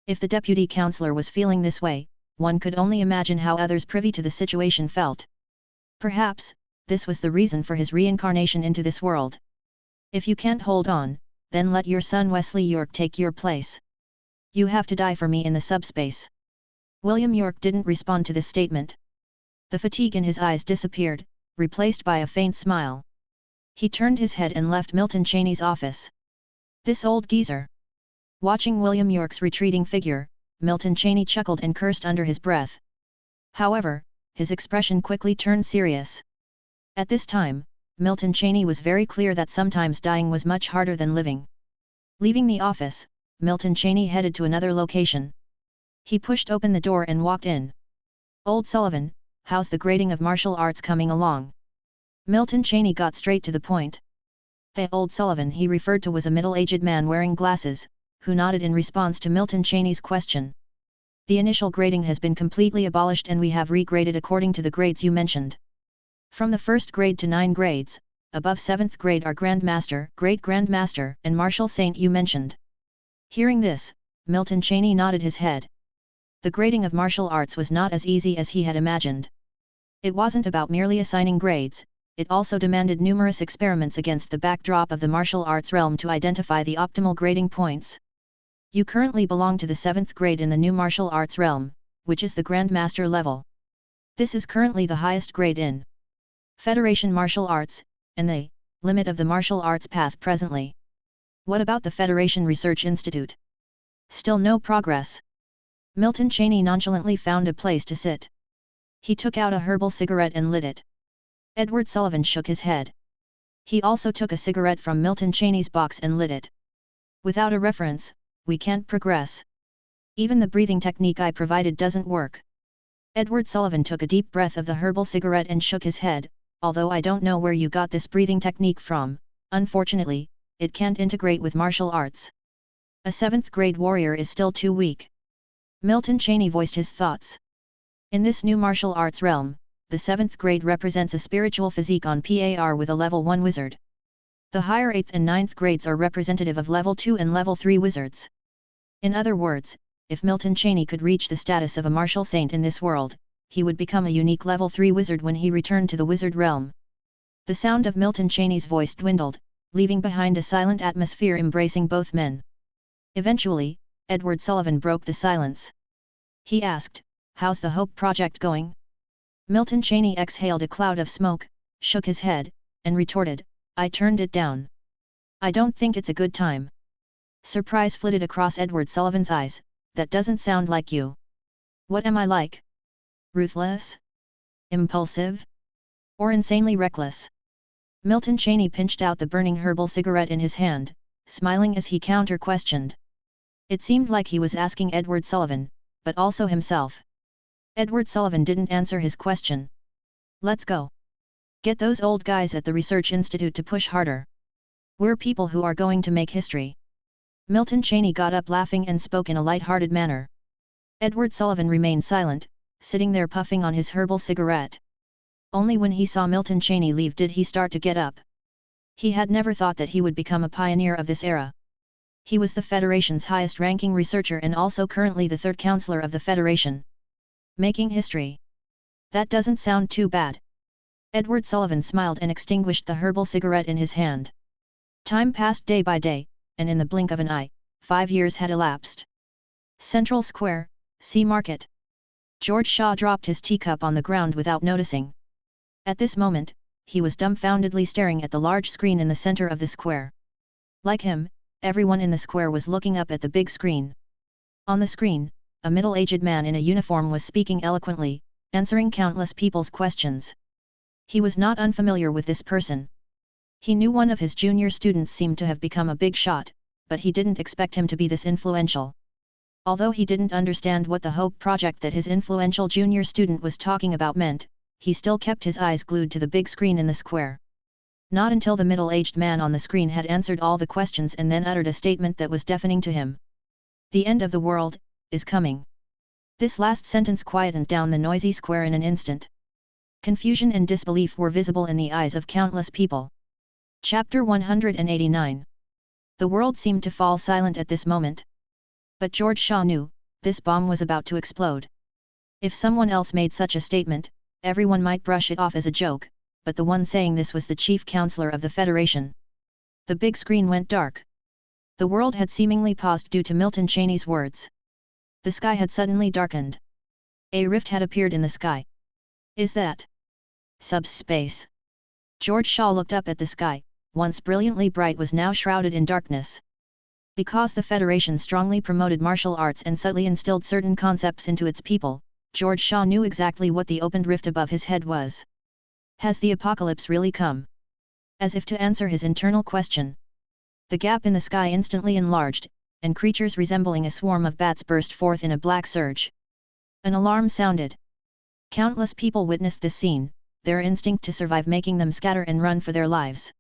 If the deputy counselor was feeling this way, one could only imagine how others privy to the situation felt. Perhaps, this was the reason for his reincarnation into this world. "If you can't hold on, then let your son Wesley York take your place. You have to die for me in the subspace." William York didn't respond to this statement. The fatigue in his eyes disappeared, replaced by a faint smile. He turned his head and left Milton Cheney's office. This old geezer. Watching William York's retreating figure, Milton Cheney chuckled and cursed under his breath. However, his expression quickly turned serious. At this time, Milton Cheney was very clear that sometimes dying was much harder than living. Leaving the office, Milton Cheney headed to another location. He pushed open the door and walked in. "Old Sullivan, how's the grading of martial arts coming along?" Milton Cheney got straight to the point. The Old Sullivan he referred to was a middle-aged man wearing glasses, who nodded in response to Milton Cheney's question. "The initial grading has been completely abolished and we have regraded according to the grades you mentioned. From the first grade to 9 grades, above 7th grade are Grandmaster, Great Grandmaster, and Martial Saint you mentioned." Hearing this, Milton Cheney nodded his head. The grading of martial arts was not as easy as he had imagined. It wasn't about merely assigning grades, it also demanded numerous experiments against the backdrop of the martial arts realm to identify the optimal grading points. "You currently belong to the 7th grade in the new martial arts realm, which is the Grandmaster level. This is currently the highest grade in Federation martial arts, and the limit of the martial arts path presently. What about the Federation Research Institute?" "Still no progress." Milton Cheney nonchalantly found a place to sit. He took out a herbal cigarette and lit it. Edward Sullivan shook his head. He also took a cigarette from Milton Cheney's box and lit it. "Without a reference, we can't progress. Even the breathing technique I provided doesn't work." Edward Sullivan took a deep breath of the herbal cigarette and shook his head. "Although I don't know where you got this breathing technique from, unfortunately, it can't integrate with martial arts. A 7th grade warrior is still too weak." Milton Cheney voiced his thoughts. In this new martial arts realm, the 7th grade represents a spiritual physique on par with a level 1 wizard. The higher 8th and 9th grades are representative of level 2 and level 3 wizards. In other words, if Milton Cheney could reach the status of a martial saint in this world, he would become a unique level 3 wizard when he returned to the wizard realm. The sound of Milton Cheney's voice dwindled, leaving behind a silent atmosphere embracing both men. Eventually, Edward Sullivan broke the silence. He asked, "How's the Hope Project going?" Milton Cheney exhaled a cloud of smoke, shook his head, and retorted, "I turned it down. I don't think it's a good time." Surprise flitted across Edward Sullivan's eyes. "That doesn't sound like you. What am I like? Ruthless? Impulsive? Or insanely reckless?" Milton Cheney pinched out the burning herbal cigarette in his hand, smiling as he counter-questioned. It seemed like he was asking Edward Sullivan, but also himself. Edward Sullivan didn't answer his question. "Let's go. Get those old guys at the Research Institute to push harder. We're people who are going to make history." Milton Cheney got up laughing and spoke in a light-hearted manner. Edward Sullivan remained silent, sitting there puffing on his herbal cigarette. Only when he saw Milton Cheney leave did he start to get up. He had never thought that he would become a pioneer of this era. He was the Federation's highest-ranking researcher and also currently the third counselor of the Federation. Making history. That doesn't sound too bad. Edward Sullivan smiled and extinguished the herbal cigarette in his hand. Time passed day by day, and in the blink of an eye, 5 years had elapsed. Central Square, Sea Market. George Shaw dropped his teacup on the ground without noticing. At this moment, he was dumbfoundedly staring at the large screen in the center of the square. Like him, everyone in the square was looking up at the big screen. On the screen, a middle-aged man in a uniform was speaking eloquently, answering countless people's questions. He was not unfamiliar with this person. He knew one of his junior students seemed to have become a big shot, but he didn't expect him to be this influential. Although he didn't understand what the Hope Project that his influential junior student was talking about meant, he still kept his eyes glued to the big screen in the square. Not until the middle-aged man on the screen had answered all the questions and then uttered a statement that was deafening to him. "The end of the world is coming." This last sentence quietened down the noisy square in an instant. Confusion and disbelief were visible in the eyes of countless people. Chapter 189. The world seemed to fall silent at this moment. But George Shaw knew, this bomb was about to explode. If someone else made such a statement, everyone might brush it off as a joke, but the one saying this was the chief counselor of the Federation. The big screen went dark. The world had seemingly paused due to Milton Cheney's words. The sky had suddenly darkened. A rift had appeared in the sky. "Is that subspace?" George Shaw looked up at the sky, once brilliantly bright was now shrouded in darkness. Because the Federation strongly promoted martial arts and subtly instilled certain concepts into its people, George Shaw knew exactly what the opened rift above his head was. Has the apocalypse really come? As if to answer his internal question. The gap in the sky instantly enlarged, and creatures resembling a swarm of bats burst forth in a black surge. An alarm sounded. Countless people witnessed this scene, their instinct to survive making them scatter and run for their lives.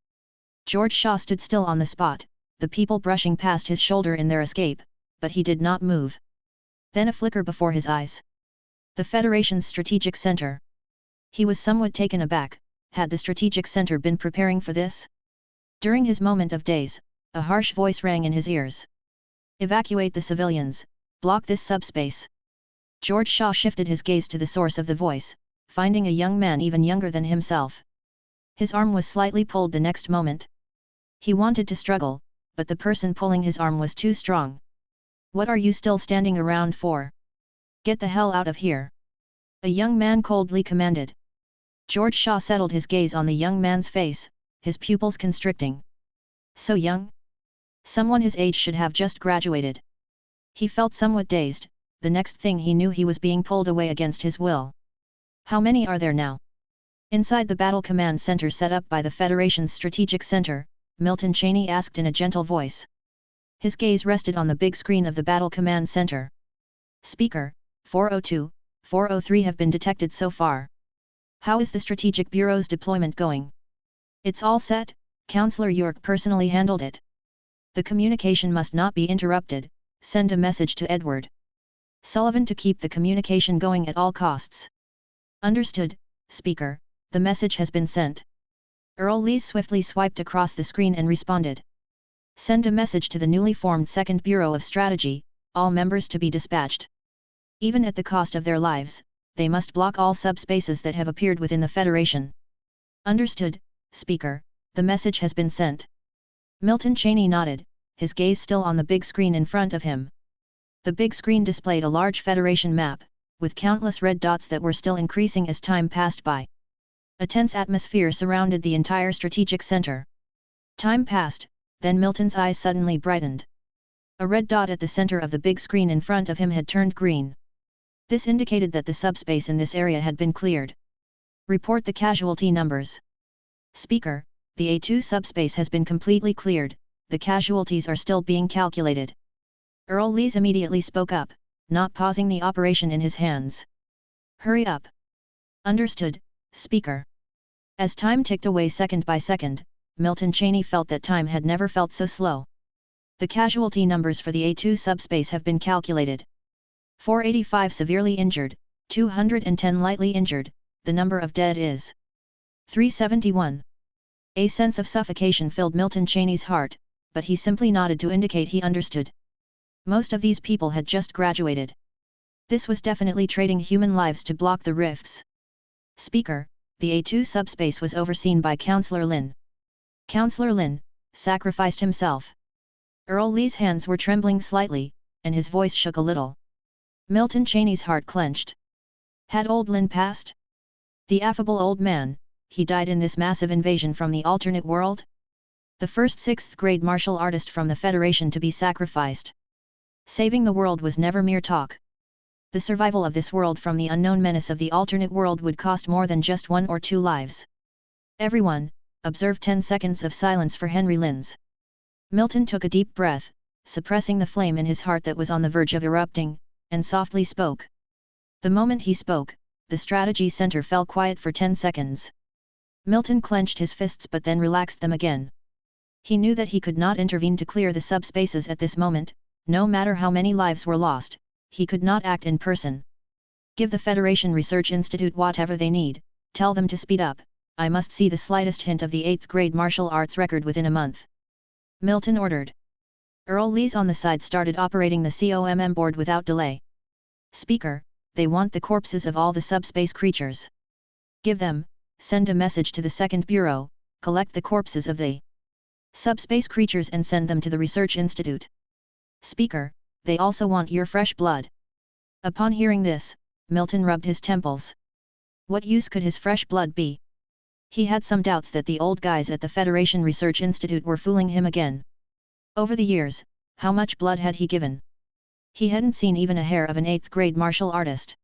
George Shaw stood still on the spot, the people brushing past his shoulder in their escape, but he did not move. Then a flicker before his eyes. The Federation's strategic center. He was somewhat taken aback. Had the strategic center been preparing for this? During his moment of daze, a harsh voice rang in his ears. Evacuate the civilians, block this subspace. George Shaw shifted his gaze to the source of the voice, finding a young man even younger than himself. His arm was slightly pulled the next moment. He wanted to struggle, but the person pulling his arm was too strong. What are you still standing around for? Get the hell out of here! A young man coldly commanded. George Shaw settled his gaze on the young man's face, his pupils constricting. So young? Someone his age should have just graduated. He felt somewhat dazed, the next thing he knew he was being pulled away against his will. How many are there now? Inside the battle command center set up by the Federation's strategic center, Milton Cheney asked in a gentle voice. His gaze rested on the big screen of the battle command center. Speaker, 402, 403 have been detected so far. How is the Strategic Bureau's deployment going? It's all set, Councillor York personally handled it. The communication must not be interrupted, send a message to Edward Sullivan to keep the communication going at all costs. Understood, Speaker, the message has been sent. Earl Lees swiftly swiped across the screen and responded. Send a message to the newly formed Second Bureau of Strategy, all members to be dispatched. Even at the cost of their lives, they must block all subspaces that have appeared within the Federation. Understood, Speaker, the message has been sent. Milton Cheney nodded, his gaze still on the big screen in front of him. The big screen displayed a large Federation map, with countless red dots that were still increasing as time passed by. A tense atmosphere surrounded the entire strategic center. Time passed, then Milton's eyes suddenly brightened. A red dot at the center of the big screen in front of him had turned green. This indicated that the subspace in this area had been cleared. Report the casualty numbers. Speaker, the A2 subspace has been completely cleared, the casualties are still being calculated. Earl Lees immediately spoke up, not pausing the operation in his hands. Hurry up. Understood, Speaker. As time ticked away second by second, Milton Cheney felt that time had never felt so slow. The casualty numbers for the A2 subspace have been calculated. 485 severely injured, 210 lightly injured, the number of dead is 371. A sense of suffocation filled Milton Cheney's heart, but he simply nodded to indicate he understood. Most of these people had just graduated. This was definitely trading human lives to block the rifts. Speaker, the A2 subspace was overseen by Councillor Lin. Councillor Lin sacrificed himself. Earl Lee's hands were trembling slightly, and his voice shook a little. Milton Cheney's heart clenched. Had old Lin passed? The affable old man, he died in this massive invasion from the alternate world? The first 6th grade martial artist from the Federation to be sacrificed. Saving the world was never mere talk. The survival of this world from the unknown menace of the alternate world would cost more than just 1 or 2 lives. Everyone, observe 10 seconds of silence for Henry Lins. Milton took a deep breath, suppressing the flame in his heart that was on the verge of erupting, and softly spoke. The moment he spoke, the strategy center fell quiet for 10 seconds. Milton clenched his fists but then relaxed them again. He knew that he could not intervene to clear the subspaces at this moment, no matter how many lives were lost, he could not act in person. Give the Federation Research Institute whatever they need, tell them to speed up, I must see the slightest hint of the 8th grade martial arts record within a month. Milton ordered. Earl Lees on the side started operating the COMM board without delay. Speaker, they want the corpses of all the subspace creatures. Give them, send a message to the Second Bureau, collect the corpses of the subspace creatures and send them to the Research Institute. Speaker, they also want your fresh blood. Upon hearing this, Milton rubbed his temples. What use could his fresh blood be? He had some doubts that the old guys at the Federation Research Institute were fooling him again. Over the years, how much blood had he given? He hadn't seen even a hair of an 8th grade martial artist.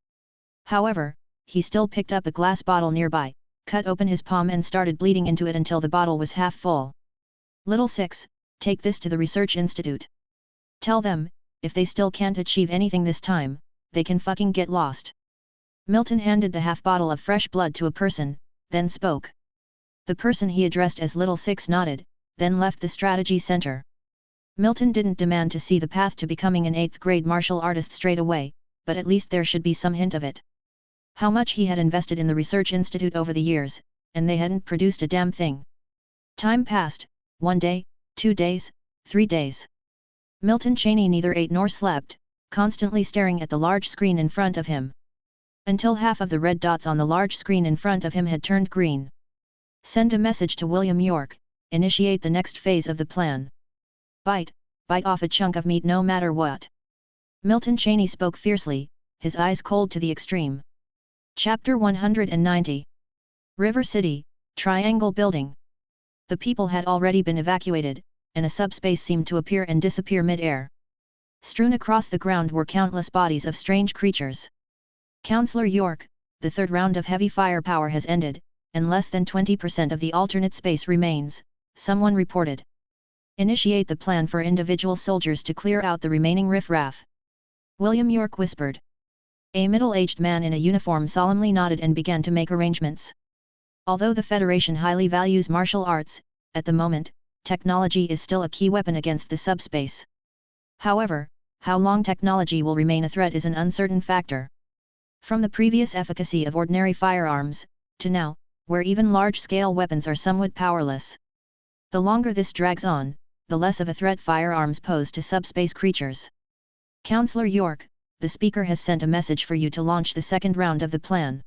However, he still picked up a glass bottle nearby, cut open his palm and started bleeding into it until the bottle was half full. Little 6, take this to the Research Institute. Tell them, if they still can't achieve anything this time, they can fucking get lost. Milton handed the half bottle of fresh blood to a person, then spoke. The person he addressed as Little Six nodded, then left the strategy center. Milton didn't demand to see the path to becoming an 8th grade martial artist straight away, but at least there should be some hint of it. How much he had invested in the Research Institute over the years, and they hadn't produced a damn thing. Time passed, 1 day, 2 days, 3 days. Milton Cheney neither ate nor slept, constantly staring at the large screen in front of him. Until half of the red dots on the large screen in front of him had turned green. Send a message to William York, initiate the next phase of the plan. Bite off a chunk of meat no matter what. Milton Cheney spoke fiercely, his eyes cold to the extreme. Chapter 190. River City, Triangle Building. The people had already been evacuated, and a subspace seemed to appear and disappear mid-air. Strewn across the ground were countless bodies of strange creatures. Counselor York, the third round of heavy firepower has ended, and less than 20% of the alternate space remains, someone reported. Initiate the plan for individual soldiers to clear out the remaining riff-raff. William York whispered. A middle-aged man in a uniform solemnly nodded and began to make arrangements. Although the Federation highly values martial arts, at the moment, technology is still a key weapon against the subspace. However, how long technology will remain a threat is an uncertain factor. From the previous efficacy of ordinary firearms, to now, where even large-scale weapons are somewhat powerless. The longer this drags on, the less of a threat firearms pose to subspace creatures. Counselor York, the speaker has sent a message for you to launch the second round of the plan.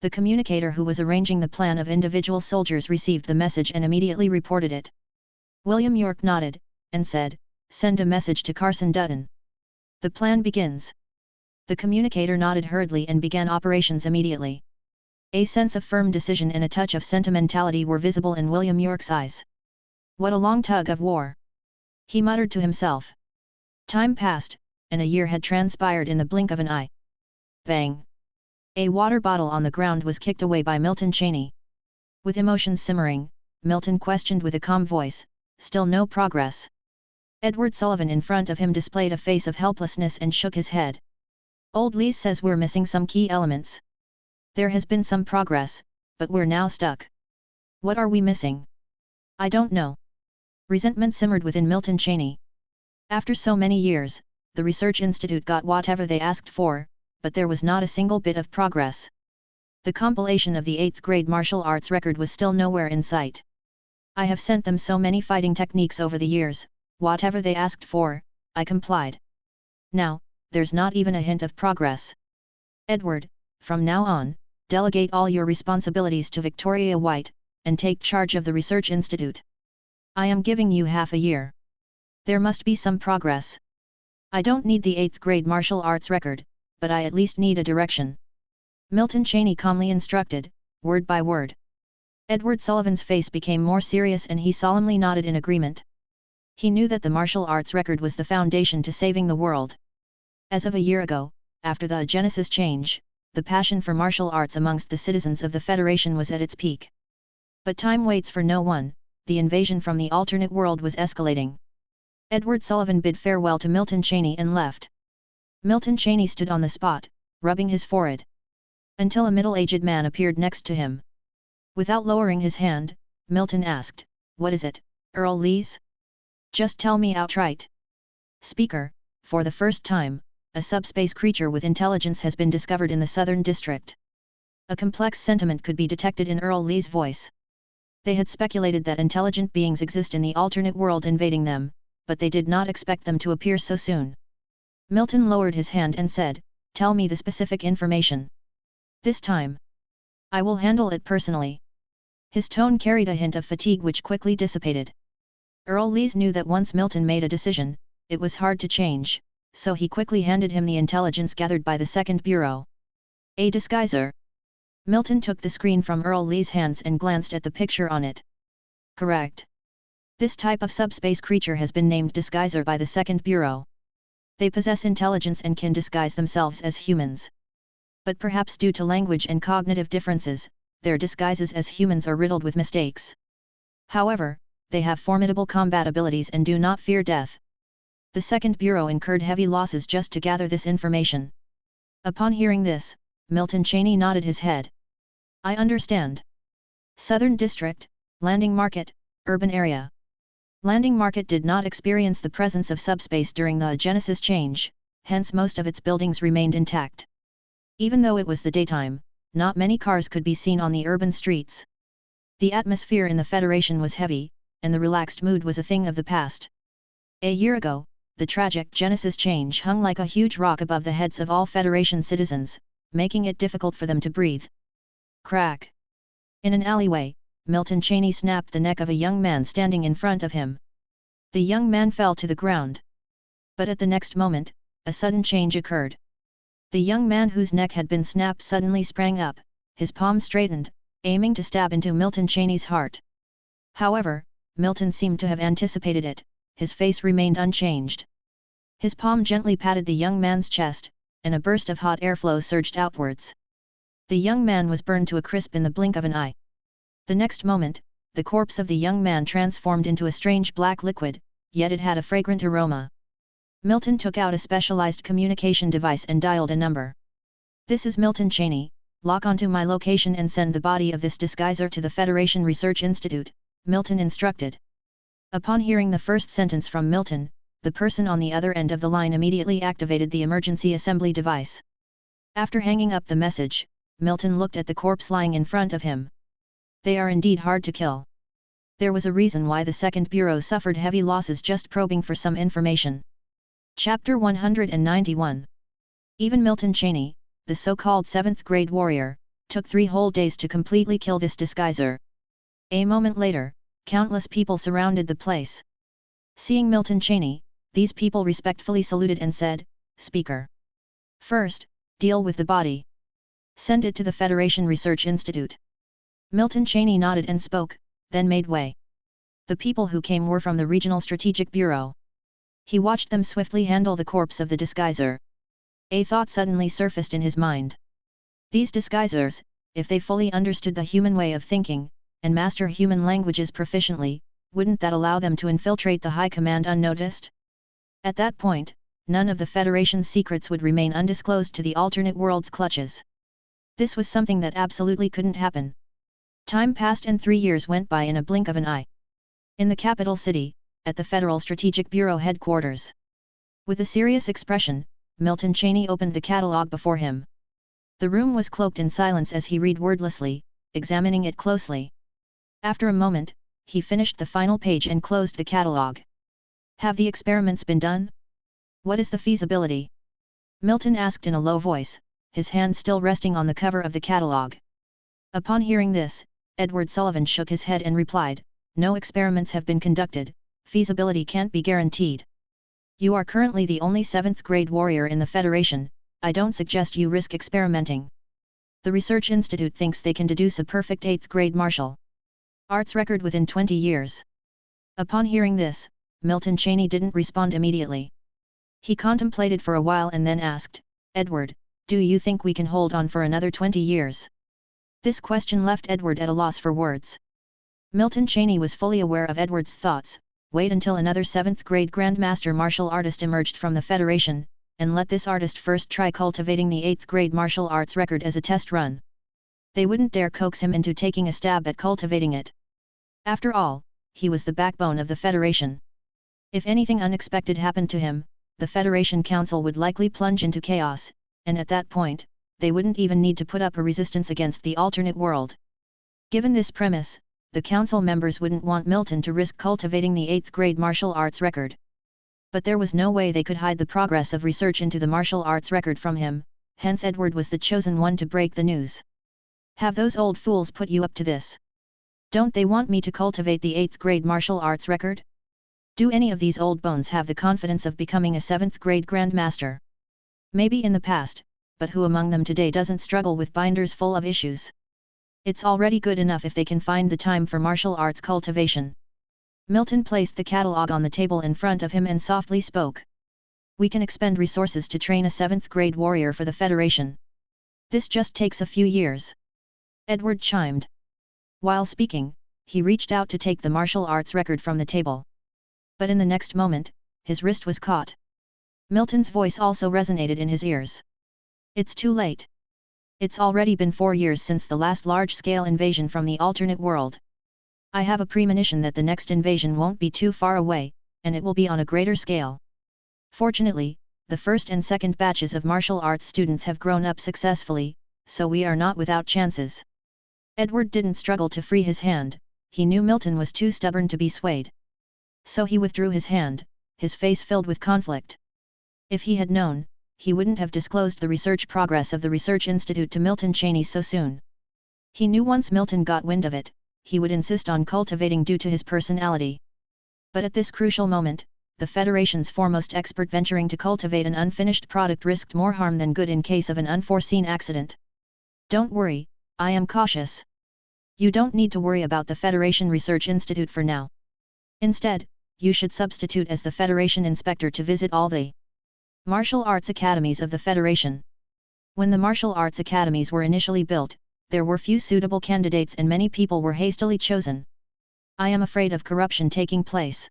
The communicator who was arranging the plan of individual soldiers received the message and immediately reported it. William York nodded, and said, "Send a message to Carson Dutton. The plan begins." The communicator nodded hurriedly and began operations immediately. A sense of firm decision and a touch of sentimentality were visible in William York's eyes. What a long tug of war! He muttered to himself. Time passed, and a year had transpired in the blink of an eye. Bang! A water bottle on the ground was kicked away by Milton Cheney. With emotions simmering, Milton questioned with a calm voice, "Still no progress?" Edward Sullivan in front of him displayed a face of helplessness and shook his head. "Old Lees says we're missing some key elements. There has been some progress, but we're now stuck. What are we missing?" "I don't know." Resentment simmered within Milton Cheney. After so many years, the Research Institute got whatever they asked for, but there was not a single bit of progress. The compilation of the 8th grade martial arts record was still nowhere in sight. "I have sent them so many fighting techniques over the years, whatever they asked for, I complied. Now, there's not even a hint of progress. Edward, from now on, delegate all your responsibilities to Victoria White, and take charge of the Research Institute. I am giving you half a year. There must be some progress. I don't need the 8th grade martial arts record, but I at least need a direction." Milton Cheney calmly instructed, word by word. Edward Sullivan's face became more serious and he solemnly nodded in agreement. He knew that the martial arts record was the foundation to saving the world. As of a year ago, after the Genesis change, the passion for martial arts amongst the citizens of the Federation was at its peak. But time waits for no one, the invasion from the alternate world was escalating. Edward Sullivan bid farewell to Milton Cheney and left. Milton Cheney stood on the spot, rubbing his forehead. Until a middle-aged man appeared next to him. Without lowering his hand, Milton asked, "What is it, Earl Lees? Just tell me outright." "Speaker, for the first time, a subspace creature with intelligence has been discovered in the Southern District." A complex sentiment could be detected in Earl Lee's voice. They had speculated that intelligent beings exist in the alternate world invading them, but they did not expect them to appear so soon. Milton lowered his hand and said, "Tell me the specific information. This time, I will handle it personally." His tone carried a hint of fatigue which quickly dissipated. Earl Lees knew that once Milton made a decision, it was hard to change, so he quickly handed him the intelligence gathered by the Second Bureau. "A disguiser?" Milton took the screen from Earl Lee's hands and glanced at the picture on it. "Correct. This type of subspace creature has been named disguiser by the Second Bureau. They possess intelligence and can disguise themselves as humans. But perhaps due to language and cognitive differences, their disguises as humans are riddled with mistakes. However, they have formidable combat abilities and do not fear death. The Second Bureau incurred heavy losses just to gather this information. Upon hearing this, Milton Cheney nodded his head. I understand. Southern District, Landing Market, Urban Area. Landing Market did not experience the presence of subspace during the Genesis change, hence most of its buildings remained intact. Even though it was the daytime, not many cars could be seen on the urban streets. The atmosphere in the Federation was heavy, and the relaxed mood was a thing of the past. A year ago, the tragic Genesis change hung like a huge rock above the heads of all Federation citizens, making it difficult for them to breathe. Crack! In an alleyway, Milton Cheney snapped the neck of a young man standing in front of him. The young man fell to the ground. But at the next moment, a sudden change occurred. The young man whose neck had been snapped suddenly sprang up, his palm straightened, aiming to stab into Milton Cheney's heart. However, Milton seemed to have anticipated it, his face remained unchanged. His palm gently patted the young man's chest, and a burst of hot airflow surged outwards. The young man was burned to a crisp in the blink of an eye. The next moment, the corpse of the young man transformed into a strange black liquid, yet it had a fragrant aroma. Milton took out a specialized communication device and dialed a number. This is Milton Cheney, lock onto my location and send the body of this disguiser to the Federation Research Institute, Milton instructed. Upon hearing the first sentence from Milton, the person on the other end of the line immediately activated the emergency assembly device. After hanging up the message, Milton looked at the corpse lying in front of him. They are indeed hard to kill. There was a reason why the Second Bureau suffered heavy losses just probing for some information. Chapter 191. Even Milton Cheney, the so-called 7th grade warrior, took 3 whole days to completely kill this disguiser. A moment later, countless people surrounded the place. Seeing Milton Cheney, these people respectfully saluted and said, "Speaker. First, deal with the body. Send it to the Federation Research Institute." Milton Cheney nodded and spoke, then made way. The people who came were from the Regional Strategic Bureau. He watched them swiftly handle the corpse of the disguiser. A thought suddenly surfaced in his mind. These disguisers, if they fully understood the human way of thinking, and master human languages proficiently, wouldn't that allow them to infiltrate the High Command unnoticed? At that point, none of the Federation's secrets would remain undisclosed to the alternate world's clutches. This was something that absolutely couldn't happen. Time passed and 3 years went by in a blink of an eye. In the capital city, at the Federal Strategic Bureau headquarters. With a serious expression, Milton Cheney opened the catalog before him. The room was cloaked in silence as he read wordlessly, examining it closely. After a moment, he finished the final page and closed the catalog. Have the experiments been done? What is the feasibility? Milton asked in a low voice, his hand still resting on the cover of the catalog. Upon hearing this, Edward Sullivan shook his head and replied, "No experiments have been conducted, feasibility can't be guaranteed. You are currently the only 7th grade warrior in the Federation, I don't suggest you risk experimenting. The Research Institute thinks they can deduce a perfect 8th grade martial arts record within 20 years. Upon hearing this, Milton Cheney didn't respond immediately. He contemplated for a while and then asked, "Edward, do you think we can hold on for another 20 years? This question left Edward at a loss for words. Milton Cheney was fully aware of Edward's thoughts. Wait until another 7th grade Grandmaster martial artist emerged from the Federation, and let this artist first try cultivating the 8th grade martial arts record as a test run. They wouldn't dare coax him into taking a stab at cultivating it. After all, he was the backbone of the Federation. If anything unexpected happened to him, the Federation Council would likely plunge into chaos, and at that point, they wouldn't even need to put up a resistance against the alternate world. Given this premise, the council members wouldn't want Milton to risk cultivating the 8th grade martial arts record. But there was no way they could hide the progress of research into the martial arts record from him, hence Edward was the chosen one to break the news. Have those old fools put you up to this? Don't they want me to cultivate the 8th grade martial arts record? Do any of these old bones have the confidence of becoming a 7th grade Grandmaster? Maybe in the past, but who among them today doesn't struggle with binders full of issues? It's already good enough if they can find the time for martial arts cultivation." Milton placed the catalog on the table in front of him and softly spoke. "We can expend resources to train a 7th grade warrior for the Federation. This just takes a few years." Edward chimed. While speaking, he reached out to take the martial arts record from the table. But in the next moment, his wrist was caught. Milton's voice also resonated in his ears. It's too late. It's already been 4 years since the last large-scale invasion from the alternate world. I have a premonition that the next invasion won't be too far away, and it will be on a greater scale. Fortunately, the first and second batches of martial arts students have grown up successfully, so we are not without chances. Edward didn't struggle to free his hand, he knew Milton was too stubborn to be swayed. So he withdrew his hand, his face filled with conflict. If he had known, he wouldn't have disclosed the research progress of the Research Institute to Milton Cheney so soon. He knew once Milton got wind of it, he would insist on cultivating due to his personality. But at this crucial moment, the Federation's foremost expert venturing to cultivate an unfinished product risked more harm than good in case of an unforeseen accident. Don't worry, I am cautious. You don't need to worry about the Federation Research Institute for now. Instead, you should substitute as the Federation inspector to visit all the martial arts academies of the Federation. When the martial arts academies were initially built, there were few suitable candidates and many people were hastily chosen. I am afraid of corruption taking place.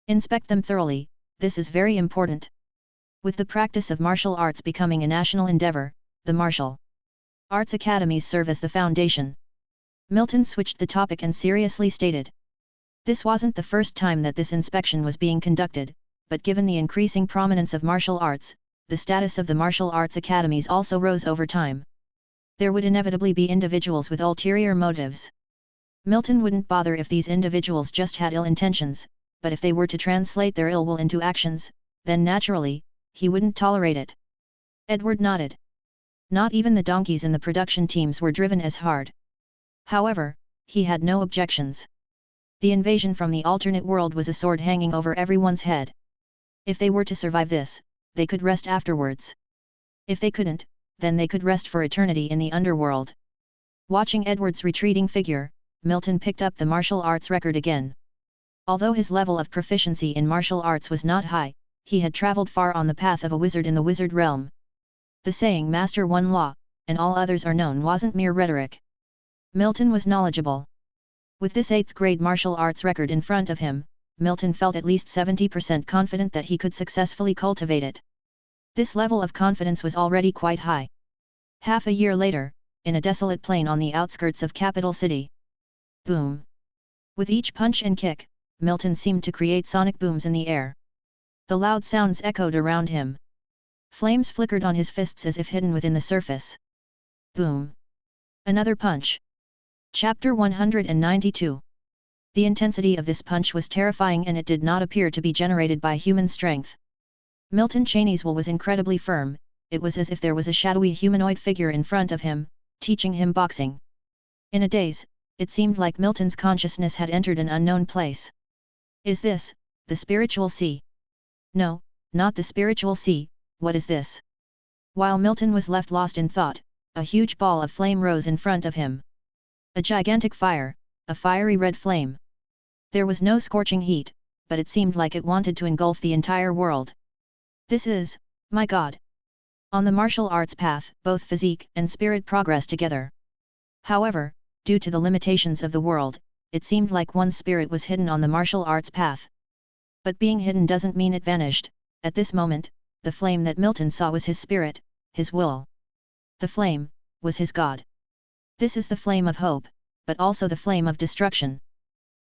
Inspect them thoroughly, this is very important. With the practice of martial arts becoming a national endeavor, the martial arts academies serve as the foundation. Milton switched the topic and seriously stated. This wasn't the first time that this inspection was being conducted, but given the increasing prominence of martial arts, the status of the martial arts academies also rose over time. There would inevitably be individuals with ulterior motives. Milton wouldn't bother if these individuals just had ill intentions, but if they were to translate their ill will into actions, then naturally, he wouldn't tolerate it. Edward nodded. Not even the donkeys in the production teams were driven as hard. However, he had no objections. The invasion from the alternate world was a sword hanging over everyone's head. If they were to survive this, they could rest afterwards. If they couldn't, then they could rest for eternity in the underworld. Watching Edward's retreating figure, Milton picked up the martial arts record again. Although his level of proficiency in martial arts was not high, he had traveled far on the path of a wizard in the wizard realm. The saying "master one law, and all others are known" wasn't mere rhetoric. Milton was knowledgeable. With this 8th grade martial arts record in front of him, Milton felt at least 70% confident that he could successfully cultivate it. This level of confidence was already quite high. Half a year later, in a desolate plain on the outskirts of capital city. Boom! With each punch and kick, Milton seemed to create sonic booms in the air. The loud sounds echoed around him. Flames flickered on his fists as if hidden within the surface. Boom! Another punch. Chapter 192. The intensity of this punch was terrifying and it did not appear to be generated by human strength. Milton Cheney's will was incredibly firm, it was as if there was a shadowy humanoid figure in front of him, teaching him boxing. In a daze, it seemed like Milton's consciousness had entered an unknown place. Is this the spiritual sea? No, not the spiritual sea, what is this? While Milton was left lost in thought, a huge ball of flame rose in front of him. A gigantic fire, a fiery red flame. There was no scorching heat, but it seemed like it wanted to engulf the entire world. This is, my God! On the martial arts path, both physique and spirit progress together. However, due to the limitations of the world, it seemed like one's spirit was hidden on the martial arts path. But being hidden doesn't mean it vanished. At this moment, the flame that Milton saw was his spirit, his will. The flame was his God. This is the flame of hope, but also the flame of destruction.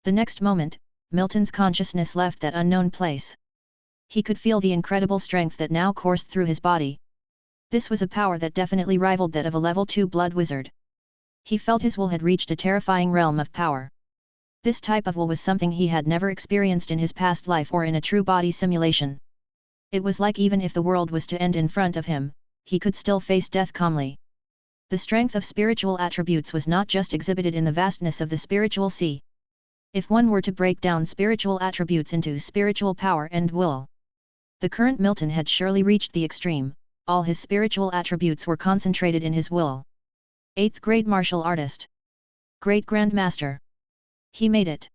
The next moment, Milton's consciousness left that unknown place. He could feel the incredible strength that now coursed through his body. This was a power that definitely rivaled that of a level 2 blood wizard. He felt his will had reached a terrifying realm of power. This type of will was something he had never experienced in his past life or in a true body simulation. It was like even if the world was to end in front of him, he could still face death calmly. The strength of spiritual attributes was not just exhibited in the vastness of the spiritual sea. If one were to break down spiritual attributes into spiritual power and will, the current Milton had surely reached the extreme. All his spiritual attributes were concentrated in his will. 8th grade martial artist. Great Grandmaster. He made it.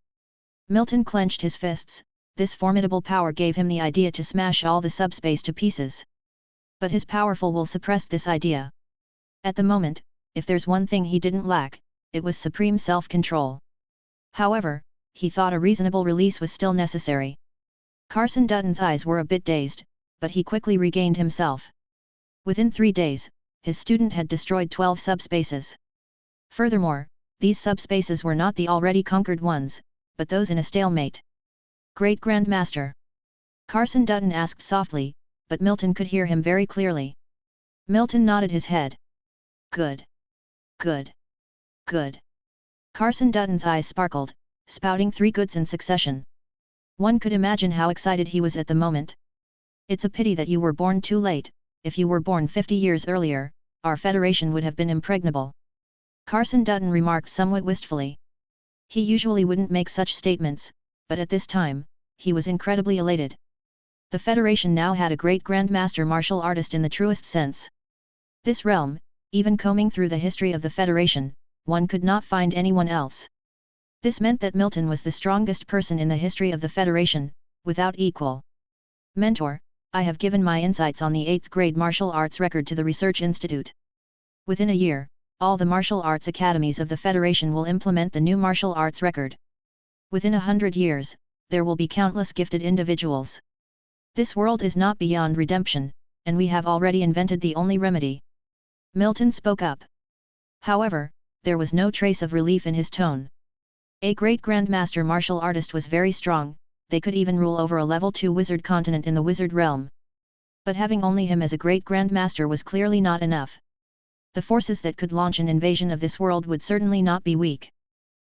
Milton clenched his fists, this formidable power gave him the idea to smash all the subspace to pieces. But his powerful will suppressed this idea. At the moment, if there's one thing he didn't lack, it was supreme self-control. However, he thought a reasonable release was still necessary. Carson Dutton's eyes were a bit dazed, but he quickly regained himself. Within 3 days, his student had destroyed 12 subspaces. Furthermore, these subspaces were not the already conquered ones, but those in a stalemate. Great Grandmaster? Carson Dutton asked softly, but Milton could hear him very clearly. Milton nodded his head. Good. Good. Good. Carson Dutton's eyes sparkled, spouting 3 goods in succession. One could imagine how excited he was at the moment. It's a pity that you were born too late. If you were born 50 years earlier, our federation would have been impregnable. Carson Dutton remarked somewhat wistfully. He usually wouldn't make such statements, but at this time, he was incredibly elated. The Federation now had a great grandmaster martial artist in the truest sense. This realm, even combing through the history of the Federation, one could not find anyone else. This meant that Milton was the strongest person in the history of the Federation, without equal. Mentor, I have given my insights on the 8th grade martial arts record to the Research Institute. Within a year, all the martial arts academies of the Federation will implement the new martial arts record. Within 100 years, there will be countless gifted individuals. This world is not beyond redemption, and we have already invented the only remedy. Milton spoke up. However, there was no trace of relief in his tone. A great grandmaster martial artist was very strong, they could even rule over a level 2 wizard continent in the wizard realm. But having only him as a great grandmaster was clearly not enough. The forces that could launch an invasion of this world would certainly not be weak.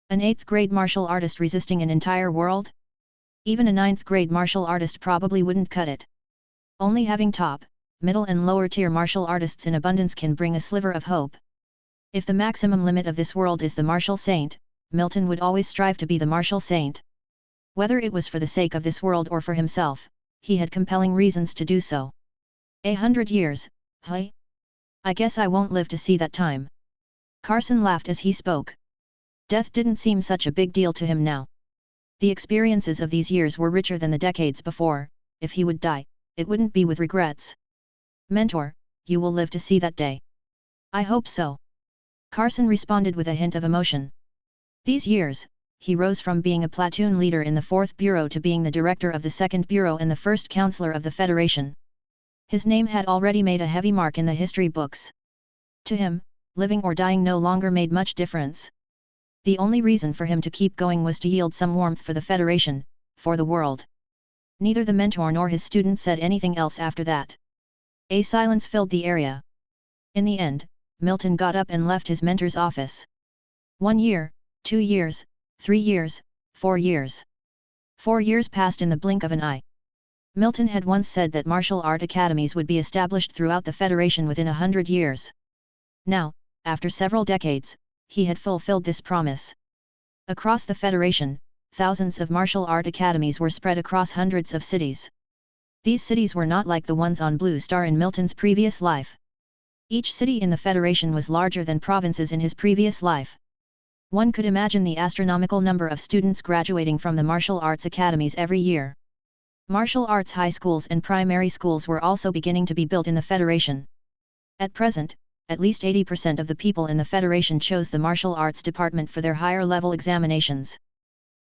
An 8th grade martial artist resisting an entire world? Even a 9th grade martial artist probably wouldn't cut it. Only having top, middle and lower tier martial artists in abundance can bring a sliver of hope. If the maximum limit of this world is the martial saint, Milton would always strive to be the martial saint. Whether it was for the sake of this world or for himself, he had compelling reasons to do so. 100 years, huh? I guess I won't live to see that time. Carson laughed as he spoke. Death didn't seem such a big deal to him now. The experiences of these years were richer than the decades before. If he would die, it wouldn't be with regrets. Mentor, you will live to see that day. I hope so. Carson responded with a hint of emotion. These years, he rose from being a platoon leader in the 4th Bureau to being the director of the 2nd Bureau and the first counselor of the Federation. His name had already made a heavy mark in the history books. To him, living or dying no longer made much difference. The only reason for him to keep going was to yield some warmth for the Federation, for the world. Neither the mentor nor his student said anything else after that. A silence filled the area. In the end, Milton got up and left his mentor's office. 1 year, 2 years, 3 years, 4 years. 4 years passed in the blink of an eye. Milton had once said that martial art academies would be established throughout the Federation within 100 years. Now, after several decades, he had fulfilled this promise. Across the Federation, thousands of martial art academies were spread across hundreds of cities. These cities were not like the ones on Blue Star in Milton's previous life. Each city in the Federation was larger than provinces in his previous life. One could imagine the astronomical number of students graduating from the martial arts academies every year. Martial arts high schools and primary schools were also beginning to be built in the Federation. At present, at least 80% of the people in the Federation chose the martial arts department for their higher-level examinations.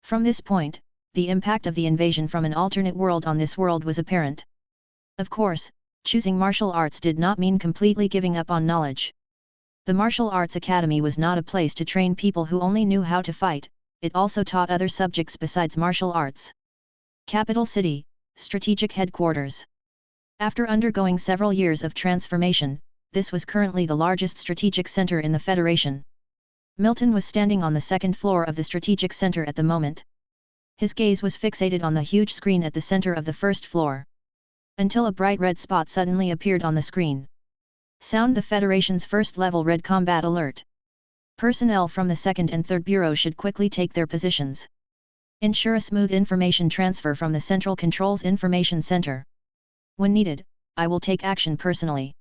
From this point, the impact of the invasion from an alternate world on this world was apparent. Of course, choosing martial arts did not mean completely giving up on knowledge. The Martial Arts Academy was not a place to train people who only knew how to fight, it also taught other subjects besides martial arts. Capital City, Strategic Headquarters. After undergoing several years of transformation, this was currently the largest strategic center in the Federation. Milton was standing on the 2nd floor of the strategic center at the moment. His gaze was fixated on the huge screen at the center of the 1st floor. Until a bright red spot suddenly appeared on the screen. Sound the Federation's first-level red combat alert. Personnel from the 2nd and 3rd Bureau should quickly take their positions. Ensure a smooth information transfer from the Central Controls Information Center. When needed, I will take action personally.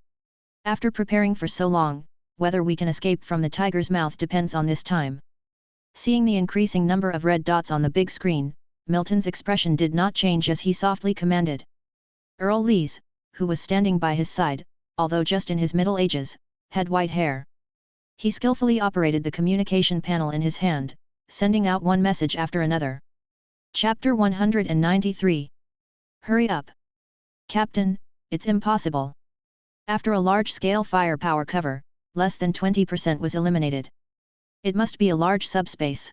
After preparing for so long, whether we can escape from the tiger's mouth depends on this time. Seeing the increasing number of red dots on the big screen, Milton's expression did not change as he softly commanded. Earl Lees, who was standing by his side, although just in his middle ages, had white hair. He skillfully operated the communication panel in his hand, sending out one message after another. Chapter 193. Hurry up! Captain, it's impossible. After a large-scale firepower cover, less than 20% was eliminated. It must be a large subspace.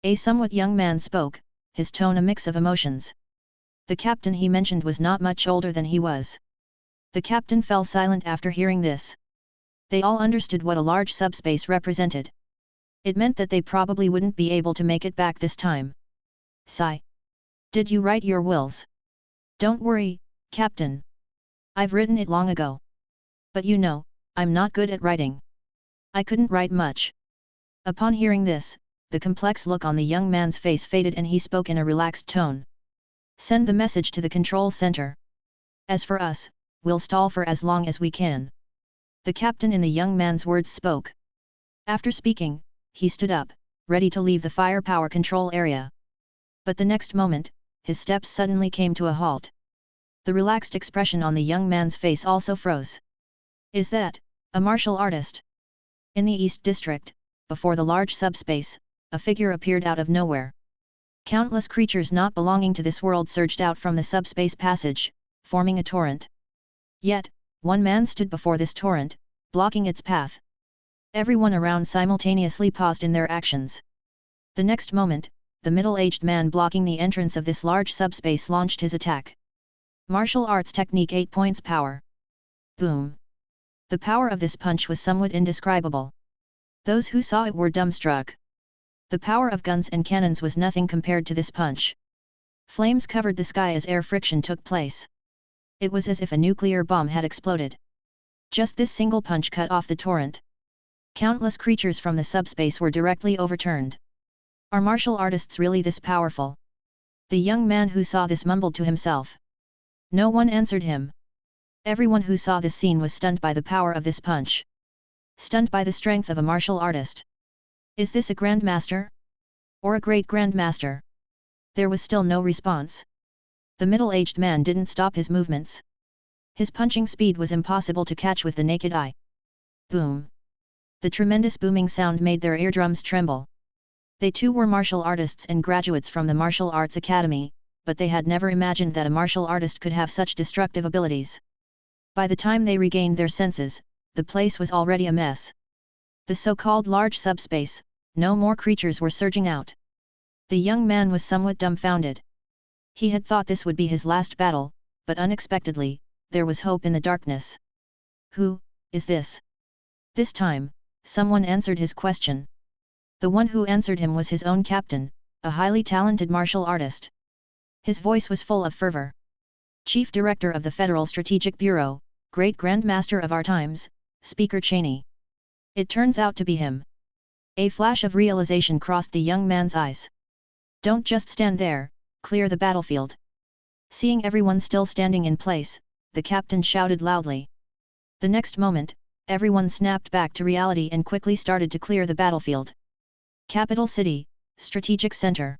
A somewhat young man spoke, his tone a mix of emotions. The captain he mentioned was not much older than he was. The captain fell silent after hearing this. They all understood what a large subspace represented. It meant that they probably wouldn't be able to make it back this time. Sigh. Did you write your wills? Don't worry, Captain. I've written it long ago. But you know, I'm not good at writing. I couldn't write much. Upon hearing this, the complex look on the young man's face faded and he spoke in a relaxed tone. Send the message to the control center. As for us, we'll stall for as long as we can. The captain in the young man's words spoke. After speaking, he stood up, ready to leave the firepower control area. But the next moment, his steps suddenly came to a halt. The relaxed expression on the young man's face also froze. Is that a martial artist? In the East District, before the large subspace, a figure appeared out of nowhere. Countless creatures not belonging to this world surged out from the subspace passage, forming a torrent. Yet, one man stood before this torrent, blocking its path. Everyone around simultaneously paused in their actions. The next moment, the middle-aged man blocking the entrance of this large subspace launched his attack. Martial Arts Technique 8 points power. Boom! The power of this punch was somewhat indescribable. Those who saw it were dumbstruck. The power of guns and cannons was nothing compared to this punch. Flames covered the sky as air friction took place. It was as if a nuclear bomb had exploded. Just this single punch cut off the torrent. Countless creatures from the subspace were directly overturned. Are martial artists really this powerful? The young man who saw this mumbled to himself. No one answered him. Everyone who saw this scene was stunned by the power of this punch. Stunned by the strength of a martial artist. Is this a grandmaster? Or a great grandmaster? There was still no response. The middle-aged man didn't stop his movements. His punching speed was impossible to catch with the naked eye. Boom! The tremendous booming sound made their eardrums tremble. They too were martial artists and graduates from the Martial Arts Academy, but they had never imagined that a martial artist could have such destructive abilities. By the time they regained their senses, the place was already a mess. The so-called large subspace, no more creatures were surging out. The young man was somewhat dumbfounded. He had thought this would be his last battle, but unexpectedly, there was hope in the darkness. Who is this? This time, someone answered his question. The one who answered him was his own captain, a highly talented martial artist. His voice was full of fervor. Chief Director of the Federal Strategic Bureau, Great Grandmaster of our times, Speaker Cheney. It turns out to be him. A flash of realization crossed the young man's eyes. Don't just stand there, clear the battlefield. Seeing everyone still standing in place, the captain shouted loudly. The next moment, everyone snapped back to reality and quickly started to clear the battlefield. Capital City, Strategic Center.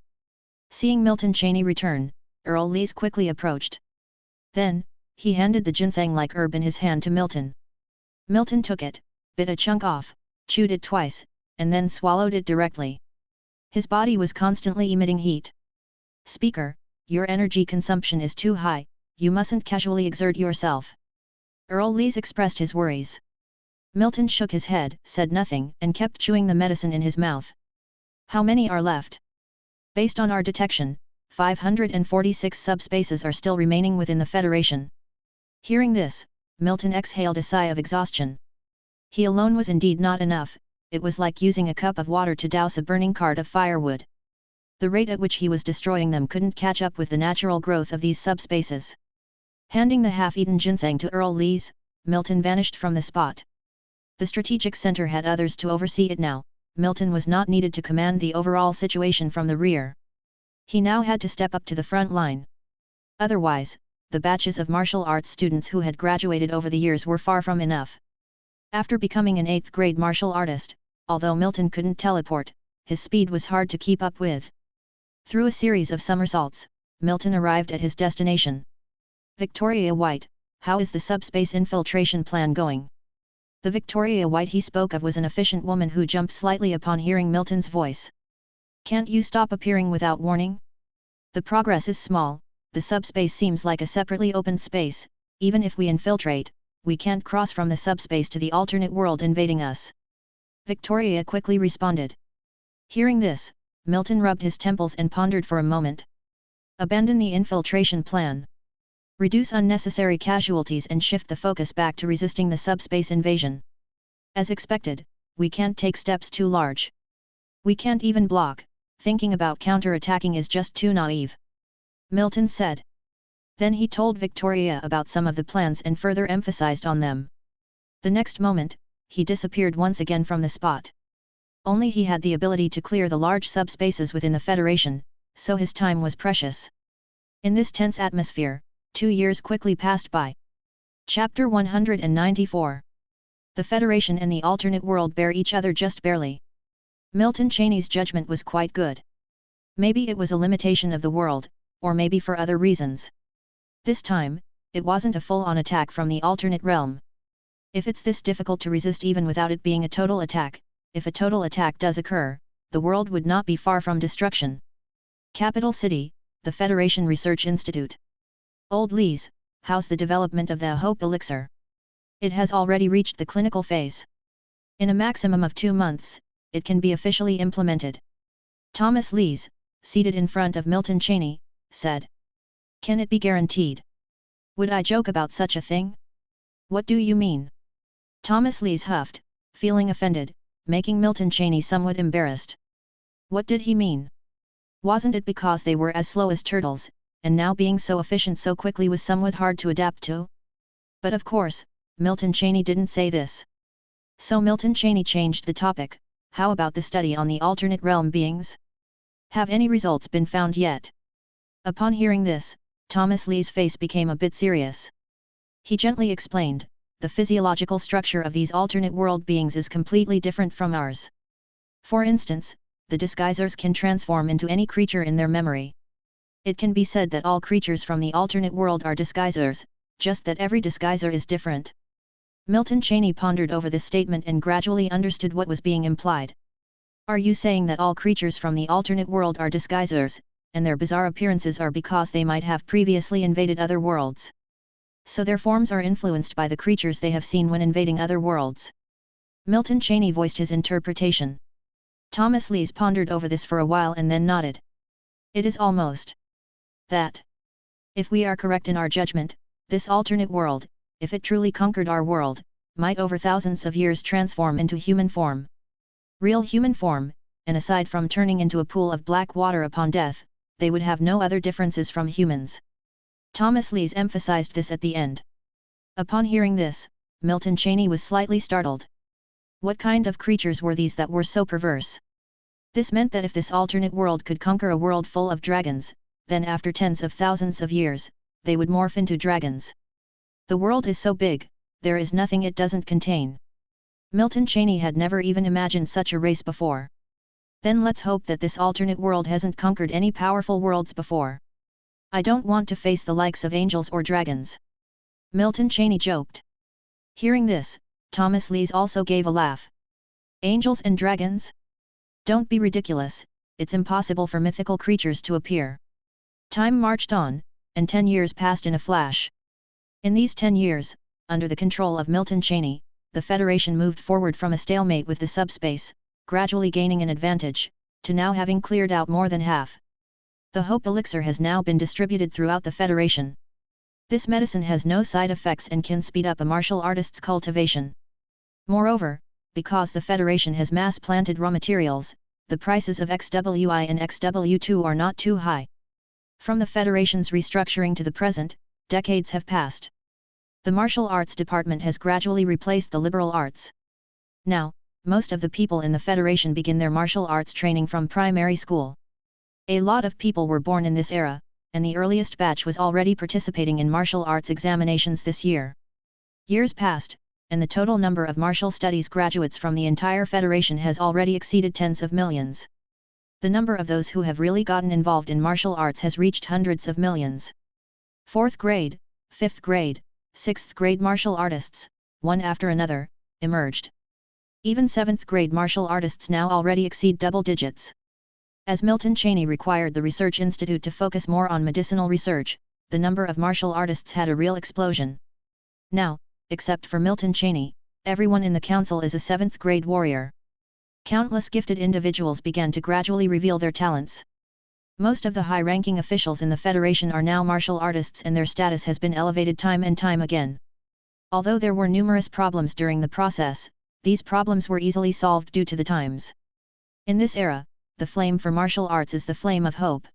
Seeing Milton Cheney return, Earl Lees quickly approached. Then, he handed the ginseng-like herb in his hand to Milton. Milton took it, bit a chunk off, chewed it twice, and then swallowed it directly. His body was constantly emitting heat. Speaker, your energy consumption is too high, you mustn't casually exert yourself. Earl Lees expressed his worries. Milton shook his head, said nothing, and kept chewing the medicine in his mouth. How many are left? Based on our detection, 546 subspaces are still remaining within the Federation. Hearing this, Milton exhaled a sigh of exhaustion. He alone was indeed not enough, it was like using a cup of water to douse a burning cart of firewood. The rate at which he was destroying them couldn't catch up with the natural growth of these subspaces. Handing the half-eaten ginseng to Earl Lees, Milton vanished from the spot. The strategic center had others to oversee it now, Milton was not needed to command the overall situation from the rear. He now had to step up to the front line. Otherwise, the batches of martial arts students who had graduated over the years were far from enough. After becoming an 8th grade martial artist, although Milton couldn't teleport, his speed was hard to keep up with. Through a series of somersaults, Milton arrived at his destination. Victoria White, how is the subspace infiltration plan going? The Victoria White he spoke of was an efficient woman who jumped slightly upon hearing Milton's voice. Can't you stop appearing without warning? The progress is small, the subspace seems like a separately opened space, even if we infiltrate, we can't cross from the subspace to the alternate world invading us. Victoria quickly responded. Hearing this, Milton rubbed his temples and pondered for a moment. Abandon the infiltration plan. Reduce unnecessary casualties and shift the focus back to resisting the subspace invasion. As expected, we can't take steps too large. We can't even block, thinking about counter-attacking is just too naive. Milton said. Then he told Victoria about some of the plans and further emphasized on them. The next moment, he disappeared once again from the spot. Only he had the ability to clear the large subspaces within the Federation, so his time was precious. In this tense atmosphere, 2 years quickly passed by. Chapter 194. The Federation and the alternate world bear each other just barely. Milton Cheney's judgment was quite good. Maybe it was a limitation of the world, or maybe for other reasons. This time, it wasn't a full-on attack from the alternate realm. If it's this difficult to resist even without it being a total attack, if a total attack does occur, the world would not be far from destruction. Capital City, the Federation Research Institute. Old Lees, how's the development of the Hope Elixir? It has already reached the clinical phase. In a maximum of 2 months, it can be officially implemented. Thomas Lees, seated in front of Milton Cheney, said. Can it be guaranteed? Would I joke about such a thing? What do you mean? Thomas Lees huffed, feeling offended, making Milton Cheney somewhat embarrassed. What did he mean? Wasn't it because they were as slow as turtles, and now being so efficient so quickly was somewhat hard to adapt to? But of course, Milton Cheney didn't say this. So Milton Cheney changed the topic. How about the study on the alternate realm beings? Have any results been found yet? Upon hearing this, Thomas Lee's face became a bit serious. He gently explained, the physiological structure of these alternate world beings is completely different from ours. For instance, the disguisers can transform into any creature in their memory. It can be said that all creatures from the alternate world are disguisers, just that every disguiser is different. Milton Cheney pondered over this statement and gradually understood what was being implied. Are you saying that all creatures from the alternate world are disguisers, and their bizarre appearances are because they might have previously invaded other worlds? So their forms are influenced by the creatures they have seen when invading other worlds? Milton Cheney voiced his interpretation. Thomas Lees pondered over this for a while and then nodded. It is almost that. If we are correct in our judgment, this alternate world, if it truly conquered our world, might over thousands of years transform into human form. Real human form, and aside from turning into a pool of black water upon death, they would have no other differences from humans. Thomas Lees emphasized this at the end. Upon hearing this, Milton Cheney was slightly startled. What kind of creatures were these that were so perverse? This meant that if this alternate world could conquer a world full of dragons, then after tens of thousands of years, they would morph into dragons. The world is so big, there is nothing it doesn't contain. Milton Cheney had never even imagined such a race before. Then let's hope that this alternate world hasn't conquered any powerful worlds before. I don't want to face the likes of angels or dragons. Milton Cheney joked. Hearing this, Thomas Lees also gave a laugh. Angels and dragons? Don't be ridiculous, it's impossible for mythical creatures to appear. Time marched on, and 10 years passed in a flash. In these 10 years, under the control of Milton Cheney, the Federation moved forward from a stalemate with the subspace, gradually gaining an advantage, to now having cleared out more than half. The Hope Elixir has now been distributed throughout the Federation. This medicine has no side effects and can speed up a martial artist's cultivation. Moreover, because the Federation has mass-planted raw materials, the prices of XWI and XW2 are not too high. From the Federation's restructuring to the present, decades have passed. The martial arts department has gradually replaced the liberal arts. Now, most of the people in the Federation begin their martial arts training from primary school. A lot of people were born in this era, and the earliest batch was already participating in martial arts examinations this year. Years passed, and the total number of martial studies graduates from the entire Federation has already exceeded tens of millions. The number of those who have really gotten involved in martial arts has reached hundreds of millions. 4th grade, 5th grade, 6th grade martial artists, one after another, emerged. Even 7th grade martial artists now already exceed double digits. As Milton Cheney required the Research Institute to focus more on medicinal research, the number of martial artists had a real explosion. Now, except for Milton Cheney, everyone in the council is a 7th grade warrior. Countless gifted individuals began to gradually reveal their talents. Most of the high-ranking officials in the Federation are now martial artists and their status has been elevated time and time again. Although there were numerous problems during the process, these problems were easily solved due to the times. In this era, the flame for martial arts is the flame of hope.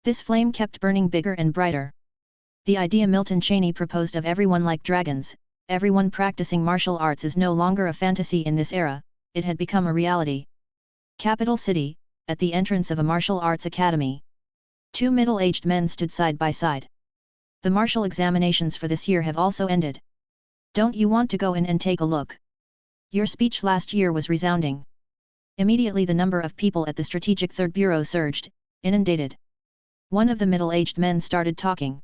This flame kept burning bigger and brighter. The idea Milton Cheney proposed of everyone like dragons, everyone practicing martial arts is no longer a fantasy in this era, it had become a reality. Capital City, at the entrance of a martial arts academy. 2 middle-aged men stood side by side. The martial examinations for this year have also ended. Don't you want to go in and take a look? Your speech last year was resounding. Immediately the number of people at the Strategic Third Bureau surged, inundated. One of the middle-aged men started talking.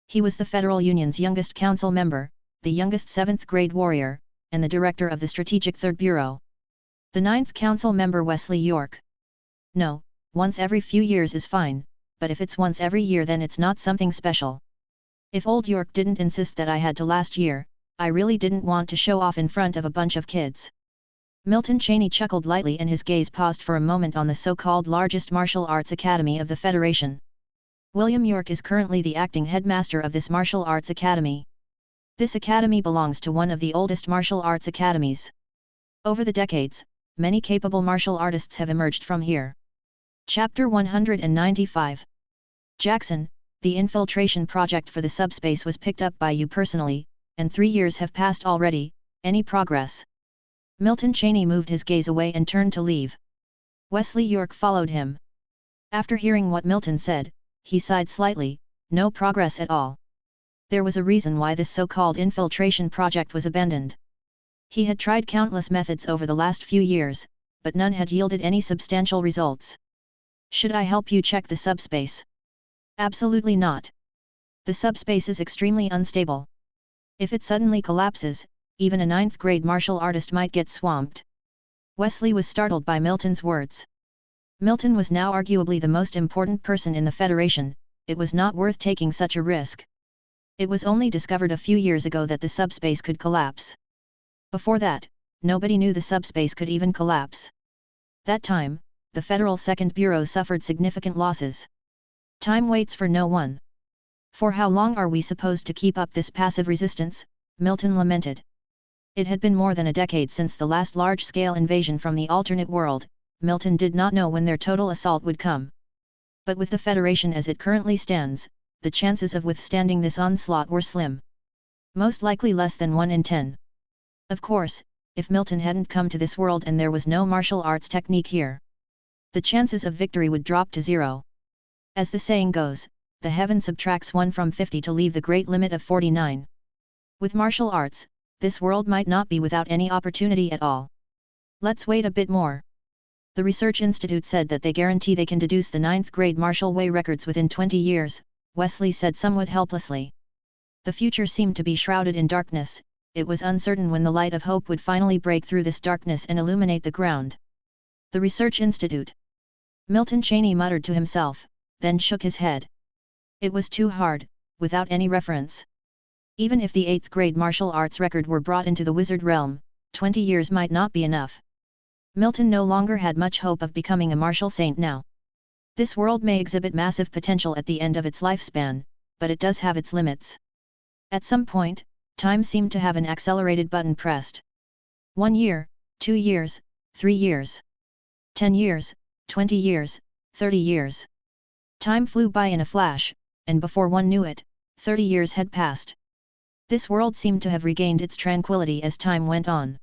He was the Federal Union's youngest council member, the youngest 7th grade warrior, and the director of the Strategic Third Bureau. The 9th council member Wesley York. No, once every few years is fine, but if it's once every year then it's not something special. If old York didn't insist that I had to last year, I really didn't want to show off in front of a bunch of kids. Milton Cheney chuckled lightly and his gaze paused for a moment on the so-called largest martial arts academy of the Federation. William York is currently the acting headmaster of this martial arts academy. This academy belongs to one of the oldest martial arts academies. Over the decades, many capable martial artists have emerged from here. Chapter 195. Jackson, the infiltration project for the subspace was picked up by you personally, and 3 years have passed already. Any progress? Milton Cheney moved his gaze away and turned to leave. Wesley York followed him. After hearing what Milton said, he sighed slightly. No progress at all. There was a reason why this so-called infiltration project was abandoned. He had tried countless methods over the last few years, but none had yielded any substantial results. Should I help you check the subspace? Absolutely not. The subspace is extremely unstable. If it suddenly collapses, even a 9th grade martial artist might get swamped. Wesley was startled by Milton's words. Milton was now arguably the most important person in the Federation, it was not worth taking such a risk. It was only discovered a few years ago that the subspace could collapse. Before that, nobody knew the subspace could even collapse. That time, the Federal Second Bureau suffered significant losses. Time waits for no one. For how long are we supposed to keep up this passive resistance? Milton lamented. It had been more than a decade since the last large-scale invasion from the alternate world. Milton did not know when their total assault would come. But with the Federation as it currently stands, the chances of withstanding this onslaught were slim. Most likely less than 1 in 10. Of course, if Milton hadn't come to this world and there was no martial arts technique here, the chances of victory would drop to 0. As the saying goes, the heaven subtracts 1 from 50 to leave the great limit of 49. With martial arts, this world might not be without any opportunity at all. Let's wait a bit more. The Research Institute said that they guarantee they can deduce the 9th grade martial way records within 20 years, Wesley said somewhat helplessly. The future seemed to be shrouded in darkness, it was uncertain when the light of hope would finally break through this darkness and illuminate the ground. The Research Institute. Milton Cheney muttered to himself, then shook his head. It was too hard, without any reference. Even if the 8th grade martial arts record were brought into the wizard realm, 20 years might not be enough. Milton no longer had much hope of becoming a martial saint now. This world may exhibit massive potential at the end of its lifespan, but it does have its limits. At some point, time seemed to have an accelerated button pressed. 1 year, 2 years, 3 years. 10 years, 20 years, 30 years. Time flew by in a flash, and before one knew it, 30 years had passed. This world seemed to have regained its tranquility as time went on.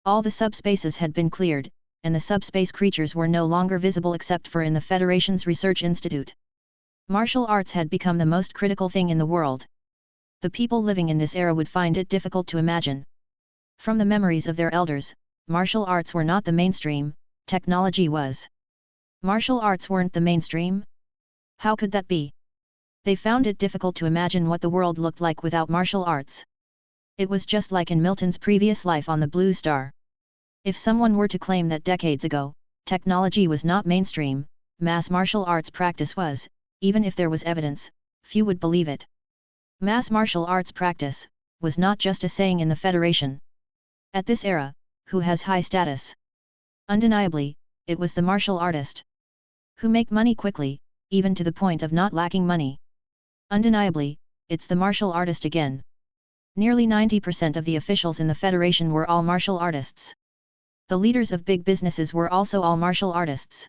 All the subspaces had been cleared, and the subspace creatures were no longer visible except for in the Federation's Research Institute. Martial arts had become the most critical thing in the world. The people living in this era would find it difficult to imagine. From the memories of their elders, martial arts were not the mainstream, technology was. Martial arts weren't the mainstream? How could that be? They found it difficult to imagine what the world looked like without martial arts. It was just like in Milton's previous life on the Blue Star. If someone were to claim that decades ago, technology was not mainstream, mass martial arts practice was, even if there was evidence, few would believe it. Mass martial arts practice was not just a saying in the Federation. At this era, who has high status? Undeniably, it was the martial artist. Who make money quickly, even to the point of not lacking money. Undeniably, it's the martial artist again. Nearly 90% of the officials in the Federation were all martial artists. The leaders of big businesses were also all martial artists.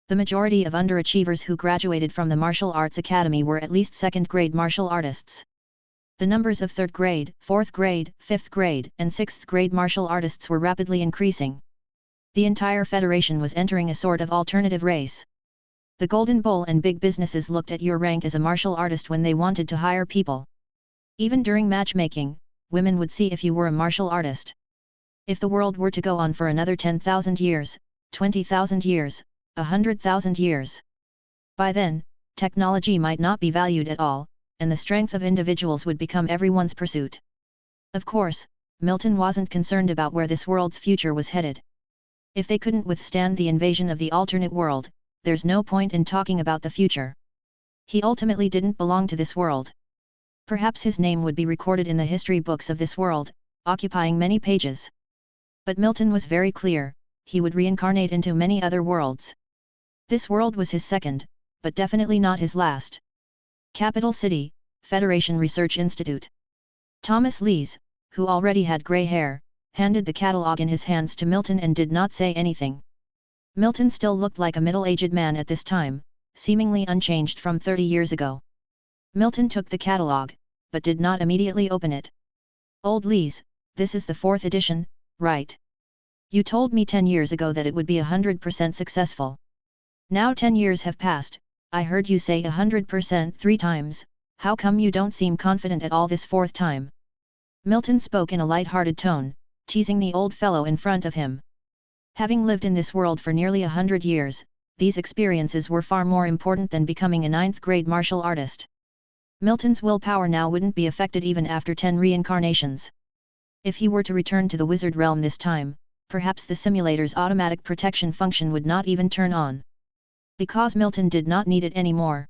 The majority of underachievers who graduated from the Martial Arts Academy were at least second-grade martial artists. The numbers of third grade, fourth grade, fifth grade, and sixth grade martial artists were rapidly increasing. The entire Federation was entering a sort of alternative race. The Golden Bowl and big businesses looked at your rank as a martial artist when they wanted to hire people. Even during matchmaking, women would see if you were a martial artist. If the world were to go on for another 10,000 years, 20,000 years, 100,000 years. By then, technology might not be valued at all, and the strength of individuals would become everyone's pursuit. Of course, Milton wasn't concerned about where this world's future was headed. If they couldn't withstand the invasion of the alternate world, there's no point in talking about the future. He ultimately didn't belong to this world. Perhaps his name would be recorded in the history books of this world, occupying many pages. But Milton was very clear, he would reincarnate into many other worlds. This world was his second, but definitely not his last. Capital City, Federation Research Institute. Thomas Lees, who already had grey hair, handed the catalogue in his hands to Milton and did not say anything. Milton still looked like a middle-aged man at this time, seemingly unchanged from 30 years ago. Milton took the catalogue, but did not immediately open it. Old Lees, this is the 4th edition, right? You told me 10 years ago that it would be 100% successful. Now 10 years have passed, I heard you say 100% 3 times, how come you don't seem confident at all this 4th time? Milton spoke in a light-hearted tone, teasing the old fellow in front of him. Having lived in this world for nearly 100 years, these experiences were far more important than becoming a 9th-grade martial artist. Milton's willpower now wouldn't be affected even after 10 reincarnations. If he were to return to the wizard realm this time, perhaps the simulator's automatic protection function would not even turn on. Because Milton did not need it anymore.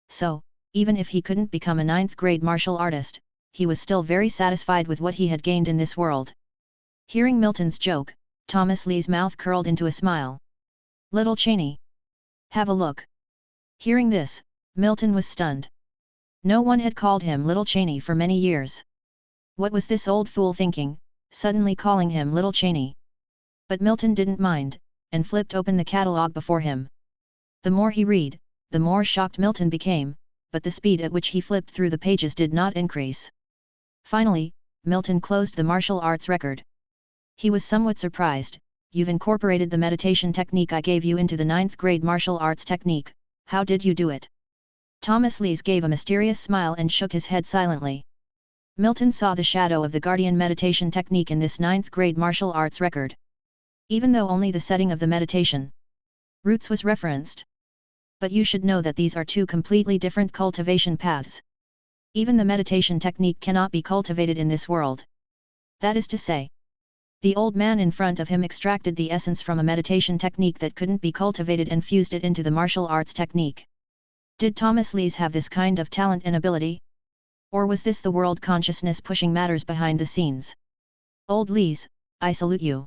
So, even if he couldn't become a 9th-grade martial artist, he was still very satisfied with what he had gained in this world. Hearing Milton's joke, Thomas Lee's mouth curled into a smile. Little Cheney. Have a look. Hearing this, Milton was stunned. No one had called him Little Cheney for many years. What was this old fool thinking, suddenly calling him Little Cheney? But Milton didn't mind, and flipped open the catalogue before him. The more he read, the more shocked Milton became, but the speed at which he flipped through the pages did not increase. Finally, Milton closed the martial arts record. He was somewhat surprised. You've incorporated the meditation technique I gave you into the 9th-grade martial arts technique, how did you do it? Thomas Lees gave a mysterious smile and shook his head silently. Milton saw the shadow of the guardian meditation technique in this 9th-grade martial arts record. Even though only the setting of the meditation roots was referenced. But you should know that these are 2 completely different cultivation paths. Even the meditation technique cannot be cultivated in this world. That is to say, the old man in front of him extracted the essence from a meditation technique that couldn't be cultivated and fused it into the martial arts technique. Did Thomas Lees have this kind of talent and ability? Or was this the world consciousness pushing matters behind the scenes? Old Lees, I salute you.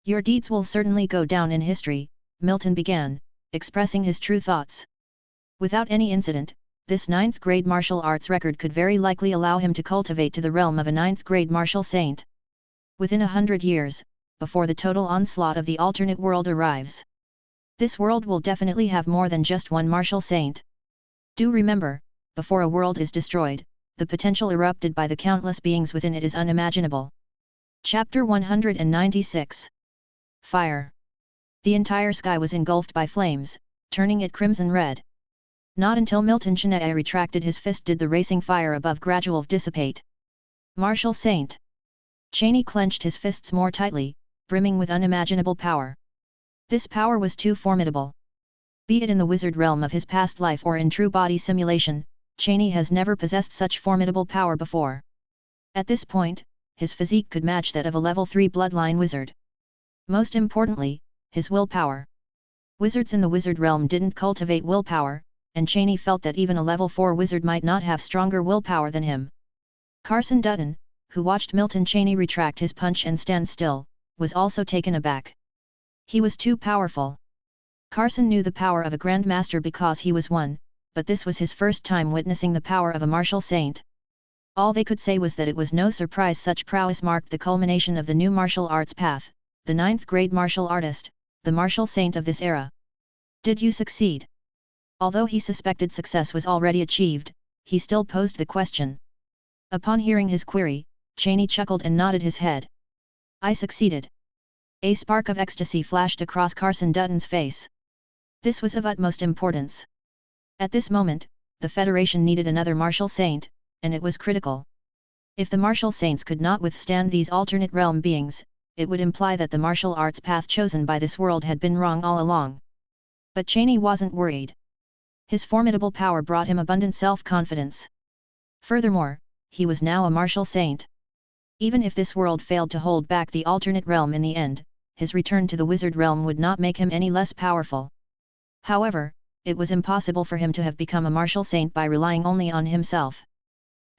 Your deeds will certainly go down in history, Milton began, expressing his true thoughts. Without any incident, this 9th-grade martial arts record could very likely allow him to cultivate to the realm of a 9th-grade martial saint. Within 100 years, before the total onslaught of the alternate world arrives. This world will definitely have more than just one martial saint. Do remember, before a world is destroyed, the potential erupted by the countless beings within it is unimaginable. Chapter 196. Fire. The entire sky was engulfed by flames, turning it crimson red. Not until Milton Cheney retracted his fist did the racing fire above gradually dissipate. Martial Saint. Cheney clenched his fists more tightly, brimming with unimaginable power. This power was too formidable. Be it in the wizard realm of his past life or in true body simulation, Cheney has never possessed such formidable power before. At this point, his physique could match that of a level 3 bloodline wizard. Most importantly, his willpower. Wizards in the wizard realm didn't cultivate willpower, and Cheney felt that even a level 4 wizard might not have stronger willpower than him. Carson Dutton, who watched Milton Cheney retract his punch and stand still, was also taken aback. He was too powerful. Carson knew the power of a grandmaster because he was one, but this was his first time witnessing the power of a martial saint. All they could say was that it was no surprise such prowess marked the culmination of the new martial arts path, the 9th grade martial artist, the martial saint of this era. Did you succeed? Although he suspected success was already achieved, he still posed the question. Upon hearing his query, Cheney chuckled and nodded his head. I succeeded. A spark of ecstasy flashed across Carson Dutton's face. This was of utmost importance. At this moment, the Federation needed another martial saint, and it was critical. If the martial saints could not withstand these alternate realm beings, it would imply that the martial arts path chosen by this world had been wrong all along. But Cheney wasn't worried. His formidable power brought him abundant self-confidence. Furthermore, he was now a martial saint. Even if this world failed to hold back the alternate realm in the end, his return to the wizard realm would not make him any less powerful. However, it was impossible for him to have become a martial saint by relying only on himself.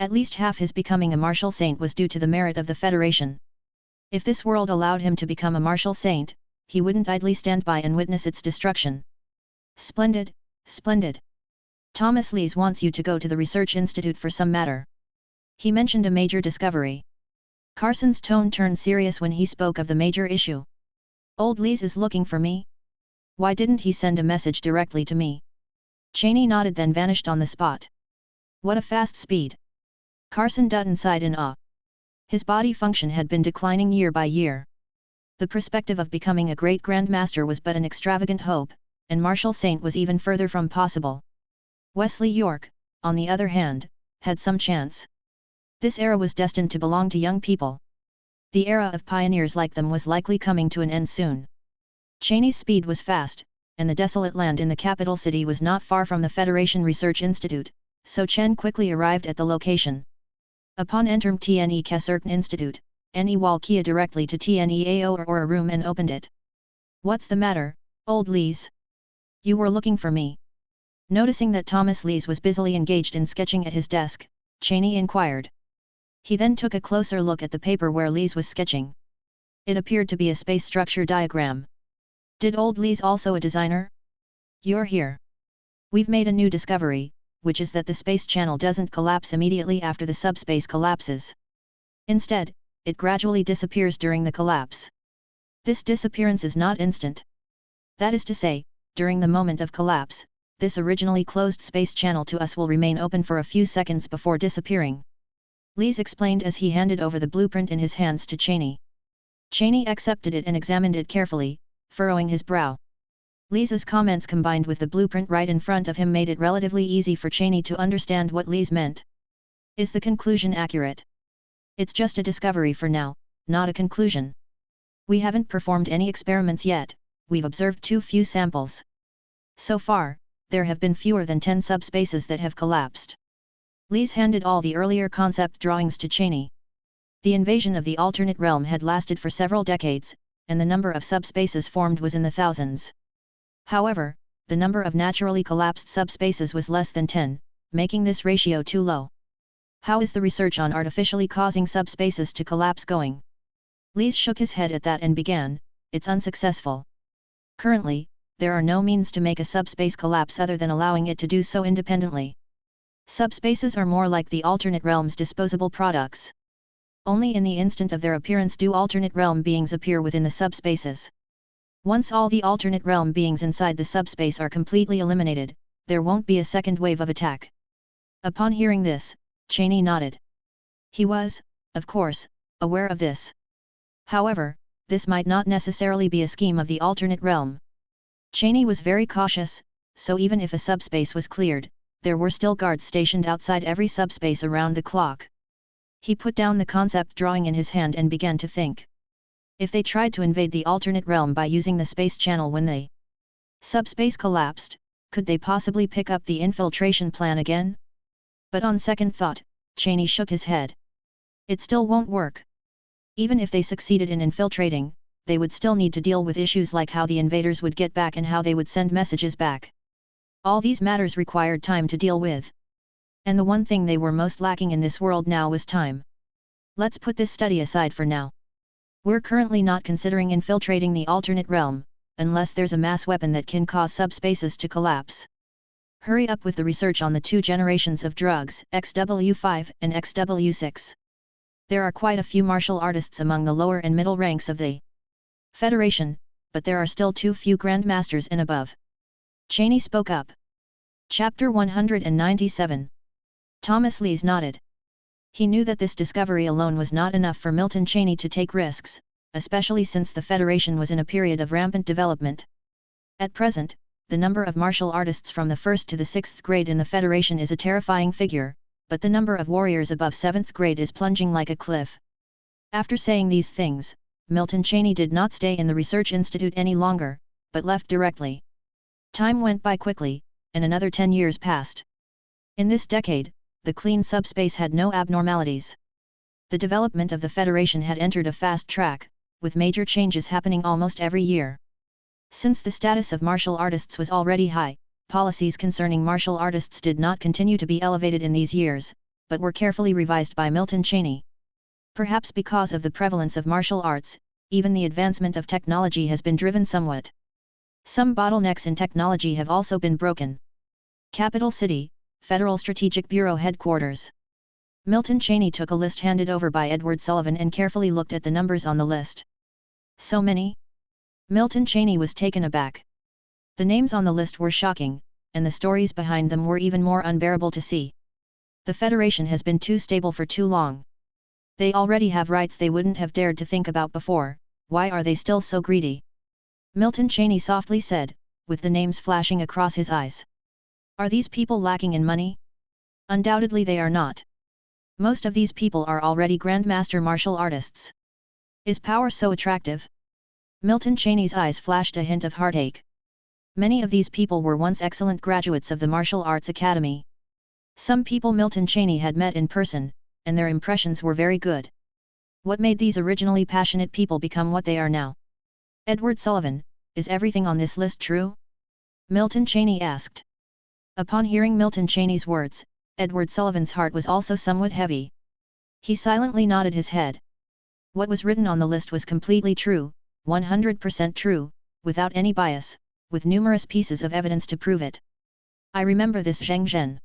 At least half his becoming a martial saint was due to the merit of the Federation. If this world allowed him to become a martial saint, he wouldn't idly stand by and witness its destruction. Splendid, splendid. Thomas Lees wants you to go to the Research Institute for some matter. He mentioned a major discovery. Carson's tone turned serious when he spoke of the major issue. Old Lees is looking for me? Why didn't he send a message directly to me? Cheney nodded then vanished on the spot. What a fast speed! Carson Dutton sighed in awe. His body function had been declining year by year. The perspective of becoming a great grandmaster was but an extravagant hope, and martial saint was even further from possible. Wesley York, on the other hand, had some chance. This era was destined to belong to young people. The era of pioneers like them was likely coming to an end soon. Cheney's speed was fast, and the desolate land in the capital city was not far from the Federation Research Institute, so Chen quickly arrived at the location. Upon entering TNE Research Institute, Ni walkia directly to TNEAO or a room and opened it. What's the matter, old Lees? You were looking for me. Noticing that Thomas Lees was busily engaged in sketching at his desk, Cheney inquired. He then took a closer look at the paper where Lees was sketching. It appeared to be a space structure diagram. Did old Lees also a designer? You're here. We've made a new discovery, which is that the space channel doesn't collapse immediately after the subspace collapses. Instead, it gradually disappears during the collapse. This disappearance is not instant. That is to say, during the moment of collapse, this originally closed space channel to us will remain open for a few seconds before disappearing. Lees explained as he handed over the blueprint in his hands to Cheney. Cheney accepted it and examined it carefully, furrowing his brow. Lees's comments combined with the blueprint right in front of him made it relatively easy for Cheney to understand what Lees meant. Is the conclusion accurate? It's just a discovery for now, not a conclusion. We haven't performed any experiments yet, we've observed too few samples. So far, there have been fewer than 10 subspaces that have collapsed. Lees handed all the earlier concept drawings to Cheney. The invasion of the alternate realm had lasted for several decades, and the number of subspaces formed was in the thousands. However, the number of naturally collapsed subspaces was less than 10, making this ratio too low. How is the research on artificially causing subspaces to collapse going? Lees shook his head at that and began, it's unsuccessful. Currently, there are no means to make a subspace collapse other than allowing it to do so independently. Subspaces are more like the alternate realm's disposable products. Only in the instant of their appearance do alternate realm beings appear within the subspaces. Once all the alternate realm beings inside the subspace are completely eliminated, there won't be a second wave of attack. Upon hearing this, Cheney nodded. He was, of course, aware of this. However, this might not necessarily be a scheme of the alternate realm. Cheney was very cautious, so even if a subspace was cleared, there were still guards stationed outside every subspace around the clock. He put down the concept drawing in his hand and began to think. If they tried to invade the alternate realm by using the space channel when the subspace collapsed, could they possibly pick up the infiltration plan again? But on second thought, Cheney shook his head. It still won't work. Even if they succeeded in infiltrating, they would still need to deal with issues like how the invaders would get back and how they would send messages back. All these matters required time to deal with. And the one thing they were most lacking in this world now was time. Let's put this study aside for now. We're currently not considering infiltrating the alternate realm, unless there's a mass weapon that can cause subspaces to collapse. Hurry up with the research on the 2 generations of drugs, XW5 and XW6. There are quite a few martial artists among the lower and middle ranks of the Federation, but there are still too few grandmasters and above. Cheney spoke up. Chapter 197. Thomas Lees nodded. He knew that this discovery alone was not enough for Milton Cheney to take risks, especially since the Federation was in a period of rampant development. At present, the number of martial artists from the 1st to the 6th grade in the Federation is a terrifying figure, but the number of warriors above 7th grade is plunging like a cliff. After saying these things, Milton Cheney did not stay in the research institute any longer, but left directly. Time went by quickly, and another 10 years passed. In this decade, the clean subspace had no abnormalities. The development of the Federation had entered a fast track, with major changes happening almost every year. Since the status of martial artists was already high, policies concerning martial artists did not continue to be elevated in these years, but were carefully revised by Milton Cheney. Perhaps because of the prevalence of martial arts, even the advancement of technology has been driven somewhat. Some bottlenecks in technology have also been broken. Capital City, Federal Strategic Bureau Headquarters. Milton Cheney took a list handed over by Edward Sullivan and carefully looked at the numbers on the list. So many? Milton Cheney was taken aback. The names on the list were shocking, and the stories behind them were even more unbearable to see. The Federation has been too stable for too long. They already have rights they wouldn't have dared to think about before, why are they still so greedy? Milton Cheney softly said, with the names flashing across his eyes. Are these people lacking in money? Undoubtedly they are not. Most of these people are already Grandmaster martial artists. Is power so attractive? Milton Cheney's eyes flashed a hint of heartache. Many of these people were once excellent graduates of the Martial Arts Academy. Some people Milton Cheney had met in person, and their impressions were very good. What made these originally passionate people become what they are now? Edward Sullivan, is everything on this list true? Milton Cheney asked. Upon hearing Milton Cheney's words, Edward Sullivan's heart was also somewhat heavy. He silently nodded his head. What was written on the list was completely true, 100% true, without any bias, with numerous pieces of evidence to prove it. I remember this Zheng Zhen.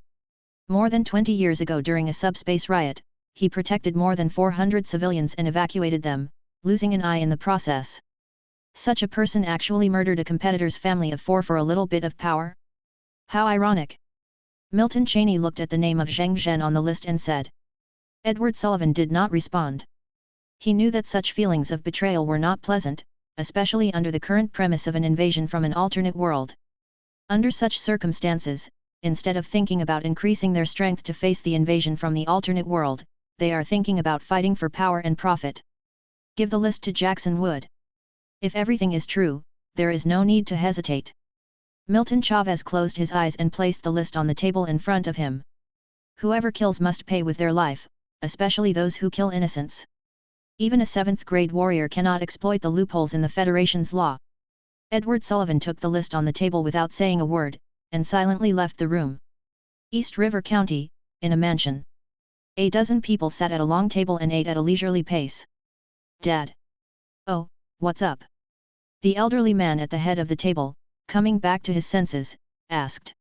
More than 20 years ago during a subspace riot, he protected more than 400 civilians and evacuated them, losing an eye in the process. Such a person actually murdered a competitor's family of 4 for a little bit of power? How ironic. Milton Cheney looked at the name of Zheng Zhen on the list and said. Edward Sullivan did not respond. He knew that such feelings of betrayal were not pleasant, especially under the current premise of an invasion from an alternate world. Under such circumstances, instead of thinking about increasing their strength to face the invasion from the alternate world, they are thinking about fighting for power and profit. Give the list to Jackson Wood. If everything is true, there is no need to hesitate. Milton Chavez closed his eyes and placed the list on the table in front of him. Whoever kills must pay with their life, especially those who kill innocents. Even a 7th grade warrior cannot exploit the loopholes in the Federation's law. Edward Sullivan took the list on the table without saying a word, and silently left the room. East River County, in a mansion. A dozen people sat at a long table and ate at a leisurely pace. Dad. Oh, what's up? The elderly man at the head of the table, coming back to his senses, asked.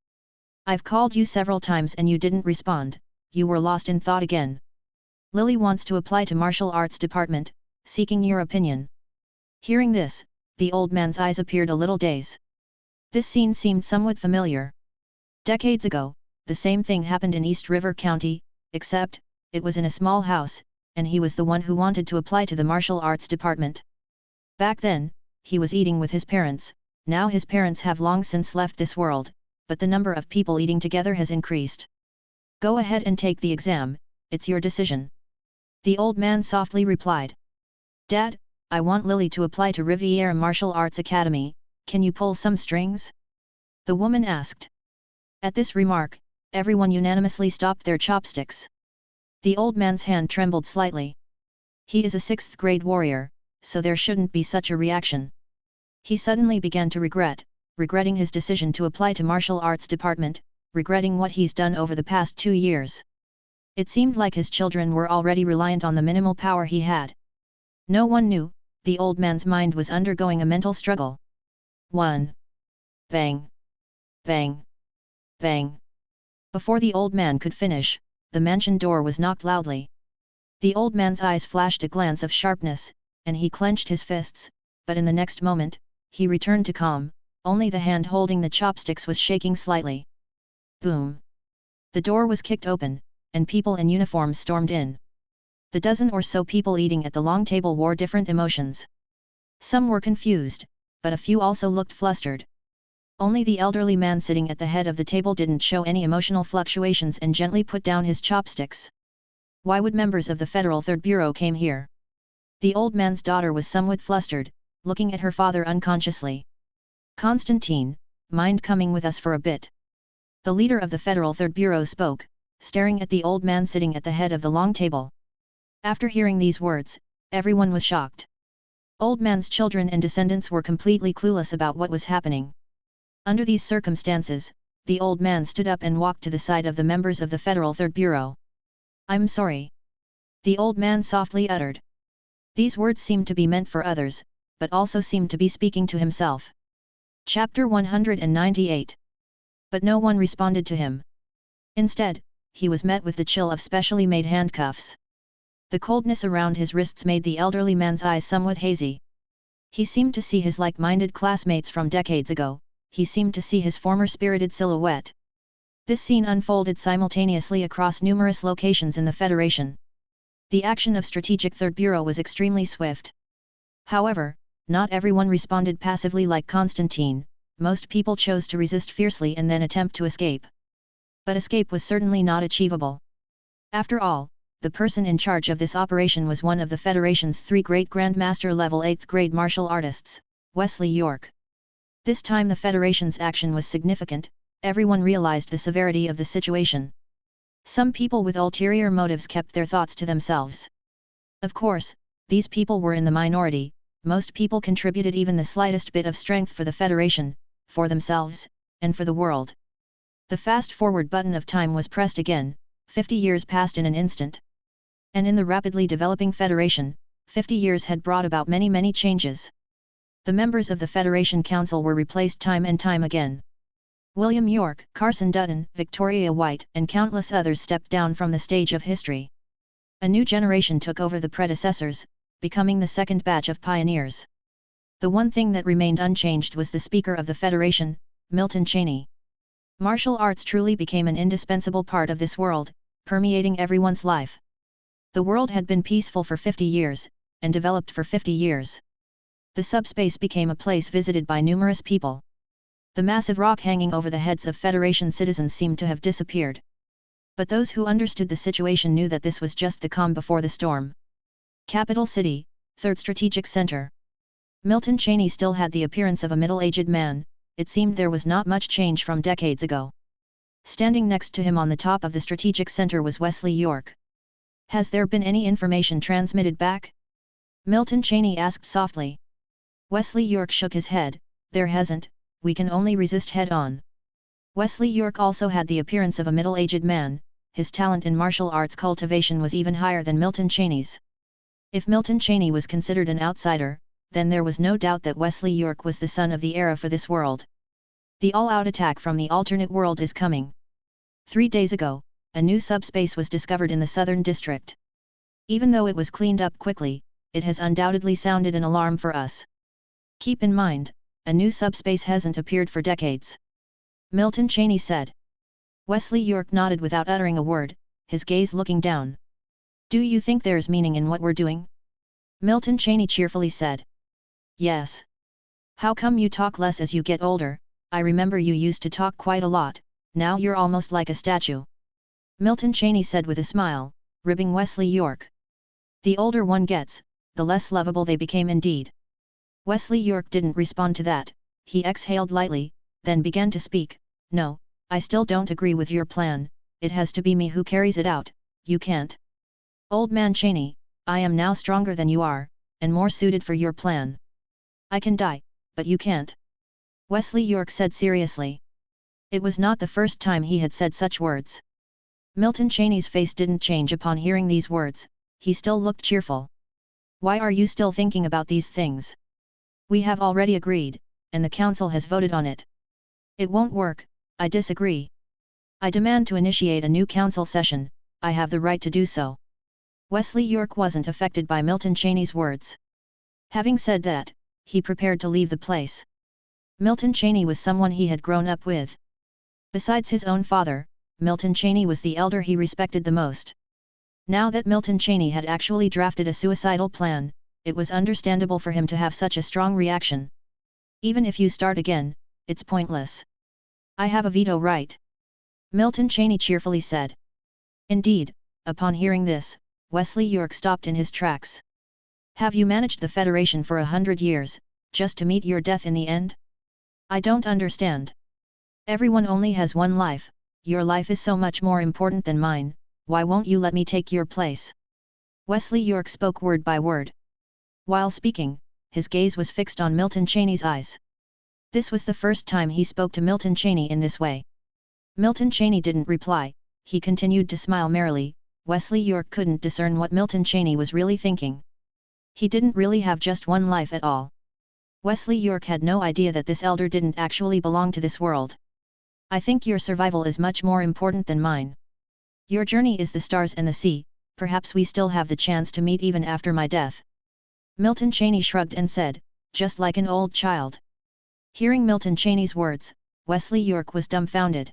I've called you several times and you didn't respond, you were lost in thought again. Lily wants to apply to martial arts department, seeking your opinion. Hearing this, the old man's eyes appeared a little dazed. This scene seemed somewhat familiar. Decades ago, the same thing happened in East River County, except, it was in a small house, and he was the one who wanted to apply to the martial arts department. Back then, he was eating with his parents, now his parents have long since left this world, but the number of people eating together has increased. Go ahead and take the exam, it's your decision. The old man softly replied. Dad, I want Lily to apply to Riviera Martial Arts Academy, can you pull some strings? The woman asked. At this remark, everyone unanimously stopped their chopsticks. The old man's hand trembled slightly. He is a 6th grade warrior, so there shouldn't be such a reaction. He suddenly began to regretting his decision to apply to martial arts department, regretting what he's done over the past 2 years. It seemed like his children were already reliant on the minimal power he had. No one knew, the old man's mind was undergoing a mental struggle. 1. Bang! Bang! Bang! Before the old man could finish, the mansion door was knocked loudly. The old man's eyes flashed a glance of sharpness, and he clenched his fists, but in the next moment, he returned to calm, only the hand holding the chopsticks was shaking slightly. Boom! The door was kicked open, and people in uniform stormed in. The dozen or so people eating at the long table wore different emotions. Some were confused, but a few also looked flustered. Only the elderly man sitting at the head of the table didn't show any emotional fluctuations and gently put down his chopsticks. Why would members of the Federal Third Bureau came here? The old man's daughter was somewhat flustered, looking at her father unconsciously. Constantine, mind coming with us for a bit? The leader of the Federal Third Bureau spoke, staring at the old man sitting at the head of the long table. After hearing these words, everyone was shocked. Old man's children and descendants were completely clueless about what was happening. Under these circumstances, the old man stood up and walked to the side of the members of the Federal Third Bureau. "I'm sorry," the old man softly uttered. These words seemed to be meant for others, but also seemed to be speaking to himself. Chapter 198. But no one responded to him. Instead, he was met with the chill of specially made handcuffs. The coldness around his wrists made the elderly man's eyes somewhat hazy. He seemed to see his like-minded classmates from decades ago, he seemed to see his former spirited silhouette. This scene unfolded simultaneously across numerous locations in the Federation. The action of Strategic Third Bureau was extremely swift. However, not everyone responded passively like Constantine, most people chose to resist fiercely and then attempt to escape. But escape was certainly not achievable. After all, the person in charge of this operation was one of the Federation's 3 great Grandmaster level 8th grade martial artists, Wesley York. This time the Federation's action was significant, everyone realized the severity of the situation. Some people with ulterior motives kept their thoughts to themselves. Of course, these people were in the minority, most people contributed even the slightest bit of strength for the Federation, for themselves, and for the world. The fast-forward button of time was pressed again, 50 years passed in an instant. And in the rapidly developing Federation, 50 years had brought about many changes. The members of the Federation Council were replaced time and time again. William York, Carson Dutton, Victoria White, and countless others stepped down from the stage of history. A new generation took over the predecessors, becoming the second batch of pioneers. The one thing that remained unchanged was the Speaker of the Federation, Milton Cheney. Martial arts truly became an indispensable part of this world, permeating everyone's life. The world had been peaceful for 50 years, and developed for 50 years. The subspace became a place visited by numerous people. The massive rock hanging over the heads of Federation citizens seemed to have disappeared. But those who understood the situation knew that this was just the calm before the storm. Capital City, 3rd Strategic Center. Milton Cheney still had the appearance of a middle-aged man, it seemed there was not much change from decades ago. Standing next to him on the top of the Strategic Center was Wesley York. "Has there been any information transmitted back?" Milton Cheney asked softly. Wesley York shook his head, "There hasn't, we can only resist head-on." Wesley York also had the appearance of a middle-aged man, his talent in martial arts cultivation was even higher than Milton Cheney's. If Milton Cheney was considered an outsider, then there was no doubt that Wesley York was the son of the era for this world. The all-out attack from the alternate world is coming. 3 days ago, a new subspace was discovered in the southern district. Even though it was cleaned up quickly, it has undoubtedly sounded an alarm for us. Keep in mind, a new subspace hasn't appeared for decades. Milton Cheney said. Wesley York nodded without uttering a word, his gaze looking down. "Do you think there's meaning in what we're doing?" Milton Cheney cheerfully said. "Yes. How come you talk less as you get older? I remember you used to talk quite a lot, now you're almost like a statue." Milton Cheney said with a smile, ribbing Wesley York. "The older one gets, the less lovable they became indeed." Wesley York didn't respond to that, he exhaled lightly, then began to speak. "No, I still don't agree with your plan, it has to be me who carries it out, you can't. Old man Cheney, I am now stronger than you are, and more suited for your plan. I can die, but you can't. Wesley York said seriously. It was not the first time he had said such words. Milton Cheney's face didn't change upon hearing these words, he still looked cheerful. Why are you still thinking about these things? We have already agreed, and the council has voted on it. It won't work, I disagree. I demand to initiate a new council session, I have the right to do so. Wesley York wasn't affected by Milton Cheney's words. Having said that, he prepared to leave the place. Milton Cheney was someone he had grown up with. Besides his own father, Milton Cheney was the elder he respected the most. Now that Milton Cheney had actually drafted a suicidal plan, it was understandable for him to have such a strong reaction. Even if you start again, it's pointless. I have a veto right. Milton Cheney cheerfully said. Indeed, upon hearing this, Wesley York stopped in his tracks. Have you managed the Federation for 100 years, just to meet your death in the end? I don't understand. Everyone only has one life, your life is so much more important than mine, why won't you let me take your place? Wesley York spoke word by word. While speaking, his gaze was fixed on Milton Cheney's eyes. This was the first time he spoke to Milton Cheney in this way. Milton Cheney didn't reply, he continued to smile merrily. Wesley York couldn't discern what Milton Cheney was really thinking. He didn't really have just one life at all. Wesley York had no idea that this elder didn't actually belong to this world. I think your survival is much more important than mine. Your journey is the stars and the sea, perhaps we still have the chance to meet even after my death. Milton Cheney shrugged and said, just like an old child. Hearing Milton Cheney's words, Wesley York was dumbfounded.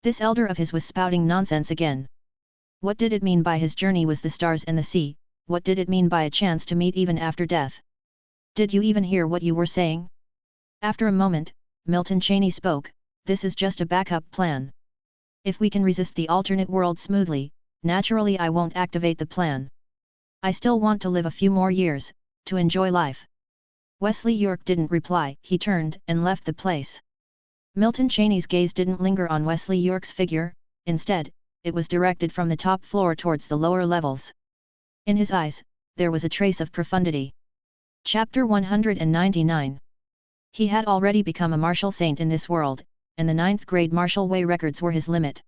This elder of his was spouting nonsense again. What did it mean by his journey was the stars and the sea? What did it mean by a chance to meet even after death? Did you even hear what you were saying? After a moment, Milton Cheney spoke, this is just a backup plan. If we can resist the alternate world smoothly, naturally I won't activate the plan. I still want to live a few more years, to enjoy life. Wesley York didn't reply, he turned and left the place. Milton Cheney's gaze didn't linger on Wesley York's figure, instead, it was directed from the top floor towards the lower levels. In his eyes, there was a trace of profundity. Chapter 199. He had already become a martial saint in this world, and the 9th grade martial way records were his limit.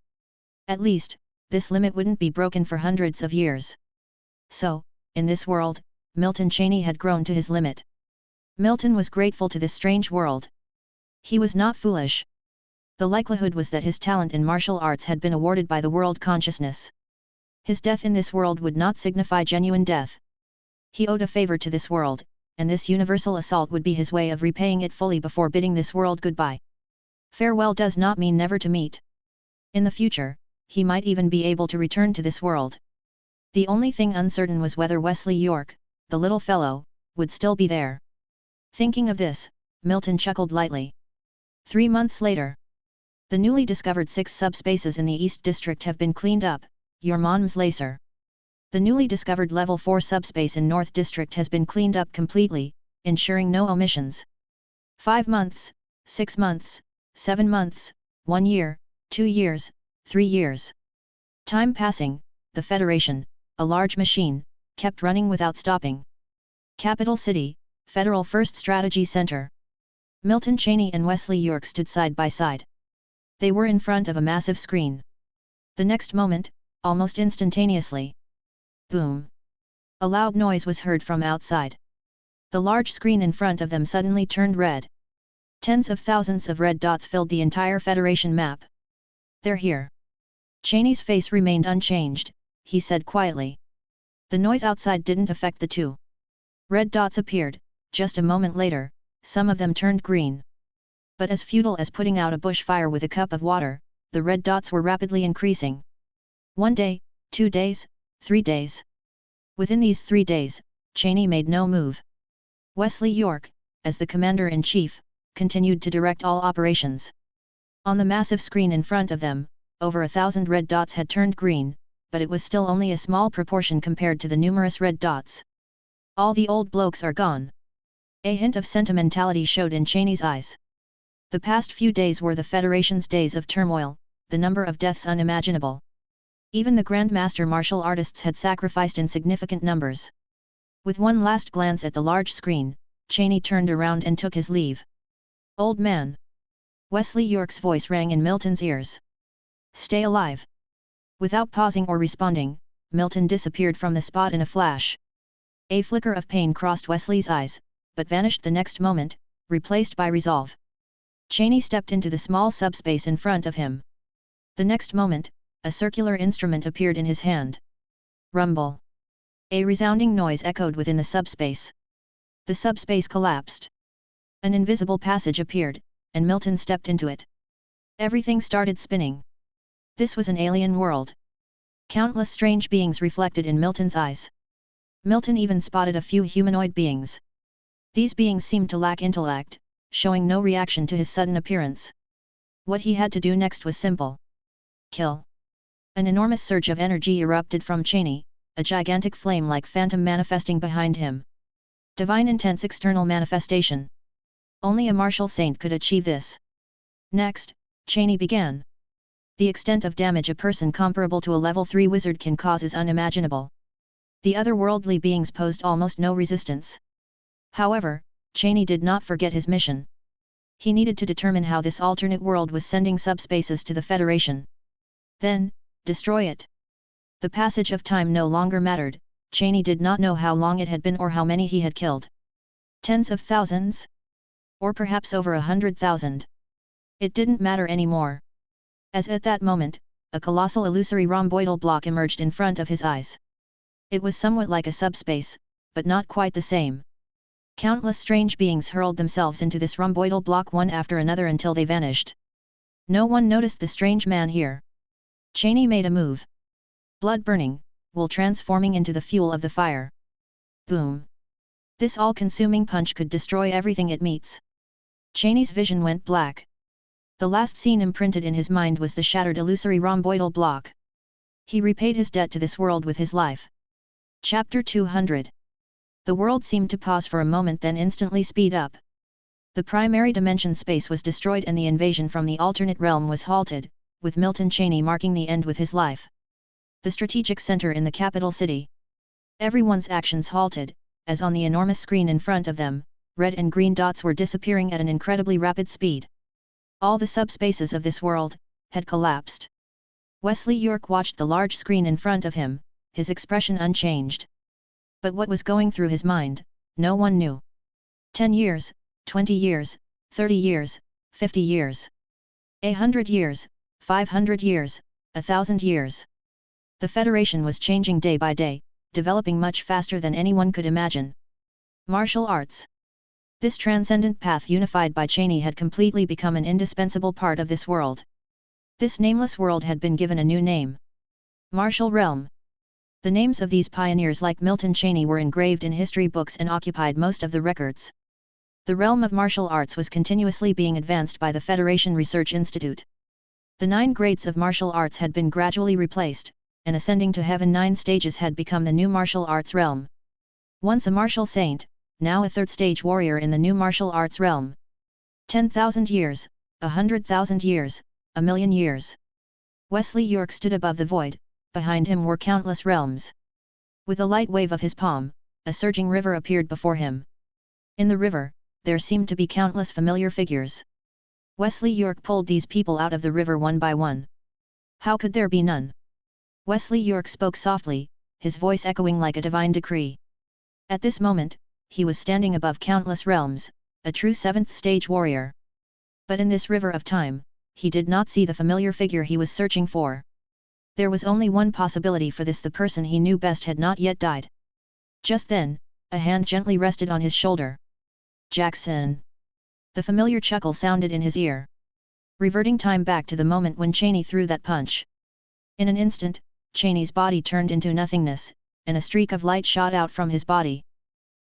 At least, this limit wouldn't be broken for hundreds of years. So, in this world, Milton Cheney had grown to his limit. Milton was grateful to this strange world. He was not foolish. The likelihood was that his talent in martial arts had been awarded by the world consciousness. His death in this world would not signify genuine death. He owed a favor to this world, and this universal assault would be his way of repaying it fully before bidding this world goodbye. Farewell does not mean never to meet. In the future, he might even be able to return to this world. The only thing uncertain was whether Wesley York, the little fellow, would still be there. Thinking of this, Milton chuckled lightly. 3 months later. The newly discovered 6 subspaces in the East District have been cleaned up, your mom's laser. The newly discovered Level 4 subspace in North District has been cleaned up completely, ensuring no omissions. 5 months, 6 months, 7 months, 1 year, 2 years, 3 years. Time passing, the Federation, a large machine, kept running without stopping. Capital City, Federal First Strategy Center. Milton Cheney and Wesley York stood side by side. They were in front of a massive screen. The next moment, almost instantaneously. Boom! A loud noise was heard from outside. The large screen in front of them suddenly turned red. Tens of thousands of red dots filled the entire Federation map. They're here. Cheney's face remained unchanged, he said quietly. The noise outside didn't affect the two. Red dots appeared, just a moment later, some of them turned green. But as futile as putting out a bushfire with a cup of water, the red dots were rapidly increasing. 1 day, 2 days, 3 days. Within these 3 days, Cheney made no move. Wesley York, as the commander-in-chief, continued to direct all operations. On the massive screen in front of them, over 1,000 red dots had turned green, but it was still only a small proportion compared to the numerous red dots. All the old blokes are gone. A hint of sentimentality showed in Cheney's eyes. The past few days were the Federation's days of turmoil, the number of deaths unimaginable. Even the Grandmaster martial artists had sacrificed in significant numbers. With one last glance at the large screen, Cheney turned around and took his leave. "Old man!" Wesley York's voice rang in Milton's ears. "Stay alive!" Without pausing or responding, Milton disappeared from the spot in a flash. A flicker of pain crossed Wesley's eyes, but vanished the next moment, replaced by resolve. Cheney stepped into the small subspace in front of him. The next moment, a circular instrument appeared in his hand. Rumble. A resounding noise echoed within the subspace. The subspace collapsed. An invisible passage appeared, and Milton stepped into it. Everything started spinning. This was an alien world. Countless strange beings reflected in Milton's eyes. Milton even spotted a few humanoid beings. These beings seemed to lack intellect, showing no reaction to his sudden appearance. What he had to do next was simple. Kill. An enormous surge of energy erupted from Cheney, a gigantic flame-like phantom manifesting behind him. Divine intense external manifestation. Only a martial saint could achieve this. Next, Cheney began. The extent of damage a person comparable to a level 3 wizard can cause is unimaginable. The otherworldly beings posed almost no resistance. However, Cheney did not forget his mission. He needed to determine how this alternate world was sending subspaces to the Federation. Then, destroy it. The passage of time no longer mattered. Cheney did not know how long it had been or how many he had killed. Tens of thousands? Or perhaps over 100,000. It didn't matter anymore. As at that moment, a colossal illusory rhomboidal block emerged in front of his eyes. It was somewhat like a subspace, but not quite the same. Countless strange beings hurled themselves into this rhomboidal block one after another until they vanished. No one noticed the strange man here. Cheney made a move. Blood burning, wool transforming into the fuel of the fire. Boom! This all-consuming punch could destroy everything it meets. Cheney's vision went black. The last scene imprinted in his mind was the shattered illusory rhomboidal block. He repaid his debt to this world with his life. Chapter 200. The world seemed to pause for a moment, then instantly speed up. The primary dimension space was destroyed and the invasion from the alternate realm was halted, with Milton Cheney marking the end with his life. The strategic center in the capital city. Everyone's actions halted, as on the enormous screen in front of them, red and green dots were disappearing at an incredibly rapid speed. All the subspaces of this world had collapsed. Wesley York watched the large screen in front of him, his expression unchanged. But what was going through his mind, no one knew. 10 years, 20 years, 30 years, 50 years. 100 years, 500 years, 1,000 years. The Federation was changing day by day, developing much faster than anyone could imagine. Martial arts. This transcendent path unified by Cheney had completely become an indispensable part of this world. This nameless world had been given a new name. Martial Realm. The names of these pioneers like Milton Cheney were engraved in history books and occupied most of the records. The realm of martial arts was continuously being advanced by the Federation Research Institute. The 9 grades of martial arts had been gradually replaced, and ascending to heaven 9 stages had become the new martial arts realm. Once a martial saint, now a 3rd stage warrior in the new martial arts realm. 10,000 years, 100,000 years, 1,000,000 years. Wesley York stood above the void. Behind him were countless realms. With a light wave of his palm, a surging river appeared before him. In the river, there seemed to be countless familiar figures. Wesley York pulled these people out of the river one by one. How could there be none? Wesley York spoke softly, his voice echoing like a divine decree. At this moment, he was standing above countless realms, a true 7th stage warrior. But in this river of time, he did not see the familiar figure he was searching for. There was only one possibility for this: the person he knew best had not yet died. Just then, a hand gently rested on his shoulder. Jackson! The familiar chuckle sounded in his ear. Reverting time back to the moment when Cheney threw that punch. In an instant, Cheney's body turned into nothingness, and a streak of light shot out from his body.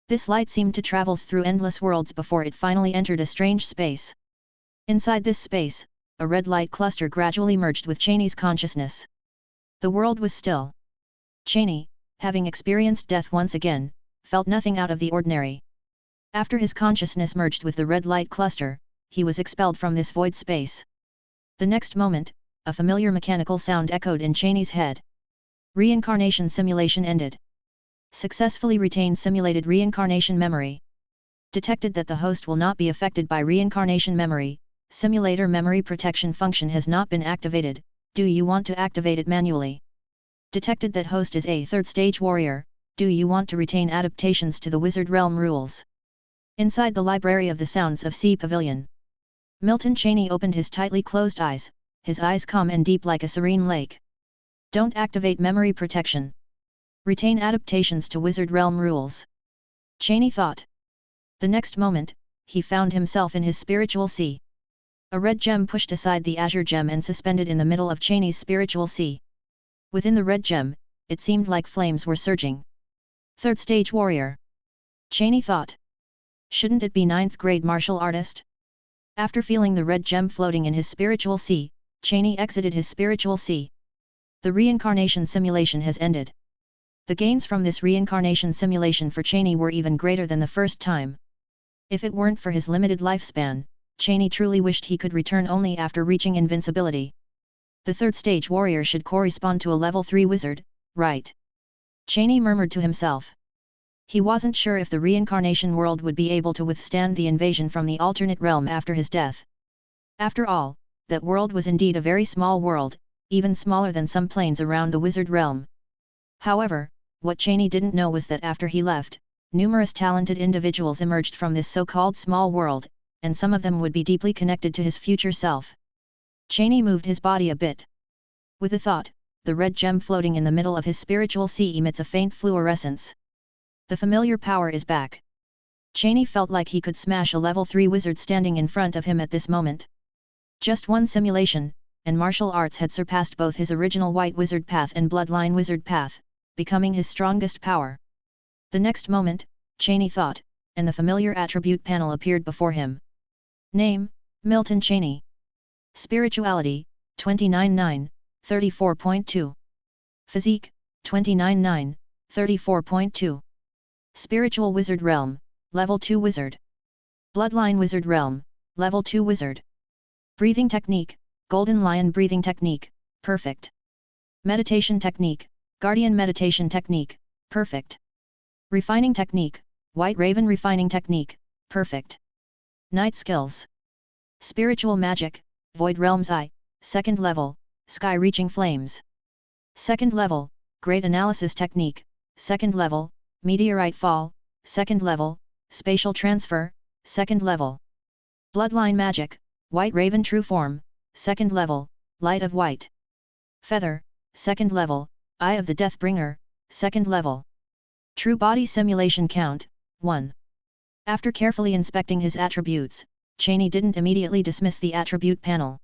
This light seemed to travel through endless worlds before it finally entered a strange space. Inside this space, a red light cluster gradually merged with Cheney's consciousness. The world was still. Cheney, having experienced death once again, felt nothing out of the ordinary. After his consciousness merged with the red light cluster, he was expelled from this void space. The next moment, a familiar mechanical sound echoed in Cheney's head. Reincarnation simulation ended. Successfully retained simulated reincarnation memory. Detected that the host will not be affected by reincarnation memory. Simulator memory protection function has not been activated. Do you want to activate it manually? Detected that host is a third stage warrior. Do you want to retain adaptations to the wizard realm rules? Inside the library of the Sounds of Sea Pavilion, Milton Cheney opened his tightly closed eyes, his eyes calm and deep like a serene lake. Don't activate memory protection. Retain adaptations to wizard realm rules. Cheney thought. The next moment, he found himself in his spiritual sea. A red gem pushed aside the azure gem and suspended in the middle of Cheney's spiritual sea. Within the red gem, it seemed like flames were surging. Third stage warrior. Cheney thought. Shouldn't it be 9th grade martial artist? After feeling the red gem floating in his spiritual sea, Cheney exited his spiritual sea. The reincarnation simulation has ended. The gains from this reincarnation simulation for Cheney were even greater than the first time. If it weren't for his limited lifespan, Cheney truly wished he could return only after reaching invincibility. The third stage warrior should correspond to a level 3 wizard, right? Cheney murmured to himself. He wasn't sure if the reincarnation world would be able to withstand the invasion from the alternate realm after his death. After all, that world was indeed a very small world, even smaller than some planes around the wizard realm. However, what Cheney didn't know was that after he left, numerous talented individuals emerged from this so-called small world, and some of them would be deeply connected to his future self. Cheney moved his body a bit. With a thought, the red gem floating in the middle of his spiritual sea emits a faint fluorescence. The familiar power is back. Cheney felt like he could smash a level 3 wizard standing in front of him at this moment. Just one simulation, and martial arts had surpassed both his original white wizard path and bloodline wizard path, becoming his strongest power. The next moment, Cheney thought, and the familiar attribute panel appeared before him. Name, Milton Cheney. Spirituality, 29-9, 34.2. Physique, 29-9, 34.2. Spiritual Wizard Realm, Level 2 Wizard. Bloodline Wizard Realm, Level 2 Wizard. Breathing Technique, Golden Lion Breathing Technique, Perfect. Meditation Technique, Guardian Meditation Technique, Perfect. Refining Technique, White Raven Refining Technique, Perfect. Night Skills. Spiritual Magic, Void Realm's Eye, 2nd level, Sky Reaching Flames. 2nd level, Great Analysis Technique, 2nd level, Meteorite Fall, 2nd level, Spatial Transfer, 2nd level. Bloodline Magic, White Raven True Form, 2nd level, Light of White. Feather, 2nd level, Eye of the Deathbringer, 2nd level. True Body Simulation Count, 1. After carefully inspecting his attributes, Cheney didn't immediately dismiss the attribute panel.